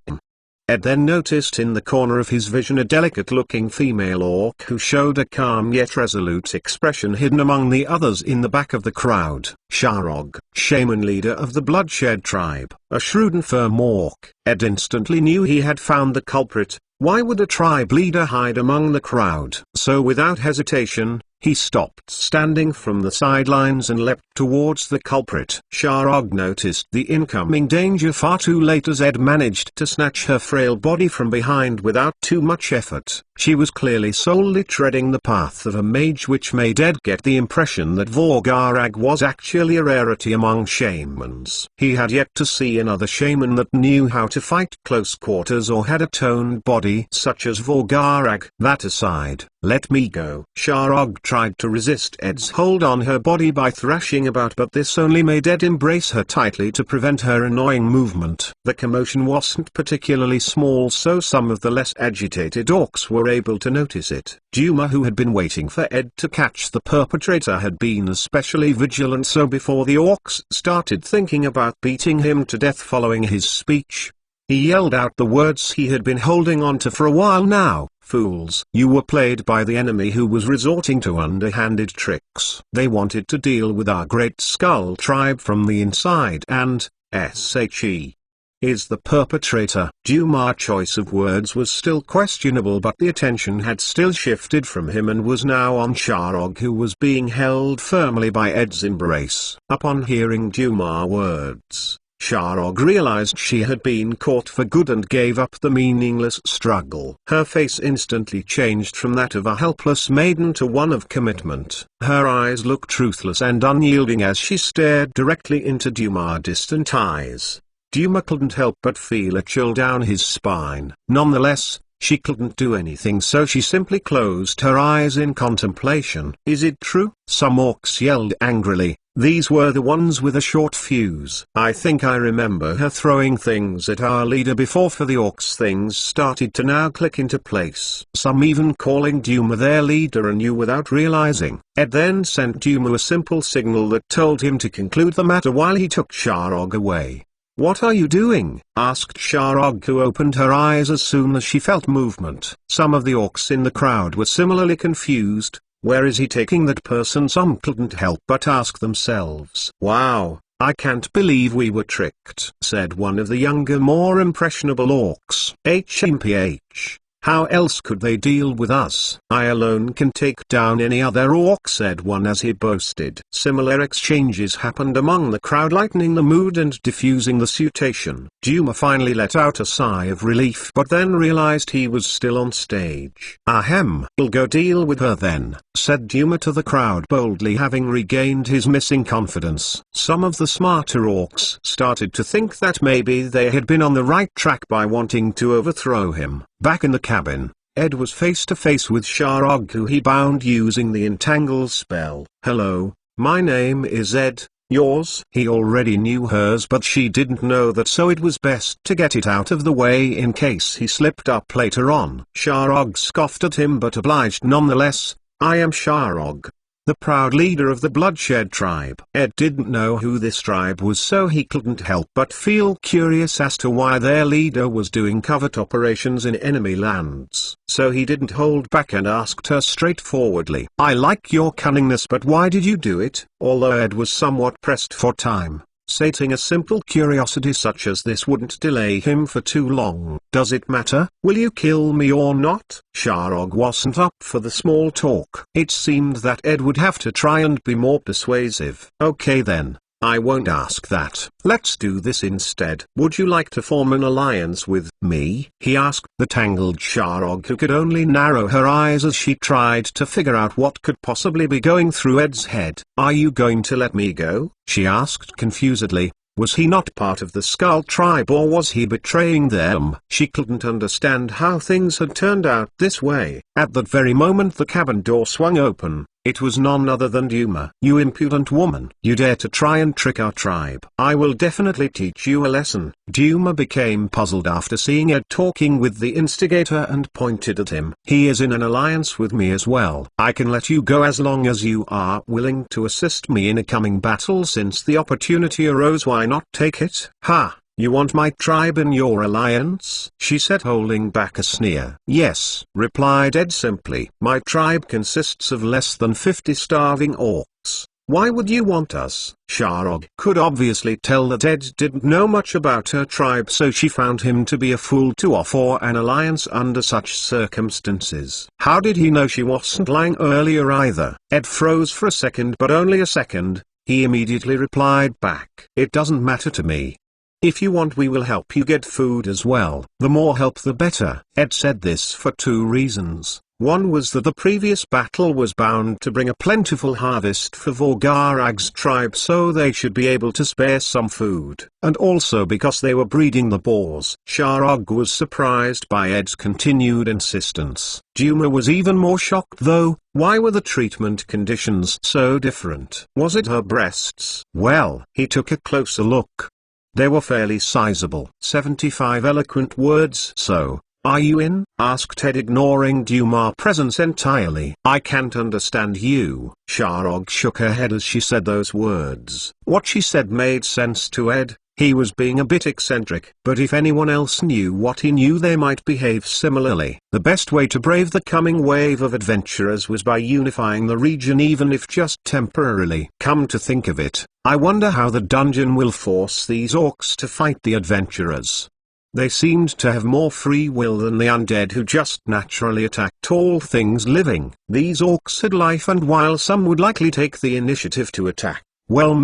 Ed then noticed in the corner of his vision a delicate-looking female orc who showed a calm yet resolute expression hidden among the others in the back of the crowd. Sharog, shaman leader of the Bloodshed tribe, a shrewd and firm orc. Ed instantly knew he had found the culprit. Why would a tribe leader hide among the crowd? So without hesitation, he stopped standing from the sidelines and leapt towards the culprit. Sharog noticed the incoming danger far too late as Ed managed to snatch her frail body from behind without too much effort. She was clearly solely treading the path of a mage, which made Ed get the impression that Vorgarag was actually a rarity among shamans. He had yet to see another shaman that knew how to fight close quarters or had a toned body such as Vorgarag. That aside, let me go. Sharog tried to resist Ed's hold on her body by thrashing about, but this only made Ed embrace her tightly to prevent her annoying movement. The commotion wasn't particularly small, so some of the less agitated orcs were able to notice it. Duma, who had been waiting for Ed to catch the perpetrator, had been especially vigilant, so before the orcs started thinking about beating him to death following his speech, he yelled out the words he had been holding on to for a while now. Fools! You were played by the enemy, who was resorting to underhanded tricks. They wanted to deal with our Great Skull tribe from the inside and, SHE is the perpetrator. Duma's choice of words was still questionable, but the attention had still shifted from him and was now on Sharog, who was being held firmly by Ed's embrace. Upon hearing Duma's words, Sharog realized she had been caught for good and gave up the meaningless struggle. Her face instantly changed from that of a helpless maiden to one of commitment. Her eyes looked ruthless and unyielding as she stared directly into Duma's distant eyes. Duma couldn't help but feel a chill down his spine. Nonetheless, she couldn't do anything, so she simply closed her eyes in contemplation. Is it true? Some orcs yelled angrily. These were the ones with a short fuse. I think I remember her throwing things at our leader before. For the orcs, things started to now click into place. Some even calling Duma their leader anew without realizing. Ed then sent Duma a simple signal that told him to conclude the matter while he took Sharog away. What are you doing? Asked Sharog, who opened her eyes as soon as she felt movement. Some of the orcs in the crowd were similarly confused. Where is he taking that person? Some couldn't help but ask themselves. Wow, I can't believe we were tricked, said one of the younger, more impressionable orcs. HMPH. How else could they deal with us? I alone can take down any other orc, said one as he boasted. Similar exchanges happened among the crowd, lightening the mood and diffusing the situation. Duma finally let out a sigh of relief, but then realized he was still on stage. Ahem. We'll go deal with her then, said Duma to the crowd boldly, having regained his missing confidence. Some of the smarter orcs started to think that maybe they had been on the right track by wanting to overthrow him. Back in the cabin, Ed was face to face with Sharog, who he bound using the entangle spell. Hello, my name is Ed, yours? He already knew hers, but she didn't know that, so it was best to get it out of the way in case he slipped up later on. Sharog scoffed at him but obliged nonetheless. I am Sharog, the proud leader of the Bloodshed tribe. Ed didn't know who this tribe was, so he couldn't help but feel curious as to why their leader was doing covert operations in enemy lands. So he didn't hold back and asked her straightforwardly. I like your cunningness, but why did you do it? Although Ed was somewhat pressed for time, stating a simple curiosity such as this wouldn't delay him for too long. Does it matter? Will you kill me or not? Sharog wasn't up for the small talk. It seemed that Ed would have to try and be more persuasive. Okay then, I won't ask that. Let's do this instead. Would you like to form an alliance with me? He asked the tangled Sharog, who could only narrow her eyes as she tried to figure out what could possibly be going through Ed's head. Are you going to let me go? She asked confusedly. Was he not part of the Skull tribe, or was he betraying them? She couldn't understand how things had turned out this way. At that very moment the cabin door swung open. It was none other than Duma. You impudent woman. You dare to try and trick our tribe. I will definitely teach you a lesson. Duma became puzzled after seeing Ed talking with the instigator and pointed at him. He is in an alliance with me as well. I can let you go as long as you are willing to assist me in a coming battle. Since the opportunity arose, why not take it? Ha! You want my tribe in your alliance? She said, holding back a sneer. Yes, replied Ed simply. My tribe consists of less than 50 starving orcs. Why would you want us? Sharog could obviously tell that Ed didn't know much about her tribe, so she found him to be a fool to offer an alliance under such circumstances. How did he know she wasn't lying earlier either? Ed froze for a second, but only a second. He immediately replied back, "It doesn't matter to me. If you want, we will help you get food as well. The more help the better." Ed said this for two reasons. One was that the previous battle was bound to bring a plentiful harvest for Vorgarag's tribe, so they should be able to spare some food, and also because they were breeding the boars. Sharog was surprised by Ed's continued insistence. Duma was even more shocked though. Why were the treatment conditions so different? Was it her breasts? Well, he took a closer look. They were fairly sizable. 75 eloquent words. "So, are you in?" asked Ed, ignoring Duma's presence entirely. "I can't understand you." Sharog shook her head as she said those words. What she said made sense to Ed. He was being a bit eccentric, but if anyone else knew what he knew, they might behave similarly. The best way to brave the coming wave of adventurers was by unifying the region, even if just temporarily. Come to think of it, I wonder how the dungeon will force these orcs to fight the adventurers. They seemed to have more free will than the undead, who just naturally attacked all things living. These orcs had life, and while some would likely take the initiative to attack, well,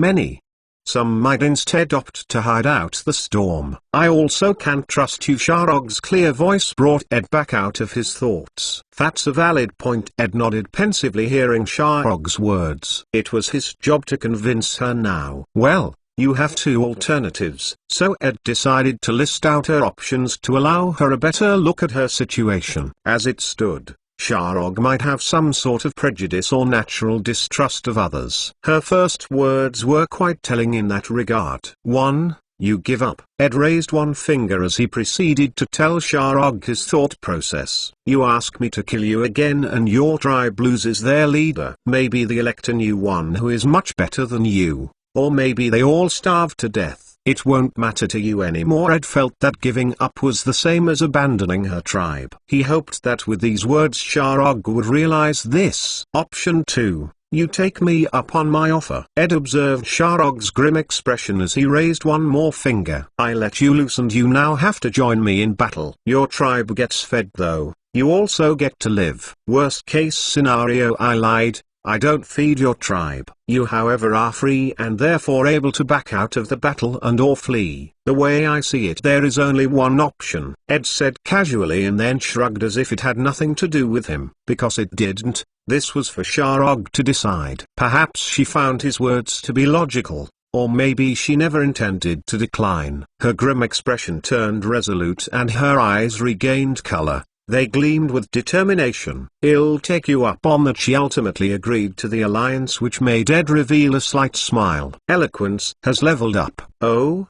some might instead opt to hide out the storm. "I also can't trust you." Sharog's clear voice brought Ed back out of his thoughts. "That's a valid point." Ed nodded pensively, hearing Sharog's words. It was his job to convince her now. "Well, you have two alternatives." So Ed decided to list out her options to allow her a better look at her situation. As it stood, Sharog might have some sort of prejudice or natural distrust of others. Her first words were quite telling in that regard. 1. You give up. Ed raised one finger as he proceeded to tell Sharog his thought process. "You ask me to kill you again and your tribe loses their leader. Maybe they elect a new one who is much better than you. Or maybe they all starve to death. It won't matter to you anymore." Ed felt that giving up was the same as abandoning her tribe. He hoped that with these words Sharog would realize this. Option 2. You take me up on my offer. Ed observed Sharog's grim expression as he raised one more finger. "I let you loose and you now have to join me in battle. Your tribe gets fed though. You also get to live. Worst case scenario, I lied. I don't feed your tribe. You however are free and therefore able to back out of the battle and or flee. The way I see it, there is only one option," Ed said casually, and then shrugged as if it had nothing to do with him. Because it didn't. This was for Sharog to decide. Perhaps she found his words to be logical, or maybe she never intended to decline. Her grim expression turned resolute and her eyes regained color. They gleamed with determination. "I'll take you up on that." She ultimately agreed to the alliance, which made Ed reveal a slight smile. Eloquence has leveled up. Oh?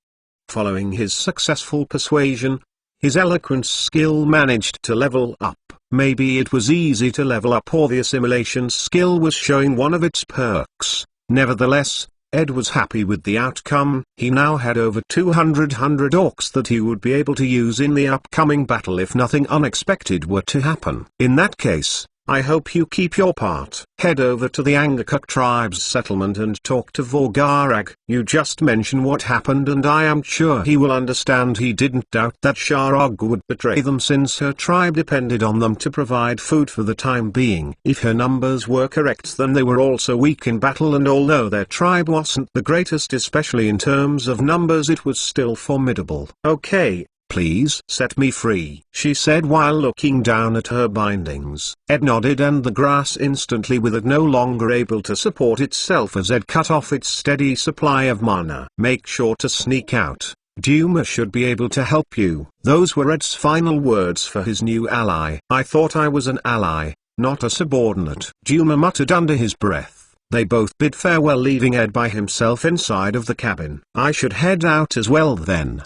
Following his successful persuasion, his eloquence skill managed to level up. Maybe it was easy to level up, or the assimilation skill was showing one of its perks. Nevertheless, Ed was happy with the outcome. He now had over 200 orcs that he would be able to use in the upcoming battle if nothing unexpected were to happen. In that case, I hope you keep your part. Head over to the Angakok tribe's settlement and talk to Vorgarag. You just mention what happened and I am sure he will understand. He didn't doubt that Sharog would betray them, since her tribe depended on them to provide food for the time being. If her numbers were correct, then they were also weak in battle, and although their tribe wasn't the greatest, especially in terms of numbers, it was still formidable. "Okay. Please set me free," she said while looking down at her bindings. Ed nodded, and the grass instantly withered, no longer able to support itself as Ed cut off its steady supply of mana. "Make sure to sneak out. Duma should be able to help you." Those were Ed's final words for his new ally. "I thought I was an ally, not a subordinate," Duma muttered under his breath. They both bid farewell, leaving Ed by himself inside of the cabin. "I should head out as well then."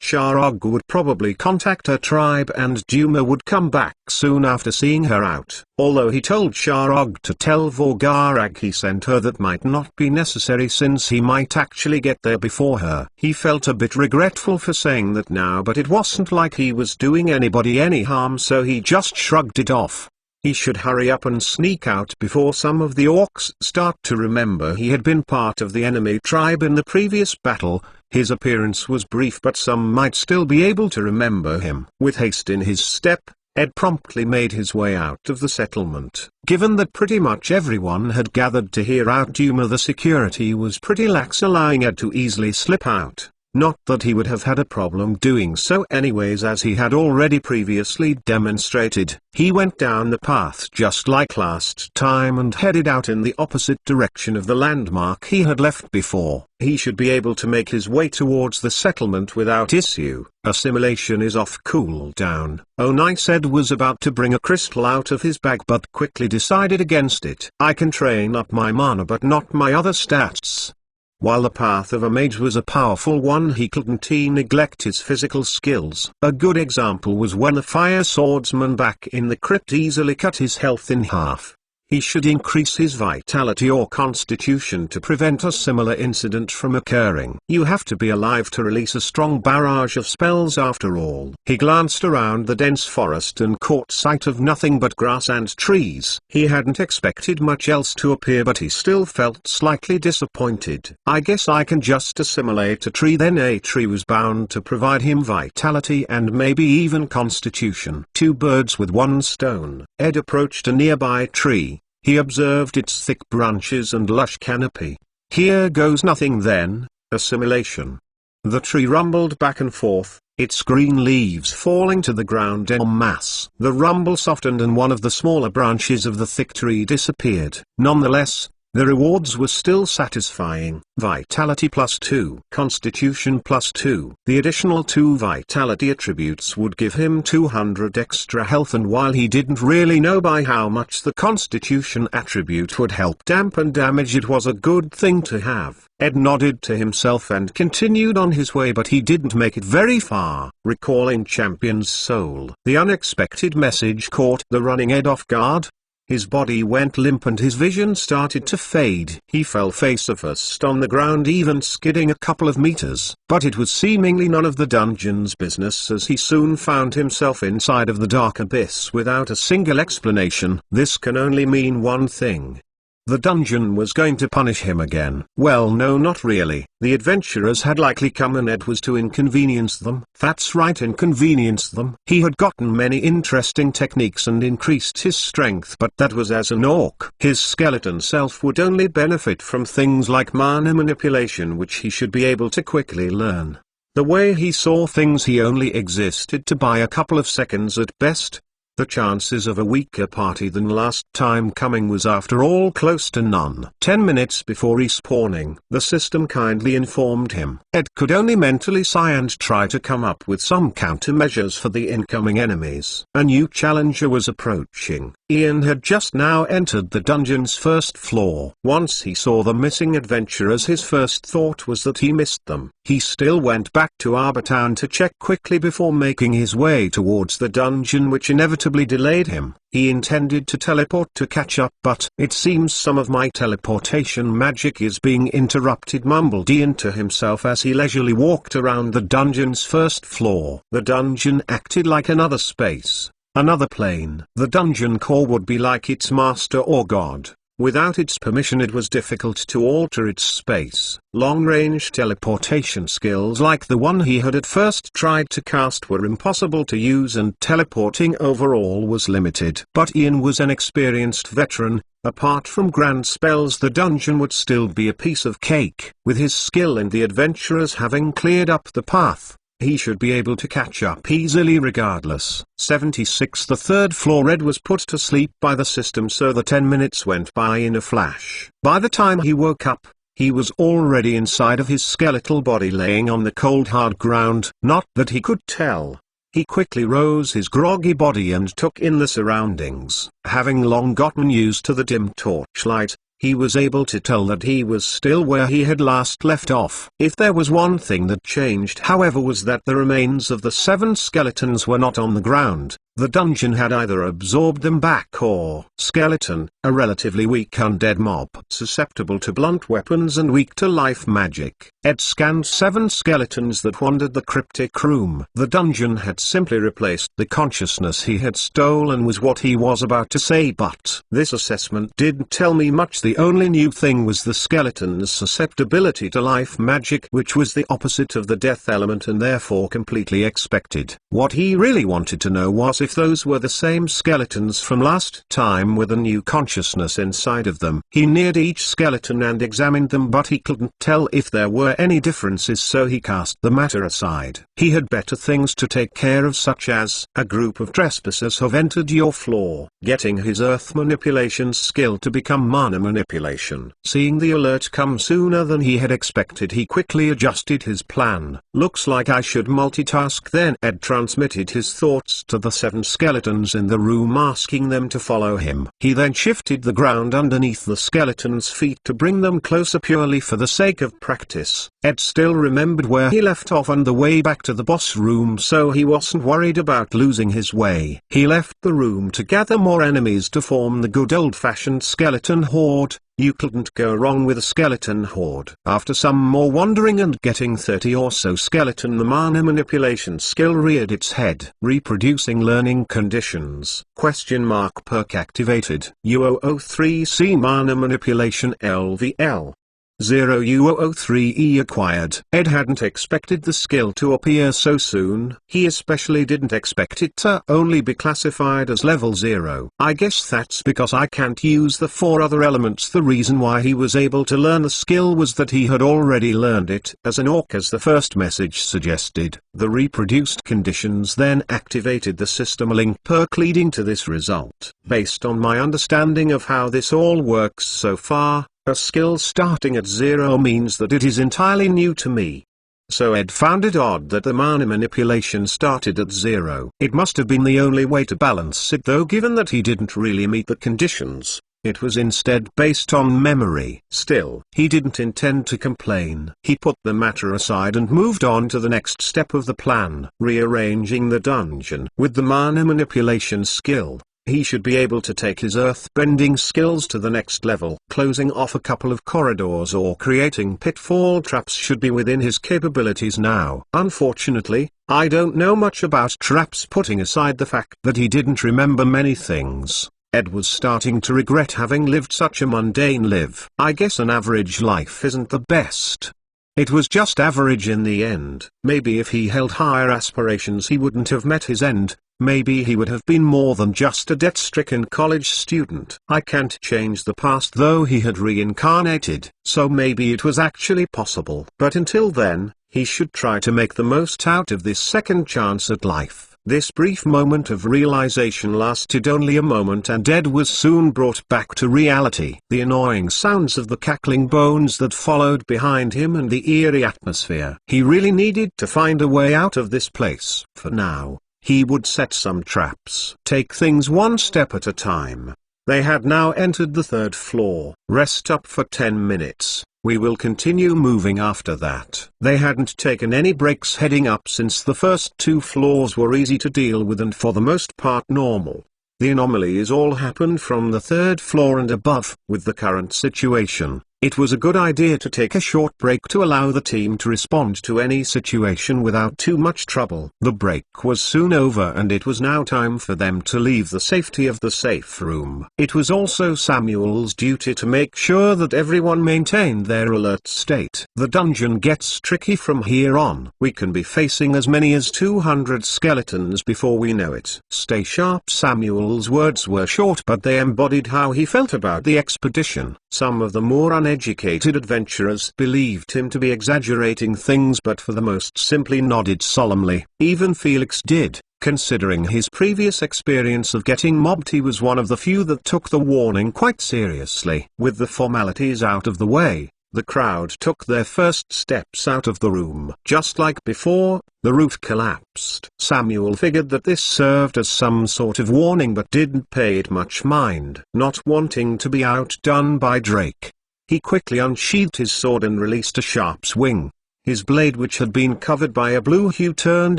Sharog would probably contact her tribe and Duma would come back soon after seeing her out. Although he told Sharog to tell Vorgarag he sent her, that might not be necessary since he might actually get there before her. He felt a bit regretful for saying that now, but it wasn't like he was doing anybody any harm, so he just shrugged it off. He should hurry up and sneak out before some of the orcs start to remember he had been part of the enemy tribe in the previous battle. His appearance was brief, but some might still be able to remember him. With haste in his step, Ed promptly made his way out of the settlement. Given that pretty much everyone had gathered to hear out Duma, the security was pretty lax, allowing Ed to easily slip out. Not that he would have had a problem doing so anyways, as he had already previously demonstrated. He went down the path just like last time and headed out in the opposite direction of the landmark he had left before. He should be able to make his way towards the settlement without issue. Assimilation is off cooldown. Oh nice. Ed was about to bring a crystal out of his bag but quickly decided against it. I can train up my mana but not my other stats. While the path of a mage was a powerful one, he couldn't neglect his physical skills. A good example was when the fire swordsman back in the crypt easily cut his health in half. He should increase his vitality or constitution to prevent a similar incident from occurring. You have to be alive to release a strong barrage of spells after all. He glanced around the dense forest and caught sight of nothing but grass and trees. He hadn't expected much else to appear, but he still felt slightly disappointed. I guess I can just assimilate a tree then. A tree was bound to provide him vitality and maybe even constitution. Two birds with one stone. Ed approached a nearby tree. He observed its thick branches and lush canopy. Here goes nothing then. Assimilation. The tree rumbled back and forth, its green leaves falling to the ground en masse. The rumble softened and one of the smaller branches of the thick tree disappeared. Nonetheless, the rewards were still satisfying. Vitality +2, Constitution +2. The additional 2 vitality attributes would give him 200 extra health, and while he didn't really know by how much the Constitution attribute would help dampen damage, it was a good thing to have. Ed nodded to himself and continued on his way, but he didn't make it very far. Recalling Champion's Soul, the unexpected message caught the running Ed off guard. His body went limp and his vision started to fade. He fell face first on the ground, even skidding a couple of meters. But it was seemingly none of the dungeon's business, as he soon found himself inside of the dark abyss without a single explanation. This can only mean one thing. The dungeon was going to punish him again. Well, no, not really. The adventurers had likely come and Ed was to inconvenience them. That's right, inconvenience them. He had gotten many interesting techniques and increased his strength, but that was as an orc. His skeleton self would only benefit from things like mana manipulation, which he should be able to quickly learn. The way he saw things, he only existed to buy a couple of seconds at best. The chances of a weaker party than last time coming was after all close to none. 10 minutes before respawning, the system kindly informed him Ed could only mentally sigh and try to come up with some countermeasures for the incoming enemies. A new challenger was approaching. Ian had just now entered the dungeon's first floor. Once he saw the missing adventurers, his first thought was that he missed them. He still went back to Arbortown to check quickly before making his way towards the dungeon, which inevitably delayed him. He intended to teleport to catch up, but it seems some of my teleportation magic is being interrupted, mumbled Ian to himself as he leisurely walked around the dungeon's first floor. The dungeon acted like another space, another plane. The dungeon core would be like its master or god. Without its permission, it was difficult to alter its space. Long-range teleportation skills like the one he had at first tried to cast were impossible to use, and teleporting overall was limited. But Ian was an experienced veteran. Apart from grand spells, the dungeon would still be a piece of cake. With his skill and the adventurers having cleared up the path, he should be able to catch up easily regardless. 76. The third floor. Ed was put to sleep by the system, so the 10 minutes went by in a flash. By the time he woke up, he was already inside of his skeletal body, laying on the cold hard ground. Not that he could tell. He quickly rose his groggy body and took in the surroundings. Having long gotten used to the dim torchlight, he was able to tell that he was still where he had last left off. If there was one thing that changed, however, was that the remains of the 7 skeletons were not on the ground. The dungeon had either absorbed them back or skeleton, a relatively weak undead mob susceptible to blunt weapons and weak to life magic. Ed scanned 7 skeletons that wandered the cryptic room. The dungeon had simply replaced the consciousness he had stolen was what he was about to say, but this assessment didn't tell me much. The only new thing was the skeleton's susceptibility to life magic, which was the opposite of the death element and therefore completely expected. What he really wanted to know was if those were the same skeletons from last time with a new consciousness inside of them. He neared each skeleton and examined them, but he couldn't tell if there were any differences, so he cast the matter aside. He had better things to take care of, such as, a group of trespassers have entered your floor. Getting his earth manipulation skill to become mana manipulation. Seeing the alert come sooner than he had expected, he quickly adjusted his plan. Looks like I should multitask then. Ed transmitted his thoughts to the 7 skeletons in the room, asking them to follow him. He then shifted the ground underneath the skeletons' feet to bring them closer purely for the sake of practice. Ed still remembered where he left off and the way back to the boss room, so he wasn't worried about losing his way. He left the room to gather more enemies to form the good old-fashioned skeleton horde. You couldn't go wrong with a skeleton horde. After some more wandering and getting 30 or so skeleton, the mana manipulation skill reared its head. Reproducing learning conditions. Perk activated. U003C mana manipulation LVL. 0 U003E acquired. Ed hadn't expected the skill to appear so soon. He especially didn't expect it to only be classified as level 0. I guess that's because I can't use the 4 other elements. The reason why he was able to learn the skill was that he had already learned it as an orc, as the first message suggested. The reproduced conditions then activated the system link perk, leading to this result. Based on my understanding of how this all works so far, a skill starting at 0 means that it is entirely new to me. So Ed found it odd that the mana manipulation started at 0. It must have been the only way to balance it, though, given that he didn't really meet the conditions. It was instead based on memory. Still, he didn't intend to complain. He put the matter aside and moved on to the next step of the plan, rearranging the dungeon. With the mana manipulation skill, he should be able to take his earth-bending skills to the next level. Closing off a couple of corridors or creating pitfall traps should be within his capabilities now. Unfortunately, I don't know much about traps, putting aside the fact that he didn't remember many things. Ed was starting to regret having lived such a mundane life. I guess an average life isn't the best. It was just average in the end. Maybe if he held higher aspirations he wouldn't have met his end. Maybe he would have been more than just a debt-stricken college student. I can't change the past, though he had reincarnated, so maybe it was actually possible. But until then, he should try to make the most out of this second chance at life. This brief moment of realization lasted only a moment, and Ed was soon brought back to reality. The annoying sounds of the cackling bones that followed behind him and the eerie atmosphere. He really needed to find a way out of this place. For now, he would set some traps. Take things one step at a time. They had now entered the 3rd floor. Rest up for 10 minutes. We will continue moving after that. They hadn't taken any breaks heading up, since the first 2 floors were easy to deal with and for the most part normal. The anomalies all happened from the 3rd floor and above. With the current situation, it was a good idea to take a short break to allow the team to respond to any situation without too much trouble. The break was soon over and it was now time for them to leave the safety of the safe room. It was also Samuel's duty to make sure that everyone maintained their alert state. The dungeon gets tricky from here on. We can be facing as many as 200 skeletons before we know it. Stay sharp. Samuel's words were short, but they embodied how he felt about the expedition. Some of the more uneducated adventurers believed him to be exaggerating things, but for the most simply nodded solemnly. Even Felix did. Considering his previous experience of getting mobbed, he was one of the few that took the warning quite seriously. With the formalities out of the way, the crowd took their first steps out of the room. Just like before, the roof collapsed. Samuel figured that this served as some sort of warning but didn't pay it much mind. Not wanting to be outdone by Drake, he quickly unsheathed his sword and released a sharp swing. His blade, which had been covered by a blue hue, turned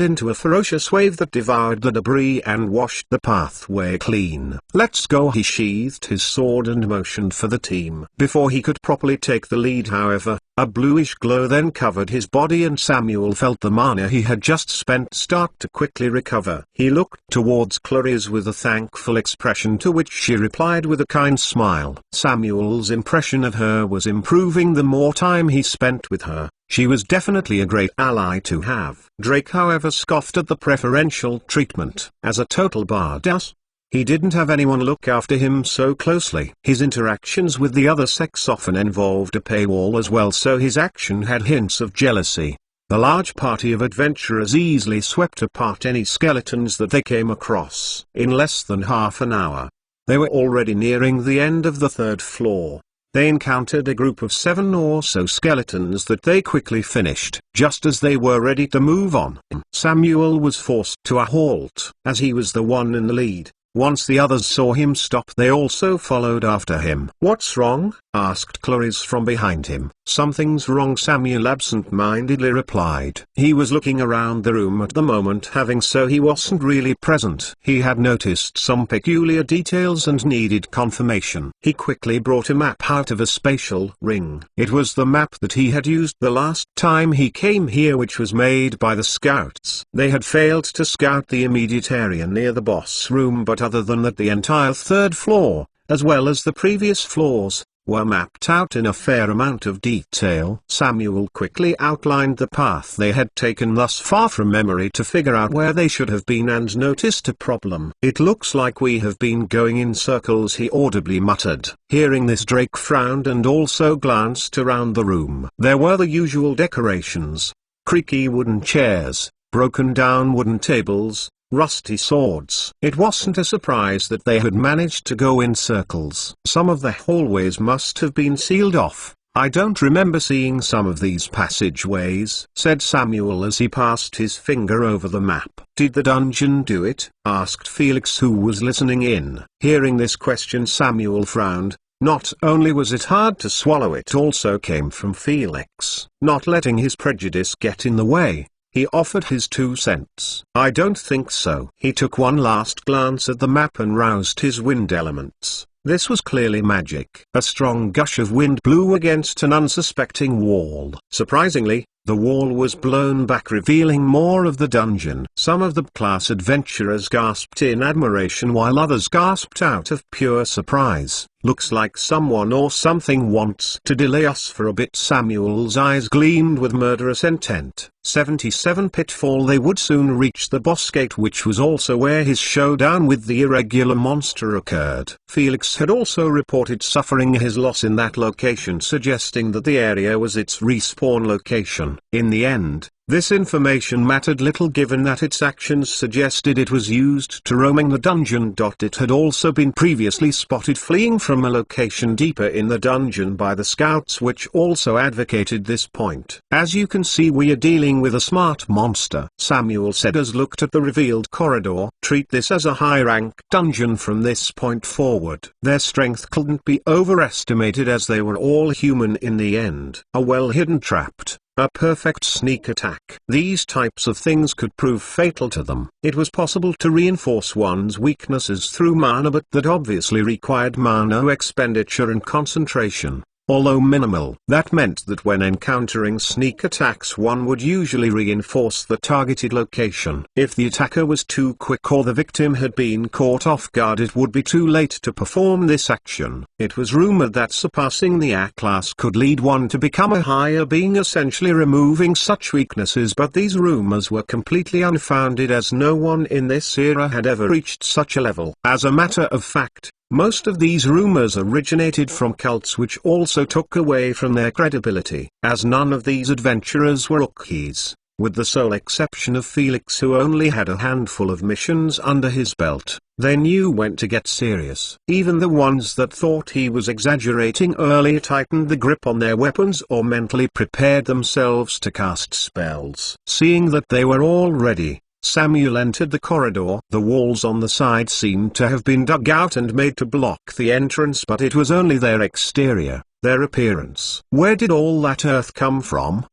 into a ferocious wave that devoured the debris and washed the pathway clean. "Let's go," he sheathed his sword and motioned for the team. Before he could properly take the lead, however, a bluish glow then covered his body and Samuel felt the mana he had just spent start to quickly recover. He looked towards Clarice with a thankful expression, to which she replied with a kind smile. Samuel's impression of her was improving the more time he spent with her. She was definitely a great ally to have. Drake, however, scoffed at the preferential treatment. As a total badass, he didn't have anyone look after him so closely. His interactions with the other sex often involved a paywall as well, so his action had hints of jealousy. The large party of adventurers easily swept apart any skeletons that they came across. In less than half an hour, they were already nearing the end of the 3rd floor. They encountered a group of 7 or so skeletons that they quickly finished. Just as they were ready to move on, Samuel was forced to a halt, as he was the one in the lead. Once the others saw him stop, they also followed after him. "What's wrong?" asked Clarice from behind him. "Something's wrong," Samuel absent-mindedly replied. He was looking around the room at the moment, having so he wasn't really present. He had noticed some peculiar details and needed confirmation. He quickly brought a map out of a spatial ring. It was the map that he had used the last time he came here, which was made by the scouts. They had failed to scout the immediate area near the boss room, but other than that, the entire 3rd floor, as well as the previous floors, were mapped out in a fair amount of detail. Samuel quickly outlined the path they had taken thus far from memory to figure out where they should have been, and noticed a problem. "It looks like we have been going in circles," he audibly muttered. Hearing this, Drake frowned and also glanced around the room. There were the usual decorations: creaky wooden chairs, broken down wooden tables, rusty swords. It wasn't a surprise that they had managed to go in circles. Some of the hallways must have been sealed off. "I don't remember seeing some of these passageways," said Samuel as he passed his finger over the map. "Did the dungeon do it?" asked Felix, who was listening in. Hearing this question, Samuel frowned. Not only was it hard to swallow, it also came from Felix. Not letting his prejudice get in the way, he offered his 2 cents. "I don't think so." He took one last glance at the map and roused his wind elements. This was clearly magic. A strong gush of wind blew against an unsuspecting wall. Surprisingly, the wall was blown back, revealing more of the dungeon. Some of the class adventurers gasped in admiration, while others gasped out of pure surprise. "Looks like someone or something wants to delay us for a bit." Samuel's eyes gleamed with murderous intent. 77 Pitfall. They would soon reach the boss gate, which was also where his showdown with the irregular monster occurred. Felix had also reported suffering his loss in that location, suggesting that the area was its respawn location. In the end, this information mattered little, given that its actions suggested it was used to roaming the dungeon. It had also been previously spotted fleeing from a location deeper in the dungeon by the scouts, which also advocated this point. "As you can see, we are dealing with a smart monster," Samuel said as looked at the revealed corridor. "Treat this as a high-rank dungeon from this point forward." Their strength couldn't be overestimated, as they were all human in the end. A well-hidden trapped, a perfect sneak attack. These types of things could prove fatal to them. It was possible to reinforce one's weaknesses through mana, but that obviously required mana expenditure and concentration. Although minimal, that meant that when encountering sneak attacks, one would usually reinforce the targeted location. If the attacker was too quick or the victim had been caught off guard, it would be too late to perform this action. It was rumored that surpassing the A class could lead one to become a higher being, essentially removing such weaknesses, but these rumors were completely unfounded, as no one in this era had ever reached such a level. As a matter of fact, most of these rumors originated from cults, which also took away from their credibility, as none of these adventurers were rookies, with the sole exception of Felix, who only had a handful of missions under his belt. They knew when to get serious. Even the ones that thought he was exaggerating earlier tightened the grip on their weapons or mentally prepared themselves to cast spells. Seeing that they were all ready, Samuel entered the corridor. The walls on the side seemed to have been dug out and made to block the entrance, but it was only their exterior, their appearance. Where did all that earth come from?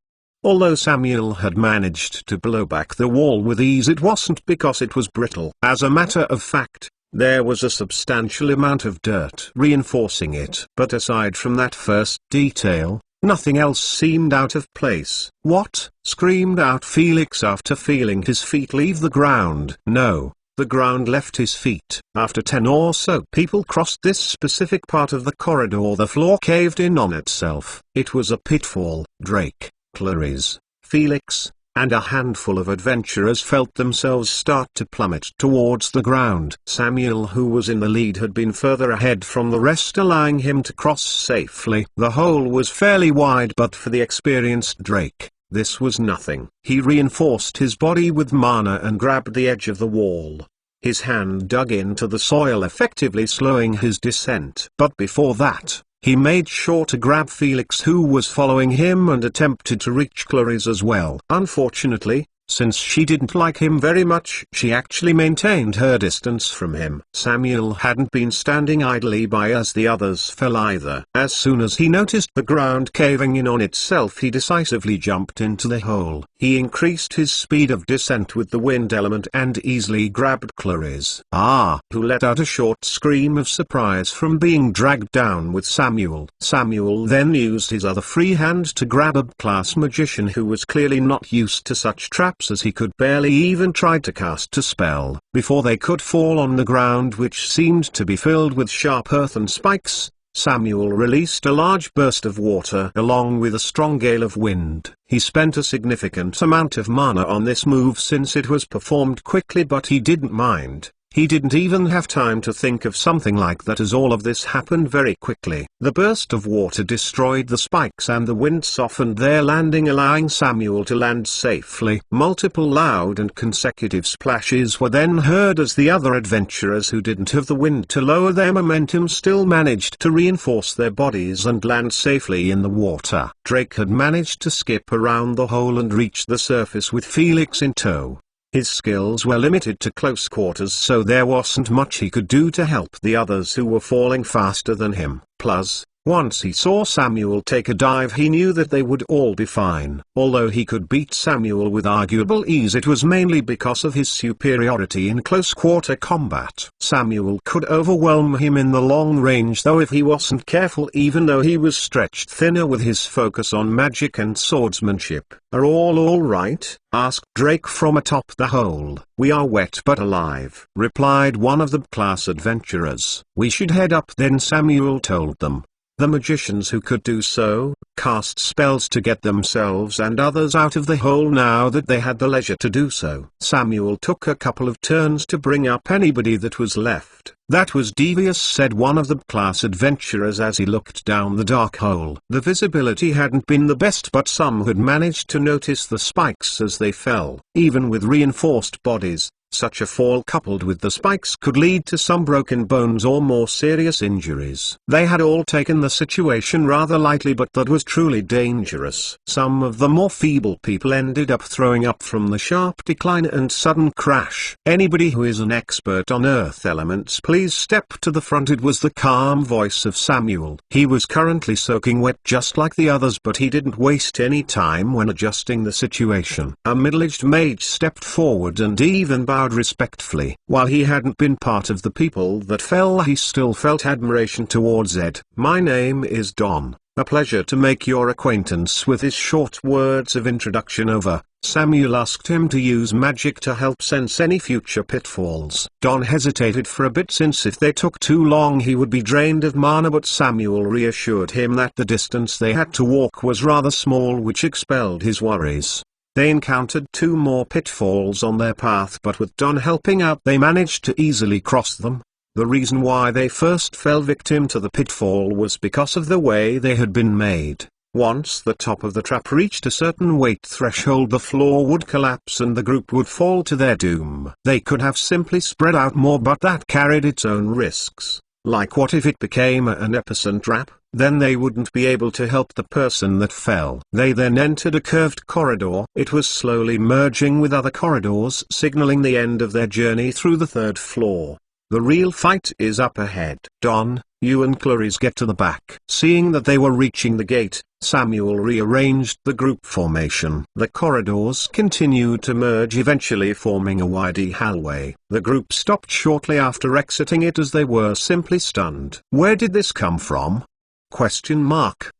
Although Samuel had managed to blow back the wall with ease, it wasn't because it was brittle. As a matter of fact, there was a substantial amount of dirt reinforcing it. But aside from that first detail, nothing else seemed out of place. "What?" screamed out Felix after feeling his feet leave the ground. No, the ground left his feet. After 10 or so people crossed this specific part of the corridor, the floor caved in on itself. It was a pitfall. Drake, Clarice, Felix, and a handful of adventurers felt themselves start to plummet towards the ground. Samuel, who was in the lead, had been further ahead from the rest, allowing him to cross safely. The hole was fairly wide, but for the experienced Drake, this was nothing. He reinforced his body with mana and grabbed the edge of the wall. His hand dug into the soil, effectively slowing his descent. But before that, he made sure to grab Felix, who was following him, and attempted to reach Clarice as well. Unfortunately, since she didn't like him very much, she actually maintained her distance from him. Samuel hadn't been standing idly by as the others fell either. As soon as he noticed the ground caving in on itself, he decisively jumped into the hole. He increased his speed of descent with the wind element and easily grabbed Clarice, who let out a short scream of surprise from being dragged down with Samuel. Samuel then used his other free hand to grab a class magician who was clearly not used to such traps, as he could barely even try to cast a spell, before they could fall on the ground, which seemed to be filled with sharp earthen spikes. Samuel released a large burst of water along with a strong gale of wind. He spent a significant amount of mana on this move since it was performed quickly, but he didn't mind. He didn't even have time to think of something like that, as all of this happened very quickly. The burst of water destroyed the spikes and the wind softened their landing, allowing Samuel to land safely. Multiple loud and consecutive splashes were then heard as the other adventurers who didn't have the wind to lower their momentum still managed to reinforce their bodies and land safely in the water. Drake had managed to skip around the hole and reach the surface with Felix in tow. His skills were limited to close quarters, so there wasn't much he could do to help the others who were falling faster than him. Plus, once he saw Samuel take a dive, he knew that they would all be fine. Although he could beat Samuel with arguable ease, it was mainly because of his superiority in close-quarter combat. Samuel could overwhelm him in the long range though if he wasn't careful, even though he was stretched thinner with his focus on magic and swordsmanship. "Are all right?" asked Drake from atop the hole. "We are wet but alive," replied one of the class adventurers. "We should head up then," Samuel told them. The magicians who could do so, cast spells to get themselves and others out of the hole now that they had the leisure to do so. Samuel took a couple of turns to bring up anybody that was left. "That was devious," said one of the class adventurers as he looked down the dark hole. The visibility hadn't been the best, but some had managed to notice the spikes as they fell. Even with reinforced bodies, such a fall coupled with the spikes could lead to some broken bones or more serious injuries. They had all taken the situation rather lightly, but that was truly dangerous. Some of the more feeble people ended up throwing up from the sharp decline and sudden crash. "Anybody who is an expert on earth elements, please step to the front." It was the calm voice of Samuel. He was currently soaking wet just like the others, but he didn't waste any time when adjusting the situation. A middle-aged mage stepped forward and even bowed respectfully. While he hadn't been part of the people that fell, he still felt admiration towards Ed. "My name is Don. A pleasure to make your acquaintance." With his short words of introduction over, Samuel asked him to use magic to help sense any future pitfalls. Don hesitated for a bit, since if they took too long he would be drained of mana, but Samuel reassured him that the distance they had to walk was rather small, which expelled his worries. They encountered 2 more pitfalls on their path, but with Don helping out they managed to easily cross them. The reason why they first fell victim to the pitfall was because of the way they had been made. Once the top of the trap reached a certain weight threshold, the floor would collapse and the group would fall to their doom. They could have simply spread out more, but that carried its own risks. Like, what if it became an epicenter trap? Then they wouldn't be able to help the person that fell. They then entered a curved corridor. It was slowly merging with other corridors, signaling the end of their journey through the 3rd floor. The real fight is up ahead. Don, you and Clarice get to the back. Seeing that they were reaching the gate, Samuel rearranged the group formation. The corridors continued to merge, eventually forming a wide hallway. The group stopped shortly after exiting it as they were simply stunned. Where did this come from?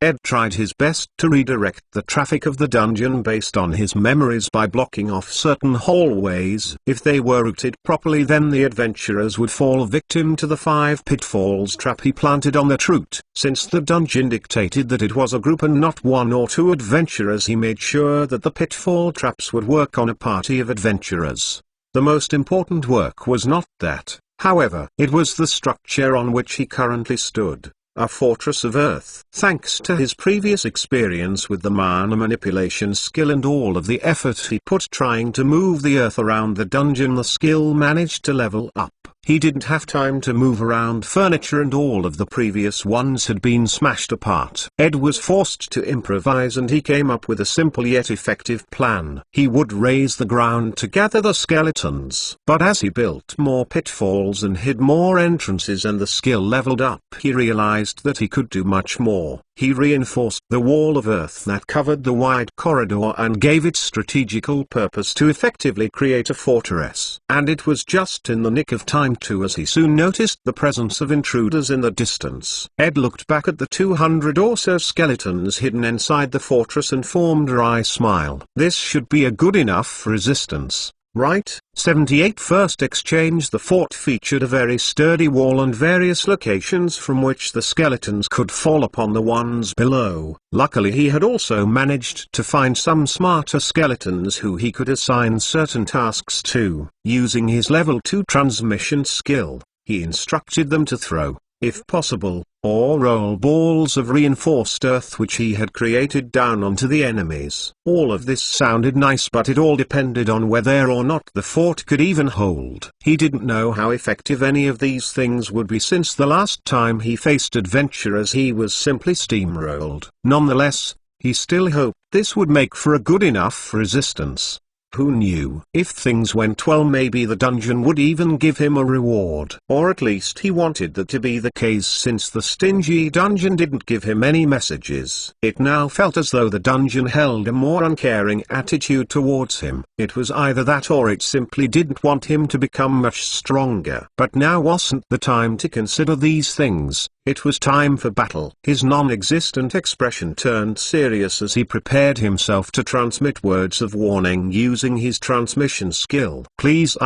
Ed tried his best to redirect the traffic of the dungeon based on his memories by blocking off certain hallways. If they were routed properly, then the adventurers would fall victim to the 5 pitfalls trap he planted on their route. Since the dungeon dictated that it was a group and not 1 or 2 adventurers, he made sure that the pitfall traps would work on a party of adventurers. The most important work was not that, however. It was the structure on which he currently stood. A fortress of earth. Thanks to his previous experience with the mana manipulation skill and all of the effort he put trying to move the earth around the dungeon, the skill managed to level up. He didn't have time to move around furniture, and all of the previous ones had been smashed apart. Ed was forced to improvise, and he came up with a simple yet effective plan. He would raise the ground to gather the skeletons. But as he built more pitfalls and hid more entrances and the skill leveled up, he realized that he could do much more. He reinforced the wall of earth that covered the wide corridor and gave it strategical purpose to effectively create a fortress. And it was just in the nick of time too, as he soon noticed the presence of intruders in the distance. Ed looked back at the 200 or so skeletons hidden inside the fortress and formed a wry smile. This should be a good enough resistance, right? 78 First Exchange. The fort featured a very sturdy wall and various locations from which the skeletons could fall upon the ones below. Luckily, he had also managed to find some smarter skeletons who he could assign certain tasks to. Using his level 2 transmission skill, he instructed them to throw, if possible, or roll balls of reinforced earth which he had created down onto the enemies. All of this sounded nice, but it all depended on whether or not the fort could even hold. He didn't know how effective any of these things would be, since the last time he faced adventurers he was simply steamrolled. Nonetheless, he still hoped this would make for a good enough resistance. Who knew? If things went well, maybe the dungeon would even give him a reward. Or at least he wanted that to be the case, since the stingy dungeon didn't give him any messages. It now felt as though the dungeon held a more uncaring attitude towards him. It was either that or it simply didn't want him to become much stronger. But now wasn't the time to consider these things. It was time for battle. His non-existent expression turned serious as he prepared himself to transmit words of warning using his transmission skill. Please,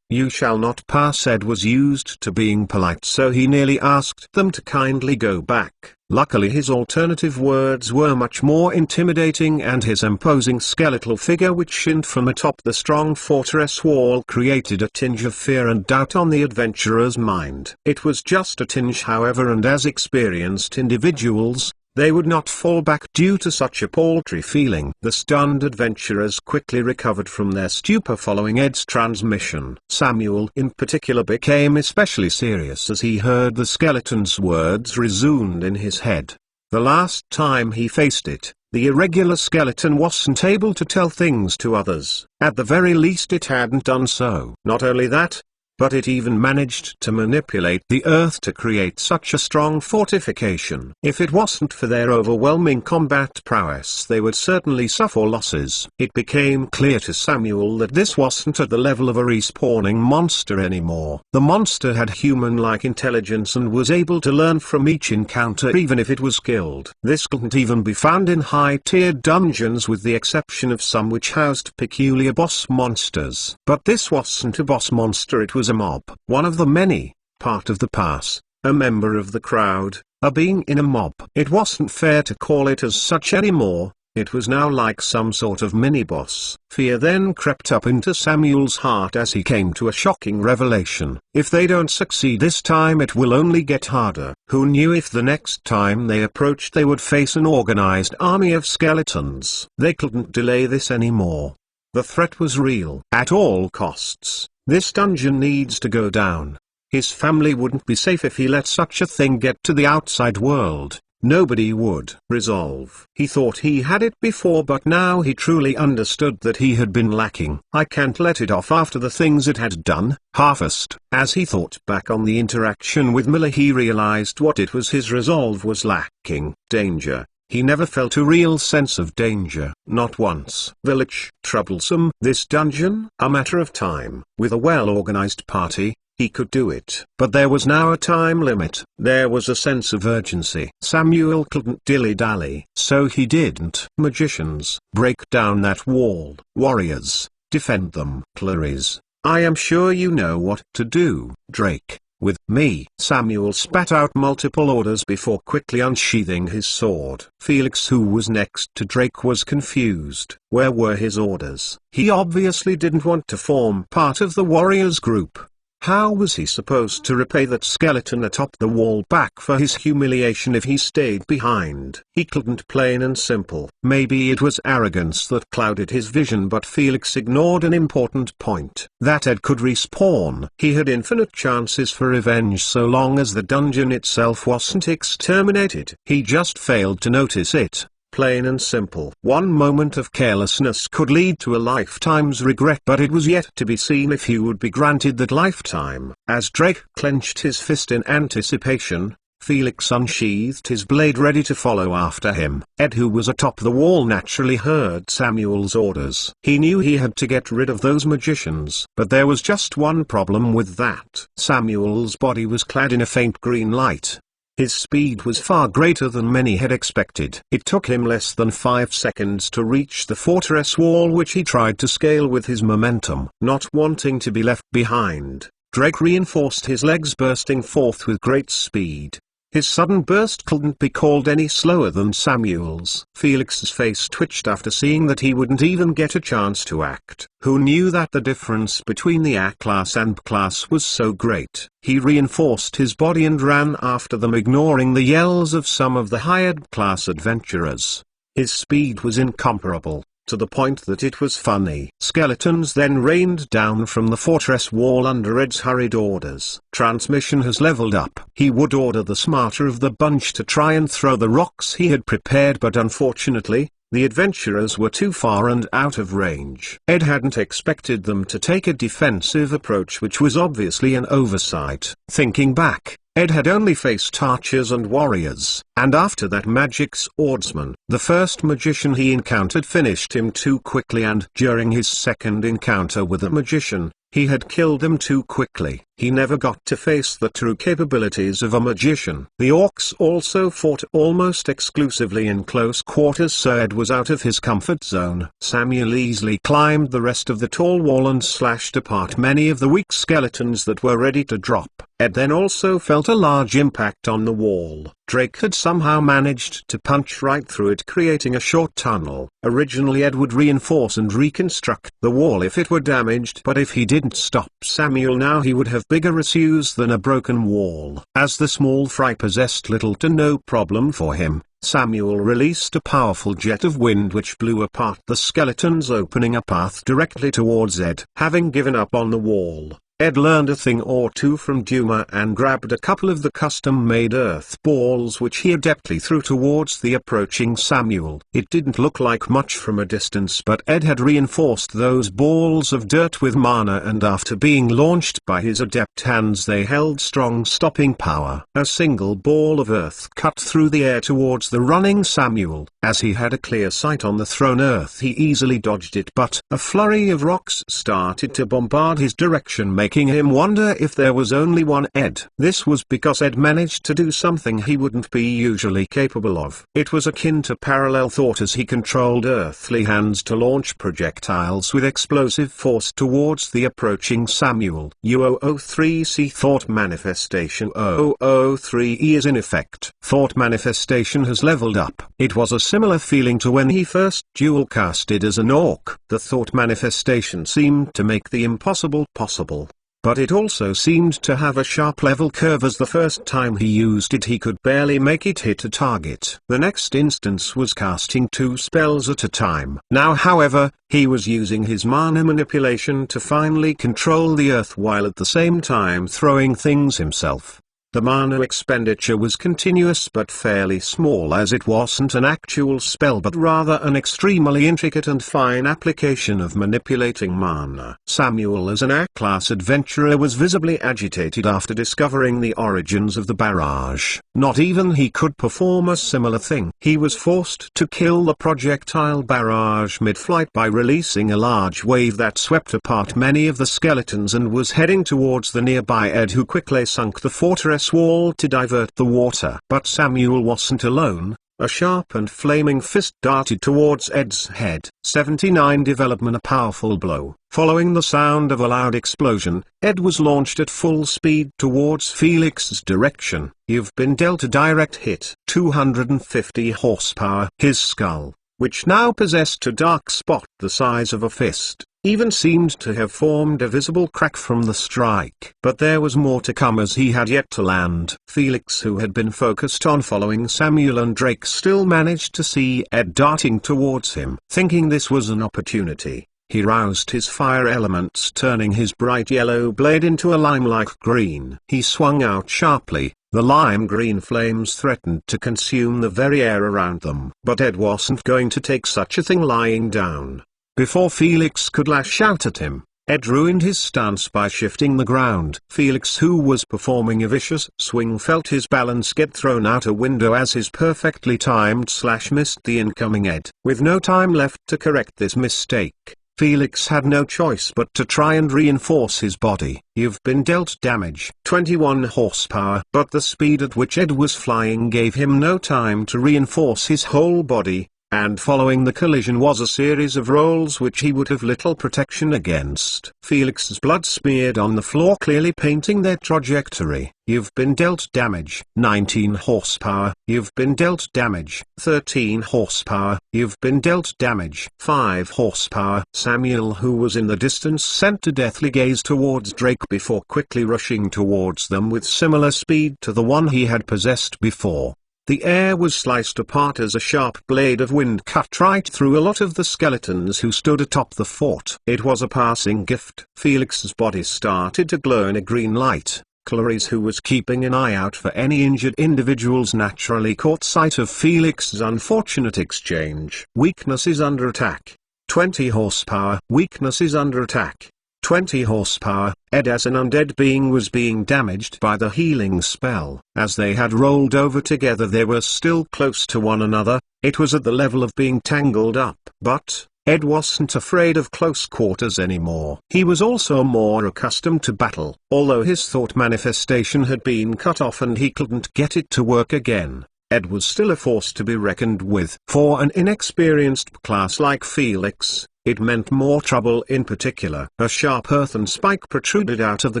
you shall not pass. Ed was used to being polite, so he nearly asked them to kindly go back. Luckily, his alternative words were much more intimidating, and his imposing skeletal figure which shinned from atop the strong fortress wall created a tinge of fear and doubt on the adventurer's mind. It was just a tinge, however, and as experienced individuals, they would not fall back due to such a paltry feeling. The stunned adventurers quickly recovered from their stupor following Ed's transmission. Samuel in particular became especially serious as he heard the skeleton's words resound in his head. The last time he faced it, the irregular skeleton wasn't able to tell things to others. At the very least, it hadn't done so. Not only that, but it even managed to manipulate the earth to create such a strong fortification. If it wasn't for their overwhelming combat prowess, they would certainly suffer losses. It became clear to Samuel that this wasn't at the level of a respawning monster anymore. The monster had human-like intelligence and was able to learn from each encounter even if it was killed. This couldn't even be found in high-tiered dungeons, with the exception of some which housed peculiar boss monsters. But this wasn't a boss monster, it was a mob. One of the many, part of the pass, a member of the crowd, a being in a mob. It wasn't fair to call it as such anymore. It was now like some sort of mini-boss. Fear then crept up into Samuel's heart as he came to a shocking revelation. If they don't succeed this time, it will only get harder. Who knew if the next time they approached they would face an organized army of skeletons? They couldn't delay this anymore. The threat was real. At all costs, this dungeon needs to go down. His family wouldn't be safe if he let such a thing get to the outside world. nobody would resolve. He thought he had it before, but now he truly understood that he had been lacking. I can't let it off after the things it had done, half-assed. As he thought back on the interaction with Miller, he realized what it was his resolve was lacking: danger. He never felt a real sense of danger. Not once. Village. Troublesome. This dungeon. A matter of time. With a well-organized party, he could do it. But there was now a time limit. There was a sense of urgency. Samuel couldn't dilly-dally. So he didn't. Magicians. Break down that wall. Warriors. Defend them. Clarice. I am sure you know what to do. Drake. With me. Samuel spat out multiple orders before quickly unsheathing his sword. Felix, who was next to Drake, was confused. Where were his orders? He obviously didn't want to form part of the warriors group. How was he supposed to repay that skeleton atop the wall back for his humiliation if he stayed behind? He couldn't, plain and simple. Maybe it was arrogance that clouded his vision, but Felix ignored an important point: that Ed could respawn. He had infinite chances for revenge so long as the dungeon itself wasn't exterminated. He just failed to notice it. Plain and simple. One moment of carelessness could lead to a lifetime's regret, but it was yet to be seen if he would be granted that lifetime. As Drake clenched his fist in anticipation, Felix unsheathed his blade, ready to follow after him. Ed, who was atop the wall, naturally heard Samuel's orders. He knew he had to get rid of those magicians, but there was just one problem with that. Samuel's body was clad in a faint green light. His speed was far greater than many had expected. It took him less than 5 seconds to reach the fortress wall, which he tried to scale with his momentum. Not wanting to be left behind, Drake reinforced his legs, bursting forth with great speed. His sudden burst couldn't be called any slower than Samuel's. Felix's face twitched after seeing that he wouldn't even get a chance to act. Who knew that the difference between the A-class and B-class was so great? He reinforced his body and ran after them, ignoring the yells of some of the hired class adventurers. His speed was incomparable, to the point that it was funny. Skeletons then rained down from the fortress wall under Ed's hurried orders. Transmission has leveled up. He would order the smarter of the bunch to try and throw the rocks he had prepared, but unfortunately, the adventurers were too far and out of range. Ed hadn't expected them to take a defensive approach, which was obviously an oversight. Thinking back, Ed had only faced archers and warriors, and after that magic swordsman. The first magician he encountered finished him too quickly, and during his second encounter with a magician, he had killed him too quickly. He never got to face the true capabilities of a magician. The orcs also fought almost exclusively in close quarters, so Ed was out of his comfort zone. Samuel easily climbed the rest of the tall wall and slashed apart many of the weak skeletons that were ready to drop. Ed then also felt a large impact on the wall. Drake had somehow managed to punch right through it, creating a short tunnel. Originally Ed would reinforce and reconstruct the wall if it were damaged, but if he didn't stop Samuel now, he would have bigger issues than a broken wall. As the small fry possessed little to no problem for him, Samuel released a powerful jet of wind which blew apart the skeletons, opening a path directly towards Ed. Having given up on the wall, Ed learned a thing or two from Duma and grabbed a couple of the custom-made earth balls which he adeptly threw towards the approaching Samuel. It didn't look like much from a distance, but Ed had reinforced those balls of dirt with mana, and after being launched by his adept hands they held strong stopping power. A single ball of earth cut through the air towards the running Samuel. As he had a clear sight on the thrown earth, he easily dodged it, but a flurry of rocks started to bombard his direction, making him wonder if there was only one Ed. This was because Ed managed to do something he wouldn't be usually capable of. It was akin to parallel thought, as he controlled earthly hands to launch projectiles with explosive force towards the approaching Samuel. U003C Thought Manifestation 003E is in effect. Thought Manifestation has leveled up. It was a similar feeling to when he first dual casted as an orc. The Thought Manifestation seemed to make the impossible possible. But it also seemed to have a sharp level curve, as the first time he used it he could barely make it hit a target. The next instance was casting 2 spells at a time. Now however, he was using his mana manipulation to finally control the earth while at the same time throwing things himself. The mana expenditure was continuous but fairly small, as it wasn't an actual spell but rather an extremely intricate and fine application of manipulating mana. Samuel, as an A-class adventurer, was visibly agitated after discovering the origins of the barrage. Not even he could perform a similar thing. He was forced to kill the projectile barrage mid-flight by releasing a large wave that swept apart many of the skeletons and was heading towards the nearby Ed, who quickly sunk the fortress wall to divert the water. But Samuel wasn't alone. A sharp and flaming fist darted towards Ed's head. 79 Development. A powerful blow. Following the sound of a loud explosion, Ed was launched at full speed towards Felix's direction. You've been dealt a direct hit. 250 horsepower. His skull, which now possessed a dark spot the size of a fist, even seemed to have formed a visible crack from the strike. But there was more to come, as he had yet to land. Felix, who had been focused on following Samuel and Drake, still managed to see Ed darting towards him. Thinking this was an opportunity, he roused his fire elements, turning his bright yellow blade into a lime-like green. He swung out sharply. The lime-green flames threatened to consume the very air around them. But Ed wasn't going to take such a thing lying down. Before Felix could lash out at him, Ed ruined his stance by shifting the ground. Felix, who was performing a vicious swing, felt his balance get thrown out a window as his perfectly timed slash missed the incoming Ed. With no time left to correct this mistake, Felix had no choice but to try and reinforce his body. You've been dealt damage. 21 horsepower. But the speed at which Ed was flying gave him no time to reinforce his whole body, and following the collision was a series of rolls which he would have little protection against. Felix's blood smeared on the floor, clearly painting their trajectory. You've been dealt damage. 19 horsepower. You've been dealt damage. 13 horsepower. You've been dealt damage. 5 horsepower. Samuel, who was in the distance, sent a deathly gaze towards Drake before quickly rushing towards them with similar speed to the one he had possessed before. The air was sliced apart as a sharp blade of wind cut right through a lot of the skeletons who stood atop the fort. It was a passing gift. Felix's body started to glow in a green light. Clarice, who was keeping an eye out for any injured individuals, naturally caught sight of Felix's unfortunate exchange. Weakness is under attack. 20 horsepower. Weakness is under attack. 20 horsepower. Ed, as an undead being, was being damaged by the healing spell. As they had rolled over together, they were still close to one another. It was at the level of being tangled up. But Ed wasn't afraid of close quarters anymore. He was also more accustomed to battle. Although his thought manifestation had been cut off and he couldn't get it to work again, Ed was still a force to be reckoned with. For an inexperienced class like Felix, it meant more trouble. In particular, a sharp earthen spike protruded out of the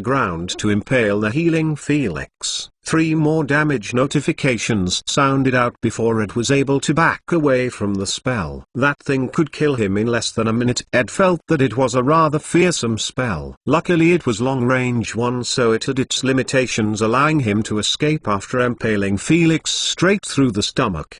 ground to impale the healing Felix. 3 more damage notifications sounded out before Ed was able to back away from the spell. That thing could kill him in less than a minute. Ed felt that it was a rather fearsome spell. Luckily it was long-range one, so it had its limitations, allowing him to escape after impaling Felix straight through the stomach.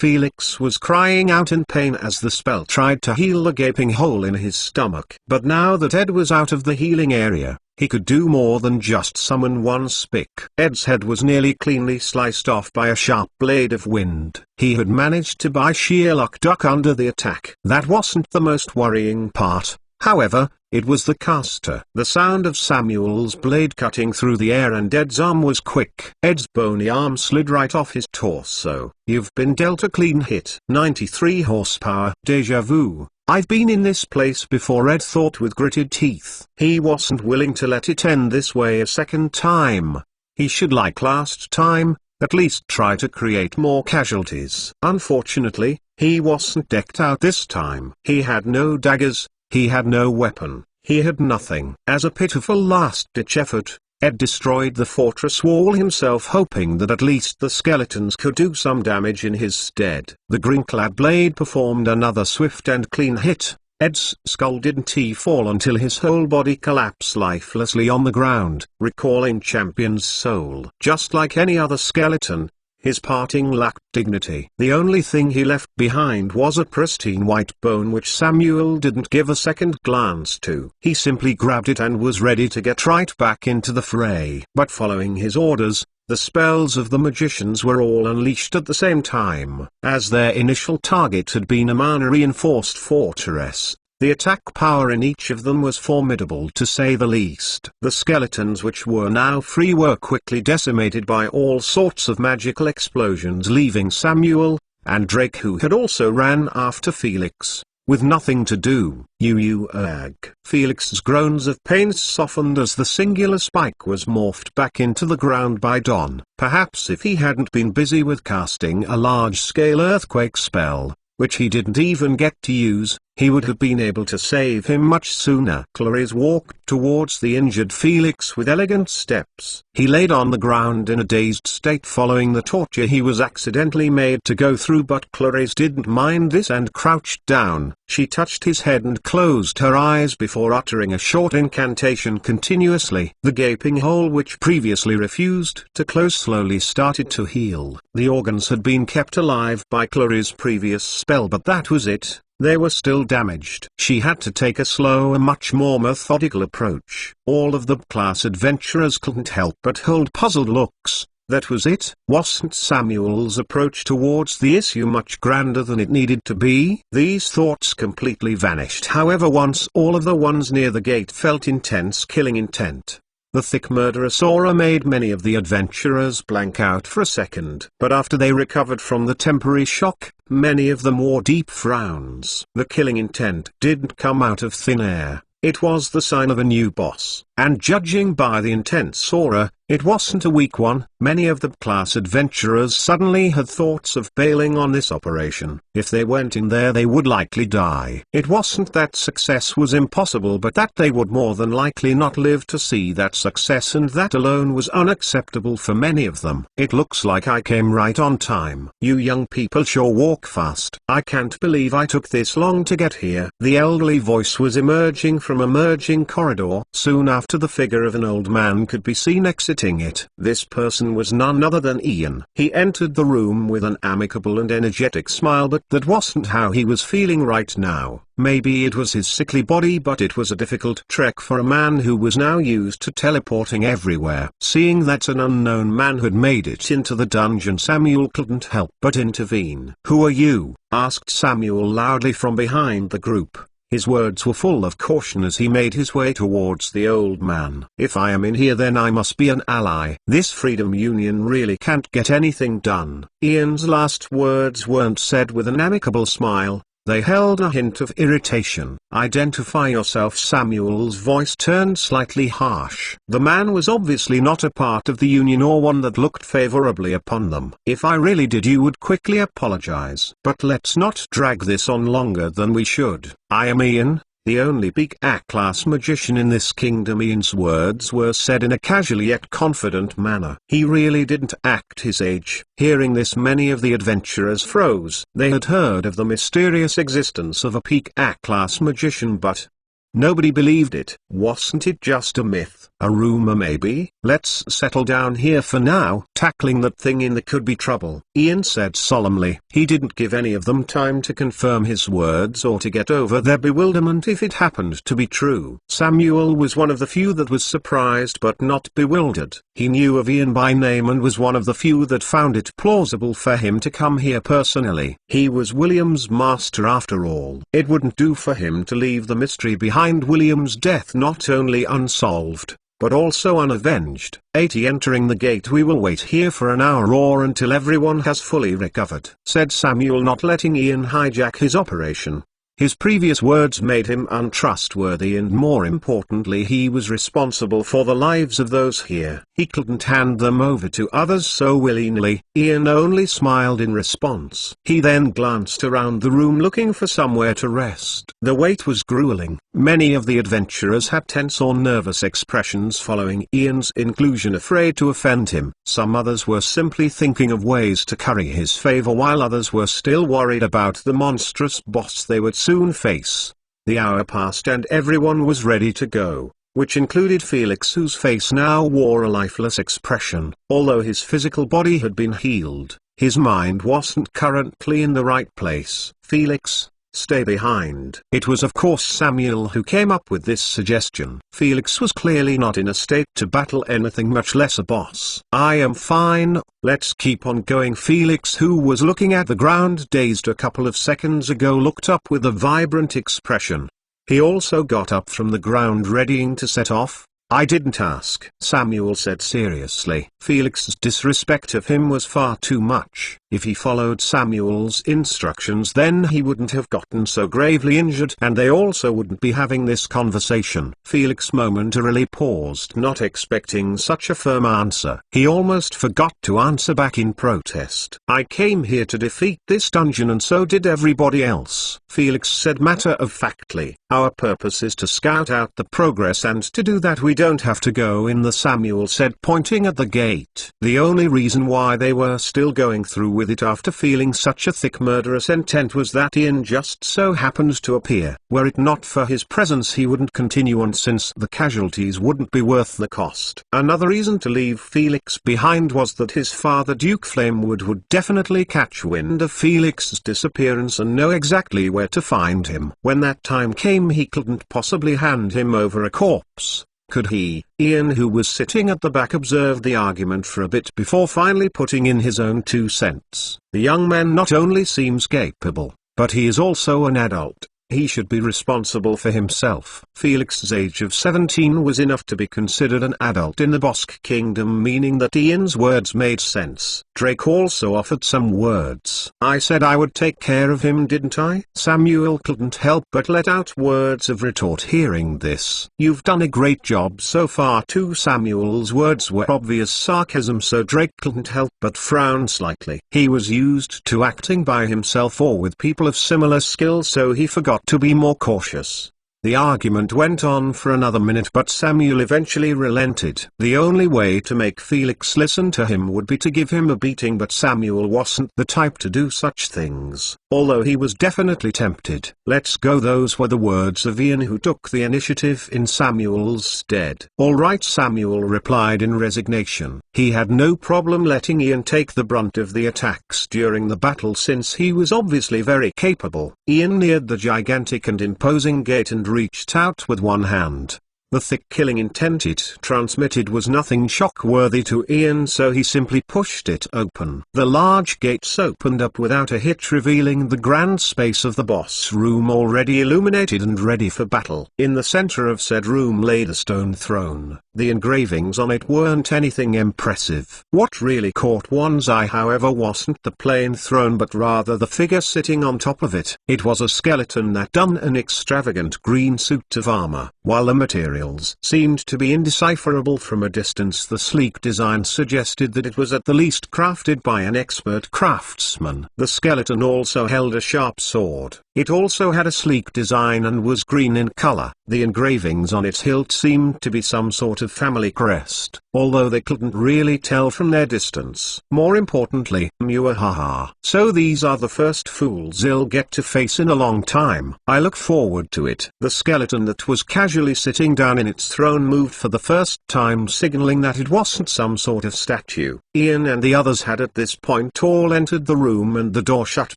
Felix was crying out in pain as the spell tried to heal the gaping hole in his stomach. But now that Ed was out of the healing area, he could do more than just summon one spick. Ed's head was nearly cleanly sliced off by a sharp blade of wind. He had managed to by sheer luck duck under the attack. That wasn't the most worrying part, however. It was the caster. The sound of Samuel's blade cutting through the air and Ed's arm was quick. Ed's bony arm slid right off his torso. You've been dealt a clean hit. 93 horsepower. Deja vu. I've been in this place before, Ed thought with gritted teeth. He wasn't willing to let it end this way a second time. He should, like last time, at least try to create more casualties. Unfortunately, he wasn't decked out this time. He had no daggers. He had no weapon. He had nothing. As a pitiful last-ditch effort, Ed destroyed the fortress wall himself, hoping that at least the skeletons could do some damage in his stead. The green-clad blade performed another swift and clean hit. Ed's skull didn't fall until his whole body collapsed lifelessly on the ground. Recalling Champion's soul. Just like any other skeleton, His parting lacked dignity. The only thing he left behind was a pristine white bone which Samuel didn't give a second glance to. He simply grabbed it and was ready to get right back into the fray. But following his orders, the spells of the magicians were all unleashed at the same time. As their initial target had been a mana-reinforced fortress, the attack power in each of them was formidable to say the least. The skeletons which were now free were quickly decimated by all sorts of magical explosions, leaving Samuel, and Drake, who had also ran after Felix, with nothing to do. Ugh. Felix's groans of pain softened as the singular spike was morphed back into the ground by Don. Perhaps if he hadn't been busy with casting a large-scale earthquake spell, which he didn't even get to use, he would have been able to save him much sooner. Clarice walked towards the injured Felix with elegant steps. He laid on the ground in a dazed state following the torture he was accidentally made to go through, but Clarice didn't mind this and crouched down. She touched his head and closed her eyes before uttering a short incantation continuously. The gaping hole which previously refused to close slowly started to heal. The organs had been kept alive by Clarice's previous spell, but that was it. They were still damaged. She had to take a slower, much more methodical approach. All of the class adventurers couldn't help but hold puzzled looks. That was it. Wasn't Samuel's approach towards the issue much grander than it needed to be? These thoughts completely vanished, however, once all of the ones near the gate felt intense killing intent. The thick murderous aura made many of the adventurers blank out for a second. But after they recovered from the temporary shock, many of them wore deep frowns. The killing intent didn't come out of thin air. It was the sign of a new boss. And judging by the intense aura, it wasn't a weak one. Many of the class adventurers suddenly had thoughts of bailing on this operation. If they went in there, they would likely die. It wasn't that success was impossible, but that they would more than likely not live to see that success, and that alone was unacceptable for many of them. It looks like I came right on time. You young people sure walk fast. I can't believe I took this long to get here. The elderly voice was emerging from a merging corridor. Soon after, the figure of an old man could be seen exiting it. This person was none other than Ian. He entered the room with an amicable and energetic smile, but that wasn't how he was feeling right now. Maybe it was his sickly body, but it was a difficult trek for a man who was now used to teleporting everywhere. Seeing that an unknown man had made it into the dungeon, Samuel couldn't help but intervene. "Who are you?" asked Samuel loudly from behind the group. His words were full of caution as he made his way towards the old man. "If I am in here, then I must be an ally. This Freedom Union really can't get anything done." Ian's last words weren't said with an amicable smile. They held a hint of irritation. "Identify yourself." Samuel's voice turned slightly harsh. The man was obviously not a part of the Union or one that looked favorably upon them. "If I really did, you would quickly apologize. But let's not drag this on longer than we should. I am Ian, the only big A-class magician in this kingdom." Ian's words were said in a casual yet confident manner. He really didn't act his age. Hearing this, many of the adventurers froze. They had heard of the mysterious existence of a peak A-class magician, but nobody believed it. Wasn't it just a myth, a rumor maybe? "Let's settle down here for now. Tackling that thing in there could be trouble," Ian said solemnly. He didn't give any of them time to confirm his words or to get over their bewilderment if it happened to be true. Samuel was one of the few that was surprised but not bewildered. He knew of Ian by name and was one of the few that found it plausible for him to come here personally. He was William's master after all. It wouldn't do for him to leave the mystery behind William's death not only unsolved, but also unavenged. 80 entering the gate. "We will wait here for an hour or until everyone has fully recovered," said Samuel, not letting Ian hijack his operation. His previous words made him untrustworthy, and more importantly, he was responsible for the lives of those here. He couldn't hand them over to others so willy-nilly. Ian only smiled in response. He then glanced around the room looking for somewhere to rest. The wait was grueling. Many of the adventurers had tense or nervous expressions following Ian's inclusion, afraid to offend him. Some others were simply thinking of ways to curry his favor, while others were still worried about the monstrous boss they would soon face. The hour passed and everyone was ready to go. which included Felix, whose face now wore a lifeless expression. Although his physical body had been healed, his mind wasn't currently in the right place. "Felix, stay behind." It was of course Samuel who came up with this suggestion. Felix was clearly not in a state to battle anything, much less a boss. "I am fine, let's keep on going." Felix, who was looking at the ground dazed a couple of seconds ago, looked up with a vibrant expression. He also got up from the ground, readying to set off. "I didn't ask," Samuel said seriously. Felix's disrespect of him was far too much. If he followed Samuel's instructions, then he wouldn't have gotten so gravely injured, and they also wouldn't be having this conversation. Felix momentarily paused, not expecting such a firm answer. He almost forgot to answer back in protest. "I came here to defeat this dungeon, and so did everybody else," Felix said matter-of-factly. "Our purpose is to scout out the progress, and to do that we don't have to go in the," Samuel said, pointing at the gate. The only reason why they were still going through with it after feeling such a thick murderous intent was that Ian just so happened to appear. Were it not for his presence, he wouldn't continue on, since the casualties wouldn't be worth the cost. Another reason to leave Felix behind was that his father, Duke Flamewood, would definitely catch wind of Felix's disappearance and know exactly where to find him. When that time came, he couldn't possibly hand him over a corpse, could he? Ian, who was sitting at the back, observed the argument for a bit before finally putting in his own 2 cents. "The young man not only seems capable, but he is also an adult. He should be responsible for himself." Felix's age of 17 was enough to be considered an adult in the Bosk Kingdom, meaning that Ian's words made sense. Drake also offered some words. "I said I would take care of him, didn't I?" Samuel couldn't help but let out words of retort hearing this. "You've done a great job so far too." Samuel's words were obvious sarcasm, so Drake couldn't help but frown slightly. He was used to acting by himself or with people of similar skill, so he forgot to be more cautious. The argument went on for another minute, but Samuel eventually relented. The only way to make Felix listen to him would be to give him a beating, but Samuel wasn't the type to do such things, although he was definitely tempted. "Let's go." Those were the words of Ian, who took the initiative in Samuel's stead. "All right," Samuel replied in resignation. He had no problem letting Ian take the brunt of the attacks during the battle, since he was obviously very capable. Ian neared the gigantic and imposing gate and reached out with one hand. The thick killing intent it transmitted was nothing shock-worthy to Ian, so he simply pushed it open. The large gates opened up without a hitch, revealing the grand space of the boss room, already illuminated and ready for battle. In the center of said room lay the stone throne. The engravings on it weren't anything impressive. What really caught one's eye, however, wasn't the plain throne, but rather the figure sitting on top of it. It was a skeleton that donned an extravagant green suit of armor. While the materials seemed to be indecipherable from a distance, the sleek design suggested that it was at the least crafted by an expert craftsman. The skeleton also held a sharp sword. It also had a sleek design and was green in color. The engravings on its hilt seemed to be some sort of family crest, although they couldn't really tell from their distance. More importantly, Muahaha. So these are the first fools I'll get to face in a long time. I look forward to it. The skeleton that was casually sitting down in its throne moved for the first time, signaling that it wasn't some sort of statue. Ian and the others had at this point all entered the room, and the door shut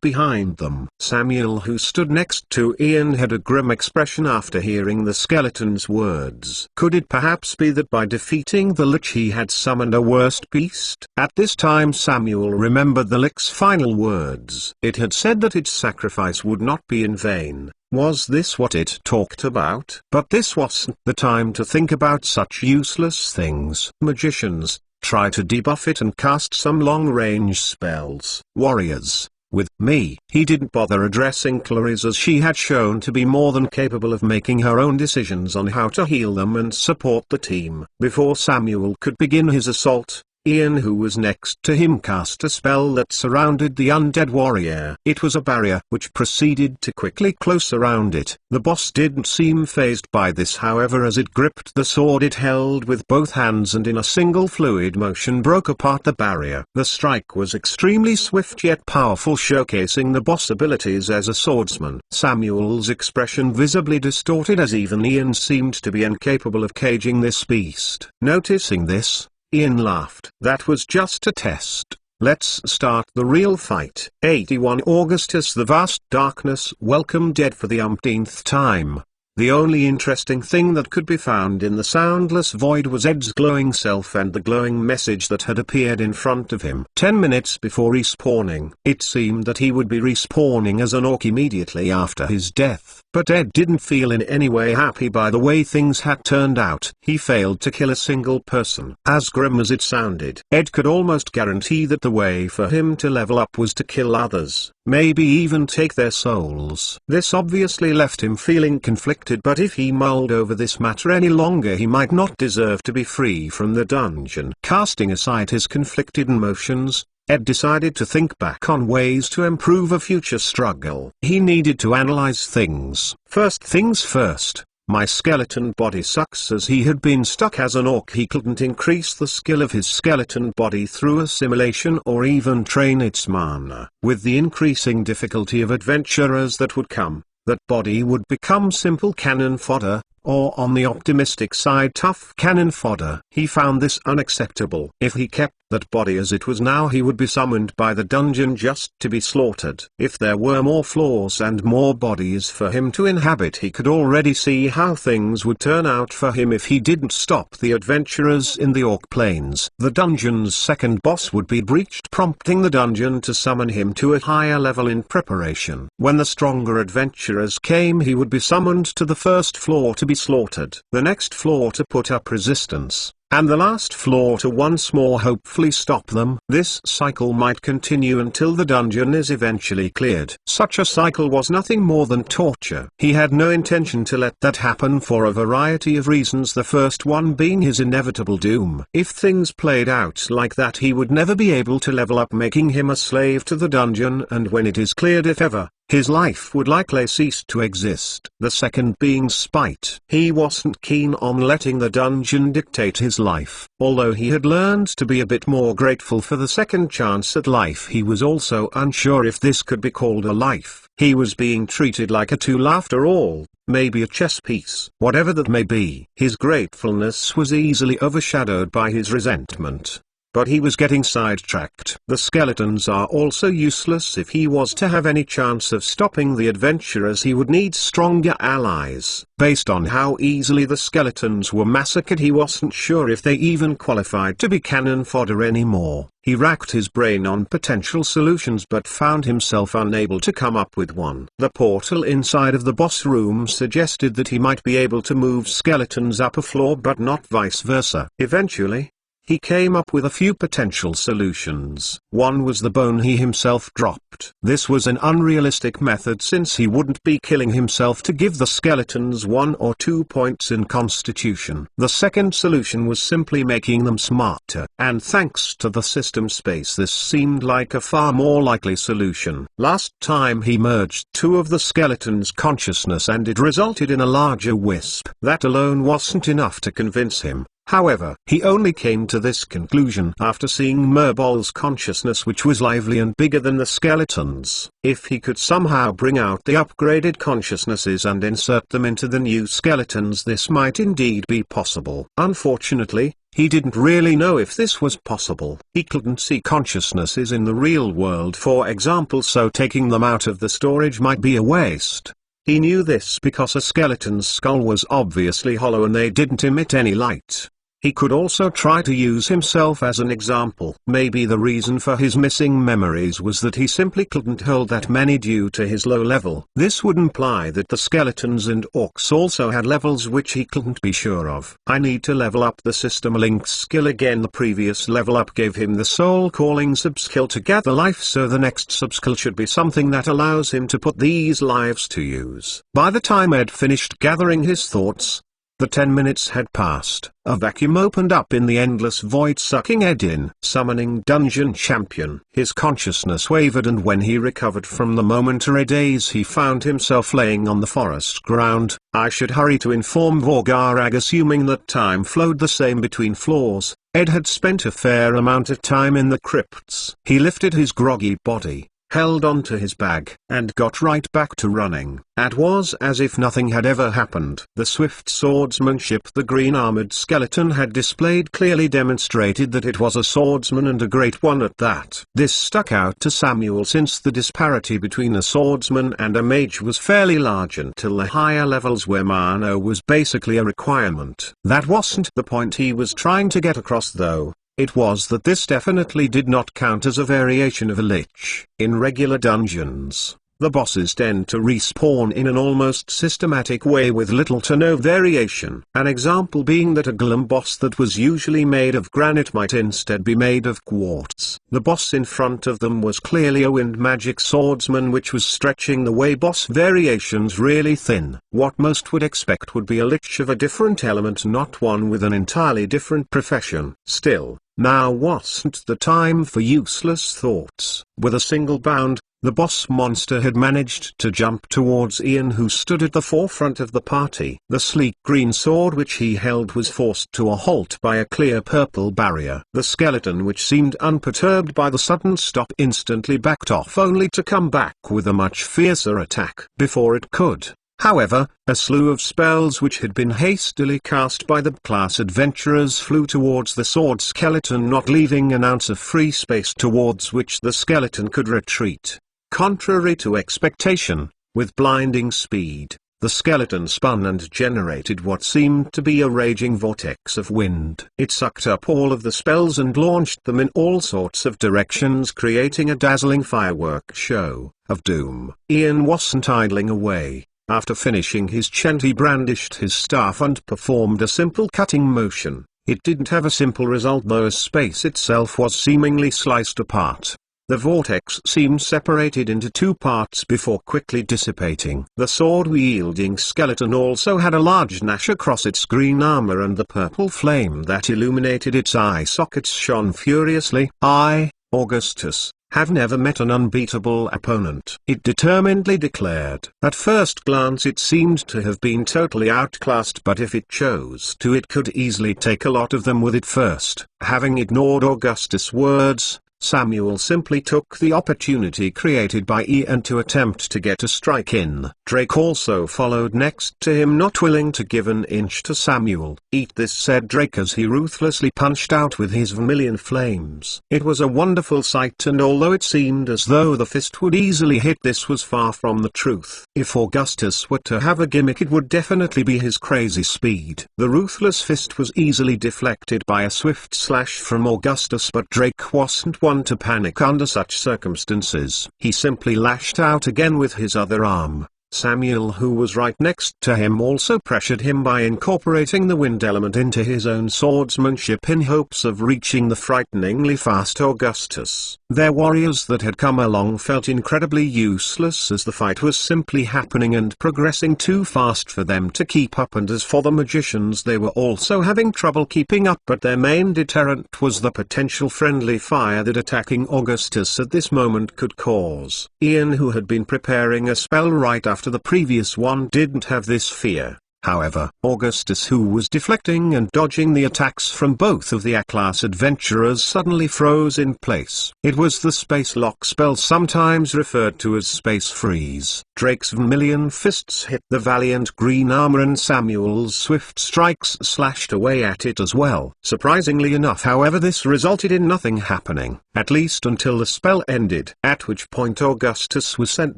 behind them. Samuel, who stood next to Ian, had a grim expression after hearing the skeleton's words. Could it perhaps be that by defeating the Lich he had summoned a worst beast? At this time Samuel remembered the Lich's final words. It had said that its sacrifice would not be in vain. Was this what it talked about? But this wasn't the time to think about such useless things. Magicians, try to debuff it and cast some long-range spells. Warriors, with me. He didn't bother addressing Clarice, as she had shown to be more than capable of making her own decisions on how to heal them and support the team. Before Samuel could begin his assault, Ian, who was next to him, cast a spell that surrounded the undead warrior. It was a barrier which proceeded to quickly close around it. The boss didn't seem fazed by this, however, as it gripped the sword it held with both hands and in a single fluid motion broke apart the barrier. The strike was extremely swift yet powerful, showcasing the boss abilities as a swordsman. Samuel's expression visibly distorted as even Ian seemed to be incapable of caging this beast. Noticing this, Ian laughed. "That was just a test. Let's start the real fight." 81 Augustus. The vast darkness welcomed Ed for the umpteenth time. The only interesting thing that could be found in the soundless void was Ed's glowing self and the glowing message that had appeared in front of him. 10 minutes before respawning, it seemed that he would be respawning as an orc immediately after his death. But Ed didn't feel in any way happy by the way things had turned out. He failed to kill a single person. As grim as it sounded, Ed could almost guarantee that the way for him to level up was to kill others, maybe even take their souls. This obviously left him feeling conflicted, but if he mulled over this matter any longer, he might not deserve to be free from the dungeon. Casting aside his conflicted emotions, Ed decided to think back on ways to improve a future struggle. He needed to analyze things. First things first, my skeleton body sucks. As he had been stuck as an orc, he couldn't increase the skill of his skeleton body through assimilation or even train its mana. With the increasing difficulty of adventurers that would come, that body would become simple cannon fodder, or on the optimistic side, tough cannon fodder. He found this unacceptable. If he kept that body as it was now, he would be summoned by the dungeon just to be slaughtered. If there were more floors and more bodies for him to inhabit, he could already see how things would turn out for him if he didn't stop the adventurers in the Orc Plains. The dungeon's second boss would be breached, prompting the dungeon to summon him to a higher level in preparation. When the stronger adventurers came, he would be summoned to the first floor to be slaughtered, the next floor to put up resistance, and the last floor to once more hopefully stop them. This cycle might continue until the dungeon is eventually cleared. Such a cycle was nothing more than torture. He had no intention to let that happen for a variety of reasons, the first one being his inevitable doom. If things played out like that, he would never be able to level up, making him a slave to the dungeon, and when it is cleared, if ever, his life would likely cease to exist. The second being spite. He wasn't keen on letting the dungeon dictate his life. Although he had learned to be a bit more grateful for the second chance at life, he was also unsure if this could be called a life. He was being treated like a tool after all, maybe a chess piece. Whatever that may be, his gratefulness was easily overshadowed by his resentment. But he was getting sidetracked. The skeletons are also useless. If he was to have any chance of stopping the adventurers, he would need stronger allies. Based on how easily the skeletons were massacred, he wasn't sure if they even qualified to be cannon fodder anymore. He racked his brain on potential solutions but found himself unable to come up with one. The portal inside of the boss room suggested that he might be able to move skeletons up a floor, but not vice versa. Eventually, he came up with a few potential solutions. One was the bone he himself dropped. This was an unrealistic method, since he wouldn't be killing himself to give the skeletons 1 or 2 points in constitution. The second solution was simply making them smarter, and thanks to the system space, this seemed like a far more likely solution. Last time he merged 2 of the skeletons' consciousness and it resulted in a larger wisp. That alone wasn't enough to convince him. However, he only came to this conclusion after seeing Merbol's consciousness, which was lively and bigger than the skeletons. If he could somehow bring out the upgraded consciousnesses and insert them into the new skeletons, this might indeed be possible. Unfortunately, he didn't really know if this was possible. He couldn't see consciousnesses in the real world, for example, so taking them out of the storage might be a waste. He knew this because a skeleton's skull was obviously hollow and they didn't emit any light. He could also try to use himself as an example. Maybe the reason for his missing memories was that he simply couldn't hold that many due to his low level. This would imply that the skeletons and orcs also had levels which he couldn't be sure of. I need to level up the system link skill again. The previous level up gave him the soul calling subskill to gather life, so the next subskill should be something that allows him to put these lives to use. By the time Ed finished gathering his thoughts, The 10 minutes had passed. A vacuum opened up in the endless void, sucking Ed in. Summoning Dungeon Champion. His consciousness wavered, and when he recovered from the momentary daze, he found himself laying on the forest ground. I should hurry to inform Vorgarag. Assuming that time flowed the same between floors, Ed had spent a fair amount of time in the crypts. He lifted his groggy body, held onto his bag, and got right back to running. It was as if nothing had ever happened. The swift swordsmanship the green-armored skeleton had displayed clearly demonstrated that it was a swordsman, and a great one at that. This stuck out to Samuel, since the disparity between a swordsman and a mage was fairly large until the higher levels, where Mano was basically a requirement. That wasn't the point he was trying to get across, though. It was that this definitely did not count as a variation of a lich. In regular dungeons, the bosses tend to respawn in an almost systematic way with little to no variation. An example being that a golem boss that was usually made of granite might instead be made of quartz. The boss in front of them was clearly a wind magic swordsman, which was stretching the way boss variations really thin. What most would expect would be a lich of a different element, not one with an entirely different profession. Still, now wasn't the time for useless thoughts. With a single bound, the boss monster had managed to jump towards Ian, who stood at the forefront of the party. The sleek green sword which he held was forced to a halt by a clear purple barrier. The skeleton, which seemed unperturbed by the sudden stop, instantly backed off, only to come back with a much fiercer attack. Before it could, however, a slew of spells which had been hastily cast by the class adventurers flew towards the sword skeleton, not leaving an ounce of free space towards which the skeleton could retreat. Contrary to expectation, with blinding speed, the skeleton spun and generated what seemed to be a raging vortex of wind. It sucked up all of the spells and launched them in all sorts of directions, creating a dazzling firework show of doom. Ian wasn't idling away. After finishing his chant, he brandished his staff and performed a simple cutting motion. It didn't have a simple result, though, as space itself was seemingly sliced apart. The vortex seemed separated into two parts before quickly dissipating. The sword-wielding skeleton also had a large gash across its green armor, and the purple flame that illuminated its eye sockets shone furiously. I, Augustus, have never met an unbeatable opponent, it determinedly declared. At first glance it seemed to have been totally outclassed, but if it chose to, it could easily take a lot of them with it first. Having ignored Augustus' words, Samuel simply took the opportunity created by Ian to attempt to get a strike in. Drake also followed next to him, not willing to give an inch to Samuel. "Eat this," said Drake as he ruthlessly punched out with his vermilion flames. It was a wonderful sight, and although it seemed as though the fist would easily hit, this was far from the truth. If Augustus were to have a gimmick, it would definitely be his crazy speed. The ruthless fist was easily deflected by a swift slash from Augustus, but Drake wasn't one to panic under such circumstances. He simply lashed out again with his other arm. Samuel, who was right next to him, also pressured him by incorporating the wind element into his own swordsmanship in hopes of reaching the frighteningly fast Augustus. Their warriors that had come along felt incredibly useless, as the fight was simply happening and progressing too fast for them to keep up, and as for the magicians, they were also having trouble keeping up, but their main deterrent was the potential friendly fire that attacking Augustus at this moment could cause. Ian, who had been preparing a spell right after the previous one, didn't have this fear. However, Augustus, who was deflecting and dodging the attacks from both of the A-class adventurers, suddenly froze in place. It was the space lock spell, sometimes referred to as space freeze. Drake's vermilion fists hit the valiant green armor, and Samuel's swift strikes slashed away at it as well. Surprisingly enough, however, this resulted in nothing happening, at least until the spell ended, at which point Augustus was sent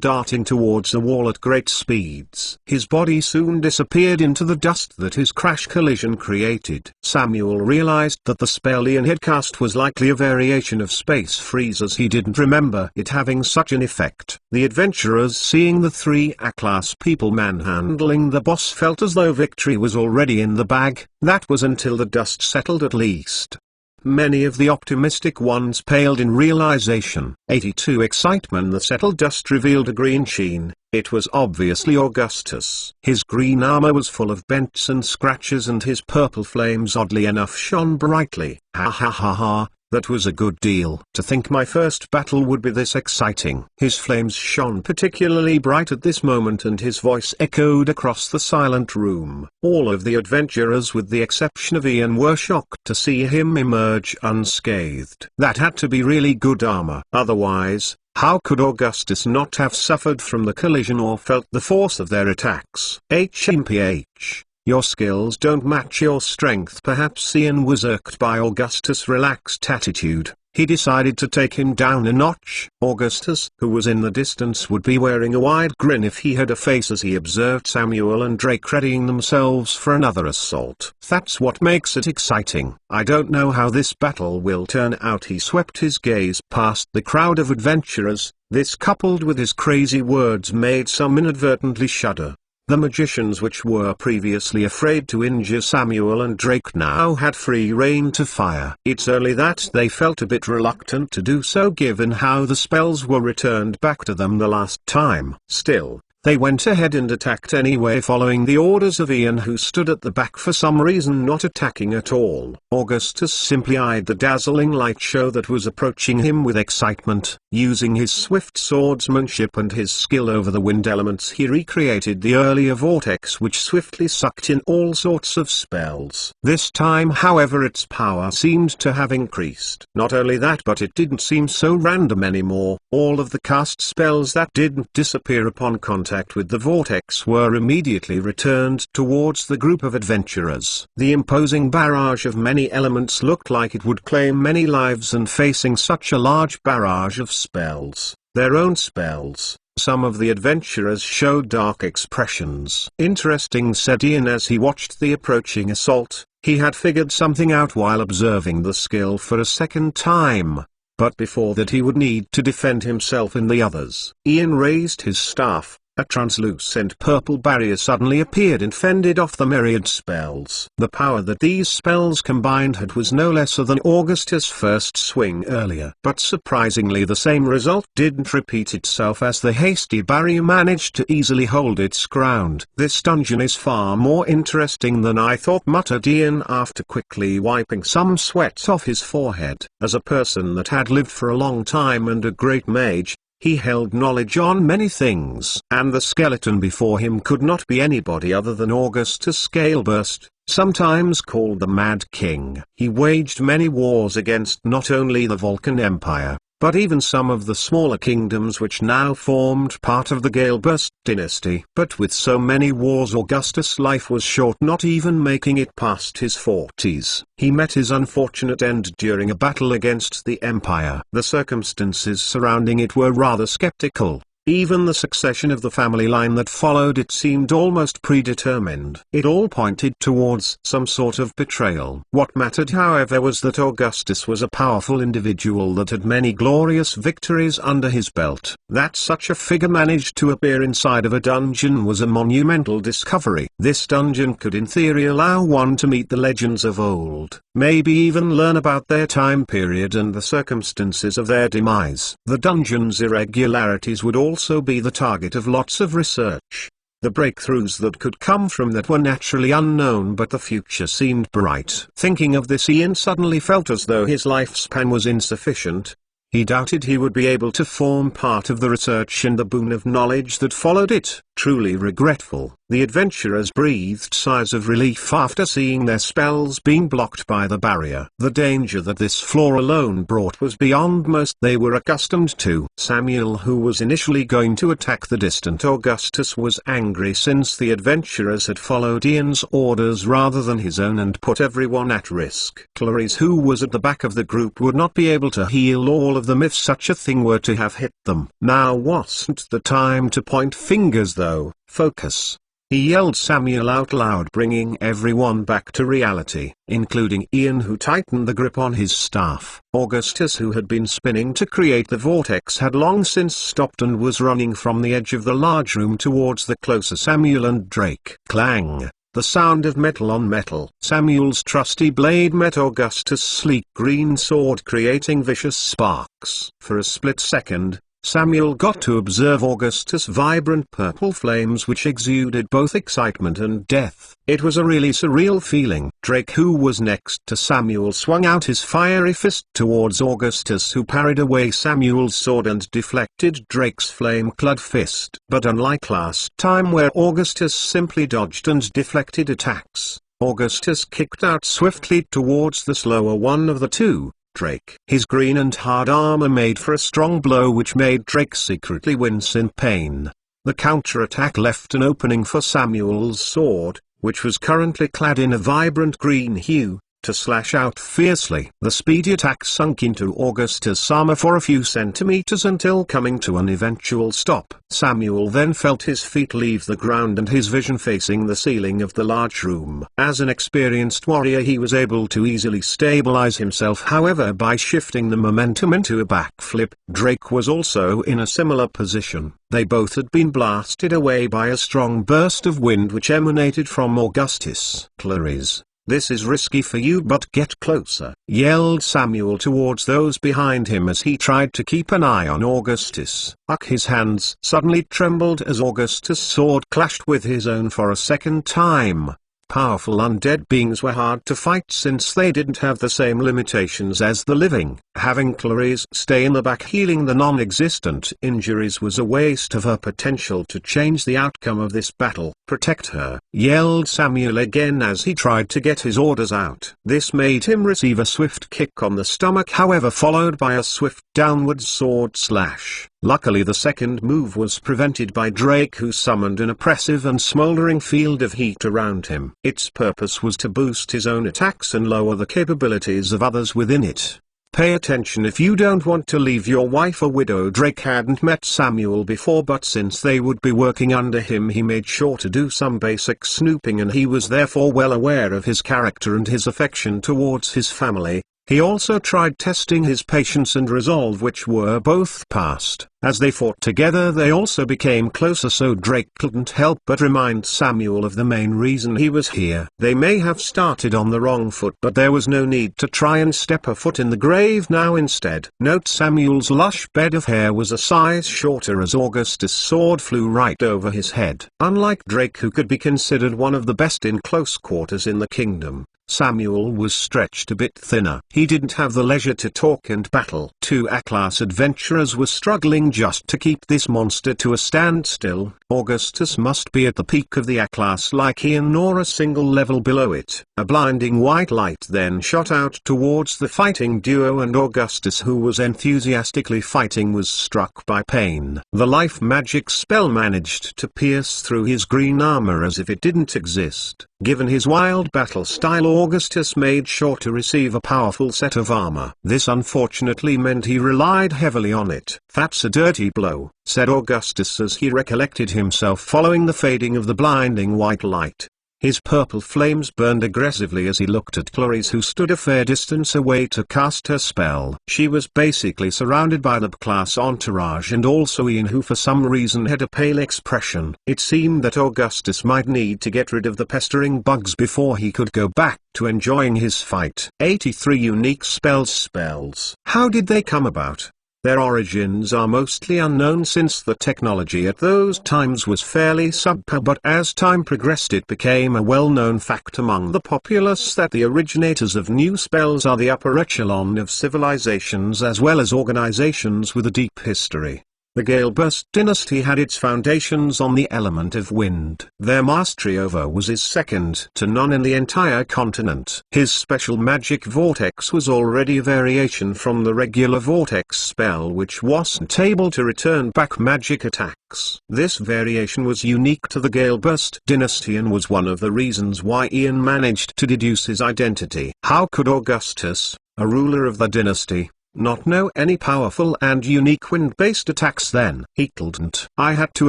darting towards the wall at great speeds. His body soon disappeared into the dust that his crash collision created. Samuel realized that the spell Ian had cast was likely a variation of space freeze, as he didn't remember it having such an effect. The adventurers, seeing the three A-class people manhandling the boss, felt as though victory was already in the bag. That was until the dust settled, at least. Many of the optimistic ones paled in realization. 82 Excitement. The settled dust revealed a green sheen. It was obviously Augustus. His green armor was full of bends and scratches, and his purple flames oddly enough shone brightly. Ha ha ha ha. That was a good deal. To think my first battle would be this exciting. His flames shone particularly bright at this moment, and his voice echoed across the silent room. All of the adventurers with the exception of Ian were shocked to see him emerge unscathed. That had to be really good armor. Otherwise, how could Augustus not have suffered from the collision or felt the force of their attacks? HMPH. Your skills don't match your strength. Perhaps Ian was irked by Augustus' relaxed attitude. He decided to take him down a notch. Augustus, who was in the distance, would be wearing a wide grin if he had a face as he observed Samuel and Drake readying themselves for another assault. That's what makes it exciting. I don't know how this battle will turn out. He swept his gaze past the crowd of adventurers. This, coupled with his crazy words, made some inadvertently shudder. The magicians, which were previously afraid to injure Samuel and Drake, now had free rein to fire. It's only that they felt a bit reluctant to do so given how the spells were returned back to them the last time. Still, they went ahead and attacked anyway, following the orders of Ian, who stood at the back for some reason not attacking at all. Augustus simply eyed the dazzling light show that was approaching him with excitement. Using his swift swordsmanship and his skill over the wind elements, he recreated the earlier vortex, which swiftly sucked in all sorts of spells. This time, however, its power seemed to have increased. Not only that, but it didn't seem so random anymore. All of the cast spells that didn't disappear upon contact with the vortex were immediately returned towards the group of adventurers. The imposing barrage of many elements looked like it would claim many lives, and facing such a large barrage of spells, their own spells, some of the adventurers showed dark expressions. Interesting, said Ian as he watched the approaching assault. He had figured something out while observing the skill for a second time. But before that he would need to defend himself and the others. Ian raised his staff. A translucent purple barrier suddenly appeared and fended off the myriad spells. The power that these spells combined was no lesser than Augustus' first swing earlier. But surprisingly, the same result didn't repeat itself, as the hasty barrier managed to easily hold its ground. This dungeon is far more interesting than I thought, muttered Ian after quickly wiping some sweat off his forehead. As a person that had lived for a long time and a great mage, he held knowledge on many things, and the skeleton before him could not be anybody other than Augustus Scaleburst, sometimes called the Mad King. He waged many wars against not only the Vulcan Empire, but even some of the smaller kingdoms which now formed part of the Galeburst dynasty. But with so many wars, Augustus' life was short, not even making it past his 40s. He met his unfortunate end during a battle against the Empire. The circumstances surrounding it were rather skeptical. Even the succession of the family line that followed it seemed almost predetermined. It all pointed towards some sort of betrayal. What mattered, however, was that Augustus was a powerful individual that had many glorious victories under his belt. That such a figure managed to appear inside of a dungeon was a monumental discovery. This dungeon could in theory allow one to meet the legends of old, maybe even learn about their time period and the circumstances of their demise. The dungeon's irregularities would also be the target of lots of research. The breakthroughs that could come from that were naturally unknown, but the future seemed bright. Thinking of this, Ian suddenly felt as though his lifespan was insufficient. He doubted he would be able to form part of the research and the boon of knowledge that followed it. Truly regretful, the adventurers breathed sighs of relief after seeing their spells being blocked by the barrier. The danger that this flaw alone brought was beyond most they were accustomed to. Samuel, who was initially going to attack the distant Augustus, was angry since the adventurers had followed Ian's orders rather than his own and put everyone at risk. Clarice, who was at the back of the group, would not be able to heal all of them if such a thing were to have hit them. Now wasn't the time to point fingers though. Focus. He yelled Samuel out loud, bringing everyone back to reality, including Ian, who tightened the grip on his staff. Augustus, who had been spinning to create the vortex, had long since stopped and was running from the edge of the large room towards the closer Samuel and Drake. Clang! the sound of metal on metal. Samuel's trusty blade met Augustus' sleek green sword, creating vicious sparks. For a split second, Samuel got to observe Augustus' vibrant purple flames, which exuded both excitement and death. It was a really surreal feeling. Drake, who was next to Samuel, swung out his fiery fist towards Augustus, who parried away Samuel's sword and deflected Drake's flame-clad fist. But unlike last time, where Augustus simply dodged and deflected attacks, Augustus kicked out swiftly towards the slower one of the two, Drake. His green and hard armor made for a strong blow, which made Drake secretly wince in pain. The counterattack left an opening for Samuel's sword, which was currently clad in a vibrant green hue, to slash out fiercely. The speedy attack sunk into Augustus' armor for a few centimeters until coming to an eventual stop. Samuel then felt his feet leave the ground and his vision facing the ceiling of the large room. As an experienced warrior, he was able to easily stabilize himself. However, by shifting the momentum into a backflip, Drake was also in a similar position. They both had been blasted away by a strong burst of wind which emanated from Augustus. "Clarice, this is risky for you, but get closer," yelled Samuel towards those behind him as he tried to keep an eye on Augustus. His hands suddenly trembled as Augustus' sword clashed with his own for a second time. Powerful undead beings were hard to fight since they didn't have the same limitations as the living. Having Clarice stay in the back healing the non-existent injuries was a waste of her potential to change the outcome of this battle. "Protect her," yelled Samuel again as he tried to get his orders out. This made him receive a swift kick on the stomach, however followed by a swift downward sword slash. Luckily, the second move was prevented by Drake, who summoned an oppressive and smoldering field of heat around him. Its purpose was to boost his own attacks and lower the capabilities of others within it. Pay attention if you don't want to leave your wife a widow. Drake hadn't met Samuel before, but since they would be working under him, he made sure to do some basic snooping, and he was therefore well aware of his character and his affection towards his family. He also tried testing his patience and resolve, which were both passed. As they fought together, they also became closer, so Drake couldn't help but remind Samuel of the main reason he was here. They may have started on the wrong foot, but there was no need to try and step a foot in the grave now. Instead, note Samuel's lush bed of hair was a size shorter as Augustus' sword flew right over his head. Unlike Drake, who could be considered one of the best in close quarters in the kingdom, Samuel was stretched a bit thinner. He didn't have the leisure to talk and battle. Two A-class adventurers were struggling just to keep this monster to a standstill. Augustus must be at the peak of the A-class like Ian, nor a single level below it. A blinding white light then shot out towards the fighting duo, and Augustus, who was enthusiastically fighting, was struck by pain. The life magic spell managed to pierce through his green armor as if it didn't exist. Given his wild battle style, Augustus made sure to receive a powerful set of armor. This unfortunately meant he relied heavily on it. "That's a dirty blow," said Augustus as he recollected himself following the fading of the blinding white light. His purple flames burned aggressively as he looked at Clarice, who stood a fair distance away to cast her spell. She was basically surrounded by the B-class entourage, and also Ian, who for some reason had a pale expression. It seemed that Augustus might need to get rid of the pestering bugs before he could go back to enjoying his fight. 83 unique spells. How did they come about? Their origins are mostly unknown, since the technology at those times was fairly subpar, but as time progressed it became a well-known fact among the populace that the originators of new spells are the upper echelon of civilizations as well as organizations with a deep history. The Galeburst dynasty had its foundations on the element of wind. Their mastery over was second to none in the entire continent. His special magic vortex was already a variation from the regular vortex spell, which wasn't able to return back magic attacks. This variation was unique to the Galeburst dynasty and was one of the reasons why Ian managed to deduce his identity. How could Augustus, a ruler of the dynasty, not know any powerful and unique wind-based attacks then? He couldn't. "I had to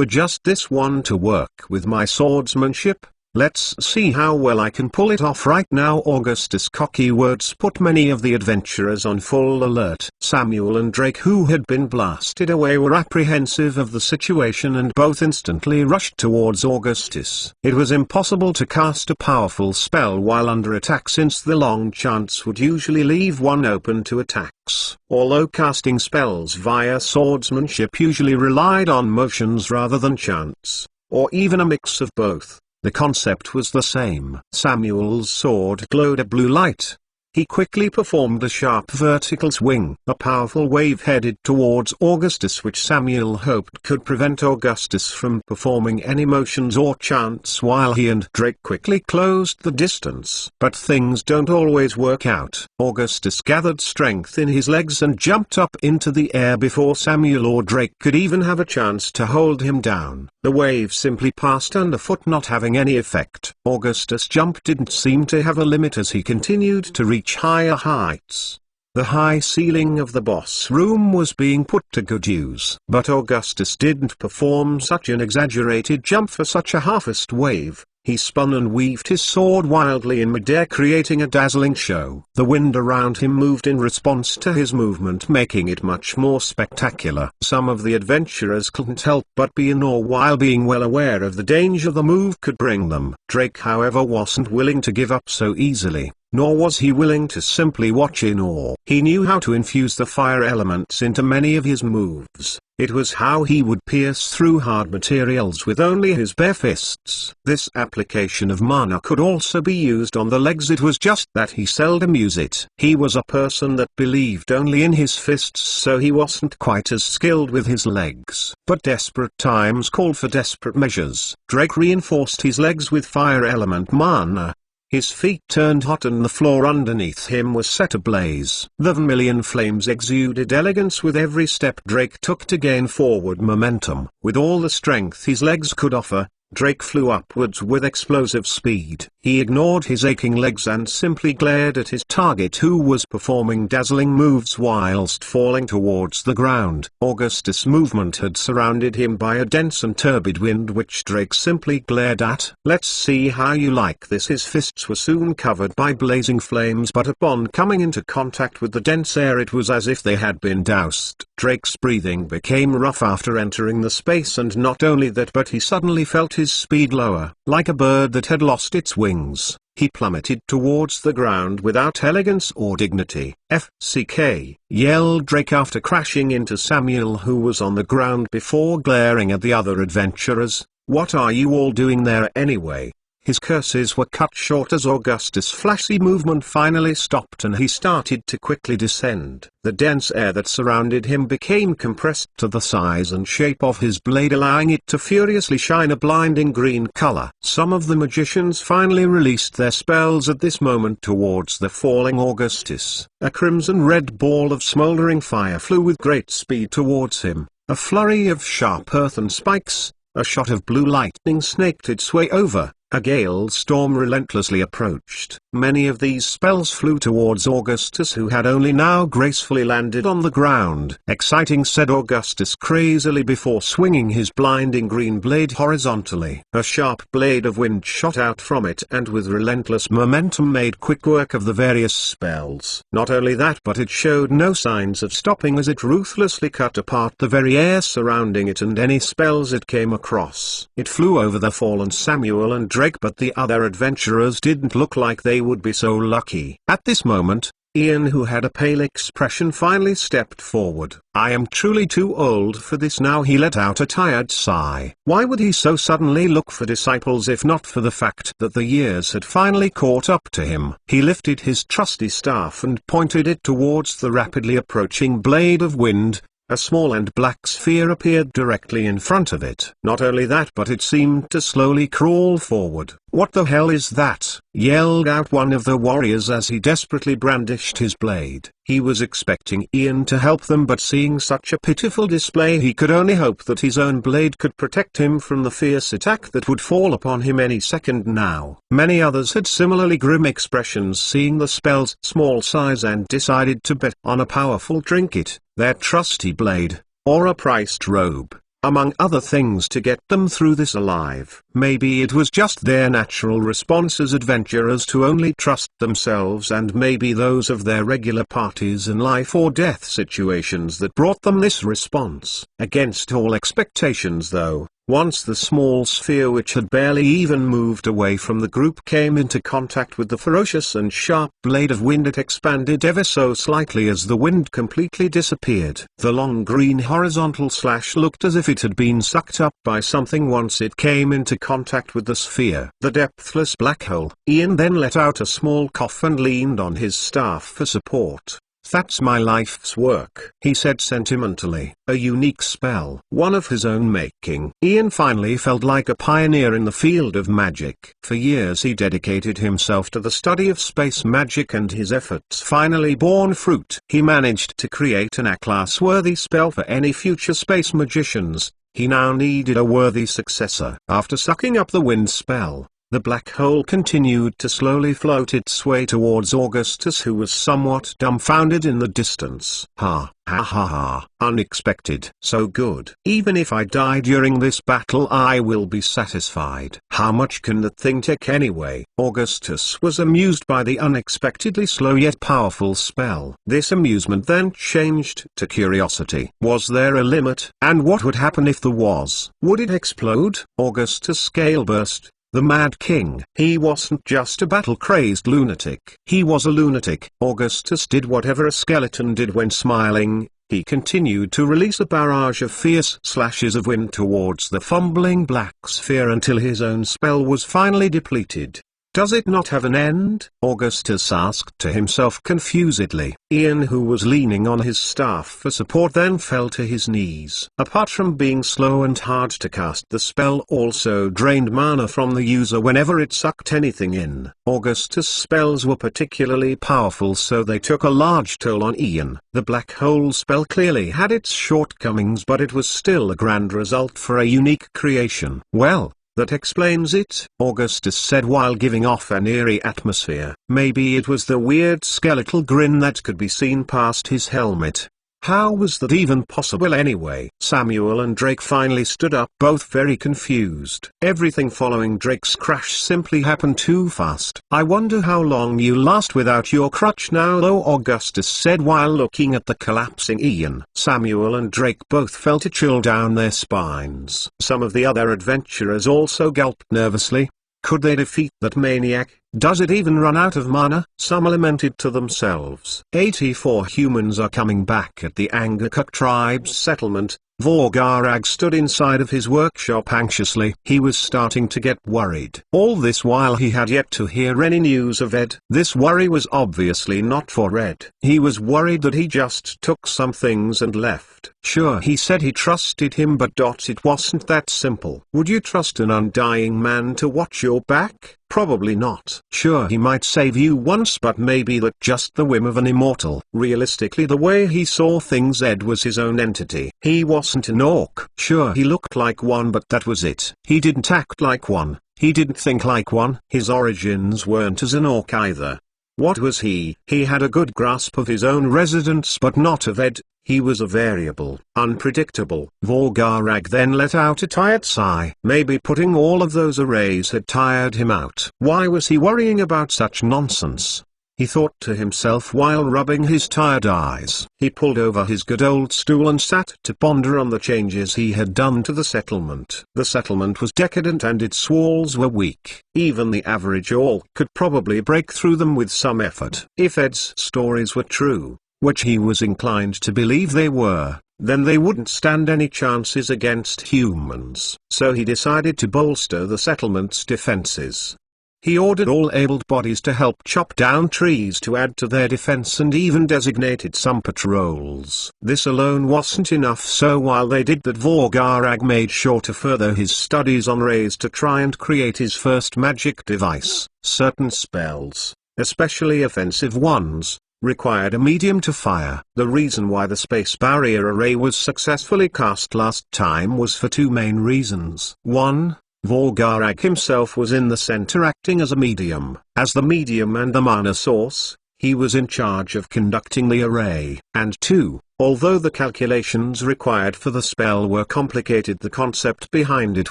adjust this one to work with my swordsmanship," Let's see how well I can pull it off right now. Augustus' cocky words put many of the adventurers on full alert. Samuel and Drake, who had been blasted away, were apprehensive of the situation and both instantly rushed towards Augustus. It was impossible to cast a powerful spell while under attack, since the long chance would usually leave one open to attacks. Although casting spells via swordsmanship usually relied on motions rather than chance, or even a mix of both, the concept was the same. Samuel's sword glowed a blue light. He quickly performed a sharp vertical swing. A powerful wave headed towards Augustus, which Samuel hoped could prevent Augustus from performing any motions or chants while he and Drake quickly closed the distance. But things don't always work out. Augustus gathered strength in his legs and jumped up into the air before Samuel or Drake could even have a chance to hold him down. The wave simply passed underfoot, not having any effect. Augustus' jump didn't seem to have a limit as he continued to reach higher heights. The high ceiling of the boss room was being put to good use. But Augustus didn't perform such an exaggerated jump for such a half-assed wave. He spun and weaved his sword wildly in midair, creating a dazzling show. The wind around him moved in response to his movement, making it much more spectacular. Some of the adventurers couldn't help but be in awe while being well aware of the danger the move could bring them. Drake, however, wasn't willing to give up so easily, nor was he willing to simply watch in awe. He knew how to infuse the fire elements into many of his moves. It was how he would pierce through hard materials with only his bare fists. This application of mana could also be used on the legs. It was just that he seldom used it. He was a person that believed only in his fists, so he wasn't quite as skilled with his legs. But desperate times called for desperate measures. Drake reinforced his legs with fire element mana. His feet turned hot and the floor underneath him was set ablaze. The vermilion flames exuded elegance with every step Drake took to gain forward momentum. With all the strength his legs could offer, Drake flew upwards with explosive speed. He ignored his aching legs and simply glared at his target, who was performing dazzling moves whilst falling towards the ground. Augustus' movement had surrounded him by a dense and turbid wind which Drake simply glared at. Let's see how you like this. His fists were soon covered by blazing flames, but upon coming into contact with the dense air it was as if they had been doused. Drake's breathing became rough after entering the space, and not only that, but he suddenly felt his speed lower. Like a bird that had lost its wings, he plummeted towards the ground without elegance or dignity. "FCK!" yelled Drake after crashing into Samuel, who was on the ground, before glaring at the other adventurers. "What are you all doing there anyway?" His curses were cut short as Augustus' flashy movement finally stopped and he started to quickly descend. The dense air that surrounded him became compressed to the size and shape of his blade, allowing it to furiously shine a blinding green color. Some of the magicians finally released their spells at this moment towards the falling Augustus. A crimson-red ball of smoldering fire flew with great speed towards him. A flurry of sharp earthen spikes, a shot of blue lightning snaked its way over. A gale storm relentlessly approached. Many of these spells flew towards Augustus, who had only now gracefully landed on the ground. "Exciting," said Augustus crazily before swinging his blinding green blade horizontally. A sharp blade of wind shot out from it and with relentless momentum made quick work of the various spells. Not only that, but it showed no signs of stopping as it ruthlessly cut apart the very air surrounding it and any spells it came across. It flew over the fallen Samuel and Drake, but the other adventurers didn't look like they would be so lucky. At this moment, Ian, who had a pale expression, finally stepped forward. "I am truly too old for this now," he let out a tired sigh. Why would he so suddenly look for disciples if not for the fact that the years had finally caught up to him? He lifted his trusty staff and pointed it towards the rapidly approaching blade of wind. A small and black sphere appeared directly in front of it. Not only that, but it seemed to slowly crawl forward. "What the hell is that?" yelled out one of the warriors as he desperately brandished his blade. He was expecting Ian to help them, but seeing such a pitiful display, he could only hope that his own blade could protect him from the fierce attack that would fall upon him any second now. Many others had similarly grim expressions seeing the spell's small size and decided to bet on a powerful trinket, their trusty blade, or a priced robe. among other things, to get them through this alive. Maybe it was just their natural response as adventurers to only trust themselves and maybe those of their regular parties in life or death situations that brought them this response. Against all expectations though, once the small sphere, which had barely even moved away from the group, came into contact with the ferocious and sharp blade of wind, it expanded ever so slightly as the wind completely disappeared. The long green horizontal slash looked as if it had been sucked up by something once it came into contact with the sphere. The depthless black hole. Ian then let out a small cough and leaned on his staff for support. "That's my life's work," he said sentimentally. A unique spell, one of his own making. Ian finally felt like a pioneer in the field of magic. For years he dedicated himself to the study of space magic, and his efforts finally bore fruit. He managed to create an A-class worthy spell for any future space magicians. He now needed a worthy successor. After sucking up the wind spell, the black hole continued to slowly float its way towards Augustus, who was somewhat dumbfounded in the distance. Ha ha, unexpected. So good. Even if I die during this battle, I will be satisfied. How much can that thing take anyway? Augustus was amused by the unexpectedly slow yet powerful spell. This amusement then changed to curiosity. Was there a limit? And what would happen if there was? Would it explode? Augustus scale burst. The Mad King. He wasn't just a battle-crazed lunatic. He was a lunatic. Augustus did whatever a skeleton did when smiling. He continued to release a barrage of fierce slashes of wind towards the fumbling black sphere until his own spell was finally depleted. Does it not have an end? Augustus asked to himself confusedly. Ian, who was leaning on his staff for support, then fell to his knees. Apart from being slow and hard to cast, the spell also drained mana from the user whenever it sucked anything in. Augustus' spells were particularly powerful, so they took a large toll on Ian. The black hole spell clearly had its shortcomings, but it was still a grand result for a unique creation. Well, that explains it, Augustus said while giving off an eerie atmosphere. Maybe it was the weird skeletal grin that could be seen past his helmet. How was that even possible anyway? Samuel and Drake finally stood up, both very confused. Everything following Drake's crash simply happened too fast. "I wonder how long you last without your crutch now though," Augustus said while looking at the collapsing Ian. Samuel and Drake both felt a chill down their spines. Some of the other adventurers also gulped nervously. Could they defeat that maniac? Does it even run out of mana? Some lamented to themselves. 84 humans are coming back at the Angakok tribe's settlement. Vorgarag stood inside of his workshop anxiously. He was starting to get worried. All this while he had yet to hear any news of Ed. This worry was obviously not for Ed. He was worried that he just took some things and left. Sure, he said he trusted him, but it wasn't that simple. Would you trust an undying man to watch your back? Probably not. Sure, he might save you once, but maybe that's just the whim of an immortal. Realistically, the way he saw things, Ed was his own entity. He wasn't an orc. Sure, he looked like one, but that was it. He didn't act like one. He didn't think like one. His origins weren't as an orc either. What was he? He had a good grasp of his own residence, but not of Ed. He was a variable, unpredictable. Vorgarag then let out a tired sigh. Maybe putting all of those arrays had tired him out. Why was he worrying about such nonsense? He thought to himself while rubbing his tired eyes. He pulled over his good old stool and sat to ponder on the changes he had done to the settlement. The settlement was decadent and its walls were weak. Even the average orc could probably break through them with some effort. If Ed's stories were true, which he was inclined to believe they were, then they wouldn't stand any chances against humans. So he decided to bolster the settlement's defenses. He ordered all able bodies to help chop down trees to add to their defense and even designated some patrols. This alone wasn't enough, so while they did that, Vorgarag made sure to further his studies on rays to try and create his first magic device. Certain spells, especially offensive ones, required a medium to fire. The reason why the space barrier array was successfully cast last time was for two main reasons. 1. Vorgarag himself was in the center acting as a medium. As the medium and the mana source, he was in charge of conducting the array. And 2. Although the calculations required for the spell were complicated, the concept behind it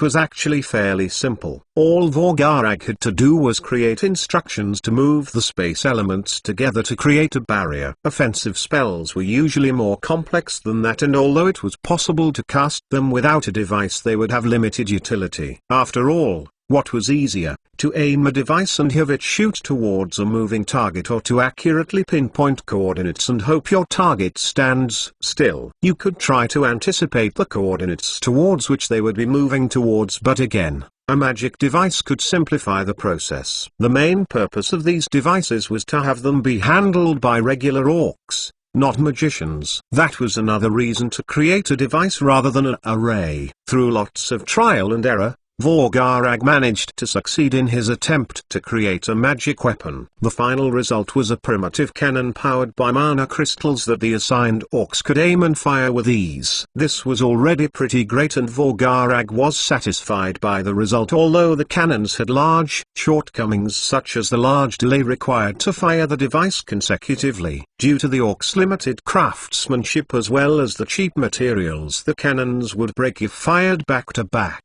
was actually fairly simple. All Vorgarag had to do was create instructions to move the space elements together to create a barrier. Offensive spells were usually more complex than that, and although it was possible to cast them without a device, they would have limited utility. After all, what was easier, to aim a device and have it shoot towards a moving target, or to accurately pinpoint coordinates and hope your target stands still? You could try to anticipate the coordinates towards which they would be moving towards, but again, a magic device could simplify the process. The main purpose of these devices was to have them be handled by regular orcs, not magicians. That was another reason to create a device rather than an array. Through lots of trial and error, Vorgarag managed to succeed in his attempt to create a magic weapon. The final result was a primitive cannon powered by mana crystals that the assigned orcs could aim and fire with ease. This was already pretty great, and Vorgarag was satisfied by the result, although the cannons had large shortcomings, such as the large delay required to fire the device consecutively. Due to the orcs' limited craftsmanship as well as the cheap materials, the cannons would break if fired back to back.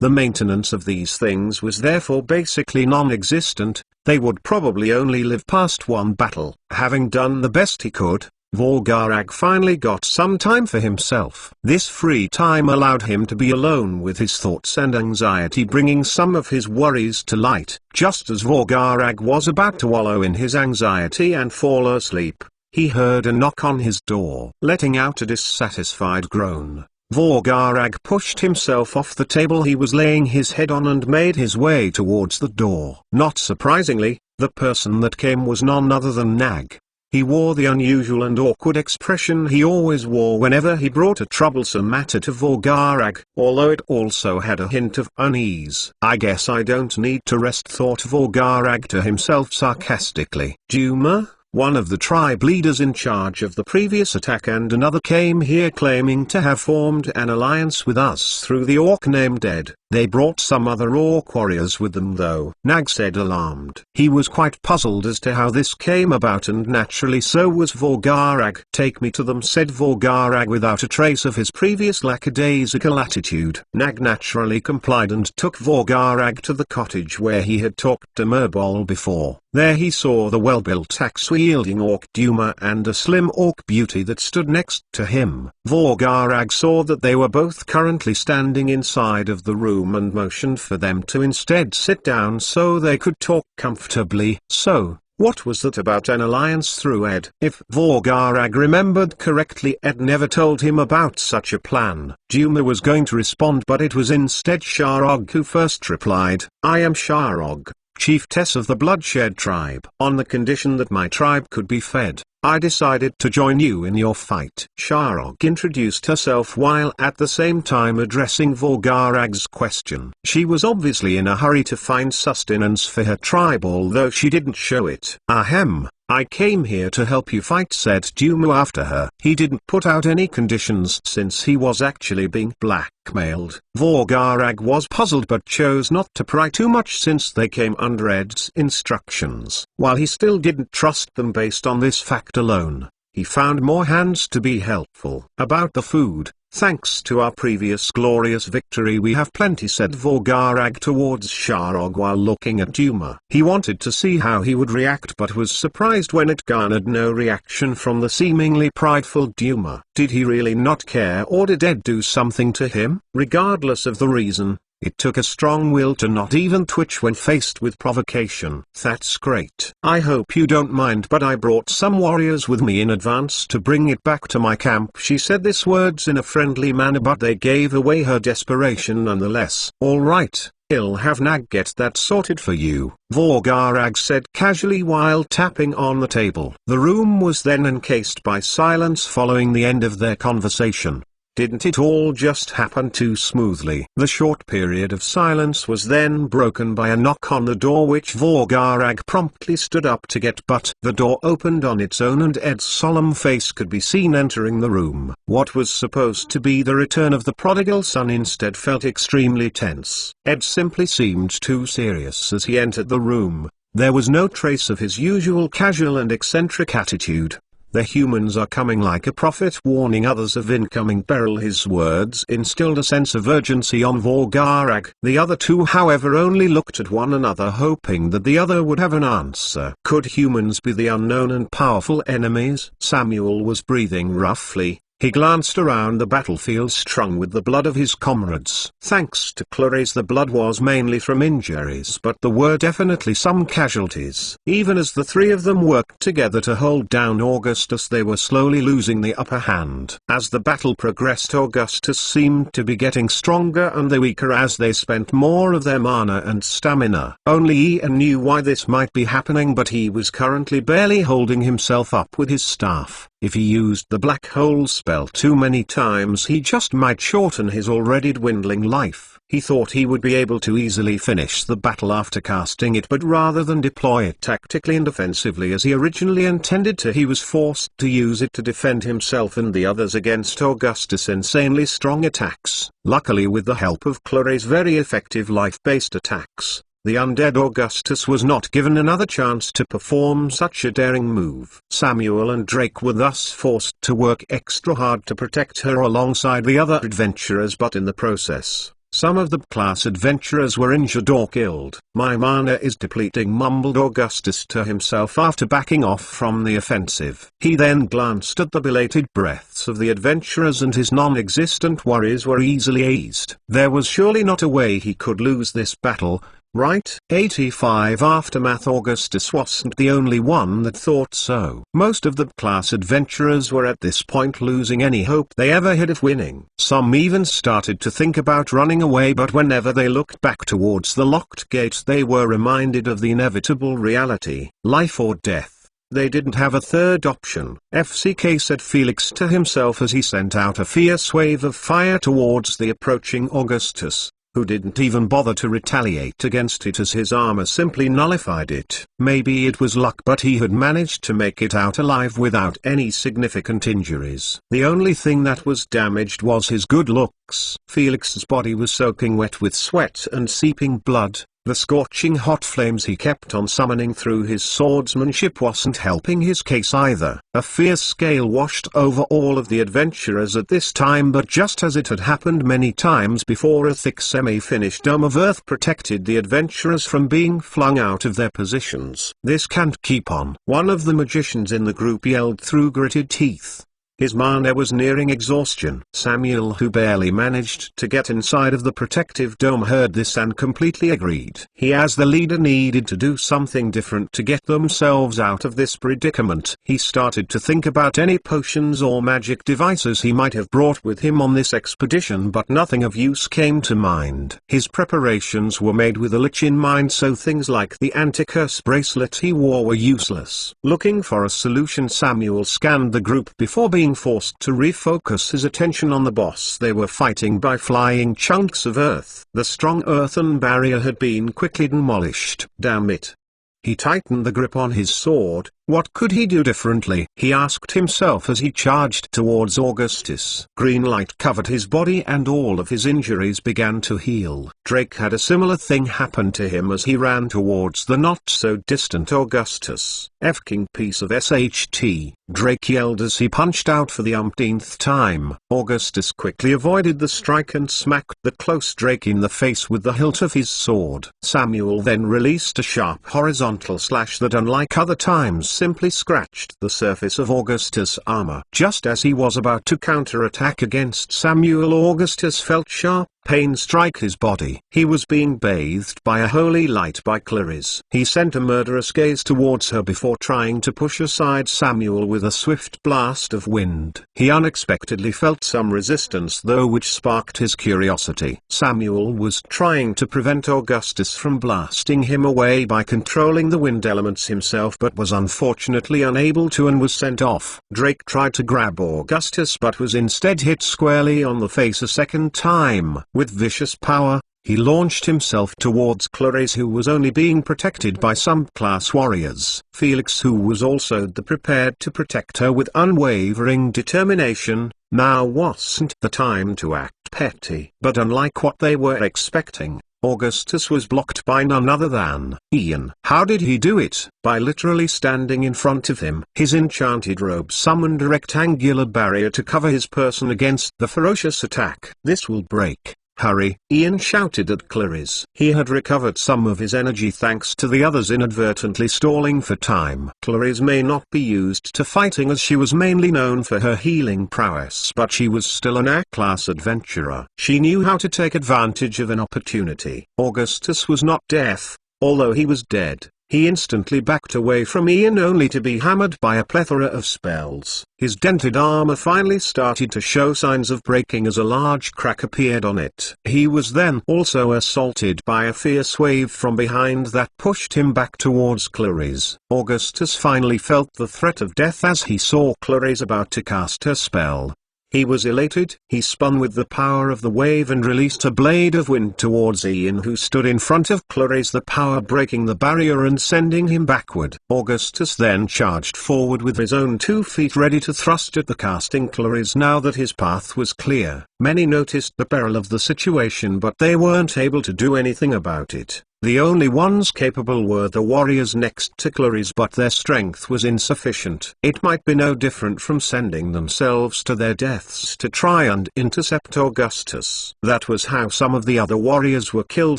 The maintenance of these things was therefore basically non-existent. They would probably only live past one battle. Having done the best he could, Vorgarag finally got some time for himself. This free time allowed him to be alone with his thoughts and anxiety, bringing some of his worries to light. Just as Vorgarag was about to wallow in his anxiety and fall asleep, he heard a knock on his door. Letting out a dissatisfied groan, Vorgarag pushed himself off the table he was laying his head on and made his way towards the door. Not surprisingly, the person that came was none other than Nag. He wore the unusual and awkward expression he always wore whenever he brought a troublesome matter to Vorgarag, although it also had a hint of unease. "I guess I don't need to rest," thought Vorgarag to himself sarcastically. Duma, one of the tribe leaders in charge of the previous attack, and another came here claiming to have formed an alliance with us through the orc named Ed. They brought some other orc warriors with them though, Nag said, alarmed. He was quite puzzled as to how this came about, and naturally so was Vorgarag. "Take me to them," said Vorgarag without a trace of his previous lackadaisical attitude. Nag naturally complied and took Vorgarag to the cottage where he had talked to Merbol before. There he saw the well-built axe-wielding orc Duma and a slim orc beauty that stood next to him. Vorgarag saw that they were both currently standing inside of the room and motioned for them to instead sit down so they could talk comfortably. So, what was that about an alliance through Ed? If Vorgarag remembered correctly, Ed never told him about such a plan. Duma was going to respond, but it was instead Sharog who first replied. "I am Sharog, chiefess of the Bloodshed tribe. On the condition that my tribe could be fed, I decided to join you in your fight." Sharog introduced herself while at the same time addressing Vorgarag's question. She was obviously in a hurry to find sustenance for her tribe, although she didn't show it. "Ahem, I came here to help you fight," said Duma after her. He didn't put out any conditions since he was actually being blackmailed. Vorgarag was puzzled but chose not to pry too much since they came under Ed's instructions. While he still didn't trust them based on this fact alone, he found more hands to be helpful. "About the food, thanks to our previous glorious victory we have plenty," said Vorgarag towards Sharog while looking at Duma. He wanted to see how he would react but was surprised when it garnered no reaction from the seemingly prideful Duma. Did he really not care, or did Ed do something to him? Regardless of the reason, it took a strong will to not even twitch when faced with provocation. "That's great. I hope you don't mind, but I brought some warriors with me in advance to bring it back to my camp." She said these words in a friendly manner, but they gave away her desperation nonetheless. "All right, I'll have Nag get that sorted for you," Vorgarag said casually while tapping on the table. The room was then encased by silence following the end of their conversation. Didn't it all just happen too smoothly? The short period of silence was then broken by a knock on the door, which Vorgarag promptly stood up to get, but the door opened on its own and Ed's solemn face could be seen entering the room. What was supposed to be the return of the prodigal son instead felt extremely tense. Ed simply seemed too serious as he entered the room. There was no trace of his usual casual and eccentric attitude. "The humans are coming," like a prophet warning others of incoming peril. His words instilled a sense of urgency on Volgarag. The other two, however, only looked at one another, hoping that the other would have an answer. Could humans be the unknown and powerful enemies? Samuel was breathing roughly. He glanced around the battlefield strung with the blood of his comrades. Thanks to Clarisse, the blood was mainly from injuries, but there were definitely some casualties. Even as the three of them worked together to hold down Augustus, they were slowly losing the upper hand. As the battle progressed, Augustus seemed to be getting stronger and they weaker as they spent more of their mana and stamina. Only Ian knew why this might be happening, but he was currently barely holding himself up with his staff. If he used the black hole spell too many times, he just might shorten his already dwindling life. He thought he would be able to easily finish the battle after casting it, but rather than deploy it tactically and offensively as he originally intended to, he was forced to use it to defend himself and the others against Augustus' insanely strong attacks. Luckily, with the help of Clarisse's very effective life-based attacks, the undead Augustus was not given another chance to perform such a daring move. Samuel and Drake were thus forced to work extra hard to protect her alongside the other adventurers, but in the process, some of the class adventurers were injured or killed. "My mana is depleting," mumbled Augustus to himself after backing off from the offensive. He then glanced at the belated breaths of the adventurers, and his non-existent worries were easily eased. There was surely not a way he could lose this battle, right? 85 Aftermath. Augustus wasn't the only one that thought so. Most of the class adventurers were at this point losing any hope they ever had of winning. Some even started to think about running away, but whenever they looked back towards the locked gate, they were reminded of the inevitable reality: life or death. They didn't have a third option. "FCK," said Felix to himself as he sent out a fierce wave of fire towards the approaching Augustus, who didn't even bother to retaliate against it as his armor simply nullified it. Maybe it was luck, but he had managed to make it out alive without any significant injuries. The only thing that was damaged was his good looks. Felix's body was soaking wet with sweat and seeping blood. The scorching hot flames he kept on summoning through his swordsmanship wasn't helping his case either. A fierce gale washed over all of the adventurers at this time, but just as it had happened many times before, a thick semi-finished dome of earth protected the adventurers from being flung out of their positions. "This can't keep on," one of the magicians in the group yelled through gritted teeth. His mana was nearing exhaustion. Samuel, who barely managed to get inside of the protective dome, heard this and completely agreed. He, as the leader, needed to do something different to get themselves out of this predicament. He started to think about any potions or magic devices he might have brought with him on this expedition, but nothing of use came to mind. His preparations were made with a lich in mind, so things like the anti-curse bracelet he wore were useless. Looking for a solution, Samuel scanned the group before being forced to refocus his attention on the boss they were fighting by flying chunks of earth. The strong earthen barrier had been quickly demolished. Damn it. He tightened the grip on his sword. What could he do differently? He asked himself as he charged towards Augustus. Green light covered his body and all of his injuries began to heal. Drake had a similar thing happen to him as he ran towards the not-so-distant Augustus. "F-king piece of SHT," Drake yelled as he punched out for the umpteenth time. Augustus quickly avoided the strike and smacked the close Drake in the face with the hilt of his sword. Samuel then released a sharp horizontal slash that, unlike other times, simply scratched the surface of Augustus' armor. Just as he was about to counterattack against Samuel, Augustus felt sharp pain strike his body. He was being bathed by a holy light by Clarisse. He sent a murderous gaze towards her before trying to push aside Samuel with a swift blast of wind. He unexpectedly felt some resistance though, which sparked his curiosity. Samuel was trying to prevent Augustus from blasting him away by controlling the wind elements himself, but was unfortunately unable to and was sent off. Drake tried to grab Augustus but was instead hit squarely on the face a second time. With vicious power, he launched himself towards Clarisse, who was only being protected by some class warriors. Felix, who was also prepared to protect her with unwavering determination, now wasn't the time to act petty. But unlike what they were expecting, Augustus was blocked by none other than Ian. How did he do it? By literally standing in front of him. His enchanted robe summoned a rectangular barrier to cover his person against the ferocious attack. This will break. Hurry, Ian shouted at Clarice. He had recovered some of his energy thanks to the others inadvertently stalling for time. Clarice may not be used to fighting as she was mainly known for her healing prowess, but she was still an A-class adventurer. She knew how to take advantage of an opportunity. Augustus was not deaf, although he was dead. He instantly backed away from Ian only to be hammered by a plethora of spells. His dented armor finally started to show signs of breaking as a large crack appeared on it. He was then also assaulted by a fierce wave from behind that pushed him back towards Clarice. Augustus finally felt the threat of death as he saw Clarice about to cast her spell. He was elated. He spun with the power of the wave and released a blade of wind towards Ian, who stood in front of Clarice, the power breaking the barrier and sending him backward. Augustus then charged forward with his own 2 feet ready to thrust at the casting Clarice now that his path was clear. Many noticed the peril of the situation, but they weren't able to do anything about it. The only ones capable were the warriors next to Clarice, but their strength was insufficient. It might be no different from sending themselves to their deaths to try and intercept Augustus. That was how some of the other warriors were killed,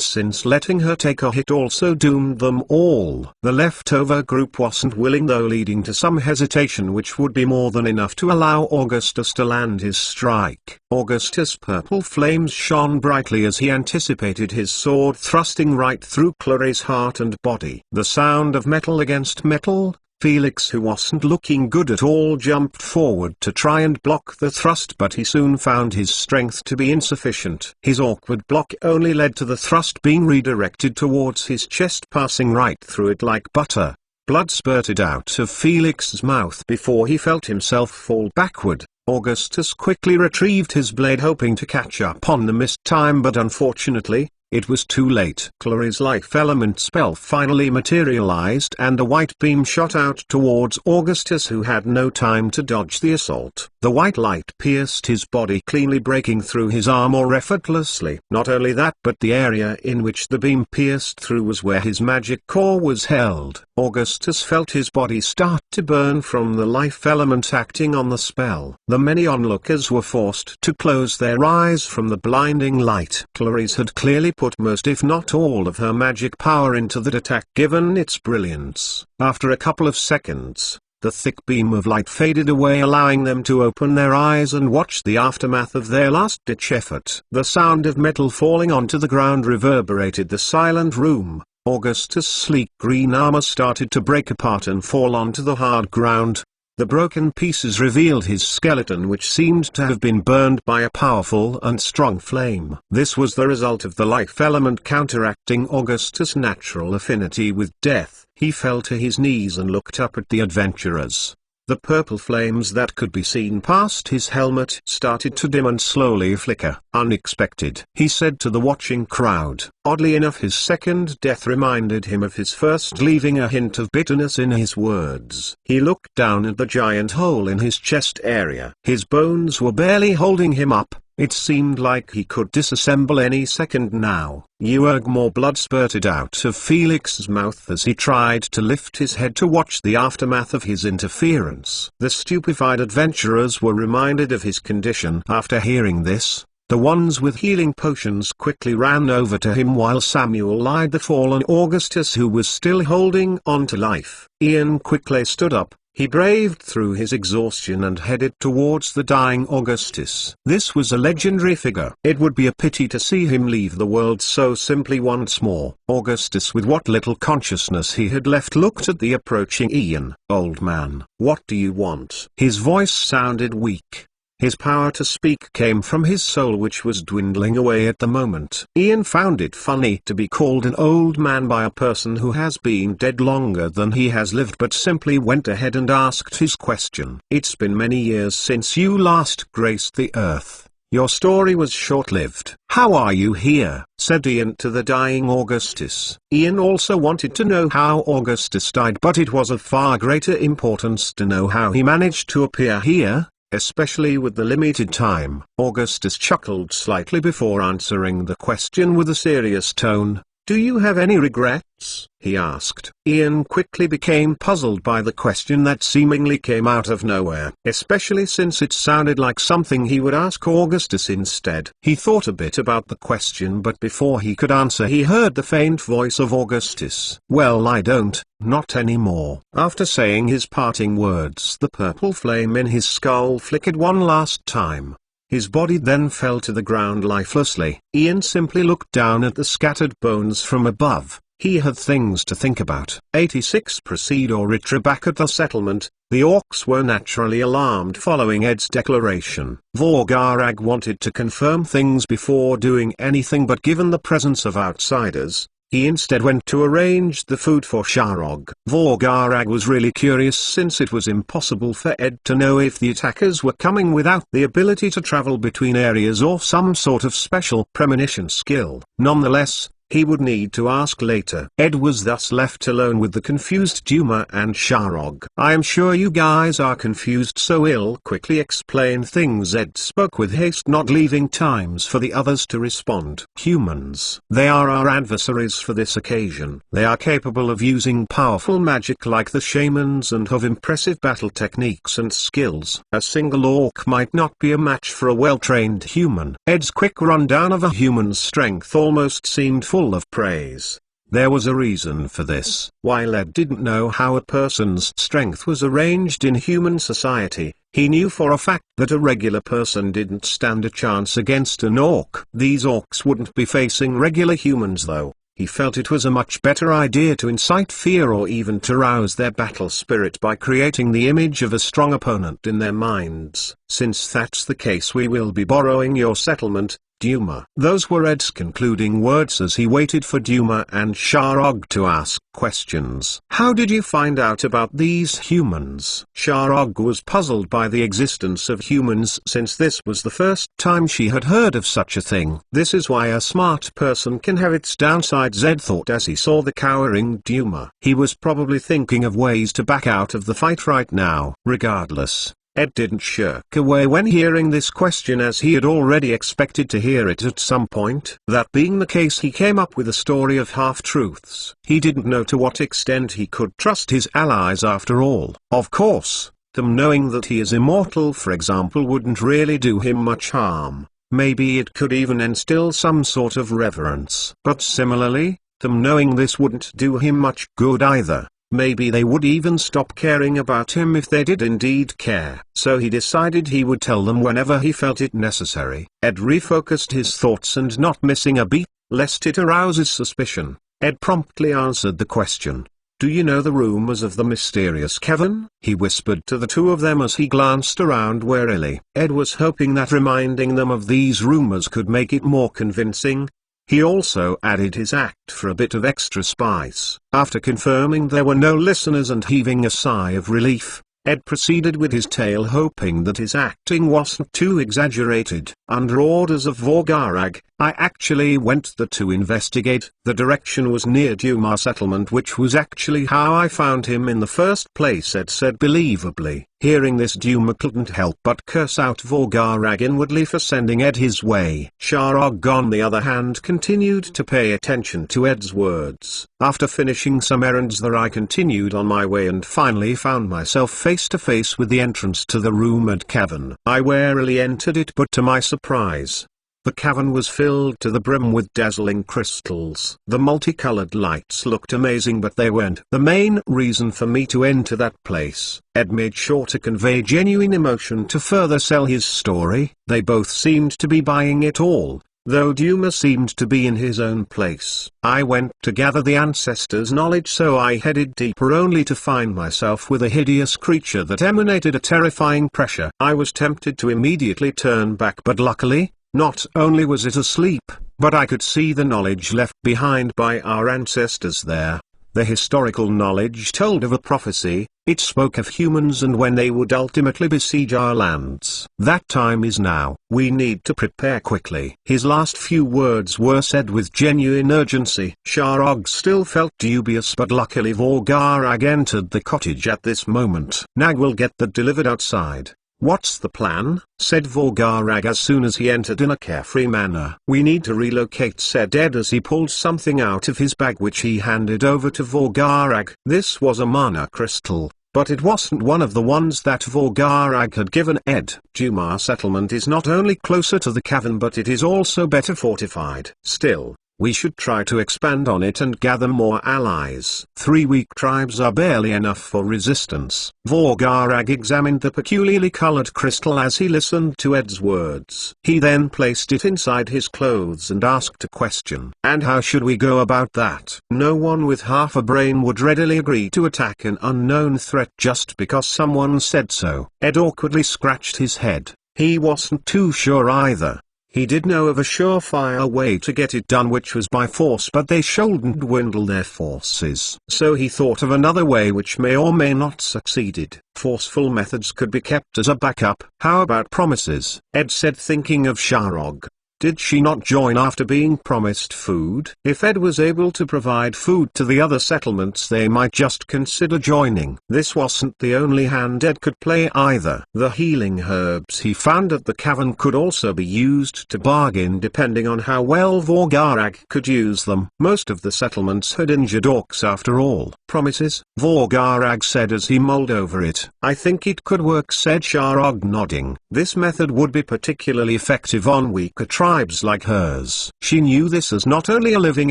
since letting her take a hit also doomed them all. The leftover group wasn't willing, though, leading to some hesitation, which would be more than enough to allow Augustus to land his strike. Augustus' purple flames shone brightly as he anticipated his sword thrusting right through Clarice's heart and body. The sound of metal against metal. Felix, who wasn't looking good at all, jumped forward to try and block the thrust, but he soon found his strength to be insufficient. His awkward block only led to the thrust being redirected towards his chest, passing right through it like butter. Blood spurted out of Felix's mouth before he felt himself fall backward. Augustus quickly retrieved his blade, hoping to catch up on the missed time, but unfortunately, it was too late. Clarice's life element spell finally materialized, and a white beam shot out towards Augustus, who had no time to dodge the assault. The white light pierced his body cleanly, breaking through his armor effortlessly. Not only that, but the area in which the beam pierced through was where his magic core was held. Augustus felt his body start to burn from the life element acting on the spell. The many onlookers were forced to close their eyes from the blinding light. Clarice had clearly put most, if not all, of her magic power into that attack, given its brilliance. After a couple of seconds, the thick beam of light faded away, allowing them to open their eyes and watch the aftermath of their last-ditch effort. The sound of metal falling onto the ground reverberated the silent room. Augustus' sleek green armor started to break apart and fall onto the hard ground. The broken pieces revealed his skeleton, which seemed to have been burned by a powerful and strong flame. This was the result of the life element counteracting Augustus' natural affinity with death. He fell to his knees and looked up at the adventurers. The purple flames that could be seen past his helmet started to dim and slowly flicker. Unexpected, he said to the watching crowd. Oddly enough, his second death reminded him of his first, leaving a hint of bitterness in his words. He looked down at the giant hole in his chest area. His bones were barely holding him up. It seemed like he could disassemble any second now. More blood spurted out of Felix's mouth as he tried to lift his head to watch the aftermath of his interference. The stupefied adventurers were reminded of his condition after hearing this. The ones with healing potions quickly ran over to him while Samuel eyed the fallen Augustus, who was still holding on to life. Ian quickly stood up. He braved through his exhaustion and headed towards the dying Augustus. This was a legendary figure. It would be a pity to see him leave the world so simply once more. Augustus, with what little consciousness he had left, looked at the approaching Ian. "Old man, what do you want?" His voice sounded weak. His power to speak came from his soul, which was dwindling away at the moment. Ian found it funny to be called an old man by a person who has been dead longer than he has lived, but simply went ahead and asked his question. "It's been many years since you last graced the earth. Your story was short-lived. How are you here?" said Ian to the dying Augustus. Ian also wanted to know how Augustus died, but it was of far greater importance to know how he managed to appear here. especially with the limited time. Augustus chuckled slightly before answering the question with a serious tone. "Do you have any regrets?" he asked. Ian quickly became puzzled by the question that seemingly came out of nowhere, especially since it sounded like something he would ask Augustus instead. He thought a bit about the question, but before he could answer he heard the faint voice of Augustus. "Well, I don't, not anymore." After saying his parting words, the purple flame in his skull flickered one last time. His body then fell to the ground lifelessly. Ian simply looked down at the scattered bones from above. He had things to think about. 86 Proceed or retreat. Back at the settlement, the orcs were naturally alarmed following Ed's declaration. Vorgarag wanted to confirm things before doing anything, but given the presence of outsiders, he instead went to arrange the food for Sharog. Vorgarag was really curious since it was impossible for Ed to know if the attackers were coming without the ability to travel between areas or some sort of special premonition skill. Nonetheless, he would need to ask later. Ed was thus left alone with the confused Duma and Sharog. "I am sure you guys are confused, so I'll quickly explain things." Ed spoke with haste, not leaving times for the others to respond. "Humans. They are our adversaries for this occasion. They are capable of using powerful magic like the shamans and have impressive battle techniques and skills. A single orc might not be a match for a well-trained human." Ed's quick rundown of a human's strength almost seemed full of praise. There was a reason for this. While Ed didn't know how a person's strength was arranged in human society, he knew for a fact that a regular person didn't stand a chance against an orc. These orcs wouldn't be facing regular humans though. He felt it was a much better idea to incite fear or even to rouse their battle spirit by creating the image of a strong opponent in their minds. "Since that's the case, we will be borrowing your settlement, Duma." Those were Ed's concluding words as he waited for Duma and Sharog to ask questions. "How did you find out about these humans?" Sharog was puzzled by the existence of humans since this was the first time she had heard of such a thing. This is why a smart person can have its downsides, Ed thought as he saw the cowering Duma. He was probably thinking of ways to back out of the fight right now. Regardless, Ed didn't shirk away when hearing this question, as he had already expected to hear it at some point. That being the case, he came up with a story of half-truths. He didn't know to what extent he could trust his allies after all. Of course, them knowing that he is immortal, for example, wouldn't really do him much harm. Maybe it could even instill some sort of reverence. But similarly, them knowing this wouldn't do him much good either. Maybe they would even stop caring about him if they did indeed care. So he decided he would tell them whenever he felt it necessary. Ed refocused his thoughts, and not missing a beat, lest it arouse his suspicion, Ed promptly answered the question. "Do you know the rumors of the mysterious Kevin?" he whispered to the two of them as he glanced around warily. Ed was hoping that reminding them of these rumors could make it more convincing. He also added his act for a bit of extra spice. After confirming there were no listeners and heaving a sigh of relief, Ed proceeded with his tale, hoping that his acting wasn't too exaggerated. "Under orders of Vorgarag, I actually went there to investigate. The direction was near Duma settlement, which was actually how I found him in the first place," Ed said believably. Hearing this, Duma couldn't help but curse out Vorgarag inwardly for sending Ed his way. Sharog, on the other hand, continued to pay attention to Ed's words. "After finishing some errands there, I continued on my way and finally found myself face to face with the entrance to the rumored cavern. I warily entered it, but to my surprise, the cavern was filled to the brim with dazzling crystals. The multicolored lights looked amazing, but they weren't the main reason for me to enter that place." Ed made sure to convey genuine emotion to further sell his story. They both seemed to be buying it all, though Duma seemed to be in his own place. "I went to gather the ancestors' knowledge, so I headed deeper only to find myself with a hideous creature that emanated a terrifying pressure. I was tempted to immediately turn back, but luckily, not only was it asleep, but I could see the knowledge left behind by our ancestors there. The historical knowledge told of a prophecy. It spoke of humans and when they would ultimately besiege our lands. That time is now. We need to prepare quickly." His last few words were said with genuine urgency. Sharog still felt dubious, but luckily Vorgarag entered the cottage at this moment. "Nag will get that delivered outside. "What's the plan?" said Vorgarag as soon as he entered in a carefree manner. "We need to relocate," said Ed as he pulled something out of his bag which he handed over to Vorgarag. This was a mana crystal, but it wasn't one of the ones that Vorgarag had given Ed. Jumar settlement is not only closer to the cavern but it is also better fortified. Still, we should try to expand on it and gather more allies. 3 weak tribes are barely enough for resistance. Vorgarag examined the peculiarly colored crystal as he listened to Ed's words. He then placed it inside his clothes and asked a question. "And how should we go about that?" No one with half a brain would readily agree to attack an unknown threat just because someone said so. Ed awkwardly scratched his head. He wasn't too sure either. He did know of a surefire way to get it done, which was by force, but they shouldn't dwindle their forces. So he thought of another way which may or may not succeeded. Forceful methods could be kept as a backup. How about promises? Ed said, thinking of Sharog. Did she not join after being promised food? If Ed was able to provide food to the other settlements, they might just consider joining. This wasn't the only hand Ed could play either. The healing herbs he found at the cavern could also be used to bargain depending on how well Vorgarag could use them. Most of the settlements had injured orcs after all. Promises? Vorgarag said as he mulled over it. "I think it could work," said Sharog, nodding. "This method would be particularly effective on weaker tribes like hers." She knew this as not only a living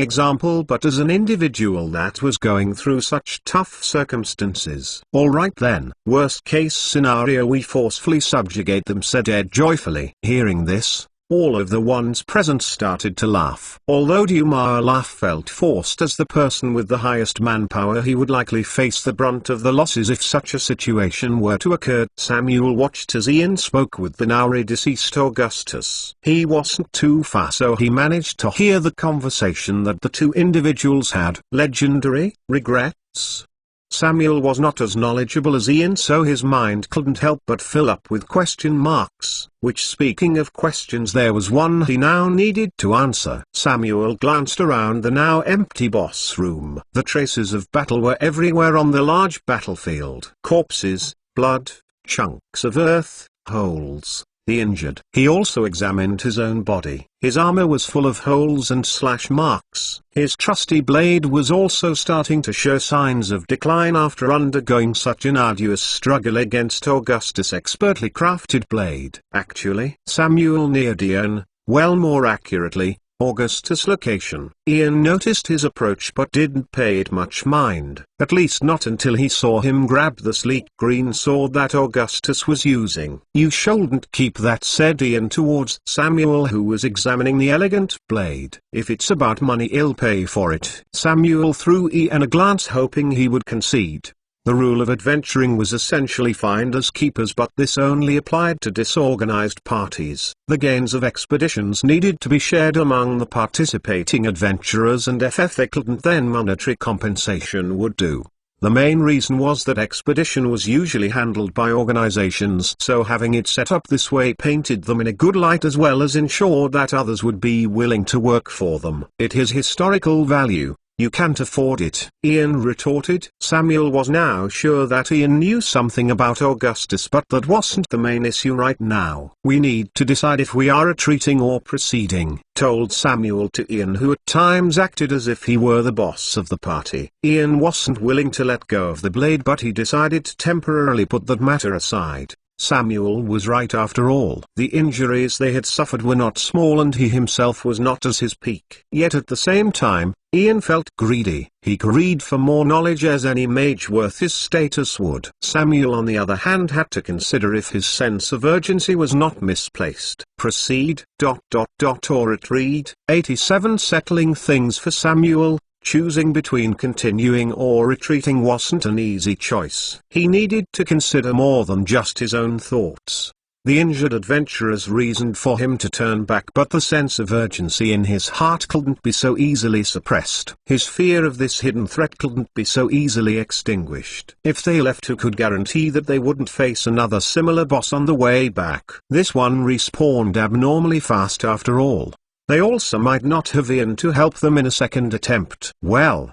example but as an individual that was going through such tough circumstances. "Alright then, worst case scenario we forcefully subjugate them," said Ed joyfully. Hearing this, all of the ones present started to laugh. Although Dumar laugh felt forced as the person with the highest manpower, he would likely face the brunt of the losses if such a situation were to occur. Samuel watched as Ian spoke with the now deceased Augustus. He wasn't too far, so he managed to hear the conversation that the two individuals had. Legendary regrets? Samuel was not as knowledgeable as Ian, so his mind couldn't help but fill up with question marks, which, speaking of questions, there was one he now needed to answer. Samuel glanced around the now empty boss room. The traces of battle were everywhere on the large battlefield. Corpses, blood, chunks of earth, holes. The injured. He also examined his own body. His armor was full of holes and slash marks. His trusty blade was also starting to show signs of decline after undergoing such an arduous struggle against Augustus' expertly crafted blade. Actually, Samuel neared Ian, well, more accurately, Augustus' location. Ian noticed his approach but didn't pay it much mind, at least not until he saw him grab the sleek green sword that Augustus was using. "You shouldn't keep that," said Ian towards Samuel, who was examining the elegant blade. "If it's about money, I'll pay for it." Samuel threw Ian a glance, hoping he would concede. The rule of adventuring was essentially finders keepers, but this only applied to disorganized parties. The gains of expeditions needed to be shared among the participating adventurers, and if ethical then monetary compensation would do. The main reason was that expedition was usually handled by organizations, so having it set up this way painted them in a good light as well as ensured that others would be willing to work for them. It has historical value. You can't afford it, Ian retorted. Samuel was now sure that Ian knew something about Augustus, but that wasn't the main issue right now. "We need to decide if we are retreating or proceeding," told Samuel to Ian, who at times acted as if he were the boss of the party. Ian wasn't willing to let go of the blade, but he decided to temporarily put that matter aside. Samuel was right after all. The injuries they had suffered were not small, and he himself was not at his peak. Yet at the same time, Ian felt greedy. He greed for more knowledge, as any mage worth his status would. Samuel, on the other hand, had to consider if his sense of urgency was not misplaced. Proceed, or retreat. 87 Settling things for Samuel. Choosing between continuing or retreating wasn't an easy choice. He needed to consider more than just his own thoughts. The injured adventurers reasoned for him to turn back, but the sense of urgency in his heart couldn't be so easily suppressed. His fear of this hidden threat couldn't be so easily extinguished. If they left, who could guarantee that they wouldn't face another similar boss on the way back? This one respawned abnormally fast after all. They also might not have Ian to help them in a second attempt. Well,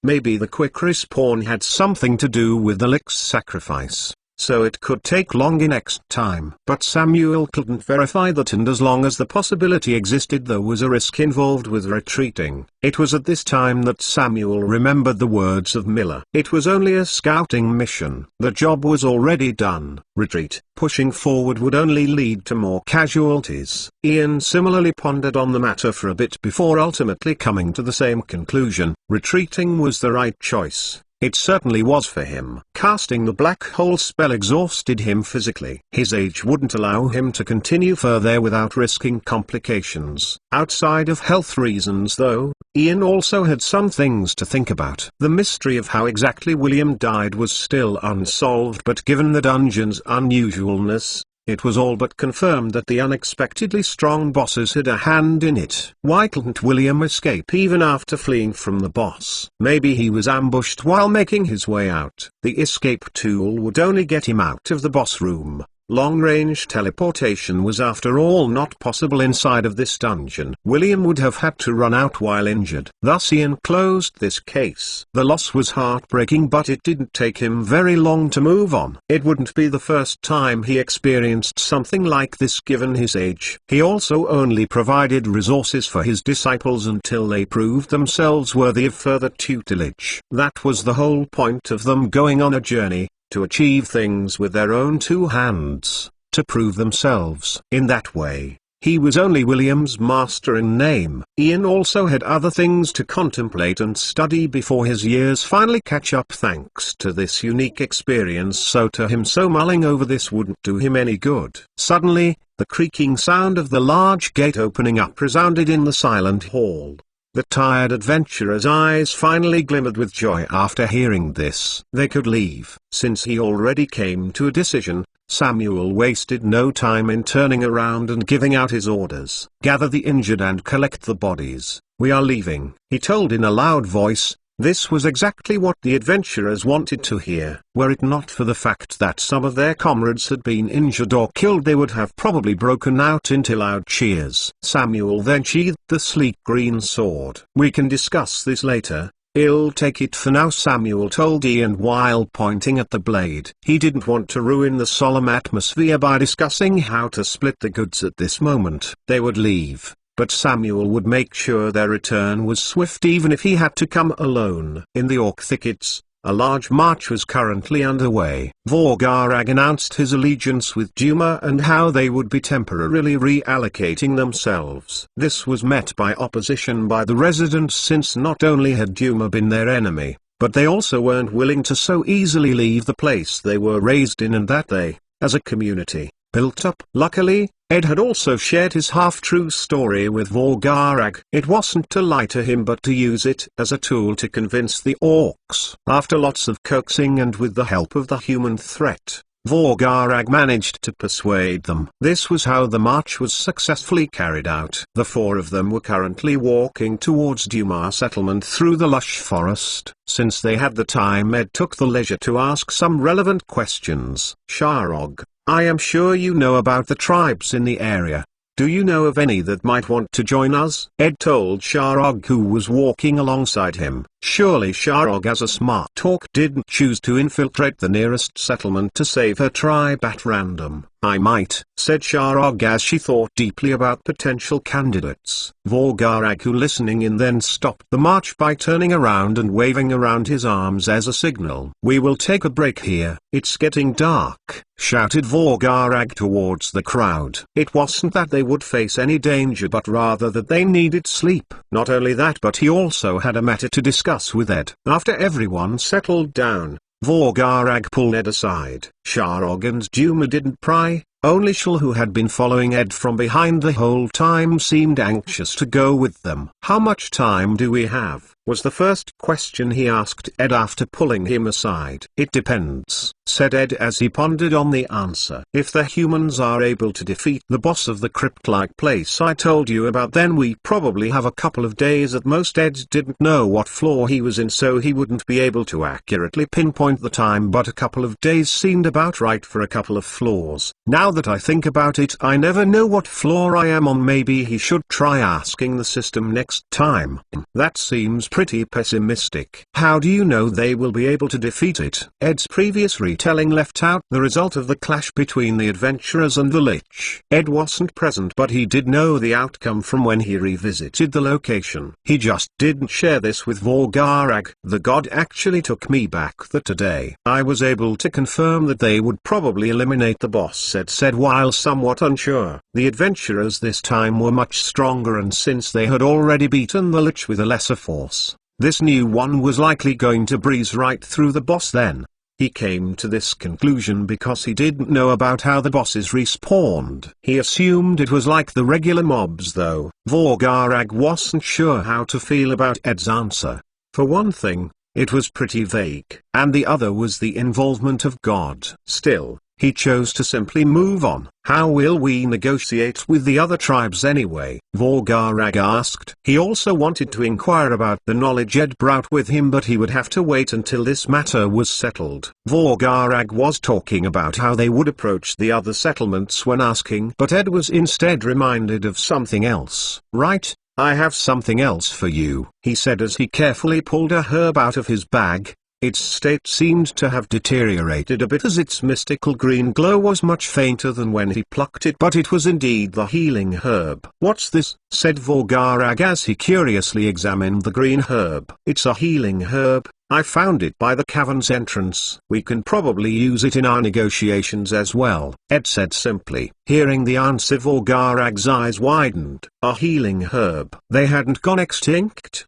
maybe the quick respawn had something to do with the Lick's sacrifice. so it could take longer next time. But Samuel couldn't verify that, and as long as the possibility existed there was a risk involved with retreating. It was at this time that Samuel remembered the words of Miller. It was only a scouting mission. The job was already done. Retreat, pushing forward, would only lead to more casualties. Ian similarly pondered on the matter for a bit before ultimately coming to the same conclusion. Retreating was the right choice. It certainly was for him. Casting the black hole spell exhausted him physically. His age wouldn't allow him to continue further without risking complications. Outside of health reasons though, Ian also had some things to think about. The mystery of how exactly William died was still unsolved, but given the dungeon's unusualness, it was all but confirmed that the unexpectedly strong bosses had a hand in it. Why couldn't William escape even after fleeing from the boss? Maybe he was ambushed while making his way out. The escape tool would only get him out of the boss room. Long-range teleportation was after all not possible inside of this dungeon. William would have had to run out while injured. Thus Ian closed this case. The loss was heartbreaking, but it didn't take him very long to move on. It wouldn't be the first time he experienced something like this given his age. He also only provided resources for his disciples until they proved themselves worthy of further tutelage. That was the whole point of them going on a journey. To achieve things with their own two hands, to prove themselves. In that way, he was only William's master in name. Ian also had other things to contemplate and study before his years finally catch up thanks to this unique experience, so to him mulling over this wouldn't do him any good. Suddenly, the creaking sound of the large gate opening up resounded in the silent hall. The tired adventurer's eyes finally glimmered with joy after hearing this. They could leave. Since he already came to a decision, Samuel wasted no time in turning around and giving out his orders. "Gather the injured and collect the bodies. We are leaving," he told in a loud voice. This was exactly what the adventurers wanted to hear. Were it not for the fact that some of their comrades had been injured or killed, they would have probably broken out into loud cheers. Samuel then sheathed the sleek green sword. "We can discuss this later. I'll take it for now," Samuel told Ian while pointing at the blade. He didn't want to ruin the solemn atmosphere by discussing how to split the goods at this moment. They would leave, but Samuel would make sure their return was swift even if he had to come alone. In the orc thickets, a large march was currently underway. Vorgarag announced his allegiance with Duma and how they would be temporarily reallocating themselves. This was met by opposition by the residents, since not only had Duma been their enemy, but they also weren't willing to so easily leave the place they were raised in and that they, as a community, built up. Luckily, Ed had also shared his half-true story with Vorgarag. It wasn't to lie to him but to use it as a tool to convince the orcs. After lots of coaxing and with the help of the human threat, Vorgarag managed to persuade them. This was how the march was successfully carried out. The four of them were currently walking towards Duma settlement through the lush forest. Since they had the time, Ed took the leisure to ask some relevant questions. "Sharog, I am sure you know about the tribes in the area. Do you know of any that might want to join us?" Ed told Sharog, who was walking alongside him. Surely Sharog, as a smart orc, didn't choose to infiltrate the nearest settlement to save her tribe at random. "I might," said Sharog as she thought deeply about potential candidates. Vorgarag, who listening in, then stopped the march by turning around and waving around his arms as a signal. "We will take a break here. It's getting dark," shouted Vorgarag towards the crowd. It wasn't that they would face any danger, but rather that they needed sleep. Not only that, but he also had a matter to discuss with Ed. After everyone settled down, Vorgarag pulled Ed aside. Sharog and Duma didn't pry. Only Shul, who had been following Ed from behind the whole time, seemed anxious to go with them. "How much time do we have?" was the first question he asked Ed after pulling him aside. "It depends," said Ed as he pondered on the answer. "If the humans are able to defeat the boss of the crypt-like place I told you about, then we probably have a couple of days at most." Ed didn't know what floor he was in, so he wouldn't be able to accurately pinpoint the time, but a couple of days seemed about right for a couple of floors. "Now that I think about it, I never know what floor I am on. Maybe he should try asking the system next time." "That seems pretty pessimistic. How do you know they will be able to defeat it? Ed's previous retelling left out the result of the clash between the adventurers and the Lich. Ed wasn't present, but he did know the outcome from when he revisited the location. He just didn't share this with Vorgarag. The god actually took me back that today I was able to confirm that they would probably eliminate the boss, Ed said while somewhat unsure. The adventurers this time were much stronger, and since they had already beaten the Lich with a lesser force, this new one was likely going to breeze right through the boss then. He came to this conclusion because he didn't know about how the bosses respawned. He assumed it was like the regular mobs though. Vorgarag wasn't sure how to feel about Ed's answer. For one thing, it was pretty vague, and the other was the involvement of God. Still, he chose to simply move on. How will we negotiate with the other tribes anyway? Vorgarag asked. He also wanted to inquire about the knowledge Ed brought with him, but he would have to wait until this matter was settled. Vorgarag was talking about how they would approach the other settlements when asking, but Ed was instead reminded of something else. Right, I have something else for you, he said as he carefully pulled a herb out of his bag. Its state seemed to have deteriorated a bit as its mystical green glow was much fainter than when he plucked it, but it was indeed the healing herb. What's this? Said Vorgarag as he curiously examined the green herb. It's a healing herb. I found it by the cavern's entrance. We can probably use it in our negotiations as well, Ed said simply. Hearing the answer, Vorgarag's eyes widened. A healing herb. They hadn't gone extinct? ?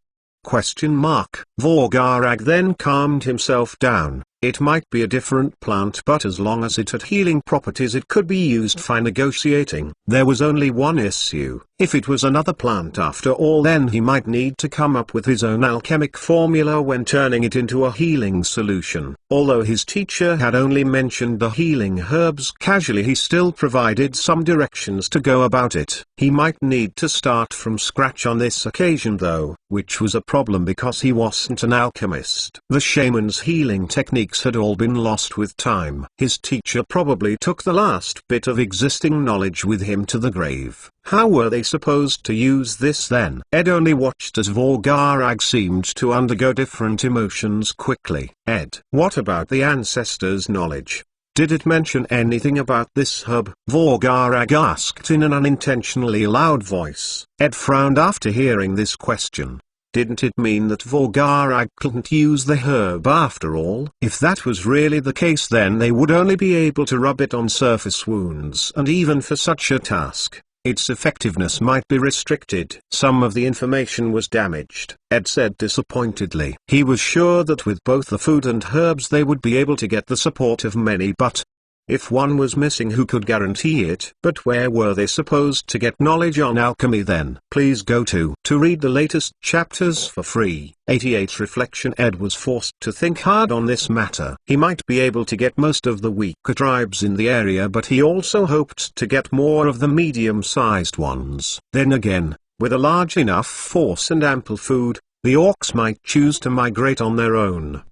Vorgarag then calmed himself down. It might be a different plant, but as long as it had healing properties it could be used for negotiating. There was only one issue. If it was another plant after all, then he might need to come up with his own alchemic formula when turning it into a healing solution. Although his teacher had only mentioned the healing herbs casually, he still provided some directions to go about it. He might need to start from scratch on this occasion though, which was a problem because he wasn't an alchemist. The shaman's healing techniques had all been lost with time. His teacher probably took the last bit of existing knowledge with him to the grave. How were they supposed to use this then? Ed only watched as Vorgarag seemed to undergo different emotions quickly. Ed, what about the ancestors' knowledge? Did it mention anything about this herb? Vorgarag asked in an unintentionally loud voice. Ed frowned after hearing this question. Didn't it mean that Vorgarag couldn't use the herb after all? If that was really the case, then they would only be able to rub it on surface wounds, and even for such a task, its effectiveness might be restricted. Some of the information was damaged, Ed said disappointedly. He was sure that with both the food and herbs they would be able to get the support of many, but if one was missing, who could guarantee it? But where were they supposed to get knowledge on alchemy then? Please go to read the latest chapters for free. 88 Reflection. Ed was forced to think hard on this matter. He might be able to get most of the weaker tribes in the area, but he also hoped to get more of the medium-sized ones. Then again, with a large enough force and ample food, the orcs might choose to migrate on their own.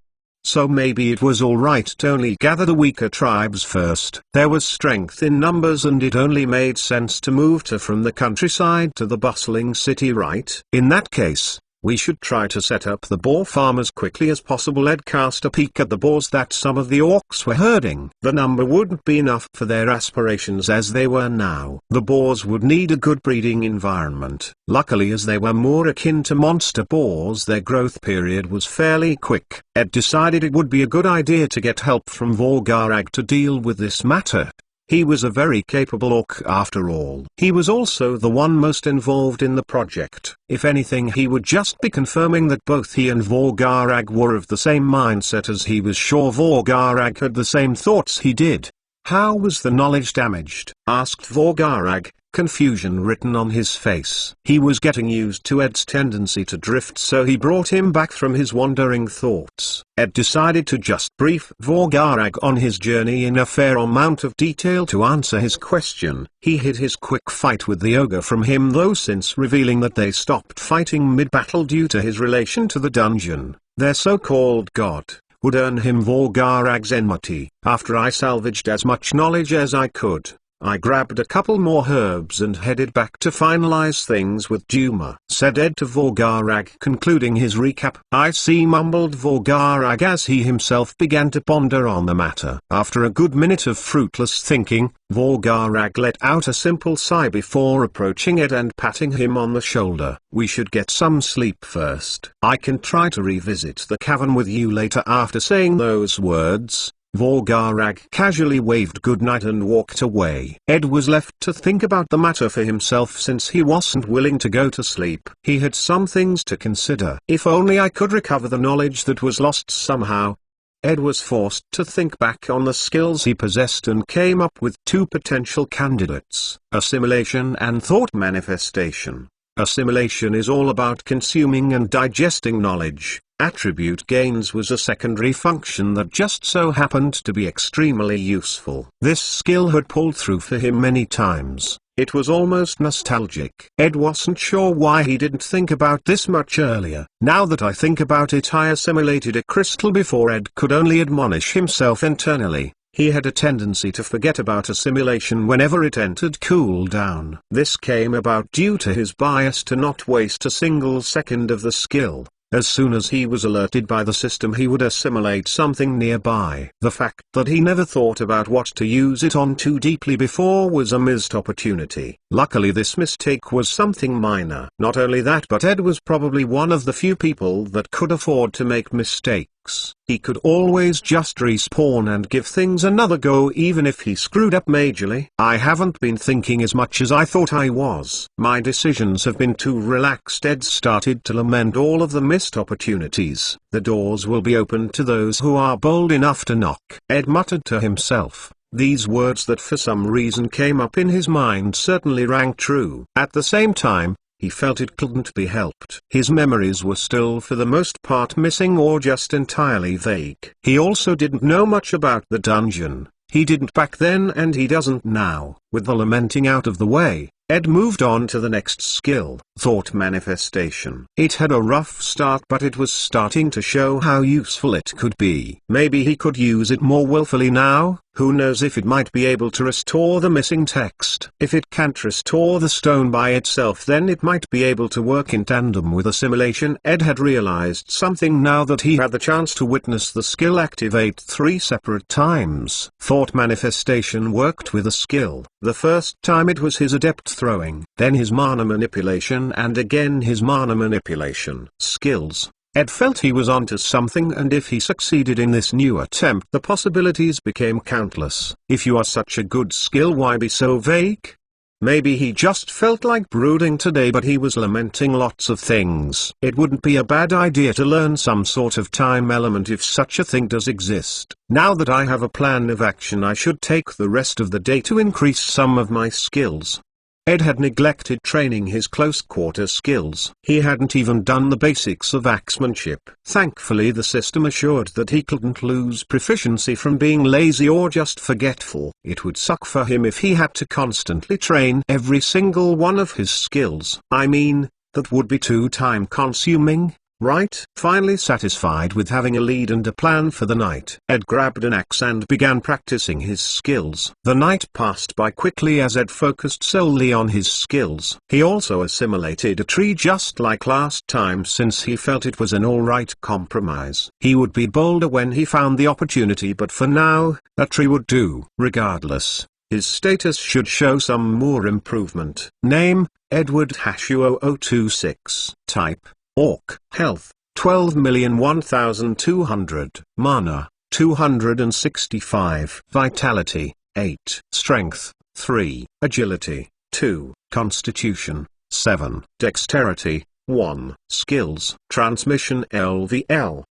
So maybe it was alright to only gather the weaker tribes first. There was strength in numbers, and it only made sense to move from the countryside to the bustling city, right? In that case, we should try to set up the boar farm as quickly as possible. Ed cast a peek at the boars that some of the orcs were herding. The number wouldn't be enough for their aspirations as they were now. The boars would need a good breeding environment. Luckily, as they were more akin to monster boars, their growth period was fairly quick. Ed decided it would be a good idea to get help from Vorgarag to deal with this matter. He was a very capable orc after all. He was also the one most involved in the project. If anything, he would just be confirming that both he and Vorgarag were of the same mindset, as he was sure Vorgarag had the same thoughts he did. How was the knowledge damaged? Asked Vorgarag, confusion written on his face. He was getting used to Ed's tendency to drift, so he brought him back from his wandering thoughts. Ed decided to just brief Vorgarag on his journey in a fair amount of detail to answer his question. He hid his quick fight with the ogre from him though, since revealing that they stopped fighting mid-battle due to his relation to the dungeon. Their so-called god would earn him Vorgarag's enmity. After I salvaged as much knowledge as I could, I grabbed a couple more herbs and headed back to finalize things with Duma," said Ed to Vorgarag, concluding his recap. "I see," mumbled Vorgarag as he himself began to ponder on the matter. After a good minute of fruitless thinking, Vorgarag let out a simple sigh before approaching Ed and patting him on the shoulder. "We should get some sleep first. I can try to revisit the cavern with you later." After saying those words, Vorgarag casually waved goodnight and walked away. Ed was left to think about the matter for himself since he wasn't willing to go to sleep. He had some things to consider. If only I could recover the knowledge that was lost somehow. Ed was forced to think back on the skills he possessed and came up with two potential candidates: assimilation and thought manifestation. Assimilation is all about consuming and digesting knowledge. Attribute gains was a secondary function that just so happened to be extremely useful. This skill had pulled through for him many times. It was almost nostalgic. Ed wasn't sure why he didn't think about this much earlier. Now that I think about it, I assimilated a crystal before Ed could only admonish himself internally. He had a tendency to forget about assimilation whenever it entered cooldown. This came about due to his bias to not waste a single second of the skill. As soon as he was alerted by the system, he would assimilate something nearby. The fact that he never thought about what to use it on too deeply before was a missed opportunity. Luckily, this mistake was something minor. Not only that, but Ed was probably one of the few people that could afford to make mistakes. He could always just respawn and give things another go even if he screwed up majorly. "I haven't been thinking as much as I thought I was. My decisions have been too relaxed." Ed started to lament all of the missed opportunities. "The doors will be open to those who are bold enough to knock." Ed muttered to himself. These words that for some reason came up in his mind certainly rang true. At the same time, he felt it couldn't be helped. His memories were still for the most part missing or just entirely vague. He also didn't know much about the dungeon. He didn't back then and he doesn't now. With the lamenting out of the way, Ed moved on to the next skill, thought manifestation. It had a rough start, but it was starting to show how useful it could be. Maybe he could use it more willfully now. Who knows if it might be able to restore the missing text. If it can't restore the stone by itself, then it might be able to work in tandem with assimilation. Ed had realized something now that he had the chance to witness the skill activate 3 separate times. Thought manifestation worked with a skill. The first time it was his adept throwing, then his mana manipulation, and again his mana manipulation skills. Ed felt he was onto something, and if he succeeded in this new attempt, the possibilities became countless. If you are such a good skill, why be so vague? Maybe he just felt like brooding today, but he was lamenting lots of things. It wouldn't be a bad idea to learn some sort of time element if such a thing does exist. Now that I have a plan of action, I should take the rest of the day to increase some of my skills. Ed had neglected training his close-quarter skills. He hadn't even done the basics of axemanship. Thankfully, the system assured that he couldn't lose proficiency from being lazy or just forgetful. It would suck for him if he had to constantly train every single one of his skills. I mean, that would be too time-consuming. Right? Finally satisfied with having a lead and a plan for the night, Ed grabbed an axe and began practicing his skills. The night passed by quickly as Ed focused solely on his skills. He also assimilated a tree just like last time, since he felt it was an alright compromise. He would be bolder when he found the opportunity, but for now, a tree would do. Regardless, his status should show some more improvement. Name, Edward Hashuo026. Type, Orc. Health, 12,001,200. Mana, 265. Vitality, 8. Strength, 3. Agility, 2. Constitution, 7. Dexterity, 1. Skills. Transmission LVL.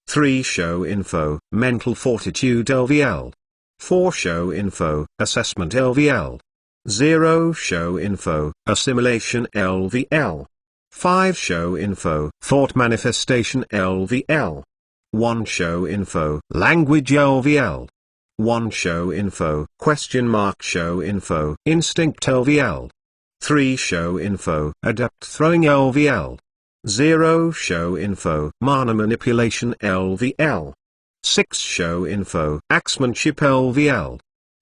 3. Show info. Mental fortitude LVL. 4. Show info. Assessment LVL. 0. Show info. Assimilation LVL. 5. Show info. Thought manifestation LVL. 1. Show info. Language LVL. 1. Show info. Show info. Instinct LVL. 3. Show info. Adept throwing LVL. 0. Show info. Mana manipulation LVL. 6. Show info. Axemanship LVL.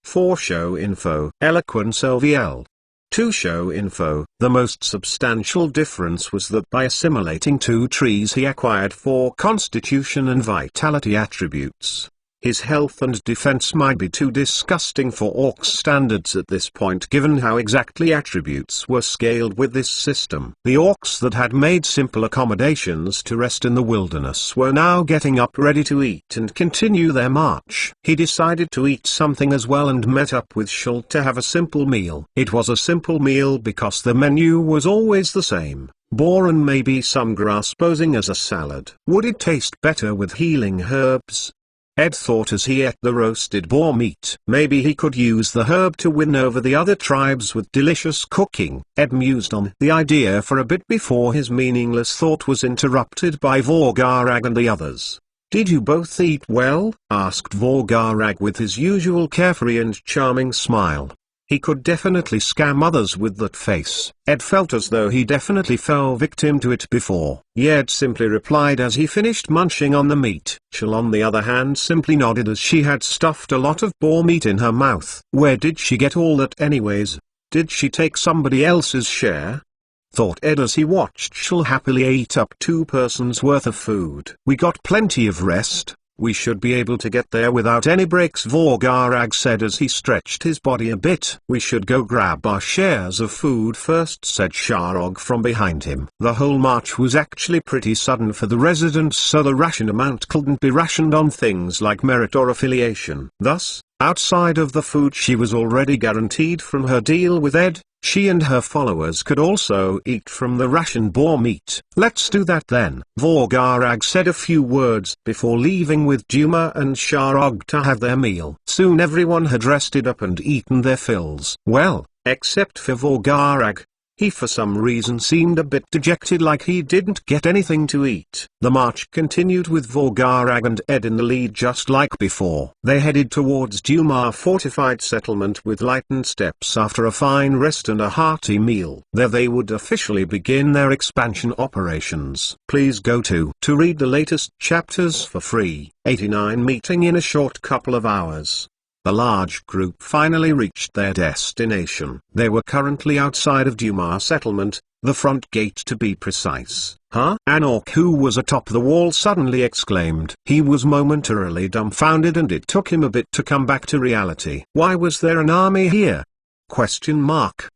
4. Show info. Eloquence OVL. 2. Show info. The most substantial difference was that by assimilating 2 trees he acquired 4 constitution and vitality attributes. His health and defense might be too disgusting for Orc's standards at this point given how exactly attributes were scaled with this system. The Orcs that had made simple accommodations to rest in the wilderness were now getting up ready to eat and continue their march. He decided to eat something as well and met up with Shult to have a simple meal. It was a simple meal because the menu was always the same. Boar and maybe some grass posing as a salad. Would it taste better with healing herbs? Ed thought as he ate the roasted boar meat. Maybe he could use the herb to win over the other tribes with delicious cooking. Ed mused on the idea for a bit before his meaningless thought was interrupted by Vorgarag and the others. "Did you both eat well?" asked Vorgarag with his usual carefree and charming smile. He could definitely scam others with that face. Ed felt as though he definitely fell victim to it before. Ed simply replied as he finished munching on the meat. Shul on the other hand simply nodded as she had stuffed a lot of boar meat in her mouth. Where did she get all that anyways? Did she take somebody else's share? Thought Ed as he watched Shul happily eat up 2 persons worth of food. "We got plenty of rest. We should be able to get there without any breaks," Vorgarag said as he stretched his body a bit. "We should go grab our shares of food first," said Sharog from behind him. The whole march was actually pretty sudden for the residents, so the ration amount couldn't be rationed on things like merit or affiliation. Thus, outside of the food she was already guaranteed from her deal with Ed, she and her followers could also eat from the ration boar meat. "Let's do that then." Vorgarag said a few words before leaving with Duma and Sharog to have their meal. Soon everyone had rested up and eaten their fills. Well, except for Vorgarag. He for some reason seemed a bit dejected, like he didn't get anything to eat. The march continued with Vorgarag and Ed in the lead just like before. They headed towards Dumar fortified settlement with lightened steps after a fine rest and a hearty meal. There they would officially begin their expansion operations. Please go to read the latest chapters for free. 89 meeting in a short couple of hours. The large group finally reached their destination. They were currently outside of Dumar settlement, the front gate to be precise. "Huh?" An orc who was atop the wall suddenly exclaimed. He was momentarily dumbfounded and it took him a bit to come back to reality. Why was there an army here?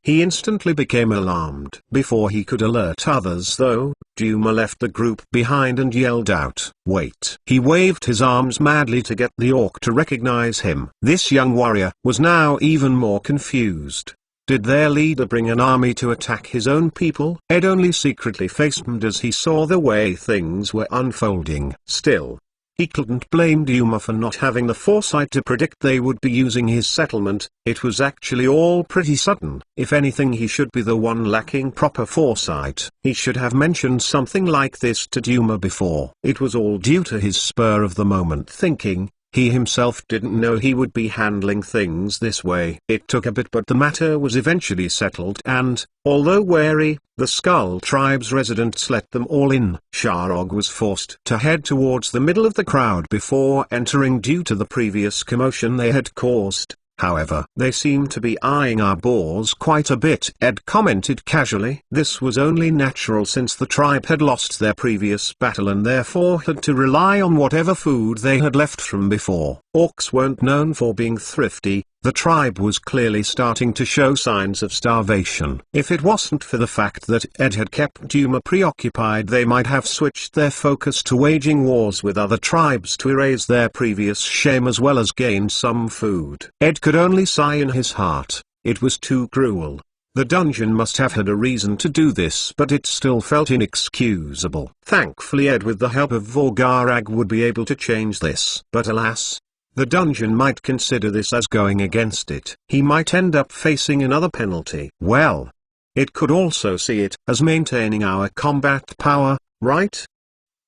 He instantly became alarmed. Before he could alert others though, Duma left the group behind and yelled out, "Wait!" He waved his arms madly to get the orc to recognize him. This young warrior was now even more confused. Did their leader bring an army to attack his own people? Ed only secretly facepalmed as he saw the way things were unfolding. Still, he couldn't blame Duma for not having the foresight to predict they would be using his settlement. It was actually all pretty sudden. If anything, he should be the one lacking proper foresight. He should have mentioned something like this to Duma before. It was all due to his spur of the moment thinking. He himself didn't know he would be handling things this way. It took a bit, but the matter was eventually settled and, although wary, the Skull Tribe's residents let them all in. Sharog was forced to head towards the middle of the crowd before entering due to the previous commotion they had caused. However, they seem to be eyeing our boars quite a bit, Ed commented casually. This was only natural since the tribe had lost their previous battle and therefore had to rely on whatever food they had left from before. Orcs weren't known for being thrifty. The tribe was clearly starting to show signs of starvation. If it wasn't for the fact that Ed had kept Duma preoccupied, they might have switched their focus to waging wars with other tribes to erase their previous shame as well as gain some food. Ed could only sigh in his heart. It was too cruel. The dungeon must have had a reason to do this, but it still felt inexcusable. Thankfully Ed with the help of Vorgarag would be able to change this. But alas, the dungeon might consider this as going against it. He might end up facing another penalty. Well, it could also see it as maintaining our combat power, right?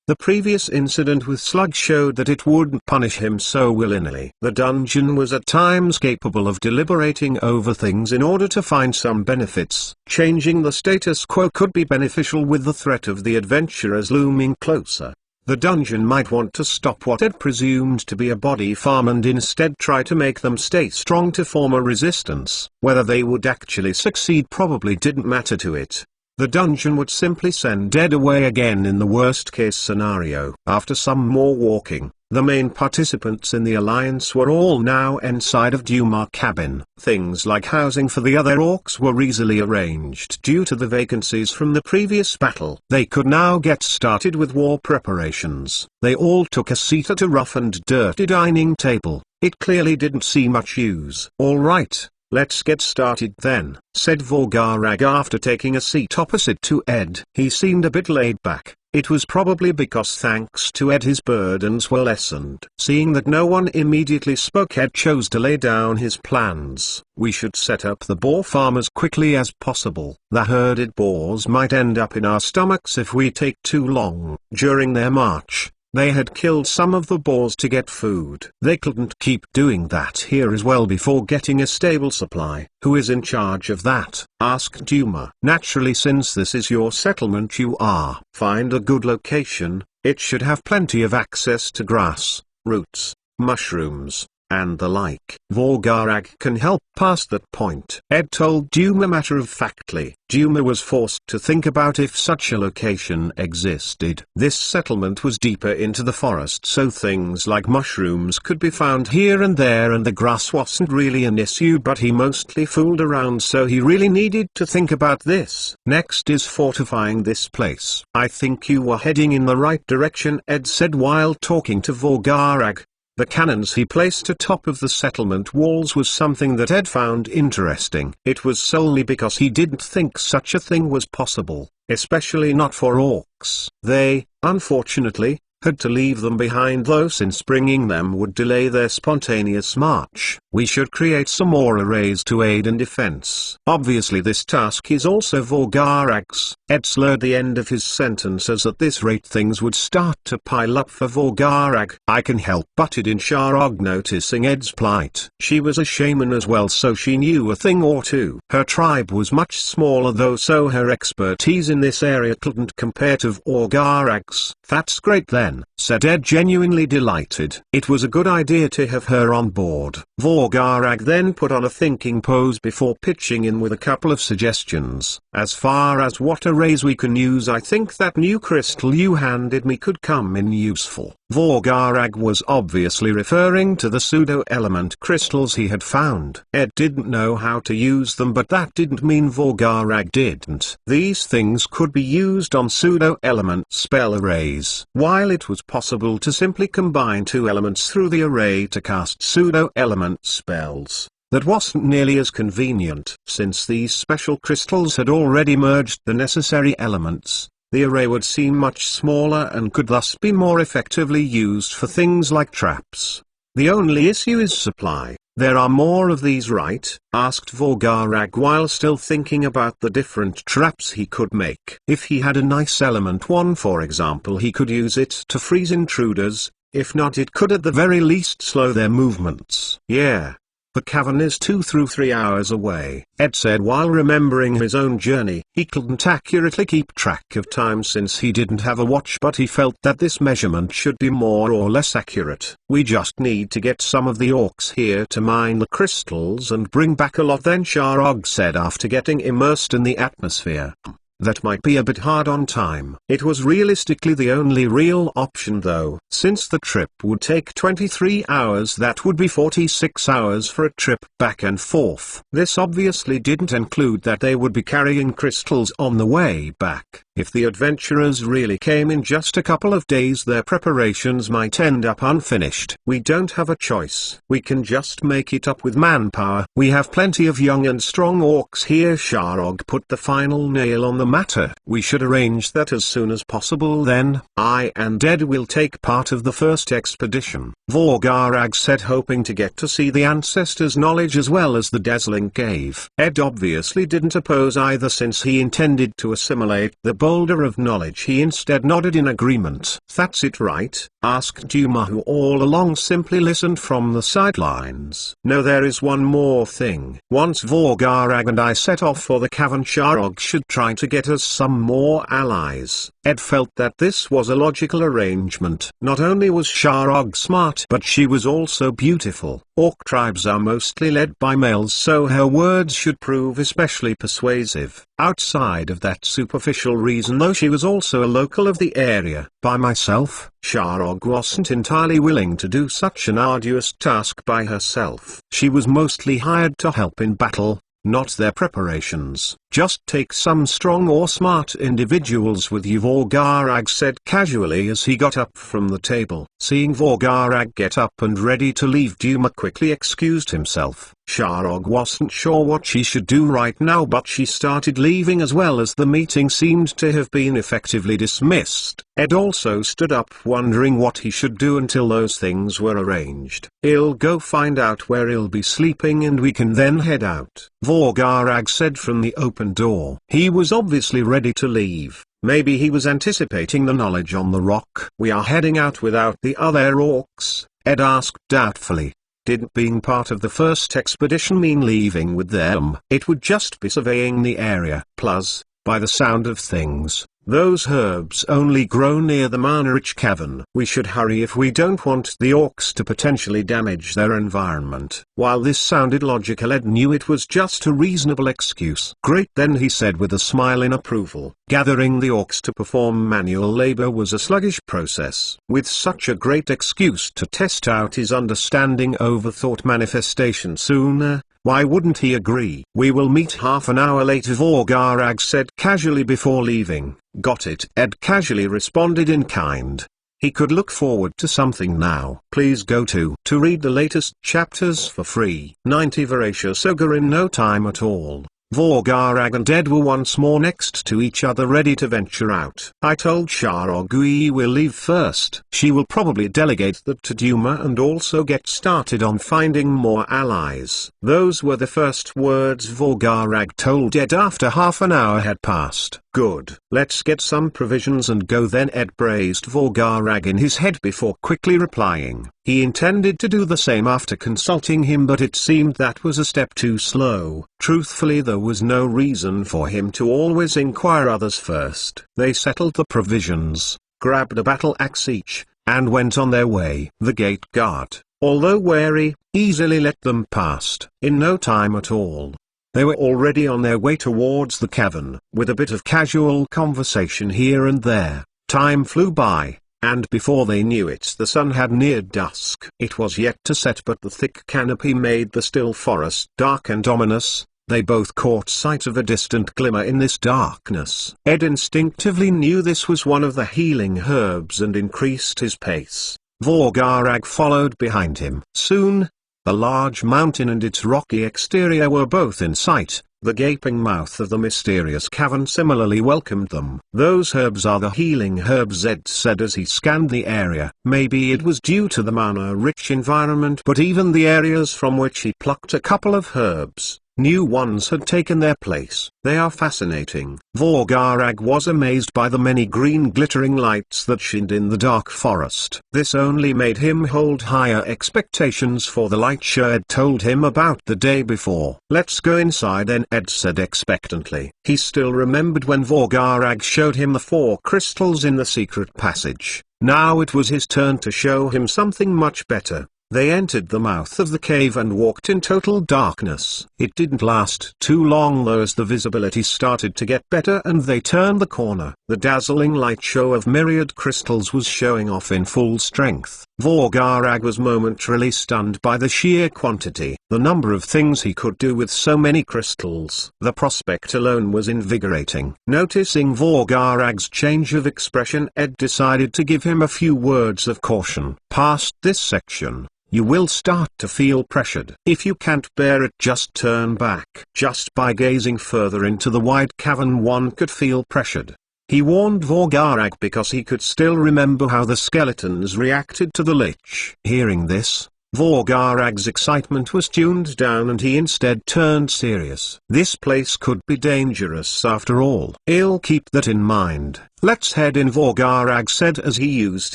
The previous incident with Slug showed that it wouldn't punish him so willingly. The dungeon was at times capable of deliberating over things in order to find some benefits. Changing the status quo could be beneficial with the threat of the adventurers looming closer. The dungeon might want to stop what Ed presumed to be a body farm and instead try to make them stay strong to form a resistance. Whether they would actually succeed probably didn't matter to it. The dungeon would simply send Ed away again in the worst case scenario. After some more walking, the main participants in the alliance were all now inside of Duma cabin. Things like housing for the other orcs were easily arranged due to the vacancies from the previous battle. They could now get started with war preparations. They all took a seat at a rough and dirty dining table. It clearly didn't see much use. "All right, let's get started then," said Vorgarag after taking a seat opposite to Ed. He seemed a bit laid back. It was probably because thanks to Ed his burdens were lessened. Seeing that no one immediately spoke, Ed chose to lay down his plans. "We should set up the boar farm as quickly as possible. The herded boars might end up in our stomachs if we take too long." During their march, they had killed some of the boars to get food. They couldn't keep doing that here as well before getting a stable supply. "Who is in charge of that?" asked Duma. "Naturally, since this is your settlement, you are. Find a good location. It should have plenty of access to grass, roots, mushrooms, and the like. Vorgarag can help past that point," Ed told Duma matter-of-factly. Duma was forced to think about if such a location existed. This settlement was deeper into the forest, so things like mushrooms could be found here and there, and the grass wasn't really an issue, but he mostly fooled around, so he really needed to think about this. "Next is fortifying this place." "I think you were heading in the right direction," Ed said while talking to Vorgarag. The cannons he placed atop of the settlement walls was something that Ed found interesting. It was solely because he didn't think such a thing was possible, especially not for orcs. They, unfortunately, had to leave them behind, though, since bringing them would delay their spontaneous march. "We should create some more arrays to aid in defense. Obviously this task is also Vorgarag's." Ed slurred the end of his sentence as at this rate things would start to pile up for Vorgarag. "I can help," butted in Sharog, noticing Ed's plight. She was a shaman as well, so she knew a thing or two. Her tribe was much smaller though, so her expertise in this area couldn't compare to Vorgarag's. "That's great then," said Ed, genuinely delighted. It was a good idea to have her on board. Vorgarag then put on a thinking pose before pitching in with a couple of suggestions. "As far as what arrays we can use, I think that new crystal you handed me could come in useful." Vorgarag was obviously referring to the pseudo-element crystals he had found. Ed didn't know how to use them, but that didn't mean Vorgarag didn't. These things could be used on pseudo-element spell arrays. While it was possible to simply combine two elements through the array to cast pseudo-element spells, that wasn't nearly as convenient. Since these special crystals had already merged the necessary elements, the array would seem much smaller and could thus be more effectively used for things like traps. "The only issue is supply. There are more of these, right?" asked Vorgarag while still thinking about the different traps he could make. If he had a nice element one, for example, he could use it to freeze intruders. If not, it could at the very least slow their movements. "Yeah. The cavern is 2 through 3 hours away," Ed said while remembering his own journey. He couldn't accurately keep track of time since he didn't have a watch, but he felt that this measurement should be more or less accurate. "We just need to get some of the orcs here to mine the crystals and bring back a lot then," Sharog said after getting immersed in the atmosphere. That might be a bit hard on time. It was realistically the only real option though. Since the trip would take 23 hours, that would be 46 hours for a trip back and forth. This obviously didn't include that they would be carrying crystals on the way back. If the adventurers really came in just a couple of days, their preparations might end up unfinished. "We don't have a choice. We can just make it up with manpower. We have plenty of young and strong orcs here." Sharog put the final nail on the matter. "We should arrange that as soon as possible then. I and Ed will take part of the first expedition," Vorgarag said, hoping to get to see the ancestors' knowledge as well as the dazzling cave. Ed obviously didn't oppose either, since he intended to assimilate the boulder of knowledge. He instead nodded in agreement. "That's it, right?" asked Duma, who all along simply listened from the sidelines. "No, there is one more thing. Once Vorgarag and I set off for the cavern, Sharog should try to get us some more allies." Ed felt that this was a logical arrangement. Not only was Sharog smart, but she was also beautiful. Orc tribes are mostly led by males, so her words should prove especially persuasive. Outside of that superficial reason, though, she was also a local of the area. By myself, Sharog wasn't entirely willing to do such an arduous task by herself. She was mostly hired to help in battle, not their preparations. "Just take some strong or smart individuals with you," Vorgarag said casually as he got up from the table. Seeing Vorgarag get up and ready to leave, Duma quickly excused himself. Sharog wasn't sure what she should do right now, but she started leaving as well as the meeting seemed to have been effectively dismissed. Ed also stood up, wondering what he should do until those things were arranged. "I'll go find out where he'll be sleeping and we can then head out," Vorgarag said from the open door. He was obviously ready to leave. Maybe he was anticipating the knowledge on the rock. "We are heading out without the other orcs?" Ed asked doubtfully. Didn't being part of the first expedition mean leaving with them? It would just be surveying the area. Plus, by the sound of things, those herbs only grow near the Mana-rich cavern. "We should hurry if we don't want the orcs to potentially damage their environment." While this sounded logical, Ed knew it was just a reasonable excuse. "Great then," he said with a smile in approval. Gathering the orcs to perform manual labor was a sluggish process. With such a great excuse to test out his understanding over thought manifestation sooner, why wouldn't he agree? "We will meet half an hour later," Vorgarag said casually before leaving. "Got it," Ed casually responded in kind. He could look forward to something now. Please go to read the latest chapters for free. 90 Voracious Ogre. In no time at all, Vorgarag and Ed were once more next to each other, ready to venture out. "I told Sharog we will leave first. She will probably delegate that to Duma and also get started on finding more allies." Those were the first words Vorgarag told Ed after half an hour had passed. "Good. Let's get some provisions and go then," Ed praised Vorgarag in his head before quickly replying. He intended to do the same after consulting him, but it seemed that was a step too slow. Truthfully, there was no reason for him to always inquire others first. They settled the provisions, grabbed a battle axe each, and went on their way. The gate guard, although wary, easily let them past. In no time at all, they were already on their way towards the cavern. With a bit of casual conversation here and there, time flew by, and before they knew it the sun had neared dusk. It was yet to set, but the thick canopy made the still forest dark and ominous. They both caught sight of a distant glimmer in this darkness. Ed instinctively knew this was one of the healing herbs and increased his pace. Vorgarag followed behind him. Soon, a large mountain and its rocky exterior were both in sight. The gaping mouth of the mysterious cavern similarly welcomed them. "Those herbs are the healing herbs," Ed said as he scanned the area. Maybe it was due to the mana-rich environment, but even the areas from which he plucked a couple of herbs, new ones had taken their place. "They are fascinating." Vorgarag was amazed by the many green glittering lights that shined in the dark forest. This only made him hold higher expectations for the light show Ed told him about the day before. "Let's go inside then," Ed said expectantly. He still remembered when Vorgarag showed him the 4 crystals in the secret passage. Now it was his turn to show him something much better. They entered the mouth of the cave and walked in total darkness. It didn't last too long though, as the visibility started to get better and they turned the corner. The dazzling light show of myriad crystals was showing off in full strength. Vorgarag was momentarily stunned by the sheer quantity, the number of things he could do with so many crystals. The prospect alone was invigorating. Noticing Vorgarag's change of expression, Ed decided to give him a few words of caution. "Past this section, you will start to feel pressured. If you can't bear it, just turn back." Just by gazing further into the wide cavern one could feel pressured. He warned Vorgarag because he could still remember how the skeletons reacted to the lich. Hearing this, Vorgarag's excitement was tuned down and he instead turned serious. This place could be dangerous after all. I'll keep that in mind. Let's head in, Vorgarag said as he used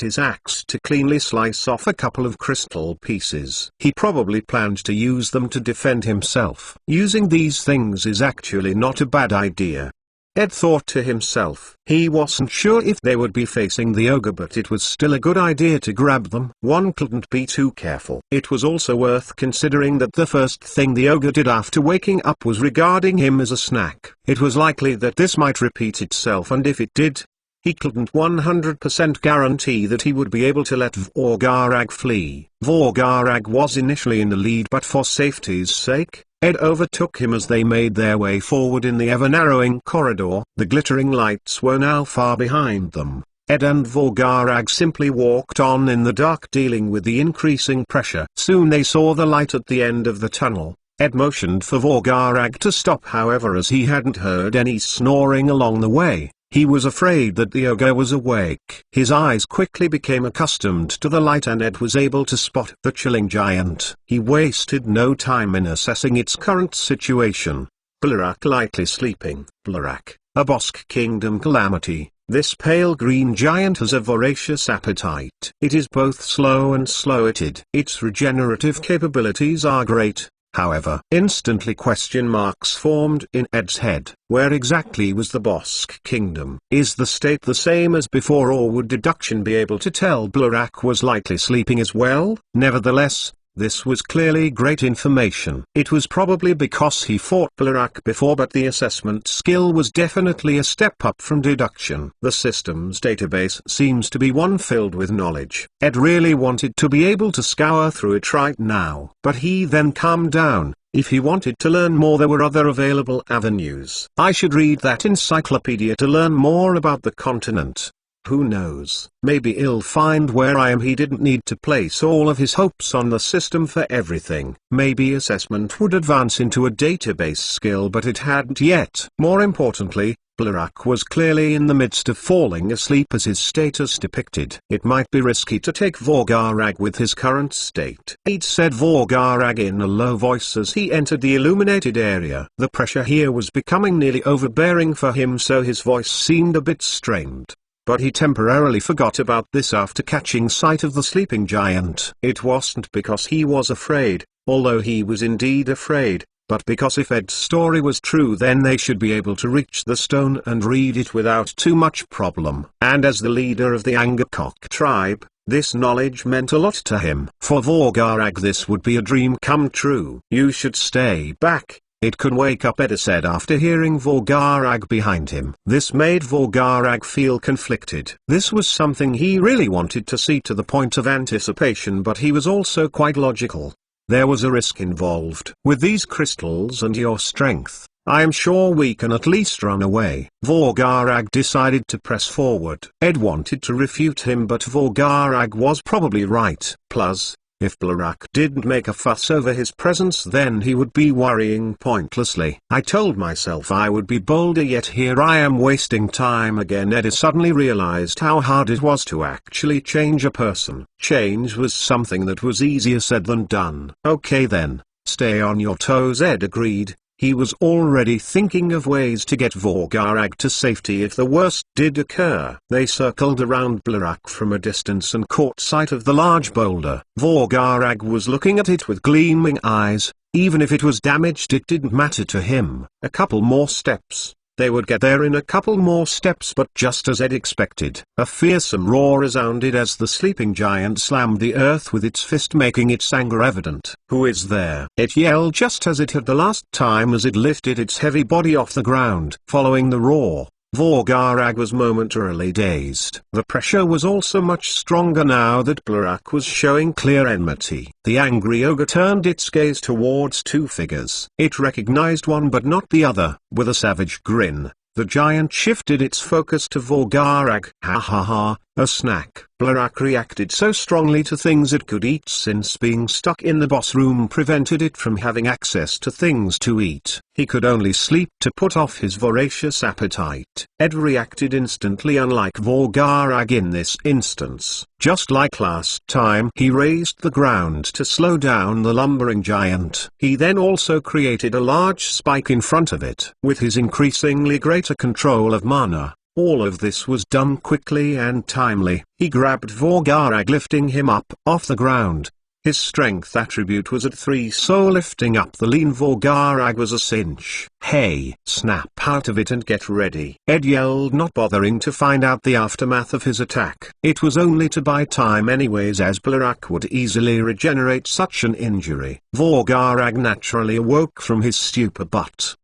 his axe to cleanly slice off a couple of crystal pieces. He probably planned to use them to defend himself. Using these things is actually not a bad idea. Ed thought to himself. He wasn't sure if they would be facing the ogre, but it was still a good idea to grab them. One couldn't be too careful. It was also worth considering that the first thing the ogre did after waking up was regarding him as a snack. It was likely that this might repeat itself, and if it did, he couldn't 100% guarantee that he would be able to let Vorgarag flee. Vorgarag was initially in the lead, but for safety's sake, Ed overtook him as they made their way forward in the ever-narrowing corridor. The glittering lights were now far behind them. Ed and Vorgarag simply walked on in the dark, dealing with the increasing pressure. Soon they saw the light at the end of the tunnel. Ed motioned for Vorgarag to stop, however, as he hadn't heard any snoring along the way. He was afraid that the ogre was awake. His eyes quickly became accustomed to the light and Ed was able to spot the chilling giant. He wasted no time in assessing its current situation. Blurrak lightly sleeping. Blurrak, a Bosk Kingdom calamity. This pale green giant has a voracious appetite. It is both slow and slow-witted. Its regenerative capabilities are great. However, instantly question marks formed in Ed's head. Where exactly was the Bosk Kingdom? Is the state the same as before, or would deduction be able to tell Blurrak was likely sleeping as well? Nevertheless, this was clearly great information. It was probably because he fought Blurrak before, but the assessment skill was definitely a step up from deduction. The system's database seems to be one filled with knowledge. Ed really wanted to be able to scour through it right now. But he then calmed down. If he wanted to learn more, there were other available avenues. I should read that encyclopedia to learn more about the continent. Who knows, maybe he'll find where I am. He didn't need to place all of his hopes on the system for everything. Maybe assessment would advance into a database skill, but it hadn't yet. More importantly, Blurrak was clearly in the midst of falling asleep as his status depicted. It might be risky to take Vorgarag with his current state. He'd said Vorgarag in a low voice as he entered the illuminated area. The pressure here was becoming nearly overbearing for him, so his voice seemed a bit strained. But he temporarily forgot about this after catching sight of the sleeping giant. It wasn't because he was afraid, although he was indeed afraid, but because if Ed's story was true, then they should be able to reach the stone and read it without too much problem. And as the leader of the Angkok tribe, this knowledge meant a lot to him. For Vorgarag, this would be a dream come true. You should stay back. It could wake up, Ed said after hearing Vorgarag behind him. This made Vorgarag feel conflicted. This was something he really wanted to see to the point of anticipation, but he was also quite logical. There was a risk involved. With these crystals and your strength, I am sure we can at least run away. Vorgarag decided to press forward. Ed wanted to refute him, but Vorgarag was probably right. Plus, if Blurrak didn't make a fuss over his presence, then he would be worrying pointlessly. I told myself I would be bolder, yet here I am wasting time again. Ed suddenly realized how hard it was to actually change a person. Change was something that was easier said than done. Okay then, stay on your toes, Ed agreed. He was already thinking of ways to get Vorgarag to safety if the worst did occur. They circled around Blurrak from a distance and caught sight of the large boulder. Vorgarag was looking at it with gleaming eyes. Even if it was damaged, it didn't matter to him. A couple more steps. They would get there in a couple more steps, but just as Ed expected, a fearsome roar resounded as the sleeping giant slammed the earth with its fist, making its anger evident. Who is there? It yelled just as it had the last time as it lifted its heavy body off the ground. Following the roar, Vorgarag was momentarily dazed. The pressure was also much stronger now that Blurrak was showing clear enmity. The angry ogre turned its gaze towards two figures. It recognized one but not the other. With a savage grin, the giant shifted its focus to Vorgarag. Ha ha ha, a snack. Blarak reacted so strongly to things it could eat since being stuck in the boss room prevented it from having access to things to eat. He could only sleep to put off his voracious appetite. Ed reacted instantly, unlike Vorgarag in this instance. Just like last time, he raised the ground to slow down the lumbering giant. He then also created a large spike in front of it. With his increasingly greater control of mana, all of this was done quickly and timely. He grabbed Vorgarag, lifting him up off the ground. His strength attribute was at 3, so lifting up the lean Vorgarag was a cinch. "Hey, snap out of it and get ready," Ed yelled, not bothering to find out the aftermath of his attack. It was only to buy time anyways, as Blarak would easily regenerate such an injury. Vorgarag naturally awoke from his stupor. But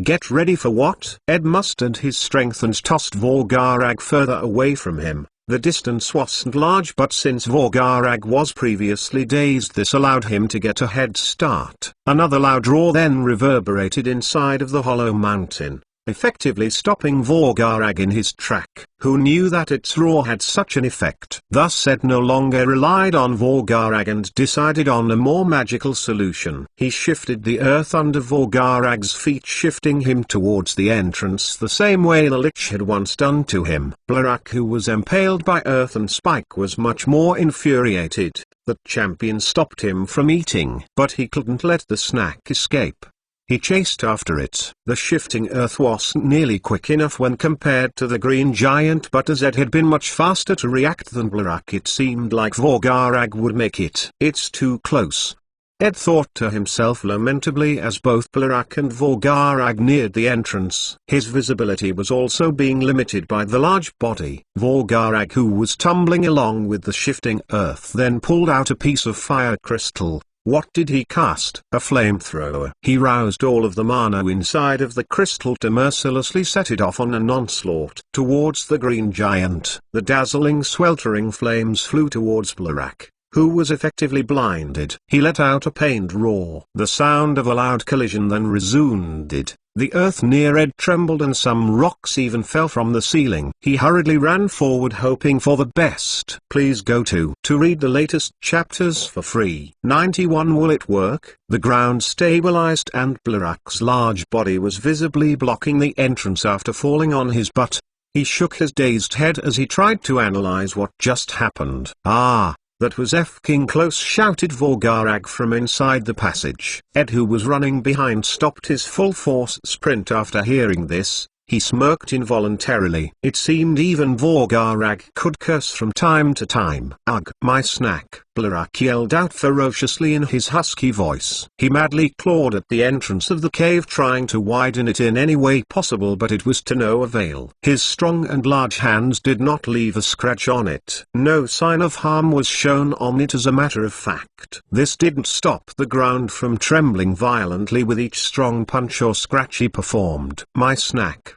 get ready for what? Ed mustered his strength and tossed Vorgarag further away from him. The distance wasn't large, but since Vorgarag was previously dazed, this allowed him to get a head start. Another loud roar then reverberated inside of the hollow mountain, effectively stopping Vorgarag in his track. Who knew that its roar had such an effect? Thus Ed no longer relied on Vorgarag and decided on a more magical solution. He shifted the earth under Vorgarag's feet, shifting him towards the entrance the same way the Lich had once done to him. Blarak, who was impaled by earth and spike, was much more infuriated. The champion stopped him from eating, but he couldn't let the snack escape. He chased after it. The shifting earth wasn't nearly quick enough when compared to the green giant, but as Ed had been much faster to react than Blarak, it seemed like Vorgarag would make it. "It's too close," Ed thought to himself lamentably as both Blarak and Vorgarag neared the entrance. His visibility was also being limited by the large body. Vorgarag, who was tumbling along with the shifting earth, then pulled out a piece of fire crystal. What did he cast? A flamethrower. He roused all of the mana inside of the crystal to mercilessly set it off on an onslaught towards the green giant. The dazzling, sweltering flames flew towards Blarak, who was effectively blinded. He let out a pained roar. The sound of a loud collision then resounded. The earth near Ed trembled and some rocks even fell from the ceiling. He hurriedly ran forward, hoping for the best. Please go to read the latest chapters for free. 91. Will it work? The ground stabilized and Blarak's large body was visibly blocking the entrance after falling on his butt. He shook his dazed head as he tried to analyze what just happened. "Ah! That was f***ing close," shouted Vorgarag from inside the passage. Ed, who was running behind, stopped his full force sprint after hearing this. He smirked involuntarily. It seemed even Vorgarag could curse from time to time. "Ugh, my snack!" Blarak yelled out ferociously in his husky voice. He madly clawed at the entrance of the cave, trying to widen it in any way possible, but it was to no avail. His strong and large hands did not leave a scratch on it. No sign of harm was shown on it, as a matter of fact. This didn't stop the ground from trembling violently with each strong punch or scratch he performed. "My snack!"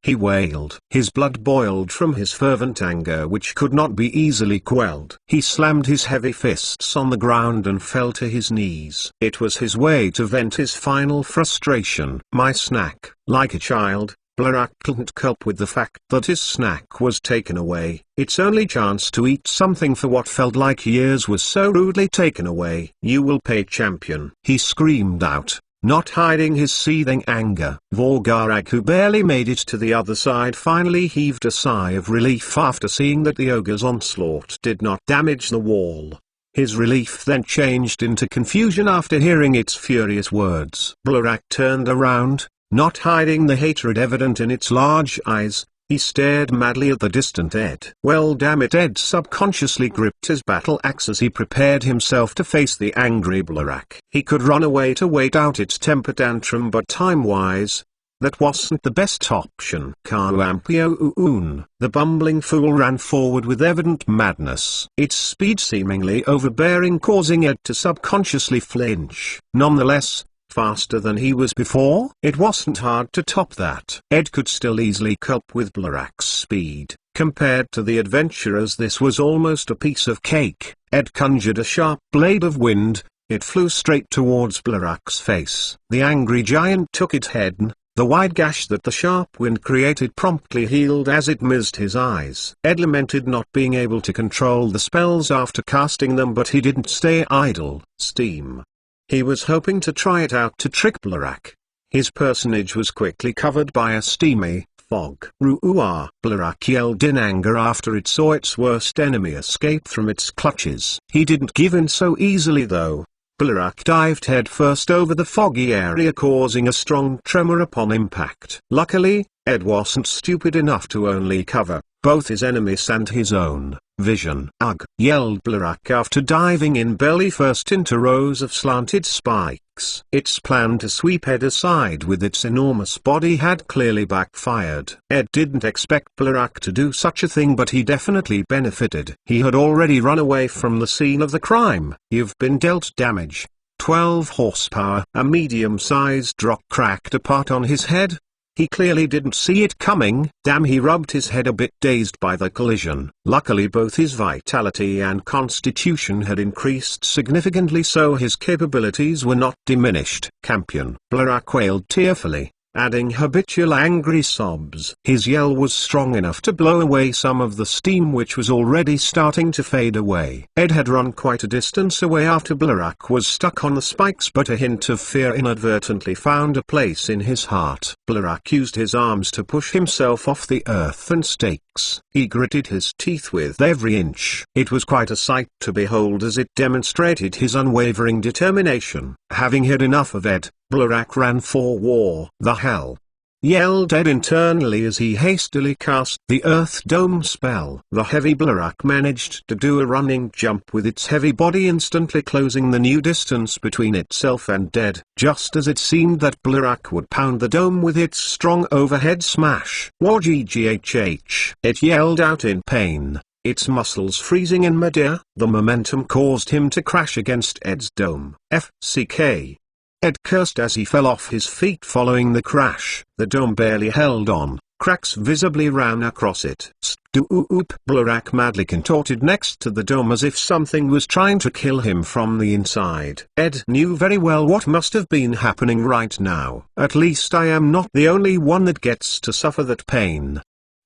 He wailed. His blood boiled from his fervent anger, which could not be easily quelled. He slammed his heavy fists on the ground and fell to his knees. It was his way to vent his final frustration. "My snack!" Like a child, Blarak couldn't cope with the fact that his snack was taken away. Its only chance to eat something for what felt like years was so rudely taken away. "You will pay, champion!" he screamed out, not hiding his seething anger. Vorgarag, who barely made it to the other side, finally heaved a sigh of relief after seeing that the ogre's onslaught did not damage the wall. His relief then changed into confusion after hearing its furious words. Blarak turned around, not hiding the hatred evident in its large eyes. He stared madly at the distant Ed. "Well, damn it!" Ed subconsciously gripped his battle axe as he prepared himself to face the angry Blarak. He could run away to wait out its temper tantrum, but time-wise, that wasn't the best option. Kawampio-oon. The bumbling fool ran forward with evident madness, its speed seemingly overbearing, causing Ed to subconsciously flinch. Nonetheless, faster than he was before? It wasn't hard to top that. Ed could still easily cope with Blarak's speed. Compared to the adventurers, this was almost a piece of cake. Ed conjured a sharp blade of wind. It flew straight towards Blarak's face. The angry giant took its head. The wide gash that the sharp wind created promptly healed as it missed his eyes. Ed lamented not being able to control the spells after casting them, but he didn't stay idle. Steam. He was hoping to try it out to trick Blarak. His personage was quickly covered by a steamy fog. Ruua! Blarak yelled in anger after it saw its worst enemy escape from its clutches. He didn't give in so easily though. Blarak dived headfirst over the foggy area, causing a strong tremor upon impact. Luckily, Ed wasn't stupid enough to only cover both his enemies and his own vision. Ugh! Yelled Blarak after diving in belly first into rows of slanted spikes. Its plan to sweep Ed aside with its enormous body had clearly backfired. Ed didn't expect Blarak to do such a thing, but he definitely benefited. He had already run away from the scene of the crime. You've been dealt damage. 12 horsepower. A medium-sized rock cracked apart on his head. He clearly didn't see it coming. Damn, he rubbed his head, a bit dazed by the collision. Luckily both his vitality and constitution had increased significantly, so his capabilities were not diminished. Campion. Blarak wailed tearfully, adding habitual angry sobs. His yell was strong enough to blow away some of the steam which was already starting to fade away. Ed had run quite a distance away after Blarak was stuck on the spikes, but a hint of fear inadvertently found a place in his heart. Blarak used his arms to push himself off the earth and stakes. He gritted his teeth with every inch. It was quite a sight to behold, as it demonstrated his unwavering determination. Having had enough of Ed, Blarak ran for war. The hell? Yelled Ed internally as he hastily cast the Earth Dome spell. The heavy Blarak managed to do a running jump with its heavy body, instantly closing the new distance between itself and Ed, just as it seemed that Blarak would pound the dome with its strong overhead smash. Wargghh! It yelled out in pain, its muscles freezing in midair. The momentum caused him to crash against Ed's dome. FCK. Ed cursed as he fell off his feet following the crash. The dome barely held on. Cracks visibly ran across it. Stoop! Blarak madly contorted next to the dome as if something was trying to kill him from the inside. Ed knew very well what must have been happening right now. At least I am not the only one that gets to suffer that pain.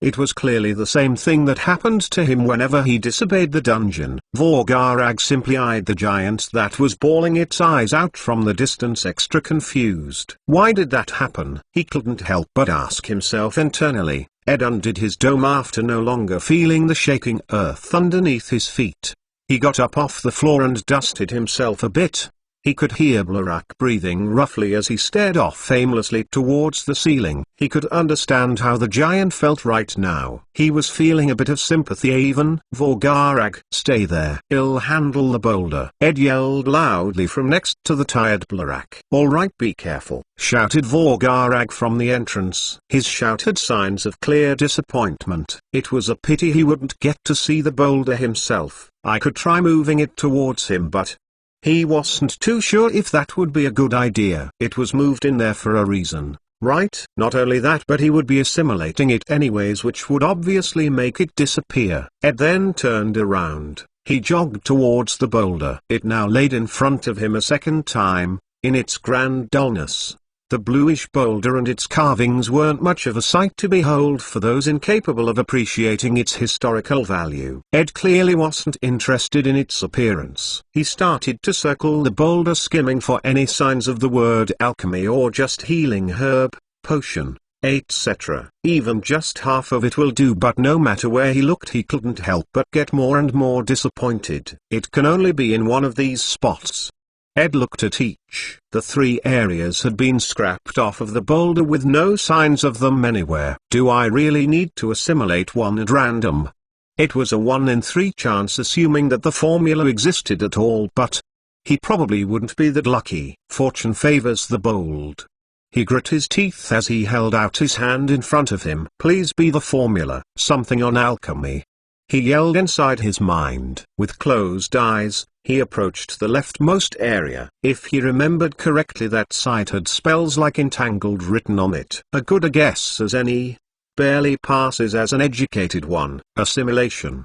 It was clearly the same thing that happened to him whenever he disobeyed the dungeon. Vorgarag simply eyed the giant that was bawling its eyes out from the distance, extra confused. Why did that happen? He couldn't help but ask himself internally. Ed undid his dome after no longer feeling the shaking earth underneath his feet. He got up off the floor and dusted himself a bit. He could hear Blarak breathing roughly as he stared off aimlessly towards the ceiling. He could understand how the giant felt right now. He was feeling a bit of sympathy even. Vorgarag, stay there. I'll handle the boulder. Ed yelled loudly from next to the tired Blarak. Alright, be careful, shouted Vorgarag from the entrance. His shout had signs of clear disappointment. It was a pity he wouldn't get to see the boulder himself. I could try moving it towards him, but he wasn't too sure if that would be a good idea. It was moved in there for a reason, right? Not only that, but he would be assimilating it anyways, which would obviously make it disappear. Ed then turned around. He jogged towards the boulder. It now laid in front of him a second time, in its grand dullness. The bluish boulder and its carvings weren't much of a sight to behold for those incapable of appreciating its historical value. Ed clearly wasn't interested in its appearance. He started to circle the boulder, skimming for any signs of the word alchemy or just healing herb, potion, etc. Even just half of it will do, but no matter where he looked he couldn't help but get more and more disappointed. It can only be in one of these spots. Ed looked at each. The 3 areas had been scrapped off of the boulder with no signs of them anywhere. Do I really need to assimilate one at random? It was a 1 in 3 chance, assuming that the formula existed at all, but he probably wouldn't be that lucky. Fortune favors the bold. He grit his teeth as he held out his hand in front of him. Please be the formula. Something on alchemy. He yelled inside his mind. With closed eyes, he approached the leftmost area. If he remembered correctly, that site had spells like entangled written on it. A good a guess as any. Barely passes as an educated one. Assimilation.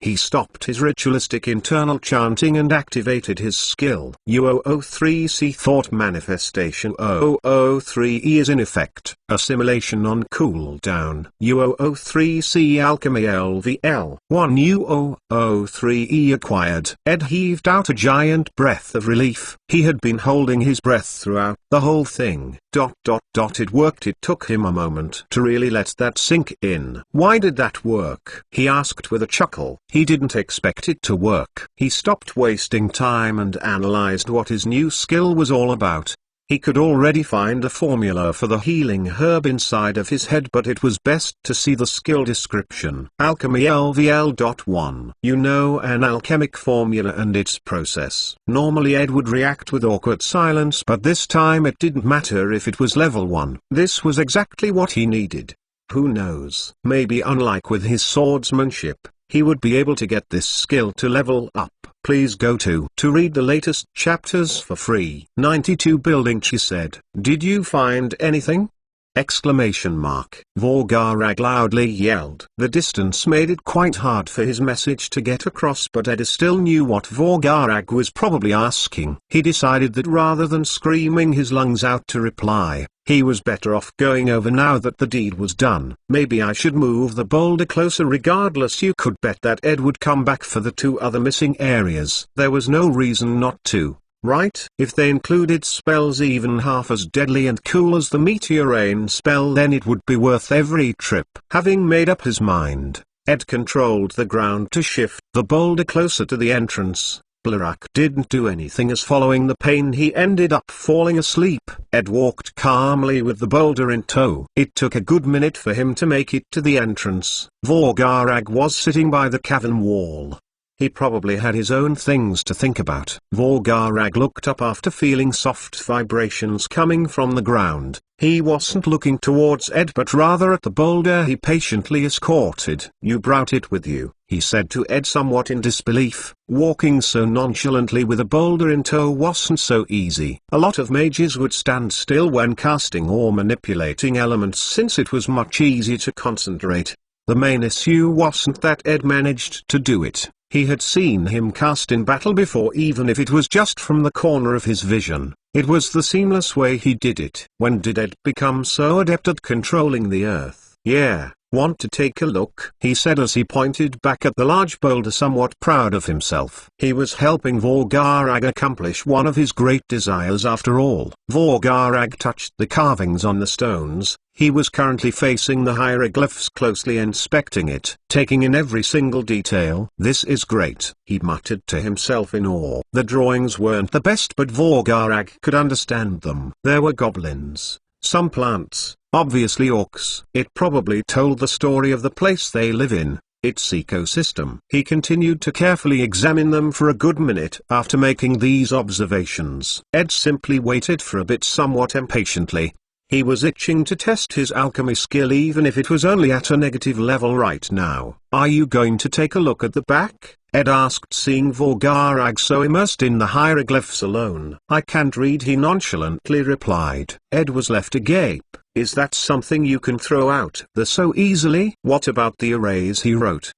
He stopped his ritualistic internal chanting and activated his skill. U003C Thought Manifestation 003E is in effect. Assimilation on cooldown. U003C Alchemy LVL 1 U003E acquired. Ed heaved out a giant breath of relief. He had been holding his breath throughout the whole thing. It worked. It took him a moment to really let that sink in. Why did that work? He asked with a chuckle. He didn't expect it to work. He stopped wasting time and analyzed what his new skill was all about. He could already find a formula for the healing herb inside of his head, but it was best to see the skill description. Alchemy LVL.1. You know an alchemic formula and its process. Normally Ed would react with awkward silence, but this time it didn't matter if it was level 1. This was exactly what he needed. Who knows? Maybe unlike with his swordsmanship, he would be able to get this skill to level up. Please go to read the latest chapters for free. 92 building, she said. Did you find anything? Exclamation mark. Vorgarag loudly yelled. The distance made it quite hard for his message to get across, but Ed still knew what Vorgarag was probably asking. He decided that rather than screaming his lungs out to reply, he was better off going over now that the deed was done. Maybe I should move the boulder closer. Regardless, you could bet that Ed would come back for the 2 other missing areas. There was no reason not to, right? If they included spells even half as deadly and cool as the Meteor Rain spell, then it would be worth every trip. Having made up his mind, Ed controlled the ground to shift the boulder closer to the entrance. Blarak didn't do anything, as following the pain he ended up falling asleep. Ed walked calmly with the boulder in tow. It took a good minute for him to make it to the entrance. Vorgarag was sitting by the cavern wall. He probably had his own things to think about. Vorgarag looked up after feeling soft vibrations coming from the ground. He wasn't looking towards Ed but rather at the boulder he patiently escorted. You brought it with you, he said to Ed, somewhat in disbelief. Walking so nonchalantly with a boulder in tow wasn't so easy. A lot of mages would stand still when casting or manipulating elements, since it was much easier to concentrate. The main issue wasn't that Ed managed to do it. He had seen him cast in battle before, even if it was just from the corner of his vision. It was the seamless way he did it. When did Ed become so adept at controlling the earth? Yeah, want to take a look? He said as he pointed back at the large boulder, somewhat proud of himself. He was helping Vorgarag accomplish one of his great desires after all. Vorgarag touched the carvings on the stones. He was currently facing the hieroglyphs, closely inspecting it, taking in every single detail. This is great, he muttered to himself in awe. The drawings weren't the best, but Vorgarag could understand them. There were goblins, some plants, obviously orcs. It probably told the story of the place they live in, its ecosystem. He continued to carefully examine them for a good minute. After making these observations, Ed simply waited for a bit, somewhat impatiently. He was itching to test his alchemy skill, even if it was only at a negative level right now. Are you going to take a look at the back? Ed asked, seeing Vorgarag so immersed in the hieroglyphs alone. I can't read, he nonchalantly replied. Ed was left agape. Is that something you can throw out there so easily? What about the arrays he wrote?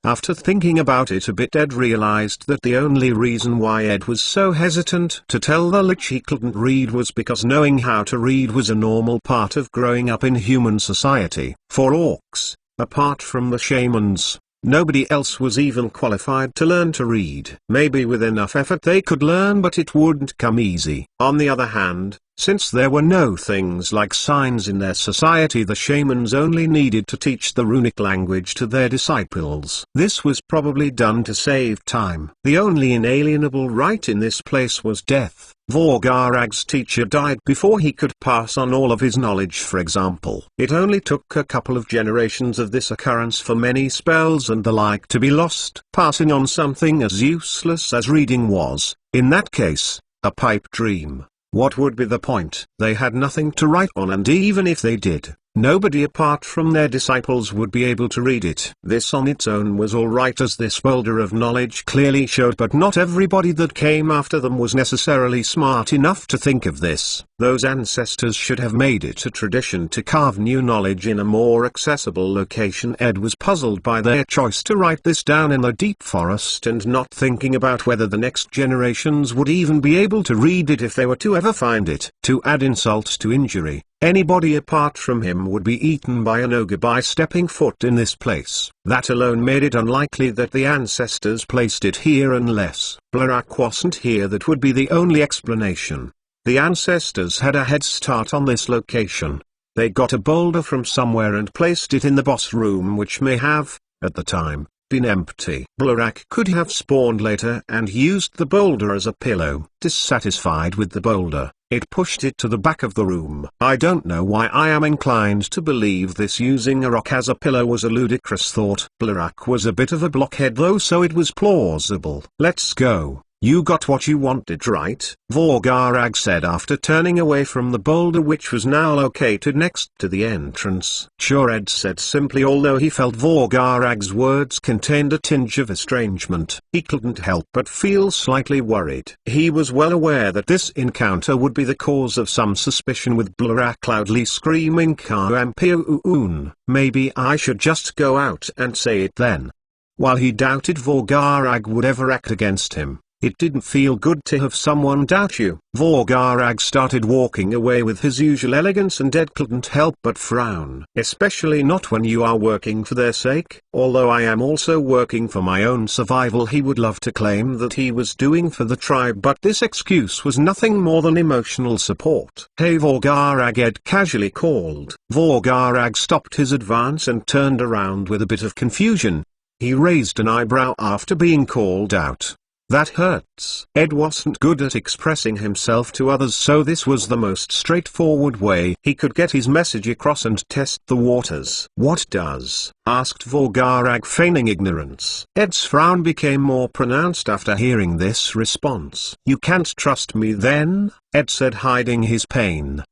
After thinking about it a bit, Ed realized that the only reason why Ed was so hesitant to tell the Lich he couldn't read was because knowing how to read was a normal part of growing up in human society. For orcs, apart from the shamans, nobody else was even qualified to learn to read. Maybe with enough effort they could learn, but it wouldn't come easy. On the other hand, since there were no things like signs in their society, the shamans only needed to teach the runic language to their disciples. This was probably done to save time. The only inalienable right in this place was death. Vorgarag's teacher died before he could pass on all of his knowledge, for example. It only took a couple of generations of this occurrence for many spells and the like to be lost. Passing on something as useless as reading was, in that case, a pipe dream. What would be the point? They had nothing to write on, and even if they did, nobody apart from their disciples would be able to read it. This on its own was alright, as this boulder of knowledge clearly showed, but not everybody that came after them was necessarily smart enough to think of this. Those ancestors should have made it a tradition to carve new knowledge in a more accessible location. Ed was puzzled by their choice to write this down in the deep forest, and not thinking about whether the next generations would even be able to read it if they were to ever find it. To add insult to injury, Anybody apart from him would be eaten by an ogre by stepping foot in this place. That alone made it unlikely that the ancestors placed it here unless Blarak wasn't here. That would be the only explanation. The ancestors had a head start on this location. They got a boulder from somewhere and placed it in the boss room, which may have, at the time, been empty. Blarak could have spawned later and used the boulder as a pillow. Dissatisfied with the boulder, it pushed it to the back of the room. I don't know why I am inclined to believe this. Using a rock as a pillow was a ludicrous thought. Blarak was a bit of a blockhead though, so it was plausible. Let's go. You got what you wanted, right? Vorgarag said after turning away from the boulder, which was now located next to the entrance. Sure, Ed said simply, although he felt Vorgarag's words contained a tinge of estrangement. He couldn't help but feel slightly worried. He was well aware that this encounter would be the cause of some suspicion, with Blarak loudly screaming Kampiun. Maybe I should just go out and say it then. While he doubted Vorgarag would ever act against him, it didn't feel good to have someone doubt you. Vorgarag started walking away with his usual elegance, and Ed couldn't help but frown. Especially not when you are working for their sake. Although I am also working for my own survival, he would love to claim that he was doing for the tribe, but this excuse was nothing more than emotional support. Hey Vorgarag, Ed casually called. Vorgarag stopped his advance and turned around with a bit of confusion. He raised an eyebrow after being called out. That hurts. Ed wasn't good at expressing himself to others, so this was the most straightforward way he could get his message across and test the waters. What does? Asked Vorgarag, feigning ignorance. Ed's frown became more pronounced after hearing this response. You can't trust me then? Ed said, hiding his pain.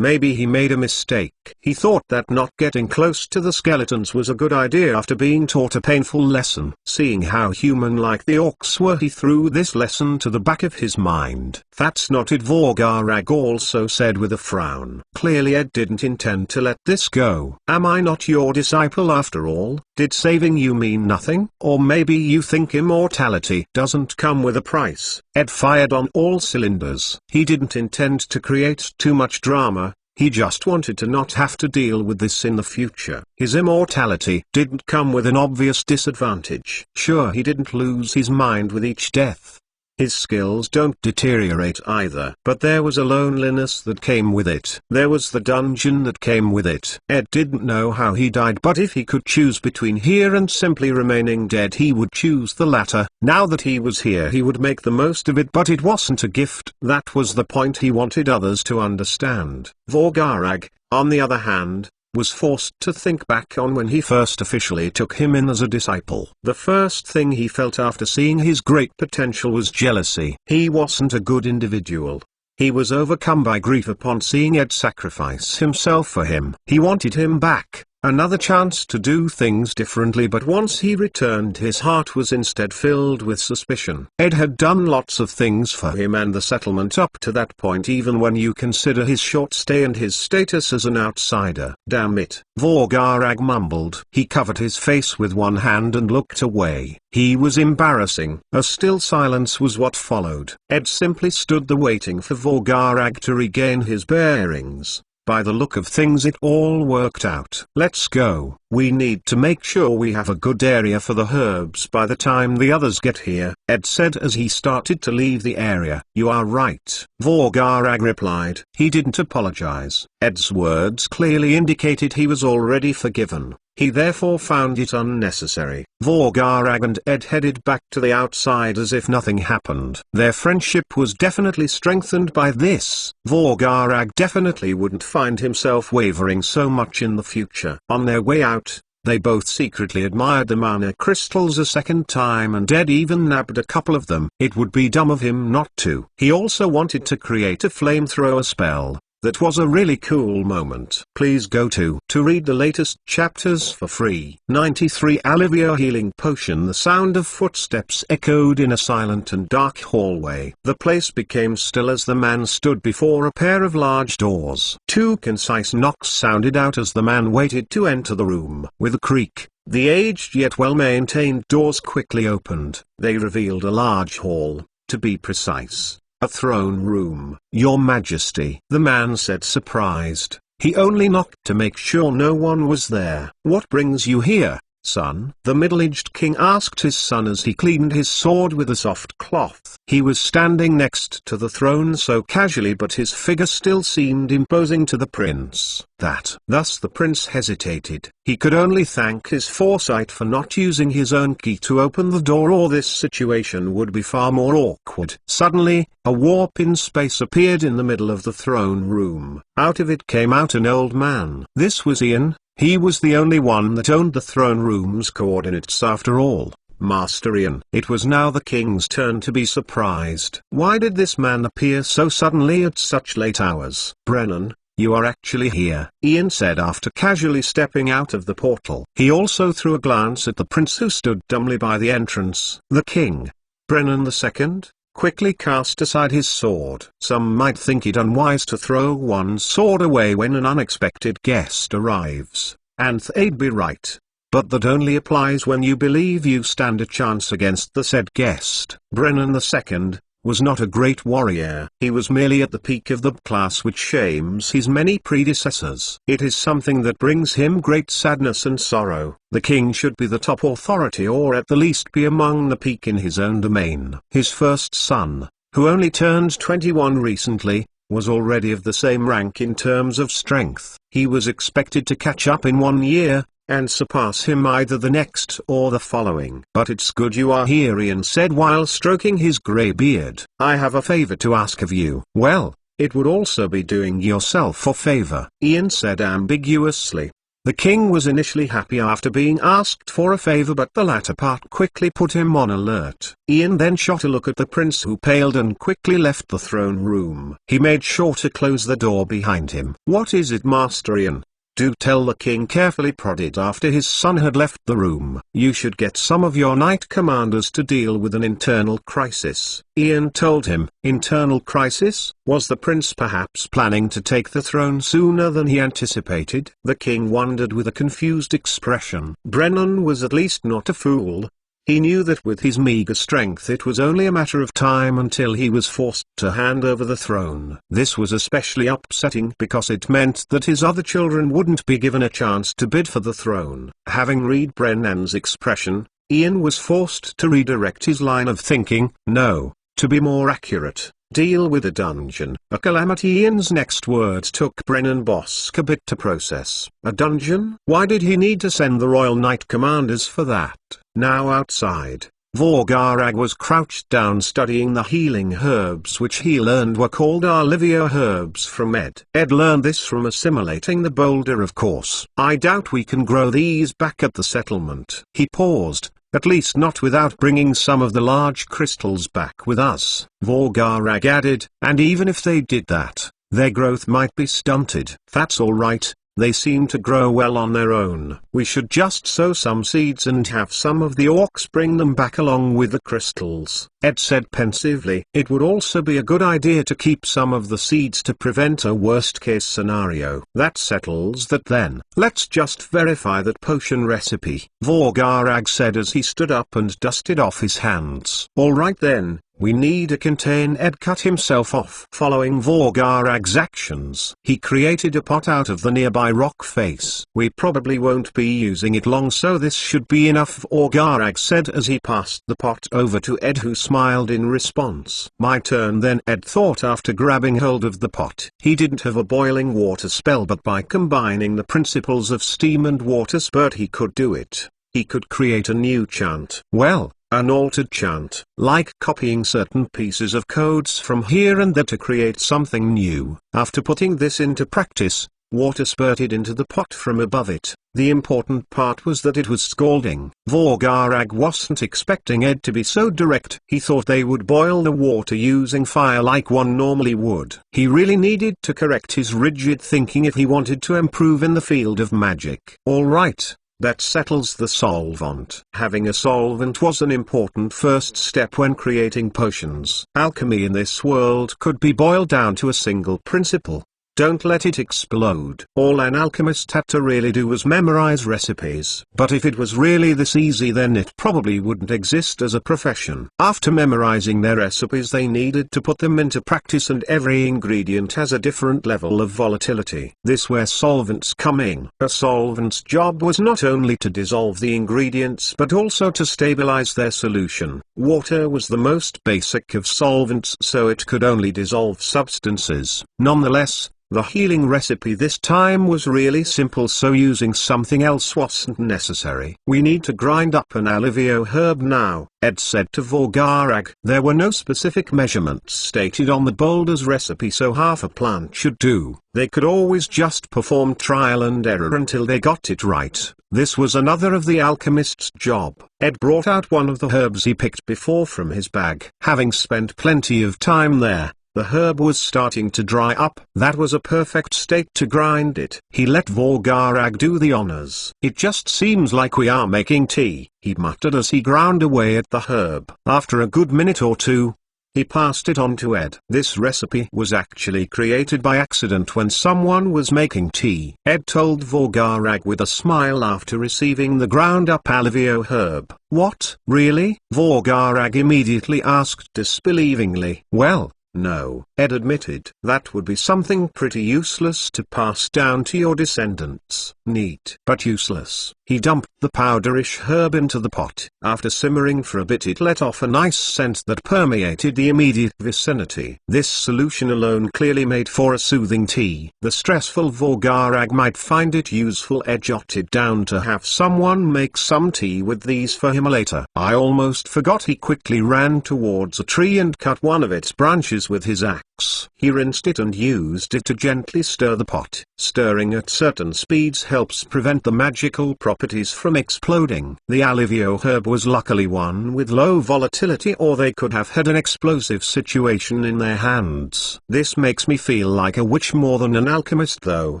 Maybe he made a mistake. He thought that not getting close to the skeletons was a good idea after being taught a painful lesson. Seeing how human-like the orcs were, he threw this lesson to the back of his mind. That's not it, Vorgarag also said with a frown. Clearly Ed didn't intend to let this go. Am I not your disciple after all? Did saving you mean nothing? Or maybe you think immortality doesn't come with a price? Ed fired on all cylinders. He didn't intend to create too much drama. He just wanted to not have to deal with this in the future. His immortality didn't come with an obvious disadvantage. Sure, he didn't lose his mind with each death. His skills don't deteriorate either. But there was a loneliness that came with it. There was the dungeon that came with it. Ed didn't know how he died, but if he could choose between here and simply remaining dead, he would choose the latter. Now that he was here, he would make the most of it, but it wasn't a gift. That was the point he wanted others to understand. Vorgarag, on the other hand, was forced to think back on when he first officially took him in as a disciple. The first thing he felt after seeing his great potential was jealousy. He wasn't a good individual. He was overcome by grief upon seeing Ed sacrifice himself for him. He wanted him back, another chance to do things differently, but once he returned, his heart was instead filled with suspicion. Ed had done lots of things for him and the settlement up to that point, even when you consider his short stay and his status as an outsider. Damn it, Vorgarag mumbled. He covered his face with one hand and looked away. He was embarrassing. A still silence was what followed. Ed simply stood there waiting for Vorgarag to regain his bearings. By the look of things, it all worked out. Let's go. We need to make sure we have a good area for the herbs by the time the others get here, Ed said as he started to leave the area. You are right, Vorgarag replied. He didn't apologize. Ed's words clearly indicated he was already forgiven. He therefore found it unnecessary. Vorgarag and Ed headed back to the outside as if nothing happened. Their friendship was definitely strengthened by this. Vorgarag definitely wouldn't find himself wavering so much in the future. On their way out, they both secretly admired the mana crystals a second time, and Ed even nabbed a couple of them. It would be dumb of him not to. He also wanted to create a flamethrower spell. That was a really cool moment. Please go to read the latest chapters for free. 93 Alivia Healing Potion. The sound of footsteps echoed in a silent and dark hallway. The place became still as the man stood before a pair of large doors. Two concise knocks sounded out as the man waited to enter the room. With a creak, the aged yet well-maintained doors quickly opened. They revealed a large hall, to be precise. "A throne room, your majesty," the man said, surprised. He only knocked to make sure no one was there. "What brings you here, son?" the middle-aged king asked his son as he cleaned his sword with a soft cloth. He was standing next to the throne so casually, but his figure still seemed imposing to the prince. Thus the prince hesitated. He could only thank his foresight for not using his own key to open the door, or this situation would be far more awkward. Suddenly, a warp in space appeared in the middle of the throne room. Out of it came out an old man. This was Ian. He was the only one that owned the throne room's coordinates after all. Master Ian. It was now the king's turn to be surprised. Why did this man appear so suddenly at such late hours? "Brennan, you are actually here," Ian said after casually stepping out of the portal. He also threw a glance at the prince who stood dumbly by the entrance. The king, Brennan II, quickly cast aside his sword. Some might think it unwise to throw one's sword away when an unexpected guest arrives, and they'd be right. But that only applies when you believe you stand a chance against the said guest. Brennan II was not a great warrior. He was merely at the peak of the class which shames his many predecessors. It is something that brings him great sadness and sorrow. The king should be the top authority, or at the least be among the peak in his own domain. His first son, who only turned 21 recently, was already of the same rank in terms of strength. He was expected to catch up in 1 year, and surpass him either the next or the following. "But it's good you are here," Ian said while stroking his grey beard. "I have a favor to ask of you." "Well, it would also be doing yourself a favor," Ian said ambiguously. The king was initially happy after being asked for a favor, but the latter part quickly put him on alert. Ian then shot a look at the prince, who paled and quickly left the throne room. He made sure to close the door behind him. "What is it, Master Ian?" "Do tell," the king carefully prodded after his son had left the room. "You should get some of your knight commanders to deal with an internal crisis," Ian told him. Internal crisis? Was the prince perhaps planning to take the throne sooner than he anticipated? The king wondered with a confused expression. Brennan was at least not a fool. He knew that with his meager strength it was only a matter of time until he was forced to hand over the throne. This was especially upsetting because it meant that his other children wouldn't be given a chance to bid for the throne. Having read Brennan's expression, Ian was forced to redirect his line of thinking. No, to be more accurate, deal with a dungeon. A calamity. Ian's next words took Brennan Bosk a bit to process. A dungeon? Why did he need to send the Royal Knight Commanders for that? Now outside, Vorgarag was crouched down studying the healing herbs which he learned were called Arlivia herbs from Ed. Ed learned this from assimilating the boulder, of course. "I doubt we can grow these back at the settlement." He paused. "At least not without bringing some of the large crystals back with us," Vorgarag added, "and even if they did that, their growth might be stunted." "That's all right. They seem to grow well on their own. We should just sow some seeds and have some of the orcs bring them back along with the crystals," Ed said pensively. "It would also be a good idea to keep some of the seeds to prevent a worst-case scenario." "That settles that then. Let's just verify that potion recipe," Vorgarag said as he stood up and dusted off his hands. "All right then. We need a contain." Ed cut himself off. Following Vorgarag's actions, he created a pot out of the nearby rock face. "We probably won't be using it long, so this should be enough," Vorgarag said as he passed the pot over to Ed, who smiled in response. "My turn then," Ed thought after grabbing hold of the pot. He didn't have a boiling water spell, but by combining the principles of steam and water spurt he could do it. He could create a new chant. Well, an altered chant, like copying certain pieces of codes from here and there to create something new. After putting this into practice, water spurted into the pot from above it. The important part was that it was scalding. Vorgarag wasn't expecting Ed to be so direct. He thought they would boil the water using fire like one normally would. He really needed to correct his rigid thinking if he wanted to improve in the field of magic. All right. That settles the solvent. Having a solvent was an important first step when creating potions. Alchemy in this world could be boiled down to a single principle: don't let it explode. All an alchemist had to really do was memorize recipes. But if it was really this easy, then it probably wouldn't exist as a profession. After memorizing their recipes, they needed to put them into practice, and every ingredient has a different level of volatility. This where solvents come in. A solvent's job was not only to dissolve the ingredients but also to stabilize their solution. Water was the most basic of solvents, so it could only dissolve substances. Nonetheless, the healing recipe this time was really simple, so using something else wasn't necessary. "We need to grind up an alivio herb now," Ed said to Vorgarag. There were no specific measurements stated on the boulder's recipe, so half a plant should do. They could always just perform trial and error until they got it right. This was another of the alchemist's job. Ed brought out one of the herbs he picked before from his bag. Having spent plenty of time there, the herb was starting to dry up. That was a perfect state to grind it. He let Vorgarag do the honors. "It just seems like we are making tea," he muttered as he ground away at the herb. After a good minute or two, he passed it on to Ed. This recipe was actually created by accident when someone was making tea. Ed told Vorgarag with a smile after receiving the ground-up alivio herb. "What? Really?" Vorgarag immediately asked disbelievingly. "Well, no," Ed admitted. "That would be something pretty useless to pass down to your descendants." "Neat, but useless." He dumped the powderish herb into the pot. After simmering for a bit, it let off a nice scent that permeated the immediate vicinity. This solution alone clearly made for a soothing tea. The stressful Vorgarag might find it useful. Ed jotted down to have someone make some tea with these for him later. "I almost forgot." He quickly ran towards a tree and cut one of its branches with his axe. He rinsed it and used it to gently stir the pot. Stirring at certain speeds helps prevent the magical properties from exploding. The alivio herb was luckily one with low volatility, or they could have had an explosive situation in their hands. "This makes me feel like a witch more than an alchemist, though."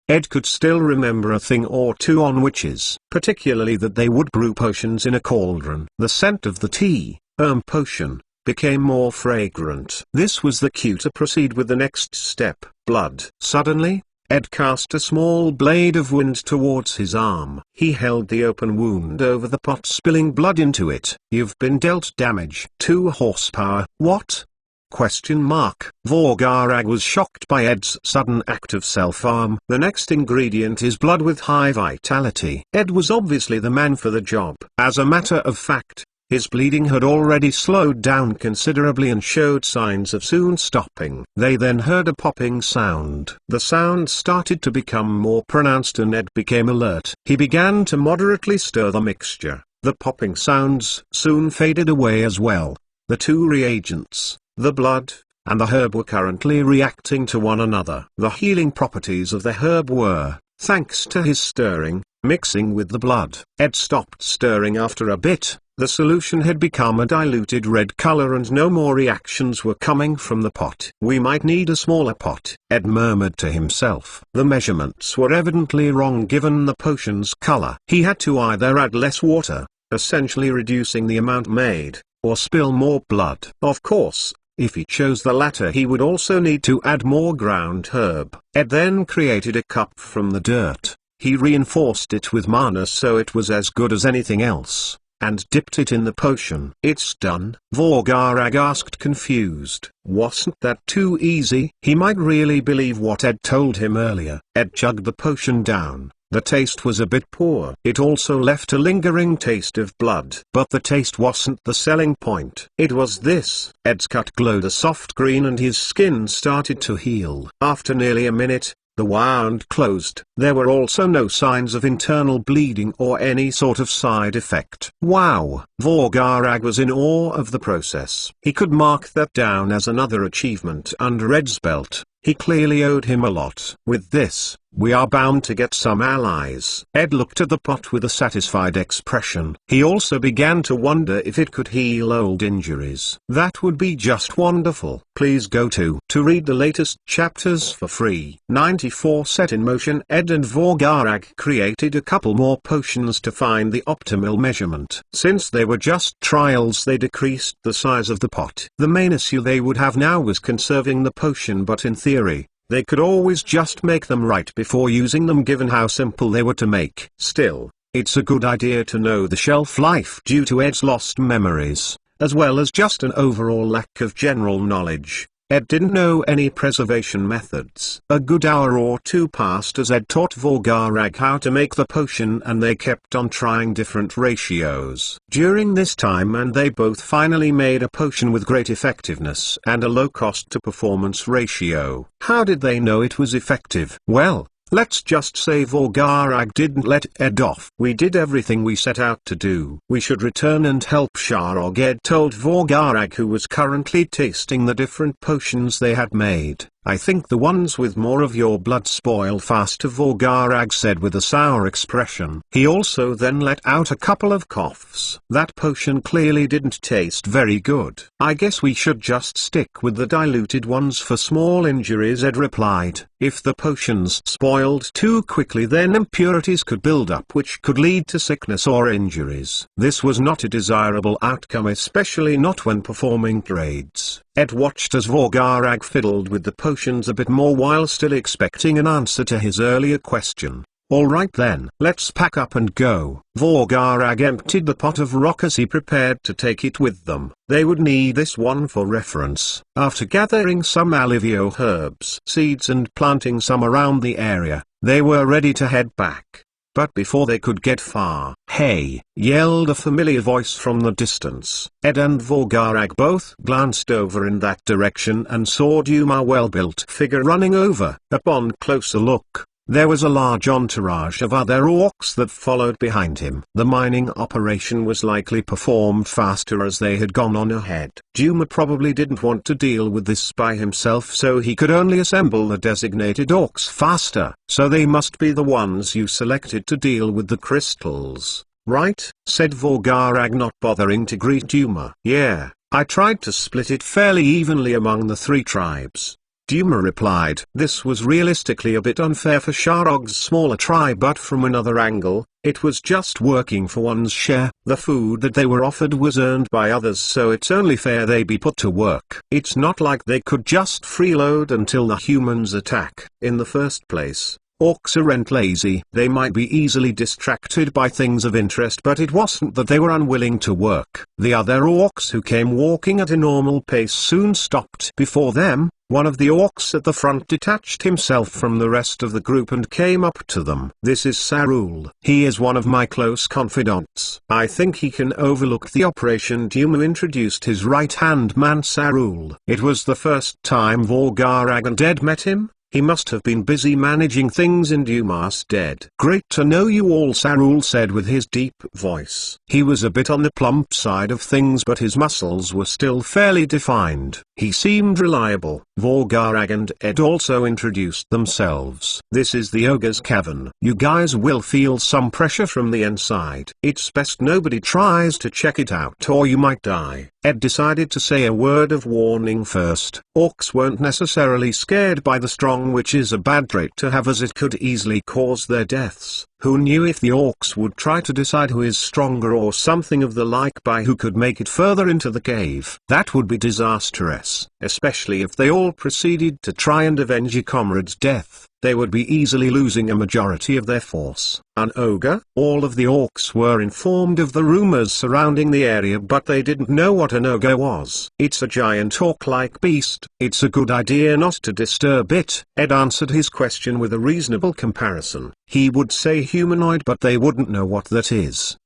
Ed could still remember a thing or two on witches, particularly that they would brew potions in a cauldron. The scent of the tea, potion, became more fragrant. This was the cue to proceed with the next step, blood. Suddenly, Ed cast a small blade of wind towards his arm. He held the open wound over the pot, spilling blood into it. "You've been dealt damage. 2 horsepower. What?" Vorgarag was shocked by Ed's sudden act of self-harm. "The next ingredient is blood with high vitality." Ed was obviously the man for the job. As a matter of fact, his bleeding had already slowed down considerably and showed signs of soon stopping. They then heard a popping sound. The sound started to become more pronounced and Ed became alert. He began to moderately stir the mixture. The popping sounds soon faded away as well. The 2 reagents, the blood, and the herb, were currently reacting to one another. The healing properties of the herb were, thanks to his stirring, mixing with the blood. Ed stopped stirring after a bit. The solution had become a diluted red color and no more reactions were coming from the pot. "We might need a smaller pot," Ed murmured to himself. The measurements were evidently wrong given the potion's color. He had to either add less water, essentially reducing the amount made, or spill more blood. Of course, if he chose the latter, he would also need to add more ground herb. Ed then created a cup from the dirt. He reinforced it with mana so it was as good as anything else, and dipped it in the potion. "It's done?" Vorgarag asked, confused. Wasn't that too easy? He might really believe what Ed told him earlier. Ed chugged the potion down. The taste was a bit poor. It also left a lingering taste of blood. But the taste wasn't the selling point. It was this. Ed's cut glowed a soft green and his skin started to heal. After nearly a minute, the wound closed. There were also no signs of internal bleeding or any sort of side effect. Wow! Vorgarag was in awe of the process. He could mark that down as another achievement under Ed's belt. He clearly owed him a lot. With this, we are bound to get some allies. Ed looked at the pot with a satisfied expression. He also began to wonder if it could heal old injuries. That would be just wonderful. Please go to read the latest chapters for free. 94 Set in motion. Ed and Vorgarag created a couple more potions to find the optimal measurement. Since they were just trials, they decreased the size of the pot. The main issue they would have now was conserving the potion, but in theory, They could always just make them right before using them given how simple they were to make. Still, it's a good idea to know the shelf life due to Ed's lost memories, as well as just an overall lack of general knowledge. Ed didn't know any preservation methods. A good hour or two passed as Ed taught Vorgarag how to make the potion, and they kept on trying different ratios. During this time they both finally made a potion with great effectiveness and a low cost to performance ratio. How did they know it was effective? Well, let's just say Vorgarag didn't let Ed off. "We did everything we set out to do. We should return and help Sharog," Ed told Vorgarag, who was currently tasting the different potions they had made. "I think the ones with more of your blood spoil faster," Vorgarag said with a sour expression. He also then let out a couple of coughs. "That potion clearly didn't taste very good. I guess we should just stick with the diluted ones for small injuries," Ed replied. "If the potions spoiled too quickly, then impurities could build up which could lead to sickness or injuries. This was not a desirable outcome, especially not when performing trades." Ed watched as Vorgarag fiddled with the potions a bit more while still expecting an answer to his earlier question. "All right then, let's pack up and go." Vorgarag emptied the pot of rock as he prepared to take it with them. They would need this one for reference. After gathering some alivio herbs, seeds and planting some around the area, they were ready to head back. But before they could get far, "Hey!" yelled a familiar voice from the distance. Ed and Vorgarag both glanced over in that direction and saw Duma's well-built figure running over. Upon closer look, there was a large entourage of other orcs that followed behind him. The mining operation was likely performed faster as they had gone on ahead. Duma probably didn't want to deal with this by himself, so he could only assemble the designated orcs faster. "So they must be the ones you selected to deal with the crystals, right?" said Vorgarag, not bothering to greet Duma. "Yeah, I tried to split it fairly evenly among the three tribes," Duma replied. This was realistically a bit unfair for Sharog's smaller tribe, but from another angle, it was just working for one's share. The food that they were offered was earned by others, so it's only fair they be put to work. It's not like they could just freeload until the humans attack. In the first place, orcs aren't lazy. They might be easily distracted by things of interest, but it wasn't that they were unwilling to work. The other orcs who came walking at a normal pace soon stopped before them. One of the orcs at the front detached himself from the rest of the group and came up to them. "This is Sarul. He is one of my close confidants. I think he can overlook the operation." Duma introduced his right-hand man Sarul. It was the first time Vorgarag and Ed met him. He must have been busy managing things in Duma's stead. "Great to know you all," Sarul said with his deep voice. He was a bit on the plump side of things, but his muscles were still fairly defined. He seemed reliable. Vorgarag and Ed also introduced themselves. "This is the Ogre's Cavern. You guys will feel some pressure from the inside. It's best nobody tries to check it out or you might die." Ed decided to say a word of warning first. Orcs weren't necessarily scared by the strong, which is a bad trait to have, as it could easily cause their deaths. Who knew if the orcs would try to decide who is stronger or something of the like by who could make it further into the cave? That would be disastrous, especially if they all proceeded to try and avenge a comrade's death. They would be easily losing a majority of their force. An ogre? All of the orcs were informed of the rumors surrounding the area, but they didn't know what an ogre was. "It's a giant orc-like beast. It's a good idea not to disturb it." Ed answered his question with a reasonable comparison. He would say humanoid, but they wouldn't know what that is.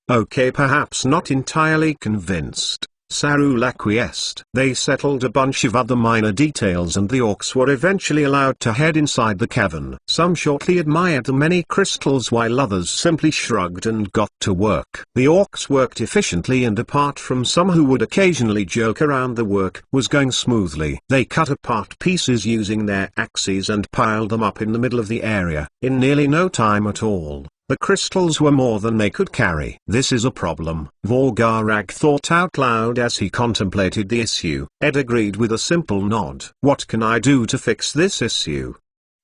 Okay, perhaps not entirely convinced. Sarul acquiesced. They settled a bunch of other minor details and the orcs were eventually allowed to head inside the cavern. Some shortly admired the many crystals while others simply shrugged and got to work. The orcs worked efficiently, and apart from some who would occasionally joke around, the work was going smoothly. They cut apart pieces using their axes and piled them up in the middle of the area, in nearly no time at all. The crystals were more than they could carry. "This is a problem," Vorgarag thought out loud as he contemplated the issue. Ed agreed with a simple nod. "What can I do to fix this issue?"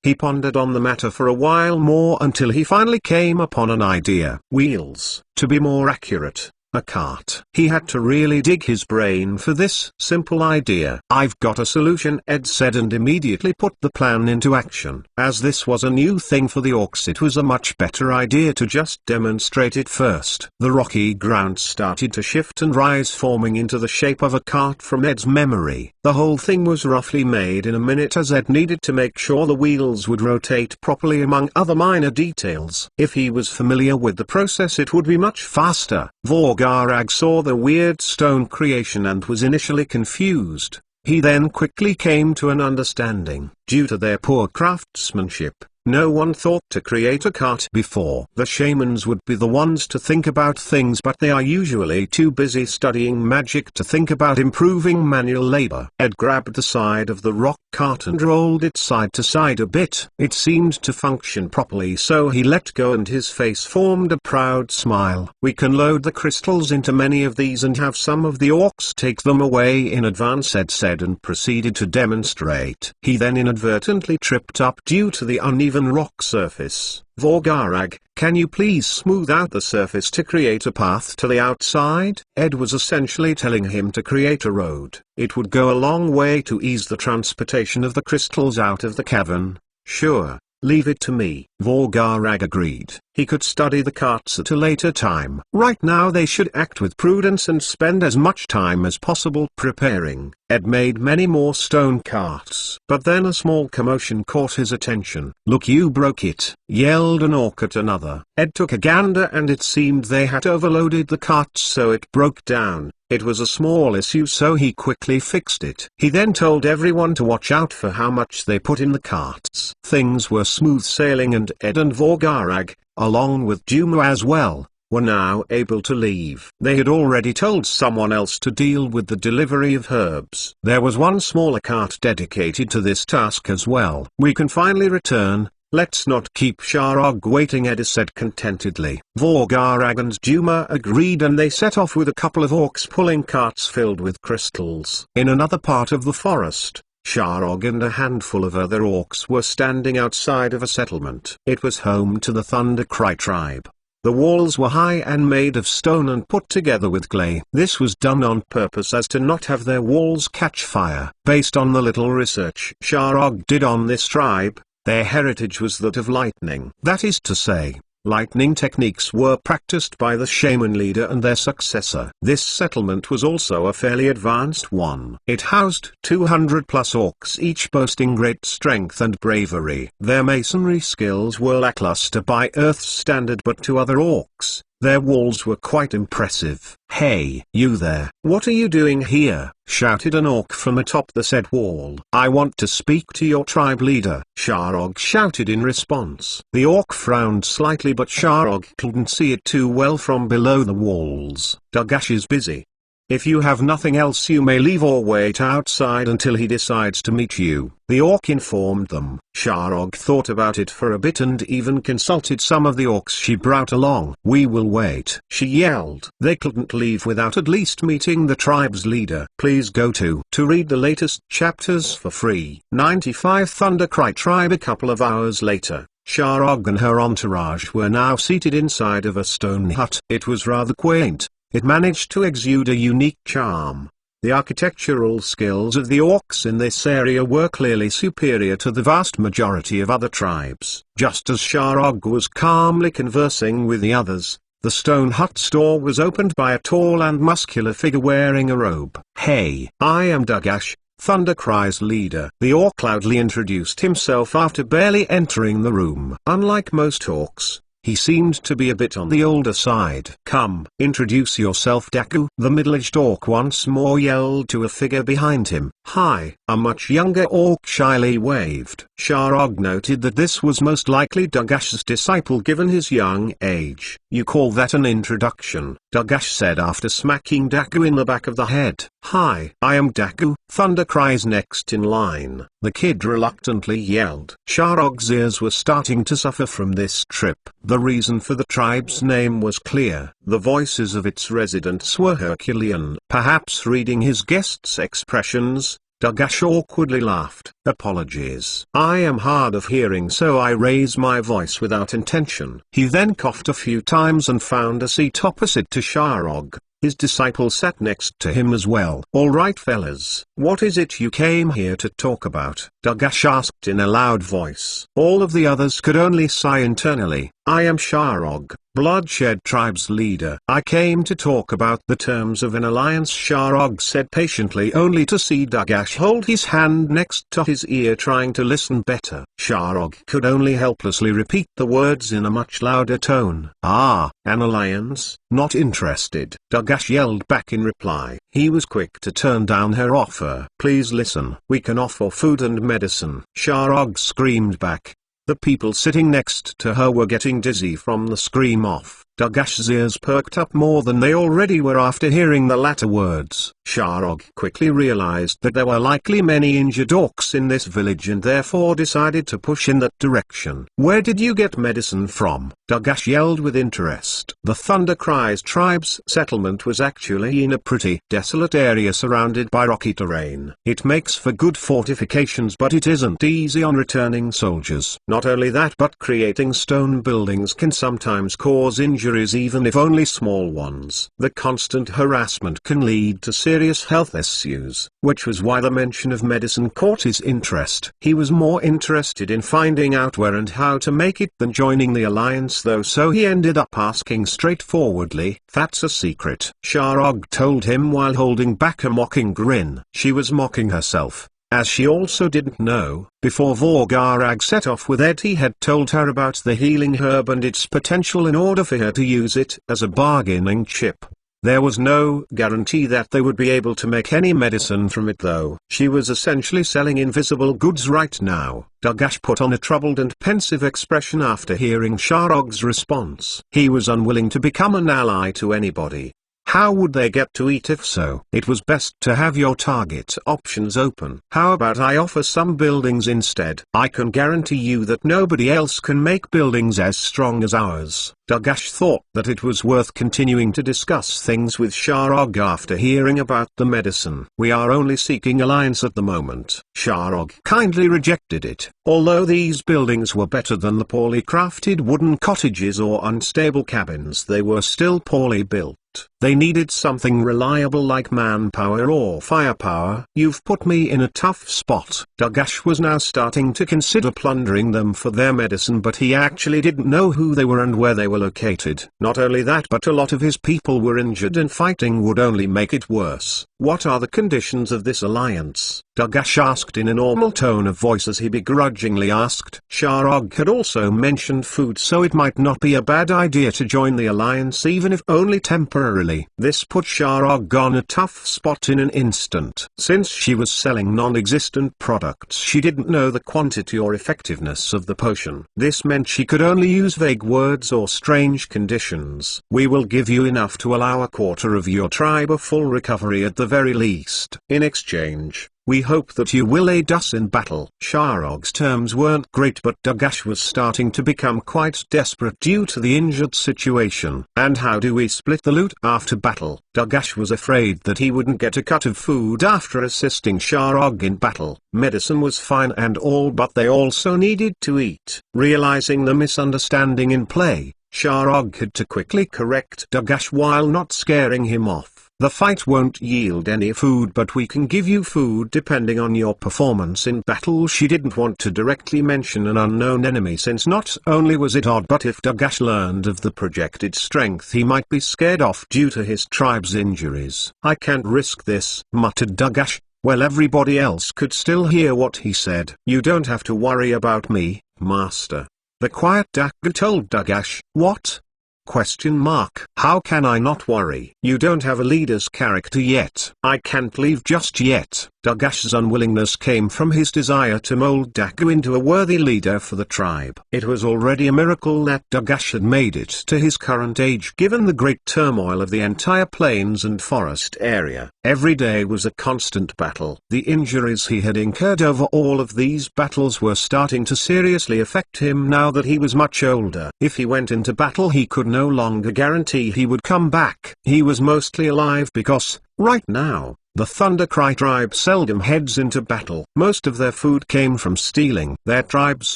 He pondered on the matter for a while more until he finally came upon an idea. Wheels. To be more accurate, a cart. He had to really dig his brain for this simple idea. "I've got a solution," Ed said, and immediately put the plan into action. As this was a new thing for the orcs, it was a much better idea to just demonstrate it first. The rocky ground started to shift and rise, forming into the shape of a cart from Ed's memory. The whole thing was roughly made in a minute, as Ed needed to make sure the wheels would rotate properly among other minor details. If he was familiar with the process, it would be much faster. Vorgarag saw the weird stone creation and was initially confused. He then quickly came to an understanding. Due to their poor craftsmanship, no one thought to create a cart before. The shamans would be the ones to think about things, but they are usually too busy studying magic to think about improving manual labor. Ed grabbed the side of the rock cart and rolled it side to side a bit. It seemed to function properly, so he let go and his face formed a proud smile. "We can load the crystals into many of these and have some of the orcs take them away in advance," Ed said, and proceeded to demonstrate. He then inadvertently tripped up due to the uneven rock surface. "Vorgarag, can you please smooth out the surface to create a path to the outside?" Ed was essentially telling him to create a road. It would go a long way to ease the transportation of the crystals out of the cavern. "Sure, leave it to me," Vorgarag agreed. He could study the carts at a later time. Right now they should act with prudence and spend as much time as possible preparing. Ed made many more stone carts. But then a small commotion caught his attention. "Look, you broke it," yelled an orc at another. Ed took a gander and it seemed they had overloaded the carts, so it broke down. It was a small issue, so he quickly fixed it. He then told everyone to watch out for how much they put in the carts. Things were smooth sailing, and Ed and Vorgarag, along with Duma as well, were now able to leave. They had already told someone else to deal with the delivery of herbs. There was one smaller cart dedicated to this task as well. "We can finally return. Let's not keep Sharog waiting," Ed said contentedly. Vorgarag and Duma agreed, and they set off with a couple of orcs pulling carts filled with crystals. In another part of the forest, Sharog and a handful of other orcs were standing outside of a settlement. It was home to the Thundercry tribe. The walls were high and made of stone and put together with clay. This was done on purpose as to not have their walls catch fire. Based on the little research Sharog did on this tribe, their heritage was that of lightning. That is to say, lightning techniques were practiced by the shaman leader and their successor. This settlement was also a fairly advanced one. It housed 200 plus orcs, each boasting great strength and bravery. Their masonry skills were lackluster by Earth's standard, but to other orcs, their walls were quite impressive. "Hey, you there! What are you doing here?" shouted an orc from atop the said wall. "I want to speak to your tribe leader," Sharog shouted in response. The orc frowned slightly, but Sharog couldn't see it too well from below the walls. "Dagash is busy. If you have nothing else, you may leave or wait outside until he decides to meet you," the orc informed them. Sharog thought about it for a bit and even consulted some of the orcs she brought along. "We will wait," she yelled. They couldn't leave without at least meeting the tribe's leader. Please go to read the latest chapters for free. 95 Thundercry Tribe. A couple of hours later, Sharog and her entourage were now seated inside of a stone hut. It was rather quaint. It managed to exude a unique charm. The architectural skills of the orcs in this area were clearly superior to the vast majority of other tribes. Just as Sharog was calmly conversing with the others, the stone hut's door was opened by a tall and muscular figure wearing a robe. "Hey, I am Dagash, Thundercry's leader." The orc loudly introduced himself after barely entering the room. Unlike most orcs, he seemed to be a bit on the older side. "Come, introduce yourself, Daku," the middle-aged orc once more yelled to a figure behind him. "Hi." A much younger orc shyly waved. Sharog noted that this was most likely Dagash's disciple given his young age. "You call that an introduction?" Dagash said after smacking Daku in the back of the head. "Hi, I am Daku, Thundercry's next in line," the kid reluctantly yelled. Sharog's ears were starting to suffer from this trip. The reason for the tribe's name was clear. The voices of its residents were Herculean. Perhaps reading his guests' expressions, Dagash awkwardly laughed. "Apologies. I am hard of hearing, so I raise my voice without intention." He then coughed a few times and found a seat opposite to Sharog. His disciple sat next to him as well. "All right fellas, what is it you came here to talk about?" Dagash asked in a loud voice. All of the others could only sigh internally. "I am Sharog, Bloodshed Tribe's leader. I came to talk about the terms of an alliance," Sharog said patiently, only to see Dagash hold his hand next to his ear trying to listen better. Sharog could only helplessly repeat the words in a much louder tone. "Ah, an alliance? Not interested," Dagash yelled back in reply. He was quick to turn down her offer. "Please listen, we can offer food and medicine," Sharog screamed back. The people sitting next to her were getting dizzy from the scream off. Dagash's ears perked up more than they already were after hearing the latter words. Sharog quickly realized that there were likely many injured orcs in this village and therefore decided to push in that direction. "Where did you get medicine from?" Dagash yelled with interest. The Thundercries tribe's settlement was actually in a pretty desolate area surrounded by rocky terrain. It makes for good fortifications, but it isn't easy on returning soldiers. Not only that, but creating stone buildings can sometimes cause injuries even if only small ones. The constant harassment can lead to serious health issues, which was why the mention of medicine caught his interest. He was more interested in finding out where and how to make it than joining the alliance though, so he ended up asking straightforwardly. "That's a secret," Sharog told him while holding back a mocking grin. She was mocking herself, as she also didn't know. Before Vorgarag set off with Ed, he had told her about the healing herb and its potential in order for her to use it as a bargaining chip. There was no guarantee that they would be able to make any medicine from it though. She was essentially selling invisible goods right now. Dagash put on a troubled and pensive expression after hearing Sharog's response. He was unwilling to become an ally to anybody. How would they get to eat if so? It was best to have your target options open. "How about I offer some buildings instead? I can guarantee you that nobody else can make buildings as strong as ours." Dagash thought that it was worth continuing to discuss things with Sharog after hearing about the medicine. "We are only seeking alliance at the moment." Sharog kindly rejected it. Although these buildings were better than the poorly crafted wooden cottages or unstable cabins, they were still poorly built. They needed something reliable like manpower or firepower. "You've put me in a tough spot." Dagash was now starting to consider plundering them for their medicine, but he actually didn't know who they were and where they were located. Not only that, but a lot of his people were injured and fighting would only make it worse. "What are the conditions of this alliance?" Dagash asked in a normal tone of voice as he begrudgingly asked. Sharog had also mentioned food, so it might not be a bad idea to join the alliance even if only temporarily. This put Sharog on a tough spot in an instant. Since she was selling non-existent products, she didn't know the quantity or effectiveness of the potion. This meant she could only use vague words or strange conditions. "We will give you enough to allow a quarter of your tribe a full recovery at the very least. In exchange, we hope that you will aid us in battle." Sharog's terms weren't great, but Dagash was starting to become quite desperate due to the injured situation. "And how do we split the loot after battle?" Dagash was afraid that he wouldn't get a cut of food after assisting Sharog in battle. Medicine was fine and all, but they also needed to eat. Realizing the misunderstanding in play, Sharog had to quickly correct Dagash while not scaring him off. "The fight won't yield any food, but we can give you food depending on your performance in battle." She didn't want to directly mention an unknown enemy, since not only was it odd, but if Dagash learned of the projected strength he might be scared off due to his tribe's injuries. "I can't risk this," muttered Dagash. Well, everybody else could still hear what he said. "You don't have to worry about me, Master," the quiet Dagger told Dagash. "What? Question mark. How can I not worry? You don't have a leader's character yet." "I can't leave just yet." Dagash's unwillingness came from his desire to mold Dagu into a worthy leader for the tribe. It was already a miracle that Dagash had made it to his current age, given the great turmoil of the entire plains and forest area. Every day was a constant battle. The injuries he had incurred over all of these battles were starting to seriously affect him now that he was much older. If he went into battle, he could no longer guarantee he would come back. He was mostly alive because, right now, the Thundercry tribe seldom heads into battle. Most of their food came from stealing. Their tribe's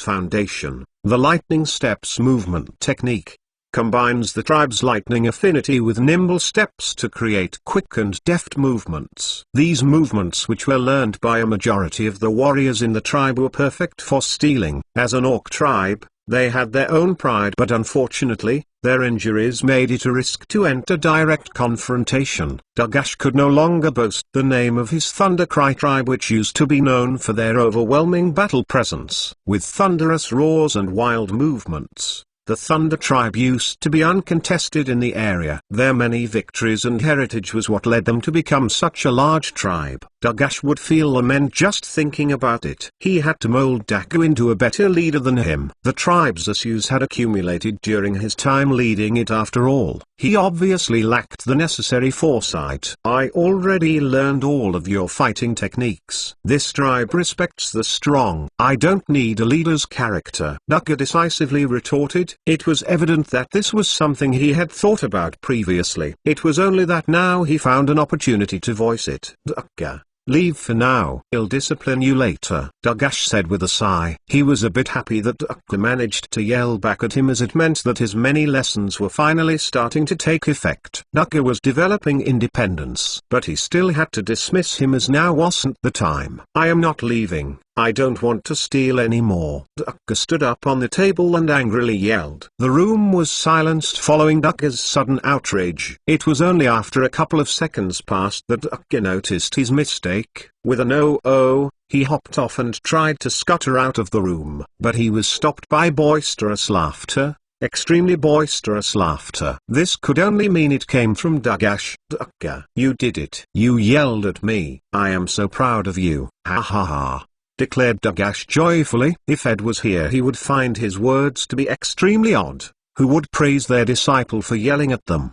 foundation, the Lightning Steps movement technique, combines the tribe's lightning affinity with nimble steps to create quick and deft movements. These movements, which were learned by a majority of the warriors in the tribe, were perfect for stealing. As an orc tribe, they had their own pride, but unfortunately, their injuries made it a risk to enter direct confrontation. Dagash could no longer boast the name of his Thundercry tribe, which used to be known for their overwhelming battle presence. With thunderous roars and wild movements, the Thunder tribe used to be uncontested in the area. Their many victories and heritage was what led them to become such a large tribe. Dagash would feel lament just thinking about it. He had to mold Daku into a better leader than him. The tribe's issues had accumulated during his time leading it after all. He obviously lacked the necessary foresight. I already learned all of your fighting techniques. This tribe respects the strong. I don't need a leader's character, Daku decisively retorted. It was evident that this was something he had thought about previously. It was only that now he found an opportunity to voice it. Daku, leave for now. I'll discipline you later, Dagash said with a sigh. He was a bit happy that Daku managed to yell back at him, as it meant that his many lessons were finally starting to take effect. Daku was developing independence, but he still had to dismiss him as now wasn't the time. I am not leaving. I don't want to steal anymore. Daku stood up on the table and angrily yelled. The room was silenced following Daku's sudden outrage. It was only after a couple of seconds passed that Daku noticed his mistake. With an "oh," he hopped off and tried to scutter out of the room. But he was stopped by boisterous laughter. Extremely boisterous laughter. This could only mean it came from Dagash. Daku, you did it. You yelled at me. I am so proud of you. Ha ha ha, declared Dagash joyfully. If Ed was here, he would find his words to be extremely odd. Who would praise their disciple for yelling at them?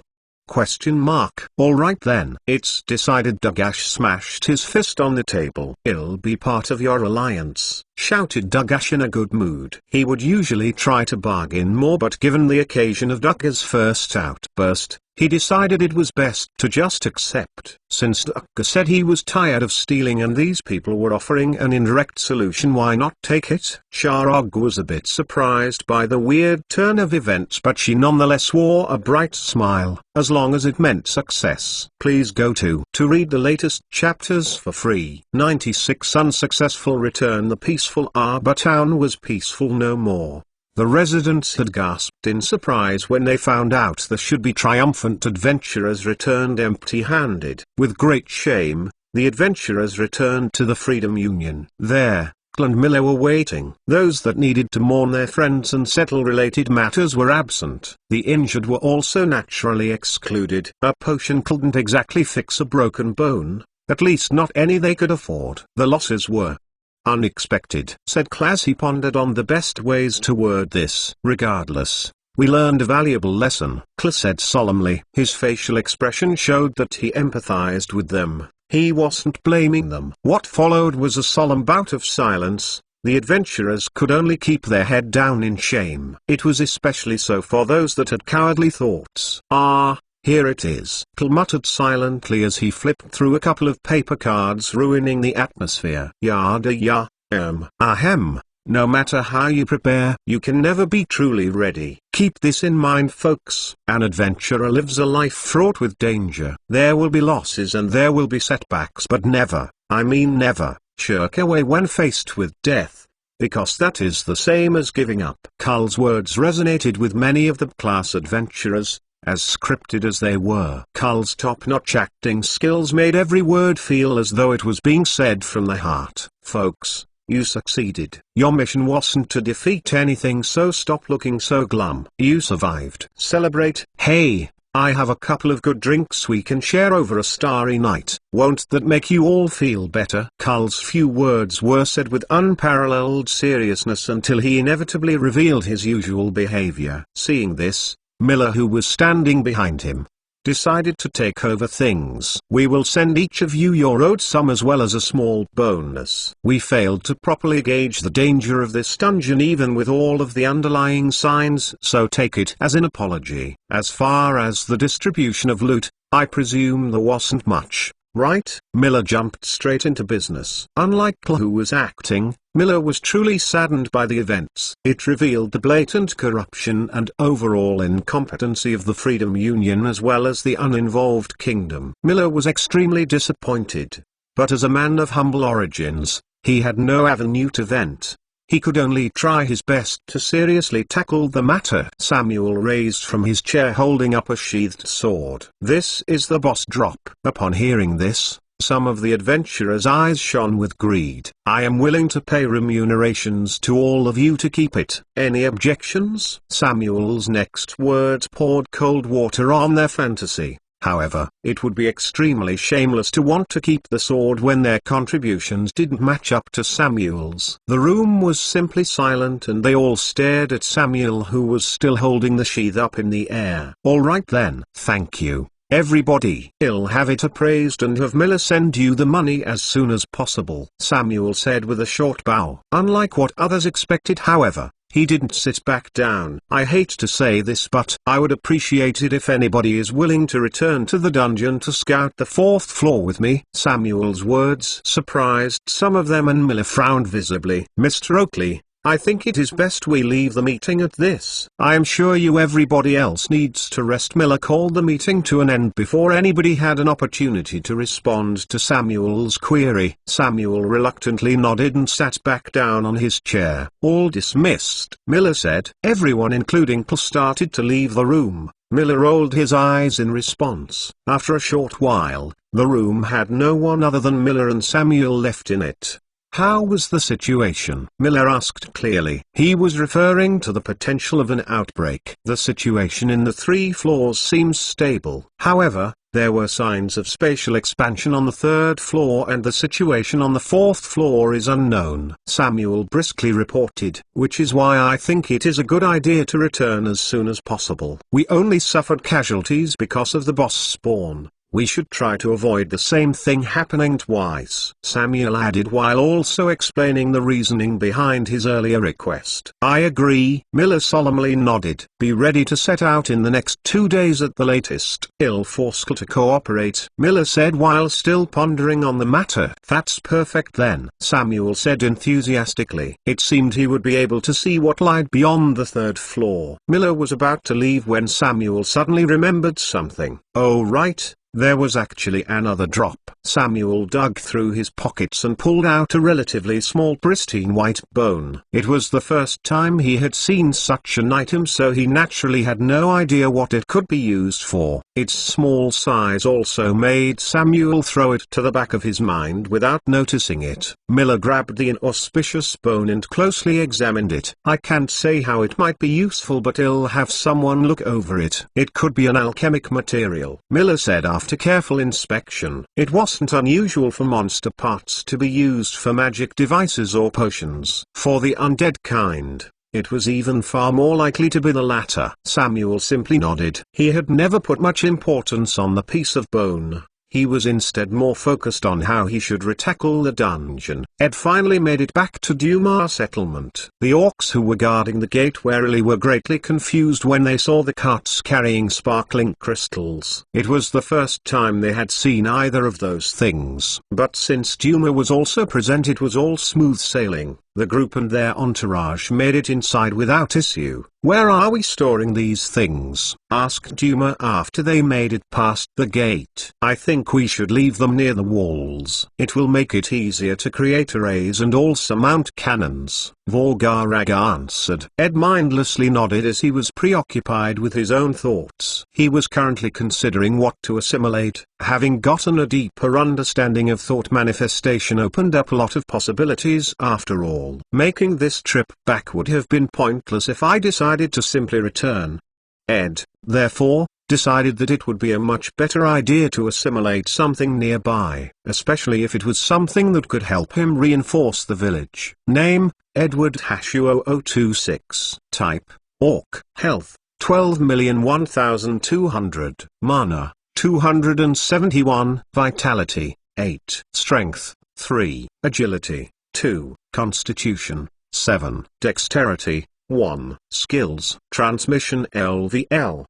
All right then. It's decided. Dagash smashed his fist on the table. I'll be part of your alliance, shouted Dagash in a good mood. He would usually try to bargain more, but given the occasion of Daga's first outburst, he decided it was best to just accept. Since Daku said he was tired of stealing and these people were offering an indirect solution, why not take it? Sharog was a bit surprised by the weird turn of events, but she nonetheless wore a bright smile, as long as it meant success. Please go to read the latest chapters for free. 96 Unsuccessful return. The peaceful Arbor town was peaceful no more. The residents had gasped in surprise when they found out the should-be triumphant adventurers returned empty-handed. With great shame, the adventurers returned to the Freedom Union. There, Cl and Miller were waiting. Those that needed to mourn their friends and settle related matters were absent. The injured were also naturally excluded. A potion couldn't exactly fix a broken bone, at least not any they could afford. The losses were unexpected, said Cl as he pondered on the best ways to word this. Regardless, we learned a valuable lesson, Cl said solemnly. His facial expression showed that he empathized with them. He wasn't blaming them. What followed was a solemn bout of silence. The adventurers could only keep their head down in shame. It was especially so for those that had cowardly thoughts. Here it is, Cl muttered silently as he flipped through a couple of paper cards, ruining the atmosphere. Ahem. No matter how you prepare, you can never be truly ready. Keep this in mind, folks. An adventurer lives a life fraught with danger. There will be losses and there will be setbacks, but never, I mean never, shirk away when faced with death, because that is the same as giving up. Cul's words resonated with many of the class adventurers, as scripted as they were. Cul's top-notch acting skills made every word feel as though it was being said from the heart. Folks, you succeeded. Your mission wasn't to defeat anything, so stop looking so glum. You survived. Celebrate. Hey, I have a couple of good drinks we can share over a starry night. Won't that make you all feel better? Cul's few words were said with unparalleled seriousness until he inevitably revealed his usual behavior. Seeing this, Miller, who was standing behind him, decided to take over things. We will send each of you your owed sum as well as a small bonus. We failed to properly gauge the danger of this dungeon even with all of the underlying signs, so take it as an apology. As far as the distribution of loot, I presume there wasn't much. right? Miller jumped straight into business. Unlike Paul, who was acting, Miller was truly saddened by the events. It revealed the blatant corruption and overall incompetency of the Freedom Union as well as the uninvolved kingdom. Miller was extremely disappointed. But as a man of humble origins, he had no avenue to vent. He could only try his best to seriously tackle the matter. Samuel raised from his chair holding up a sheathed sword. This is the boss drop. Upon hearing this, some of the adventurers' eyes shone with greed. I am willing to pay remunerations to all of you to keep it. Any objections? Samuel's next words poured cold water on their fantasy. However, it would be extremely shameless to want to keep the sword when their contributions didn't match up to Samuel's. The room was simply silent and they all stared at Samuel, who was still holding the sheath up in the air. All right then. Thank you, everybody. I'll have it appraised and have Miller send you the money as soon as possible, Samuel said with a short bow. Unlike what others expected, however, he didn't sit back down. I hate to say this, but I would appreciate it if anybody is willing to return to the dungeon to scout the 4th floor with me. Samuel's words surprised some of them and Miller frowned visibly. Mr. Oakley, I think it is best we leave the meeting at this. I am sure everybody else needs to rest. Miller called the meeting to an end before anybody had an opportunity to respond to Samuel's query. Samuel reluctantly nodded and sat back down on his chair. All dismissed, Miller said. Everyone including Paul started to leave the room. Miller rolled his eyes in response. After a short while, the room had no one other than Miller and Samuel left in it. How was the situation? Miller asked clearly. He was referring to the potential of an outbreak. The situation in the 3 floors seems stable. However, there were signs of spatial expansion on the 3rd floor and the situation on the 4th floor is unknown, Samuel briskly reported, which is why I think it is a good idea to return as soon as possible. We only suffered casualties because of the boss spawn. We should try to avoid the same thing happening twice, Samuel added while also explaining the reasoning behind his earlier request. I agree, Miller solemnly nodded. Be ready to set out in the next 2 days at the latest. I'll force Cole to cooperate, Miller said while still pondering on the matter. That's perfect then, Samuel said enthusiastically. It seemed he would be able to see what lied beyond the 3rd floor. Miller was about to leave when Samuel suddenly remembered something. Oh right. There was actually another drop. Samuel dug through his pockets and pulled out a relatively small pristine white bone. It was the first time he had seen such an item, so he naturally had no idea what it could be used for. Its small size also made Samuel throw it to the back of his mind without noticing it. Miller grabbed the inauspicious bone and closely examined it. I can't say how it might be useful, but I'll have someone look over it. It could be an alchemic material, Miller said after careful inspection. It wasn't unusual for monster parts to be used for magic devices or potions. For the undead kind, it was even far more likely to be the latter. Samuel simply nodded. He had never put much importance on the piece of bone. He was instead more focused on how he should retackle the dungeon. Ed finally made it back to Dumar settlement. The orcs who were guarding the gate warily were greatly confused when they saw the carts carrying sparkling crystals. It was the first time they had seen either of those things. But since Dumar was also present, it was all smooth sailing. The group and their entourage made it inside without issue. Where are we storing these things? Asked Dumar after they made it past the gate. I think we should leave them near the walls. It will make it easier to create arrays and also mount cannons, Vorgaraga answered. Ed mindlessly nodded as he was preoccupied with his own thoughts. He was currently considering what to assimilate. Having gotten a deeper understanding of thought manifestation opened up a lot of possibilities after all. Making this trip back would have been pointless if I decided to simply return. Ed, therefore, decided that it would be a much better idea to assimilate something nearby, especially if it was something that could help him reinforce the village. Name, Edward Hashu0026. Type, Orc. Health, 12,001,200. Mana, 271. Vitality, 8. Strength, 3. Agility, 2. Constitution, 7. Dexterity, 1. Skills. Transmission LVL.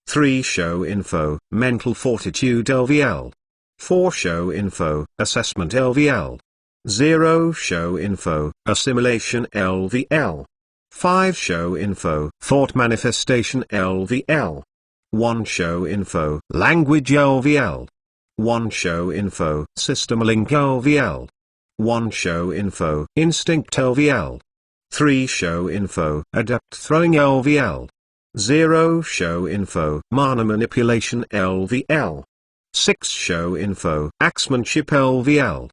3. Show info. Mental fortitude LVL. 4 show info, assessment LVL. 0 show info, assimilation LVL. 5 show info, thought manifestation LVL. 1 show info, language LVL. 1 show info, system link LVL. 1 show info, instinct LVL. 3 show info, adept throwing LVL. 0 show info, mana manipulation LVL. 6 show info, axemanship LVL.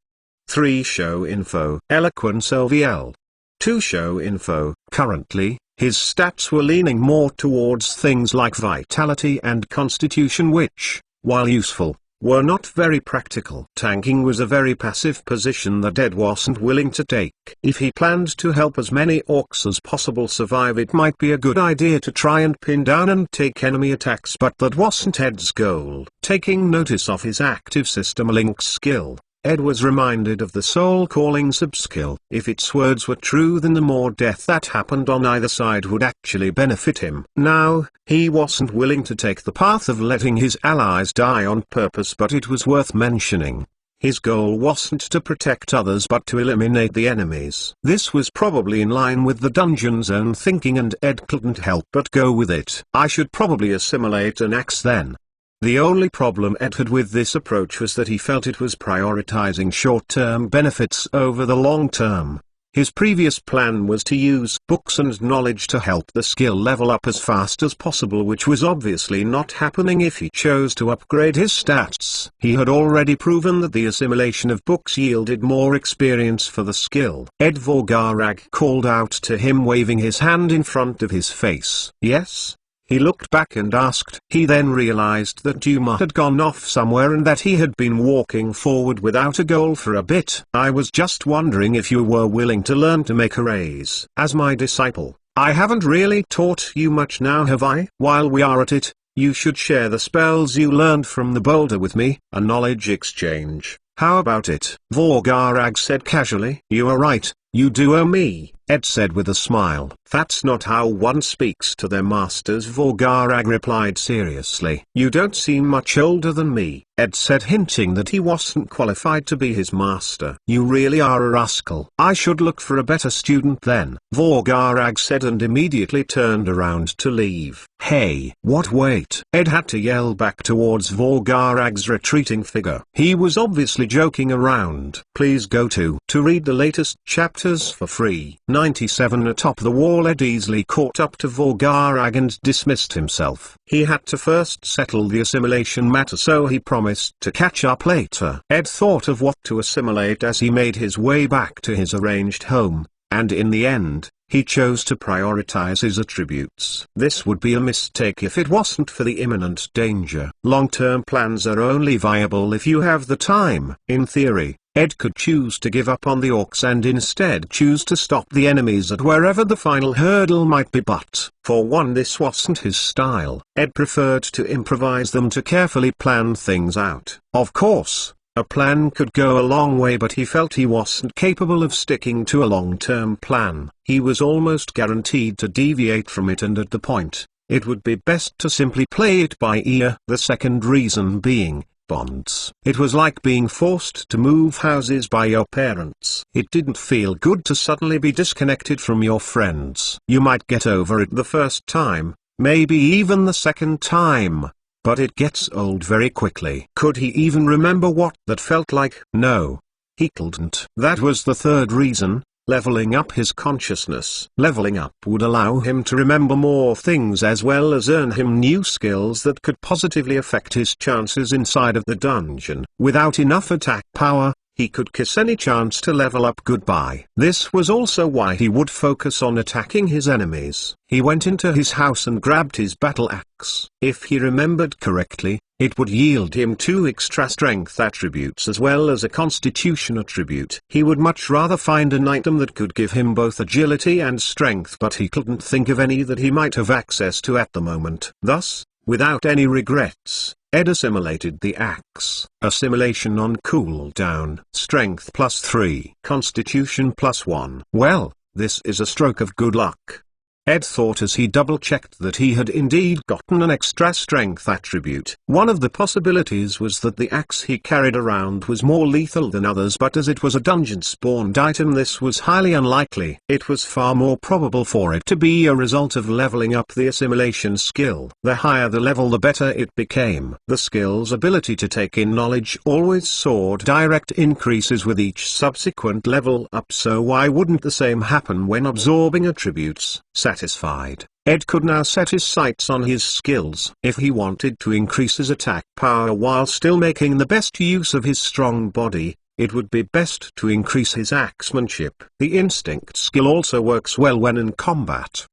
3 show info, eloquence LVL. 2 show info, currently, his stats were leaning more towards things like vitality and constitution which, while useful, were not very practical. Tanking was a very passive position that Ed wasn't willing to take. If he planned to help as many orcs as possible survive, it might be a good idea to try and pin down and take enemy attacks, but that wasn't Ed's goal. Taking notice of his active system link skill, Ed was reminded of the soul calling subskill. If its words were true, then the more death that happened on either side would actually benefit him. Now, he wasn't willing to take the path of letting his allies die on purpose, but it was worth mentioning. His goal wasn't to protect others but to eliminate the enemies. This was probably in line with the dungeon's own thinking, and Ed couldn't help but go with it. I should probably assimilate an axe then. The only problem Ed had with this approach was that he felt it was prioritizing short-term benefits over the long-term. His previous plan was to use books and knowledge to help the skill level up as fast as possible, which was obviously not happening if he chose to upgrade his stats. He had already proven that the assimilation of books yielded more experience for the skill. Ed Vorgarag called out to him, waving his hand in front of his face. Yes? He looked back and asked. He then realized that Duma had gone off somewhere and that he had been walking forward without a goal for a bit. I was just wondering if you were willing to learn to make arrays. As my disciple, I haven't really taught you much now, have I? While we are at it, you should share the spells you learned from the boulder with me, a knowledge exchange. How about it? Vorgarag said casually. You are right, you do owe me, Ed said with a smile. That's not how one speaks to their masters, Vorgarag replied seriously. You don't seem much older than me, Ed said, hinting that he wasn't qualified to be his master. You really are a rascal. I should look for a better student then, Vorgarag said, and immediately turned around to leave. Hey, what? Wait! Ed had to yell back towards Vorgarag's retreating figure. He was obviously joking around. Please go to read the latest chapters for free. 97 atop the wall. Ed easily caught up to Vorgarag and dismissed himself. He had to first settle the assimilation matter, so he promised to catch up later. Ed thought of what to assimilate as he made his way back to his arranged home, and in the end, he chose to prioritize his attributes. This would be a mistake if it wasn't for the imminent danger. Long-term plans are only viable if you have the time. In theory, Ed could choose to give up on the orcs and instead choose to stop the enemies at wherever the final hurdle might be, but, for one, this wasn't his style. Ed preferred to improvise them, to carefully plan things out. Of course, a plan could go a long way, but he felt he wasn't capable of sticking to a long-term plan. He was almost guaranteed to deviate from it, and at the point, it would be best to simply play it by ear. The second reason being, bonds. It was like being forced to move houses by your parents. It didn't feel good to suddenly be disconnected from your friends. You might get over it the first time, maybe even the second time, but it gets old very quickly. Could he even remember what that felt like? No. He couldn't. That was the third reason. Leveling up his consciousness. Leveling up would allow him to remember more things as well as earn him new skills that could positively affect his chances inside of the dungeon. Without enough attack power, he could kiss any chance to level up goodbye. This was also why he would focus on attacking his enemies. He went into his house and grabbed his battle axe. If he remembered correctly, it would yield him 2 extra strength attributes as well as a constitution attribute. He would much rather find an item that could give him both agility and strength, but he couldn't think of any that he might have access to at the moment. Thus, without any regrets, Ed assimilated the axe. Assimilation on cooldown. Strength +3. Constitution +1. Well, this is a stroke of good luck. Ed thought as he double-checked that he had indeed gotten an extra strength attribute. One of the possibilities was that the axe he carried around was more lethal than others, but as it was a dungeon-spawned item, this was highly unlikely. It was far more probable for it to be a result of leveling up the assimilation skill. The higher the level, the better it became. The skill's ability to take in knowledge always saw direct increases with each subsequent level up, so why wouldn't the same happen when absorbing attributes? Satisfied, Ed could now set his sights on his skills. If he wanted to increase his attack power while still making the best use of his strong body, it would be best to increase his axemanship. The instinct skill also works well when in combat.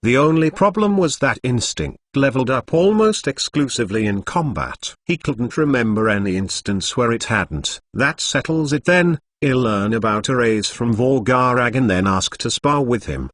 The only problem was that instinct leveled up almost exclusively in combat. He couldn't remember any instance where it hadn't. That settles it then. He'll learn about arrays from Vorgarag and then ask to spar with him.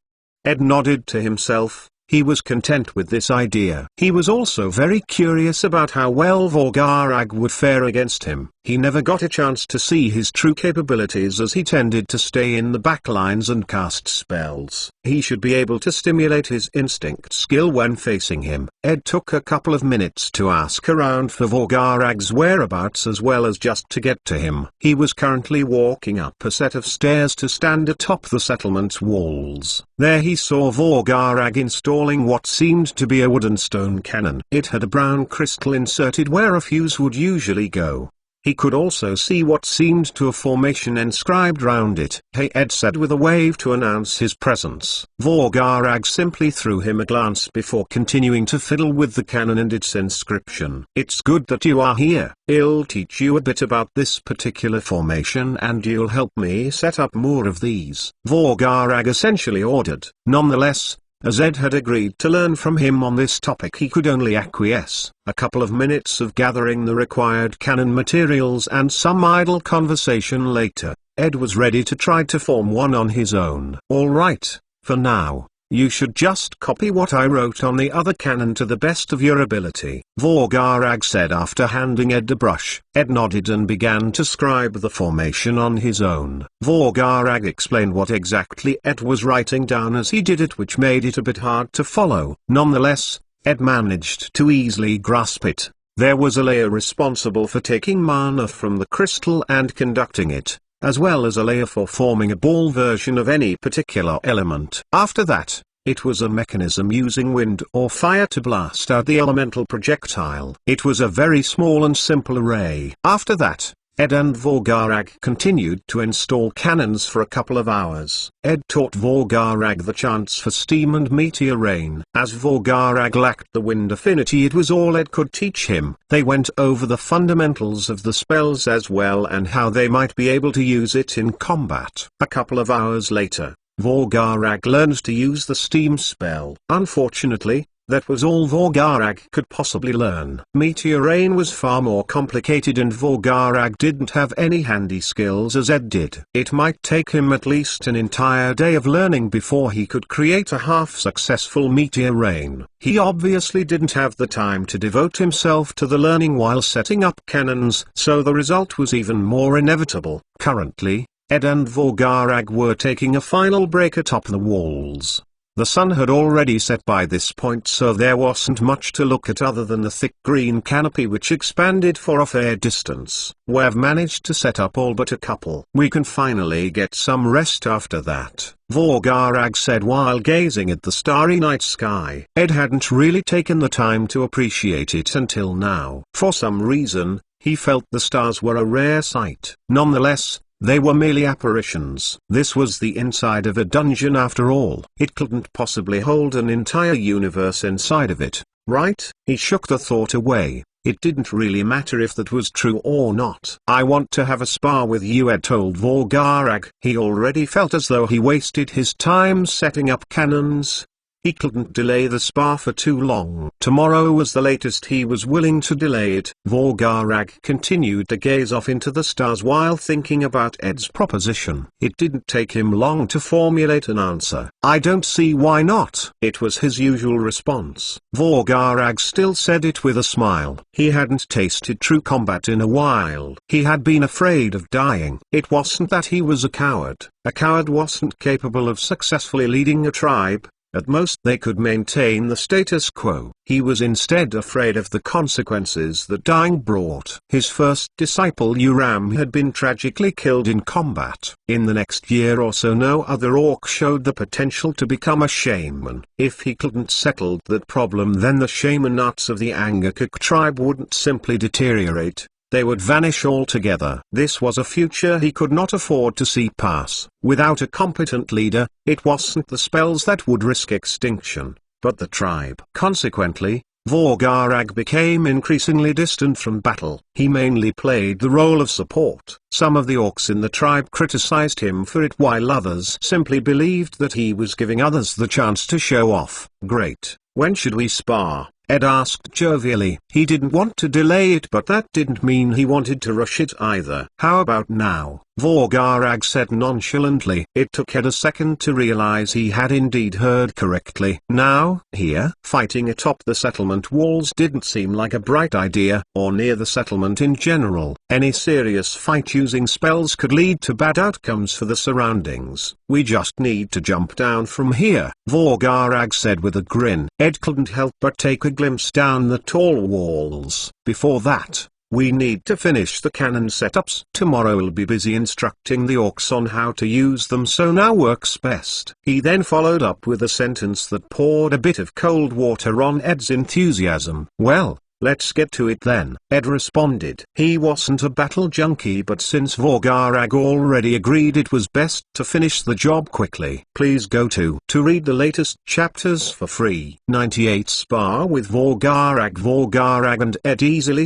Ed nodded to himself. He was content with this idea. He was also very curious about how well Vorgarag would fare against him. He never got a chance to see his true capabilities as he tended to stay in the backlines and cast spells. He should be able to stimulate his instinct skill when facing him. Ed took a couple of minutes to ask around for Vorgarag's whereabouts as well as just to get to him. He was currently walking up a set of stairs to stand atop the settlement's walls. There he saw Vorgarag installing what seemed to be a wooden stone cannon. It had a brown crystal inserted where a fuse would usually go. He could also see what seemed to a formation inscribed round it. "Hey," Ed said with a wave to announce his presence. Vorgarag simply threw him a glance before continuing to fiddle with the cannon and its inscription. "It's good that you are here. I'll teach you a bit about this particular formation and you'll help me set up more of these," Vorgarag essentially ordered. Nonetheless, as Ed had agreed to learn from him on this topic, he could only acquiesce. A couple of minutes of gathering the required cannon materials and some idle conversation later, Ed was ready to try to form one on his own. "All right, for now, you should just copy what I wrote on the other cannon to the best of your ability," Vorgarag said after handing Ed a brush. Ed nodded and began to scribe the formation on his own. Vorgarag explained what exactly Ed was writing down as he did it, which made it a bit hard to follow. Nonetheless, Ed managed to easily grasp it. There was a layer responsible for taking mana from the crystal and conducting it, as well as a layer for forming a ball version of any particular element. After that, it was a mechanism using wind or fire to blast out the elemental projectile. It was a very small and simple array. After that, Ed and Vorgarag continued to install cannons for a couple of hours. Ed taught Vorgarag the chants for steam and meteor rain. As Vorgarag lacked the wind affinity, it was all Ed could teach him. They went over the fundamentals of the spells as well and how they might be able to use it in combat. A couple of hours later, Vorgarag learned to use the steam spell. Unfortunately, that was all Vorgarag could possibly learn. Meteor Rain was far more complicated and Vorgarag didn't have any handy skills as Ed did. It might take him at least an entire day of learning before he could create a half-successful Meteor Rain. He obviously didn't have the time to devote himself to the learning while setting up cannons, so the result was even more inevitable. Currently, Ed and Vorgarag were taking a final break atop the walls. The sun had already set by this point, so there wasn't much to look at other than the thick green canopy which expanded for a fair distance. "We've managed to set up all but a couple. We can finally get some rest after that," Vorgarag said while gazing at the starry night sky. Ed hadn't really taken the time to appreciate it until now. For some reason, he felt the stars were a rare sight. Nonetheless, they were merely apparitions. This was the inside of a dungeon after all. It couldn't possibly hold an entire universe inside of it, right? He shook the thought away. It didn't really matter if that was true or not. "I want to have a spar with you," Ed told Vorgarag. He already felt as though he wasted his time setting up cannons. He couldn't delay the spar for too long. Tomorrow was the latest he was willing to delay it. Vorgarag continued to gaze off into the stars while thinking about Ed's proposition. It didn't take him long to formulate an answer. "I don't see why not." It was his usual response. Vorgarag still said it with a smile. He hadn't tasted true combat in a while. He had been afraid of dying. It wasn't that he was a coward. A coward wasn't capable of successfully leading a tribe. At most they could maintain the status quo. He was instead afraid of the consequences that dying brought. His first disciple Uram had been tragically killed in combat. In the next year or so no other orc showed the potential to become a shaman. If he couldn't settle that problem, then the shamanates of the Angakok tribe wouldn't simply deteriorate. They would vanish altogether. This was a future he could not afford to see pass. Without a competent leader, it wasn't the spells that would risk extinction, but the tribe. Consequently, Vorgarag became increasingly distant from battle. He mainly played the role of support. Some of the orcs in the tribe criticized him for it, while others simply believed that he was giving others the chance to show off. Great. When should we spar? Ed asked jovially. He didn't want to delay it, but that didn't mean he wanted to rush it either. How about now? Vorgarag said nonchalantly. It took Ed a second to realize he had indeed heard correctly. Now, here? Fighting atop the settlement walls didn't seem like a bright idea, or near the settlement in general. Any serious fight using spells could lead to bad outcomes for the surroundings. We just need to jump down from here, Vorgarag said with a grin. Ed couldn't help but take a glimpse down the tall walls. Before that, we need to finish the cannon setups. Tomorrow we'll be busy instructing the orcs on how to use them, so now works best. He then followed up with a sentence that poured a bit of cold water on Ed's enthusiasm. Well, let's get to it then, Ed responded. He wasn't a battle junkie, but since Vorgarag already agreed, it was best to finish the job quickly. Please go to read the latest chapters for free. 98 Spar with Vorgarag. Vorgarag and Ed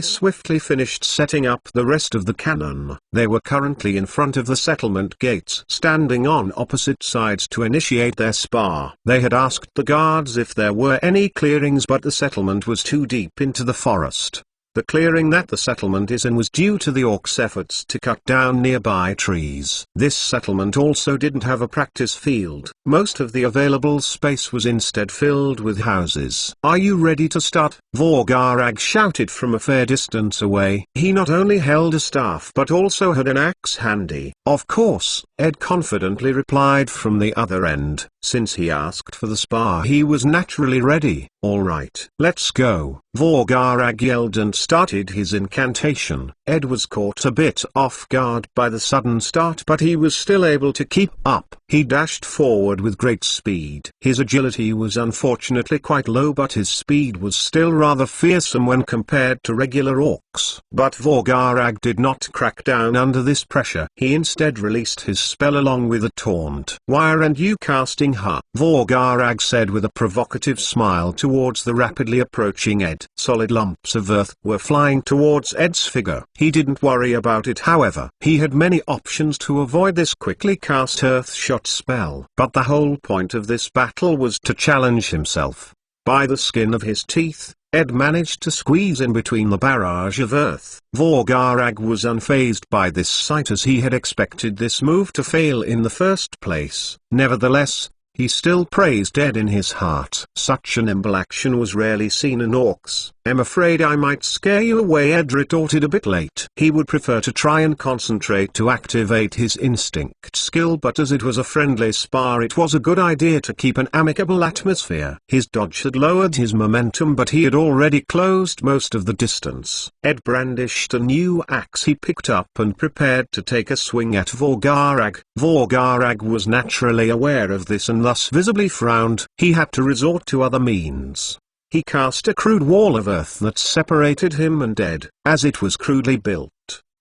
swiftly finished setting up the rest of the cannon. They were currently in front of the settlement gates, standing on opposite sides to initiate their spar. They had asked the guards if there were any clearings, but the settlement was too deep into the forest. The clearing that the settlement is in was due to the orcs' efforts to cut down nearby trees. This settlement also didn't have a practice field. Most of the available space was instead filled with houses. Are you ready to start? Vorgarag shouted from a fair distance away. He not only held a staff but also had an axe handy. Of course, Ed confidently replied from the other end. Since he asked for the spar, he was naturally ready. All right, let's go, Vorgarag yelled and started his incantation. Ed was caught a bit off guard by the sudden start, but he was still able to keep up. He dashed forward with great speed. His agility was unfortunately quite low, but his speed was still rather fearsome when compared to regular orcs. But Vorgarag did not crack down under this pressure. He instead released his spell along with a taunt. Why aren't you casting her? Vorgarag said with a provocative smile towards the rapidly approaching Ed. Solid lumps of earth were flying towards Ed's figure. He didn't worry about it, however. He had many options to avoid this quickly cast Earthshot spell. But the whole point of this battle was to challenge himself. By the skin of his teeth, Ed managed to squeeze in between the barrage of earth. Vorgarag was unfazed by this sight, as he had expected this move to fail in the first place. Nevertheless, he still praised Ed in his heart. Such a nimble action was rarely seen in orcs. I'm afraid I might scare you away, Ed retorted a bit late. He would prefer to try and concentrate to activate his instinct skill, but as it was a friendly spar, it was a good idea to keep an amicable atmosphere. His dodge had lowered his momentum, but he had already closed most of the distance. Ed brandished a new axe he picked up and prepared to take a swing at Vorgarag. Vorgarag was naturally aware of this and thus visibly frowned. He had to resort to other means. He cast a crude wall of earth that separated him and Ed. As it was crudely built,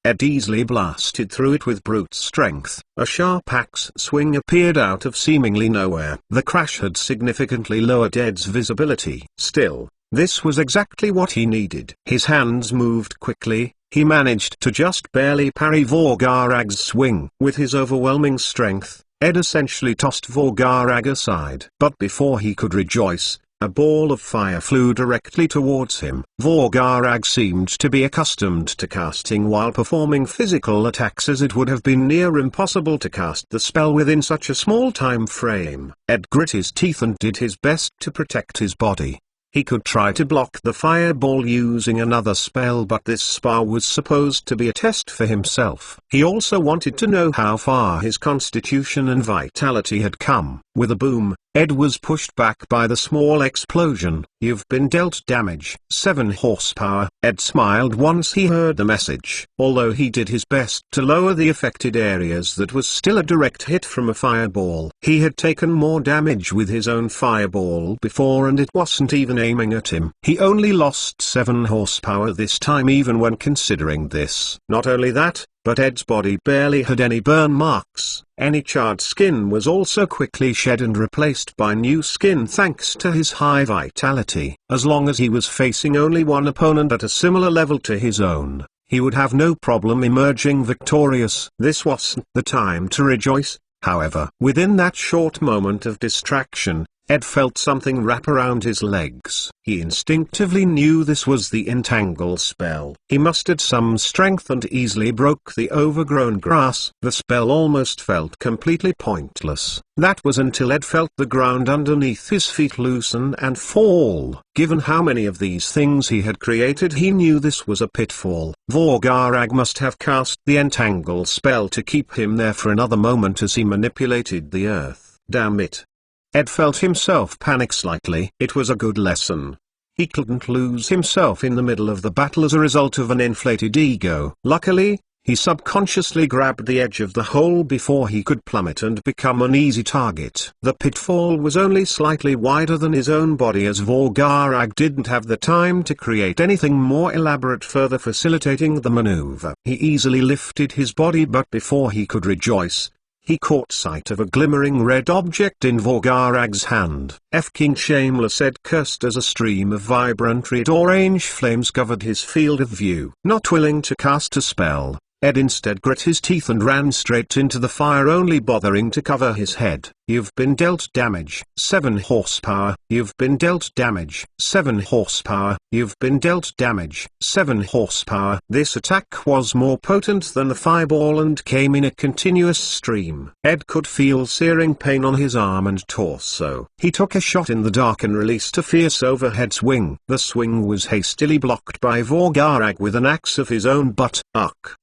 Ed easily blasted through it with brute strength. A sharp axe swing appeared out of seemingly nowhere. The crash had significantly lowered Ed's visibility. Still, this was exactly what he needed. His hands moved quickly. He managed to just barely parry Vorgarag's swing. With his overwhelming strength, Ed essentially tossed Vorgarag aside. But before he could rejoice, a ball of fire flew directly towards him. Vorgarag seemed to be accustomed to casting while performing physical attacks, as it would have been near impossible to cast the spell within such a small time frame. Ed grit his teeth and did his best to protect his body. He could try to block the fireball using another spell, but this spar was supposed to be a test for himself. He also wanted to know how far his constitution and vitality had come. With a boom, Ed was pushed back by the small explosion. "You've been dealt damage, 7 horsepower." Ed smiled once he heard the message. Although he did his best to lower the affected areas, that was still a direct hit from a fireball. He had taken more damage with his own fireball before, and it wasn't even aiming at him. He only lost 7 horsepower this time, even when considering this. Not only that, but Ed's body barely had any burn marks. Any charred skin was also quickly shed and replaced by new skin thanks to his high vitality. As long as he was facing only one opponent at a similar level to his own, he would have no problem emerging victorious. This wasn't the time to rejoice, however. Within that short moment of distraction, Ed felt something wrap around his legs. He instinctively knew this was the entangle spell. He mustered some strength and easily broke the overgrown grass. The spell almost felt completely pointless. That was until Ed felt the ground underneath his feet loosen and fall. Given how many of these things he had created, he knew this was a pitfall. Vorgarag must have cast the entangle spell to keep him there for another moment as he manipulated the earth. Damn it. Ed felt himself panic slightly. It was a good lesson. He couldn't lose himself in the middle of the battle as a result of an inflated ego. Luckily, he subconsciously grabbed the edge of the hole before he could plummet and become an easy target. The pitfall was only slightly wider than his own body, as Vorgarag didn't have the time to create anything more elaborate further facilitating the maneuver. He easily lifted his body, but before he could rejoice, he caught sight of a glimmering red object in Vorgarag's hand. King Shameless Ed cursed as a stream of vibrant red orange flames covered his field of view. Not willing to cast a spell, Ed instead grit his teeth and ran straight into the fire, only bothering to cover his head. "You've been dealt damage, 7 horsepower. You've been dealt damage, 7 horsepower. You've been dealt damage, 7 horsepower." This attack was more potent than the fireball and came in a continuous stream. Ed could feel searing pain on his arm and torso. He took a shot in the dark and released a fierce overhead swing. The swing was hastily blocked by Vorgarag with an axe of his own butt.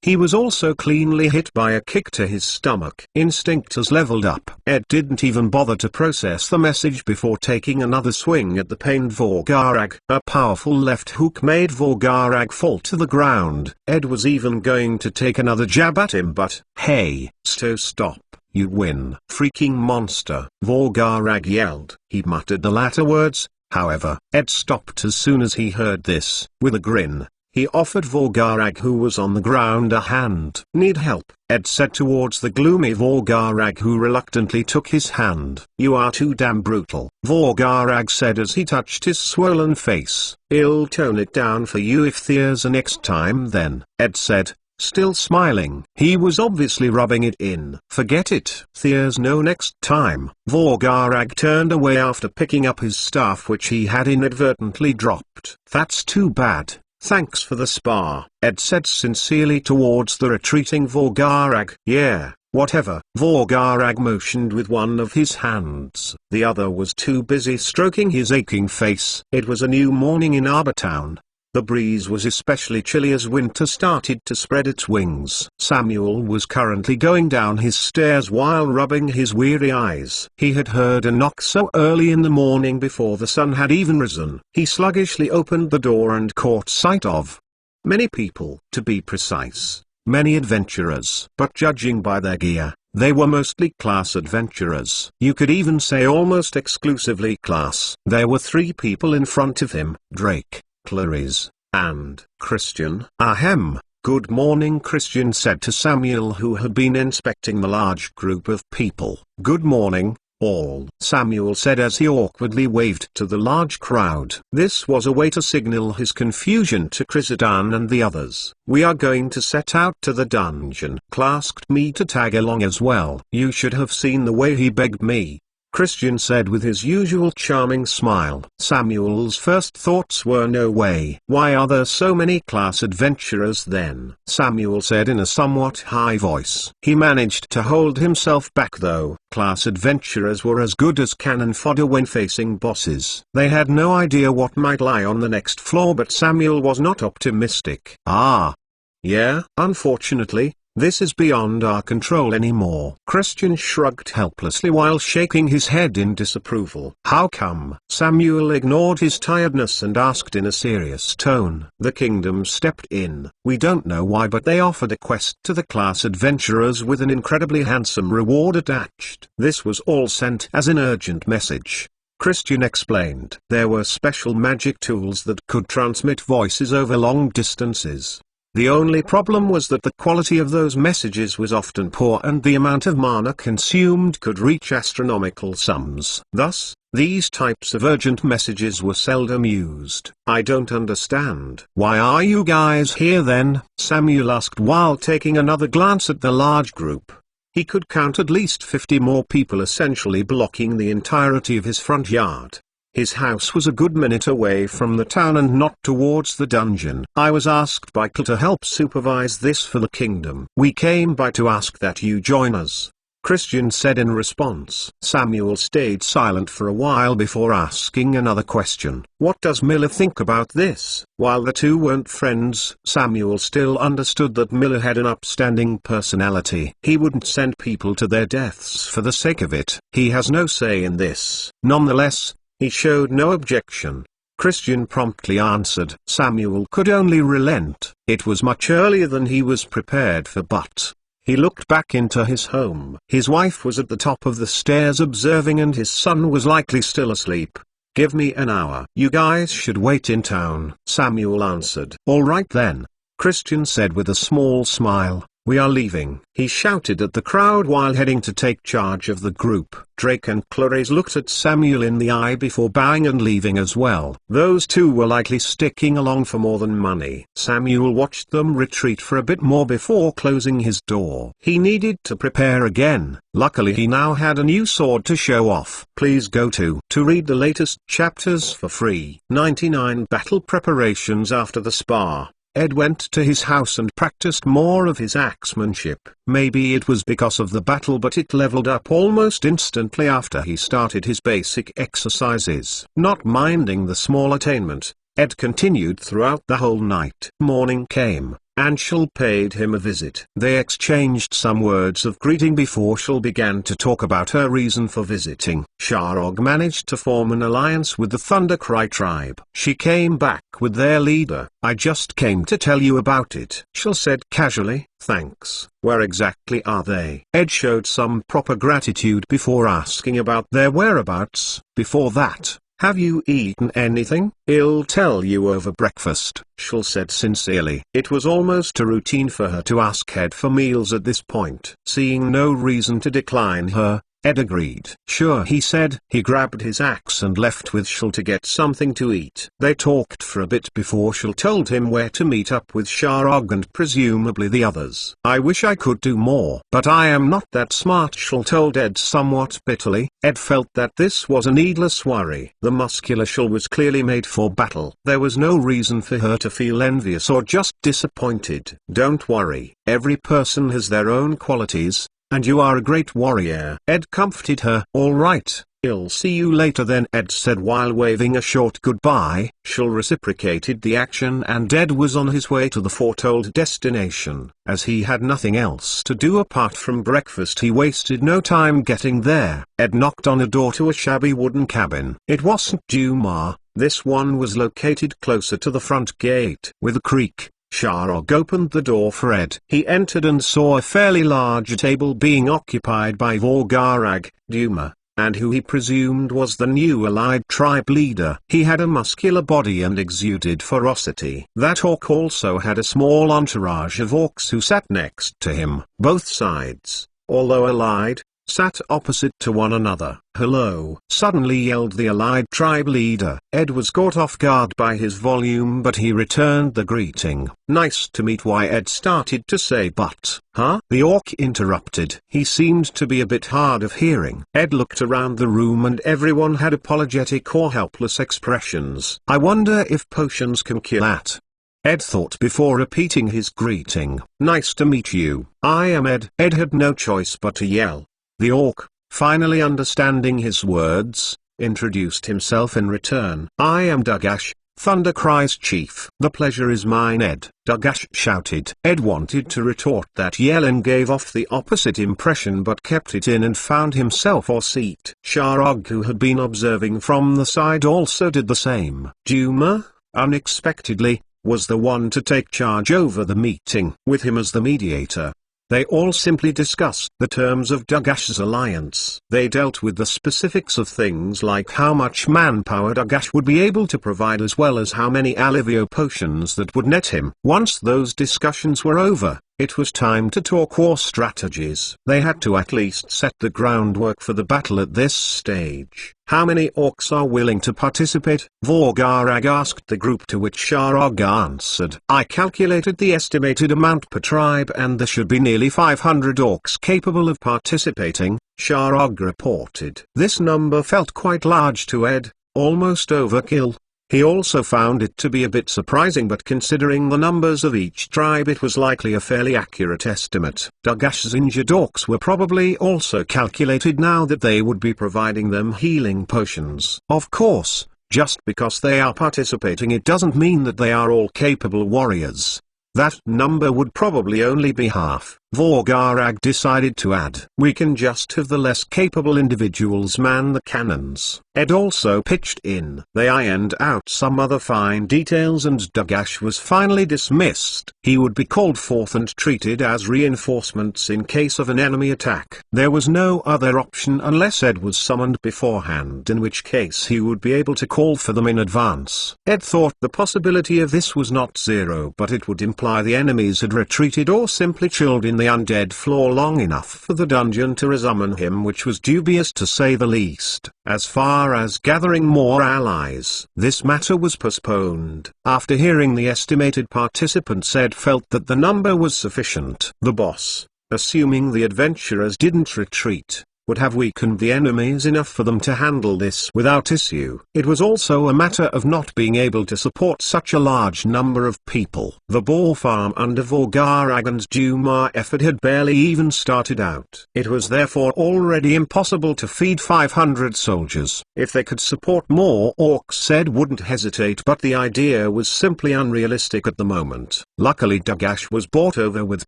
He was also cleanly hit by a kick to his stomach. Instinct has leveled up. Ed didn't even bother to process the message before taking another swing at the pained Vorgarag. A powerful left hook made Vorgarag fall to the ground. Ed was even going to take another jab at him, but, "Hey, stop. You win." "Freaking monster," Vorgarag yelled. He muttered the latter words, however. Ed stopped as soon as he heard this. With a grin, he offered Vorgarag, who was on the ground, a hand. "Need help?" Ed said towards the gloomy Vorgarag, who reluctantly took his hand. "You are too damn brutal," Vorgarag said as he touched his swollen face. "I'll tone it down for you if there's a next time then," Ed said, still smiling. He was obviously rubbing it in. "Forget it. There's no next time." Vorgarag turned away after picking up his staff, which he had inadvertently dropped. "That's too bad. Thanks for the spar," Ed said sincerely towards the retreating Vorgarag. "Yeah, whatever." Vorgarag motioned with one of his hands. The other was too busy stroking his aching face. It was a new morning in Arbortown. The breeze was especially chilly as winter started to spread its wings. Samuel was currently going down his stairs while rubbing his weary eyes. He had heard a knock so early in the morning before the sun had even risen. He sluggishly opened the door and caught sight of many people, to be precise, many adventurers. But judging by their gear, they were mostly class adventurers. You could even say almost exclusively class. There were 3 people in front of him: Drake, Clarice, and Christian. "Ahem, good morning," Christian said to Samuel, who had been inspecting the large group of people. "Good morning, all," Samuel said as he awkwardly waved to the large crowd. This was a way to signal his confusion to Chrysadan and the others. "We are going to set out to the dungeon." Asked me to tag along as well. "You should have seen the way he begged me," Christian said with his usual charming smile. Samuel's first thoughts were, "No way. Why are there so many class adventurers then?" Samuel said in a somewhat high voice. He managed to hold himself back though. Class adventurers were as good as cannon fodder when facing bosses. They had no idea what might lie on the next floor, but Samuel was not optimistic. "Ah. Yeah, unfortunately, This is beyond our control anymore." Christian shrugged helplessly while shaking his head in disapproval. "How come?" Samuel ignored his tiredness and asked in a serious tone. "The kingdom stepped in. We don't know why, but they offered a quest to the class adventurers with an incredibly handsome reward attached. This was all sent as an urgent message." Christian explained. There were special magic tools that could transmit voices over long distances. The only problem was that the quality of those messages was often poor and the amount of mana consumed could reach astronomical sums. Thus, these types of urgent messages were seldom used. "I don't understand." "Why are you guys here then?" Samuel asked while taking another glance at the large group. He could count at least 50 more people essentially blocking the entirety of his front yard. His house was a good minute away from the town and not towards the dungeon. "I was asked by Kel to help supervise this for the kingdom. We came by to ask that you join us," Christian said in response. Samuel stayed silent for a while before asking another question. "What does Miller think about this?" While the two weren't friends, Samuel still understood that Miller had an upstanding personality. He wouldn't send people to their deaths for the sake of it. He has no say in this. Nonetheless, he showed no objection. Christian promptly answered. Samuel could only relent. It was much earlier than he was prepared for, but he looked back into his home. His wife was at the top of the stairs observing and his son was likely still asleep. "Give me an hour." "You guys should wait in town," Samuel answered. "All right then," Christian said with a small smile. "We are leaving." He shouted at the crowd while heading to take charge of the group. Drake and Clarice looked at Samuel in the eye before bowing and leaving as well. Those two were likely sticking along for more than money. Samuel watched them retreat for a bit more before closing his door. He needed to prepare again. Luckily he now had a new sword to show off. Please go to read the latest chapters for free. 99 Battle preparations. After the spa, Ed went to his house and practiced more of his axemanship. Maybe it was because of the battle, but it leveled up almost instantly after he started his basic exercises. Not minding the small attainment, Ed continued throughout the whole night. Morning came, and Shul paid him a visit. They exchanged some words of greeting before Shul began to talk about her reason for visiting. Sharog managed to form an alliance with the Thundercry tribe. She came back with their leader. "I just came to tell you about it," Shul said casually. "Thanks. Where exactly are they?" Ed showed some proper gratitude before asking about their whereabouts. "Before that, have you eaten anything?" "I'll tell you over breakfast," Shul said sincerely. It was almost a routine for her to ask Ed for meals at this point. Seeing no reason to decline her, Ed agreed. "Sure," he said. He grabbed his axe and left with Shul to get something to eat. They talked for a bit before Shul told him where to meet up with Sharog and presumably the others. "I wish I could do more, but I am not that smart," Shul told Ed somewhat bitterly. Ed felt that this was a needless worry. The muscular Shul was clearly made for battle. There was no reason for her to feel envious or just disappointed. "Don't worry, every person has their own qualities, and you are a great warrior." Ed comforted her. "All right, I'll see you later then," Ed said while waving a short goodbye. Shul reciprocated the action and Ed was on his way to the foretold destination. As he had nothing else to do apart from breakfast, he wasted no time getting there. Ed knocked on a door to a shabby wooden cabin. It wasn't Jumar. This one was located closer to the front gate. With a creak, Sharog opened the door for Ed. He entered and saw a fairly large table being occupied by Vorgarag, Duma, and who he presumed was the new allied tribe leader. He had a muscular body and exuded ferocity. That orc also had a small entourage of orcs who sat next to him. Both sides, although allied, sat opposite to one another. "Hello!" suddenly yelled the allied tribe leader. Ed was caught off guard by his volume, but he returned the greeting. "Nice to meet." Ed started to say, but, "Huh?" the orc interrupted. He seemed to be a bit hard of hearing. Ed looked around the room and everyone had apologetic or helpless expressions. "I wonder if potions can cure that," Ed thought before repeating his greeting. "Nice to meet you. I am Ed." Ed had no choice but to yell. The orc, finally understanding his words, introduced himself in return. "I am Dugash, Thunder cries Chief. The pleasure is mine, Ed, Dagash shouted. Ed wanted to retort that Yellen gave off the opposite impression but kept it in and found himself off seat. Sharog, who had been observing from the side, also did the same. Duma, unexpectedly, was the one to take charge over the meeting, with him as the mediator. They all simply discussed the terms of Dagash's alliance. They dealt with the specifics of things like how much manpower Dagash would be able to provide, as well as how many Alivio potions that would net him. Once those discussions were over, it was time to talk war strategies. They had to at least set the groundwork for the battle at this stage. How many orcs are willing to participate? Vorgarag asked the group, to which Sharog answered. I calculated the estimated amount per tribe and there should be nearly 500 orcs capable of participating, Sharog reported. This number felt quite large to Ed, almost overkill. He also found it to be a bit surprising, but considering the numbers of each tribe it was likely a fairly accurate estimate. Dagash's injured orcs were probably also calculated now that they would be providing them healing potions. Of course, just because they are participating it doesn't mean that they are all capable warriors. That number would probably only be half. Vorgarag decided to add, we can just have the less capable individuals man the cannons. Ed also pitched in. They ironed out some other fine details and Dagash was finally dismissed. He would be called forth and treated as reinforcements in case of an enemy attack. There was no other option unless Ed was summoned beforehand, in which case he would be able to call for them in advance. Ed thought the possibility of this was not zero, but it would imply the enemies had retreated or simply chilled in the undead floor long enough for the dungeon to resummon him, which was dubious to say the least. As far as gathering more allies, this matter was postponed. After hearing the estimated participants, Ed felt that the number was sufficient. The boss, assuming the adventurers didn't retreat, would have weakened the enemies enough for them to handle this without issue. It was also a matter of not being able to support such a large number of people. The boar farm under Vorgarag and Duma effort had barely even started out. It was therefore already impossible to feed 500 soldiers. If they could support more orcs, Ed wouldn't hesitate, but the idea was simply unrealistic at the moment. Luckily Dagash was bought over with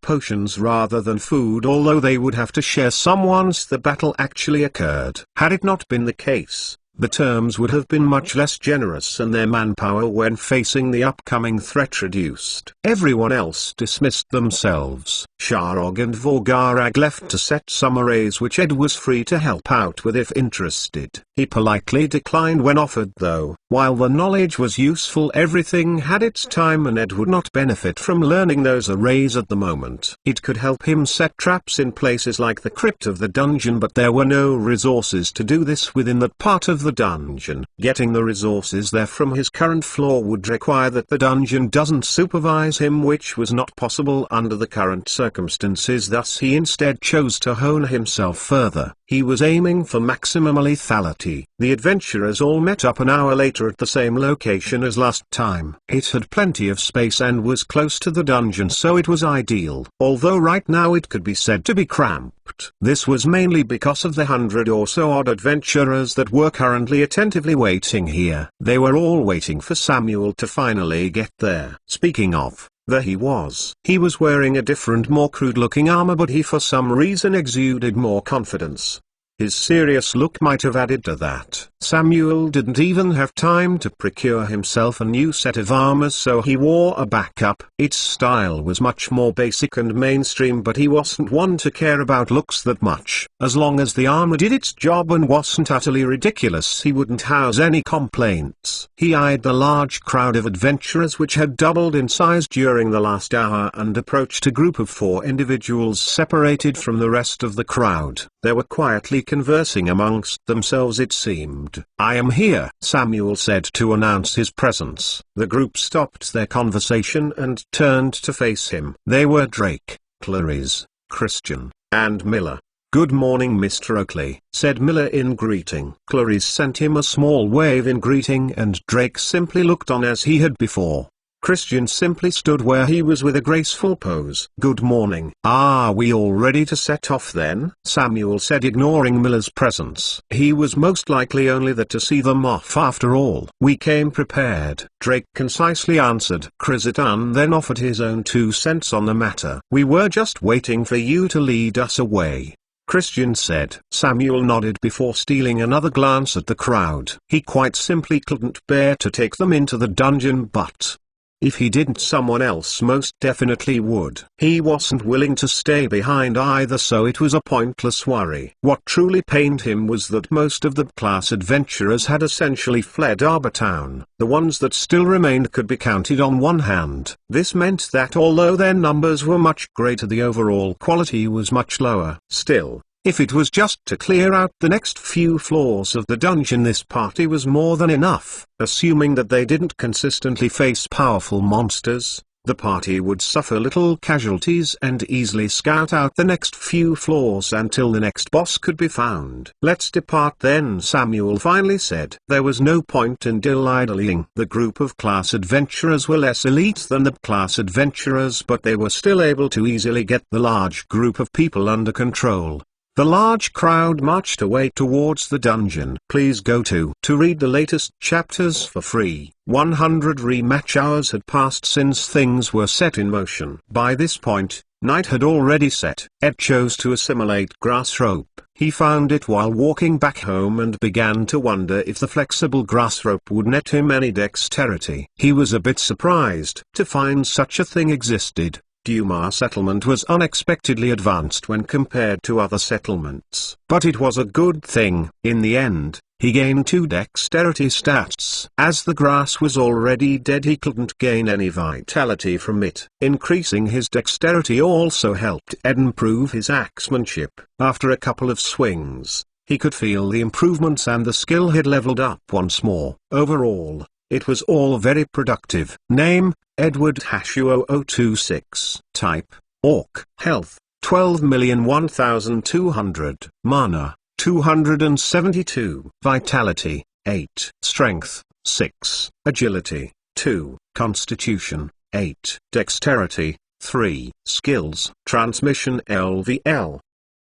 potions rather than food, although they would have to share some once the battle actually occurred. Had it not been the case, the terms would have been much less generous and their manpower when facing the upcoming threat reduced. Everyone else dismissed themselves. Sharog and Vorgarag left to set some arrays which Ed was free to help out with if interested. He politely declined when offered though. While the knowledge was useful, everything had its time and Ed would not benefit from learning those arrays at the moment. It could help him set traps in places like the crypt of the dungeon, but there were no resources to do this within that part of the dungeon. Getting the resources there from his current floor would require that the dungeon doesn't supervise him, which was not possible under the current circumstances. Thus he instead chose to hone himself further. He was aiming for maximum lethality. The adventurers all met up an hour later at the same location as last time. It had plenty of space and was close to the dungeon, so it was ideal. Although right now it could be said to be cramped. This was mainly because of the 100 or so odd adventurers that were currently attentively waiting here. They were all waiting for Samuel to finally get there. Speaking of, there he was. He was wearing a different, more crude-looking armor, but he for some reason exuded more confidence. His serious look might have added to that. Samuel didn't even have time to procure himself a new set of armor, so he wore a backup. Its style was much more basic and mainstream, but he wasn't one to care about looks that much. As long as the armor did its job and wasn't utterly ridiculous, he wouldn't house any complaints. He eyed the large crowd of adventurers which had doubled in size during the last hour and approached a group of 4 individuals separated from the rest of the crowd. They were quietly conversing amongst themselves, it seemed. I am here, Samuel said to announce his presence. The group stopped their conversation and turned to face him. They were Drake, Clarice, Christian, and Miller. Good morning, Mr. Oakley, said Miller in greeting. Clarice sent him a small wave in greeting and Drake simply looked on as he had before. Christian simply stood where he was with a graceful pose. "Good morning. Are we all ready to set off then?" Samuel said, ignoring Miller's presence. He was most likely only there to see them off after all. "We came prepared," Drake concisely answered. Krizitan then offered his own 2 cents on the matter. "We were just waiting for you to lead us away," Christian said. Samuel nodded before stealing another glance at the crowd. He quite simply couldn't bear to take them into the dungeon, but if he didn't, someone else most definitely would. He wasn't willing to stay behind either, so it was a pointless worry. What truly pained him was that most of the class adventurers had essentially fled Arbor Town. The ones that still remained could be counted on one hand. This meant that although their numbers were much greater, the overall quality was much lower. Still, if it was just to clear out the next few floors of the dungeon, this party was more than enough. Assuming that they didn't consistently face powerful monsters, the party would suffer little casualties and easily scout out the next few floors until the next boss could be found. "Let's depart then," Samuel finally said. There was no point in dilly-dallying. The group of class adventurers were less elite than the class adventurers, but they were still able to easily get the large group of people under control. The large crowd marched away towards the dungeon. Please go to read the latest chapters for free. 100 rematch hours had passed since things were set in motion. By this point, night had already set. Ed chose to assimilate grass rope. He found it while walking back home and began to wonder if the flexible grass rope would net him any dexterity. He was a bit surprised to find such a thing existed. Dumar settlement was unexpectedly advanced when compared to other settlements. But it was a good thing. In the end, he gained 2 dexterity stats. As the grass was already dead, he couldn't gain any vitality from it. Increasing his dexterity also helped Ed improve his axemanship. After a couple of swings, he could feel the improvements and the skill had leveled up once more. Overall, it was all very productive. Name: Edward Hashu0026. Type: Orc. Health: 12,001,200. Mana: 272. Vitality: 8. Strength: 6. Agility: 2. Constitution: 8. Dexterity: 3. Skills: Transmission LVL.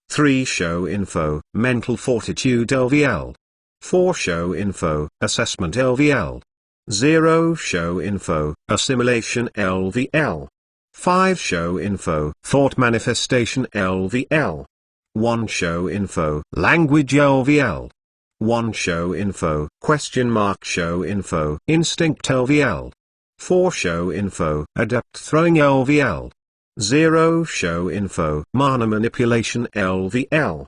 3. Show info: Mental Fortitude LVL. 4. Show info: Assessment LVL. 0. Show info: Assimilation LVL. 5. Show info: Thought Manifestation LVL. 1. Show info: Language LVL. 1. Show info: Show info: Instinct LVL. 4. Show info: Adept Throwing LVL. 0. Show info: Mana Manipulation LVL.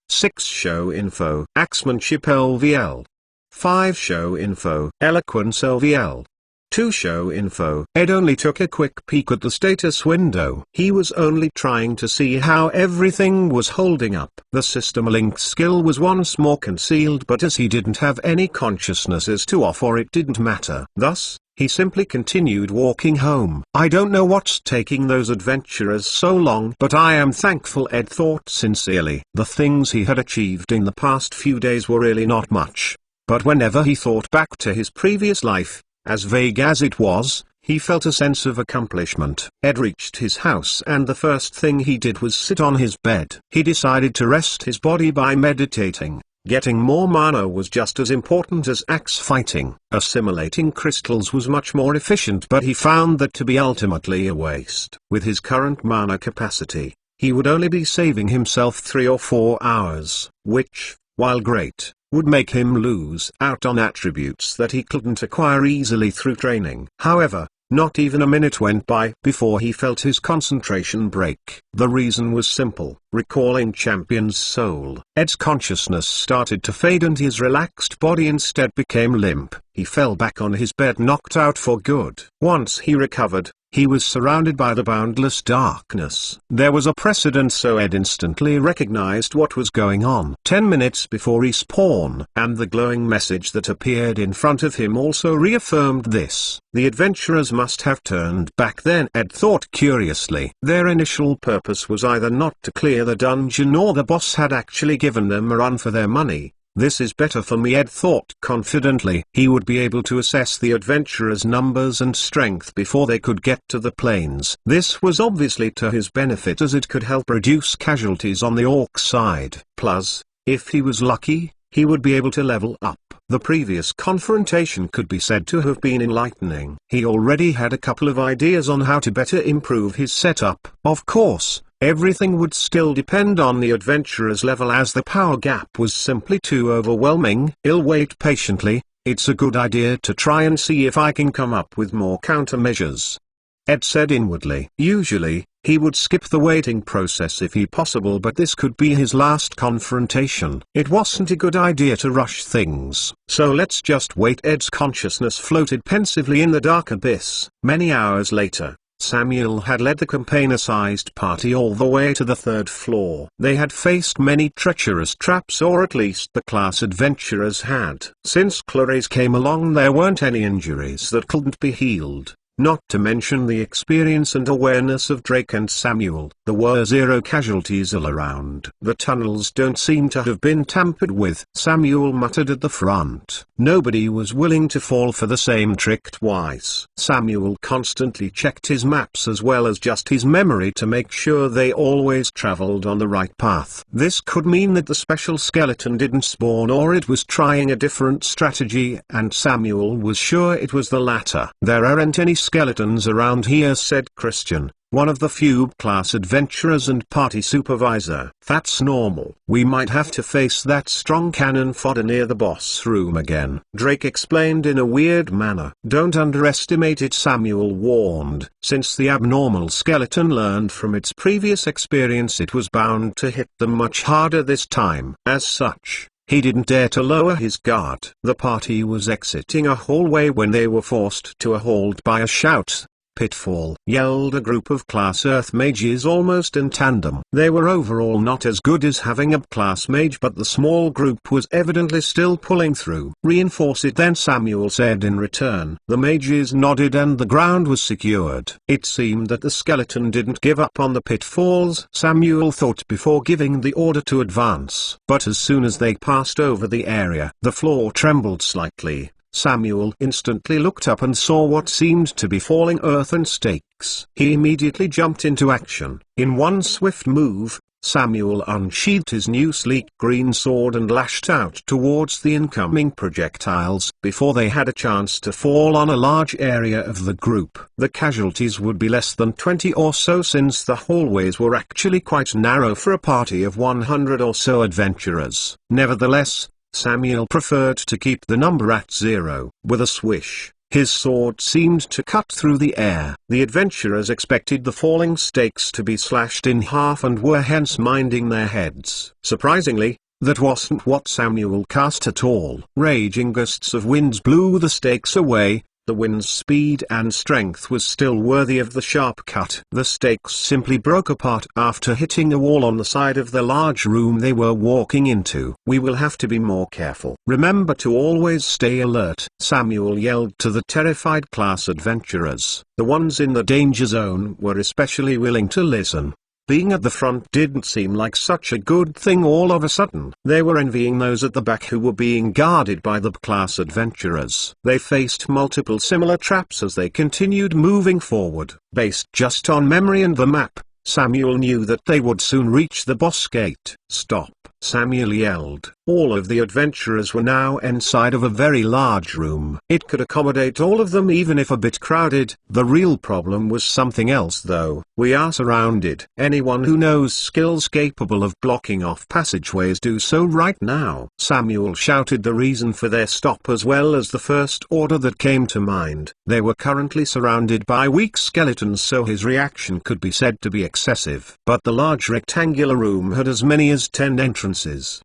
6. Show info: Axemanship LVL. 5. Show info: Eloquence LVL. 2. Show info: Ed only took a quick peek at the status window. He was only trying to see how everything was holding up. The system link skill was once more concealed, but as he didn't have any consciousness as to off or, it didn't matter. Thus, he simply continued walking home. "I don't know what's taking those adventurers so long, but I am thankful," Ed thought sincerely. The things he had achieved in the past few days were really not much. But whenever he thought back to his previous life, as vague as it was, he felt a sense of accomplishment. Ed reached his house and the first thing he did was sit on his bed. He decided to rest his body by meditating. Getting more mana was just as important as axe fighting. Assimilating crystals was much more efficient, but he found that to be ultimately a waste. With his current mana capacity, he would only be saving himself 3 or 4 hours, which, while great, would make him lose out on attributes that he couldn't acquire easily through training. However, not even a minute went by before he felt his concentration break. The reason was simple: recalling Champion's soul. Ed's consciousness started to fade and his relaxed body instead became limp. He fell back on his bed, knocked out for good. Once he recovered, he was surrounded by the boundless darkness. There was a precedent, so Ed instantly recognized what was going on. 10 minutes before respawn, and the glowing message that appeared in front of him also reaffirmed this. The adventurers must have turned back then, Ed thought curiously. Their initial purpose was either not to clear the dungeon or the boss had actually given them a run for their money. This is better for me, Ed thought confidently. He would be able to assess the adventurers' numbers and strength before they could get to the plains. This was obviously to his benefit as it could help reduce casualties on the orc side. Plus, if he was lucky, he would be able to level up. The previous confrontation could be said to have been enlightening. He already had a couple of ideas on how to better improve his setup. Of course, everything would still depend on the adventurer's level as the power gap was simply too overwhelming. I'll wait patiently. It's a good idea to try and see if I can come up with more countermeasures, Ed said inwardly. Usually, he would skip the waiting process if he possible, but this could be his last confrontation. It wasn't a good idea to rush things. So let's just wait. Ed's consciousness floated pensively in the dark abyss. Many hours later, Samuel had led the campaigner-sized party all the way to the 3rd floor. They had faced many treacherous traps, or at least the class adventurers had. Since Clarice came along, there weren't any injuries that couldn't be healed. Not to mention the experience and awareness of Drake and Samuel. There were 0 casualties all around. The tunnels don't seem to have been tampered with, Samuel muttered at the front. Nobody was willing to fall for the same trick twice. Samuel constantly checked his maps as well as just his memory to make sure they always traveled on the right path. This could mean that the special skeleton didn't spawn, or it was trying a different strategy, and Samuel was sure it was the latter. There aren't any skeletons around here, said Christian, one of the few class adventurers and party supervisor. That's normal. We might have to face that strong cannon fodder near the boss room again, Drake explained in a weird manner. Don't underestimate it, Samuel warned. Since the abnormal skeleton learned from its previous experience, it was bound to hit them much harder this time. As such, he didn't dare to lower his guard. The party was exiting a hallway when they were forced to a halt by a shout. Pitfall! Yelled a group of Class Earth mages almost in tandem. They were overall not as good as having a class mage, but the small group was evidently still pulling through. Reinforce it then, Samuel said in return. The mages nodded and the ground was secured. It seemed that the skeleton didn't give up on the pitfalls, Samuel thought before giving the order to advance. But as soon as they passed over the area, the floor trembled slightly. Samuel instantly looked up and saw what seemed to be falling earthen stakes. He immediately jumped into action. In one swift move, Samuel unsheathed his new sleek green sword and lashed out towards the incoming projectiles. Before they had a chance to fall on a large area of the group, the casualties would be less than 20 or so, since the hallways were actually quite narrow for a party of 100 or so adventurers. Nevertheless, Samuel preferred to keep the number at 0. With a swish, his sword seemed to cut through the air. The adventurers expected the falling stakes to be slashed in half and were hence minding their heads. Surprisingly, that wasn't what Samuel cast at all. Raging gusts of winds blew the stakes away. The wind's speed and strength was still worthy of the sharp cut. The stakes simply broke apart after hitting a wall on the side of the large room they were walking into. We will have to be more careful. Remember to always stay alert, Samuel yelled to the terrified class adventurers. The ones in the danger zone were especially willing to listen. Being at the front didn't seem like such a good thing all of a sudden. They were envying those at the back who were being guarded by the class adventurers. They faced multiple similar traps as they continued moving forward. Based just on memory and the map, Samuel knew that they would soon reach the boss gate. Stop! Samuel yelled. All of the adventurers were now inside of a very large room. It could accommodate all of them even if a bit crowded. The real problem was something else though. We are surrounded. Anyone who knows skills capable of blocking off passageways do so right now. Samuel shouted the reason for their stop as well as the first order that came to mind. They were currently surrounded by weak skeletons, so his reaction could be said to be excessive. But the large rectangular room had as many as 10 entrances.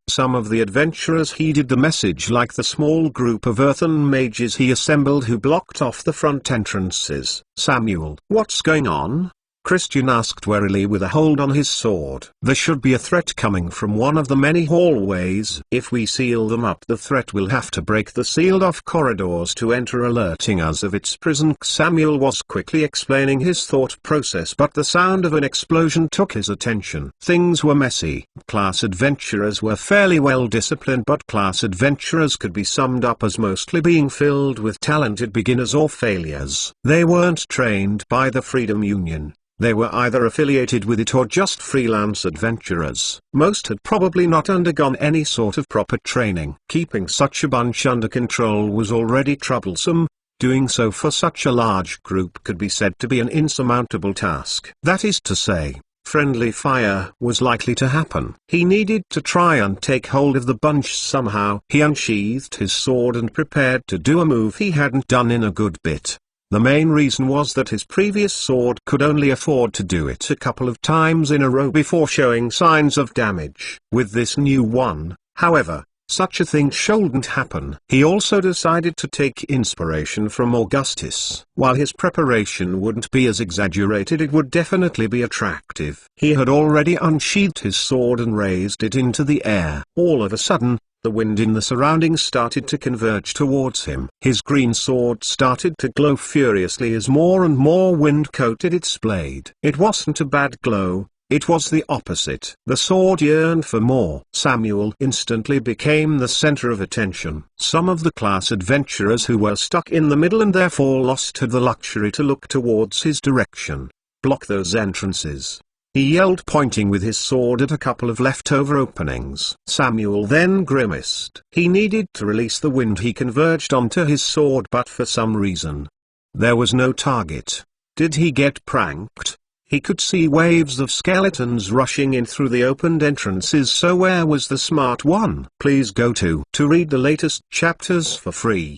Some of the adventurers heeded the message, like the small group of earthen mages he assembled who blocked off the front entrances. Samuel, what's going on? Christian asked warily with a hold on his sword. There should be a threat coming from one of the many hallways. If we seal them up, the threat will have to break the sealed-off corridors to enter, alerting us of its prison. Samuel was quickly explaining his thought process, but the sound of an explosion took his attention. Things were messy. Class adventurers were fairly well disciplined, but class adventurers could be summed up as mostly being filled with talented beginners or failures. They weren't trained by the Freedom Union. They were either affiliated with it or just freelance adventurers. Most had probably not undergone any sort of proper training. Keeping such a bunch under control was already troublesome. Doing so for such a large group could be said to be an insurmountable task. That is to say, friendly fire was likely to happen. He needed to try and take hold of the bunch somehow. He unsheathed his sword and prepared to do a move he hadn't done in a good bit. The main reason was that his previous sword could only afford to do it a couple of times in a row before showing signs of damage. With this new one, however, such a thing shouldn't happen. He also decided to take inspiration from Augustus. While his preparation wouldn't be as exaggerated, it would definitely be attractive. He had already unsheathed his sword and raised it into the air. All of a sudden, the wind in the surroundings started to converge towards him. His green sword started to glow furiously as more and more wind coated its blade. It wasn't a bad glow. It was the opposite. The sword yearned for more. Samuel instantly became the center of attention. Some of the class adventurers who were stuck in the middle and therefore lost had the luxury to look towards his direction. "Block those entrances," he yelled, pointing with his sword at a couple of leftover openings. Samuel then grimaced. He needed to release the wind he converged onto his sword, but for some reason, there was no target. Did he get pranked? He could see waves of skeletons rushing in through the opened entrances, so where was the smart one? Please go to read the latest chapters for free.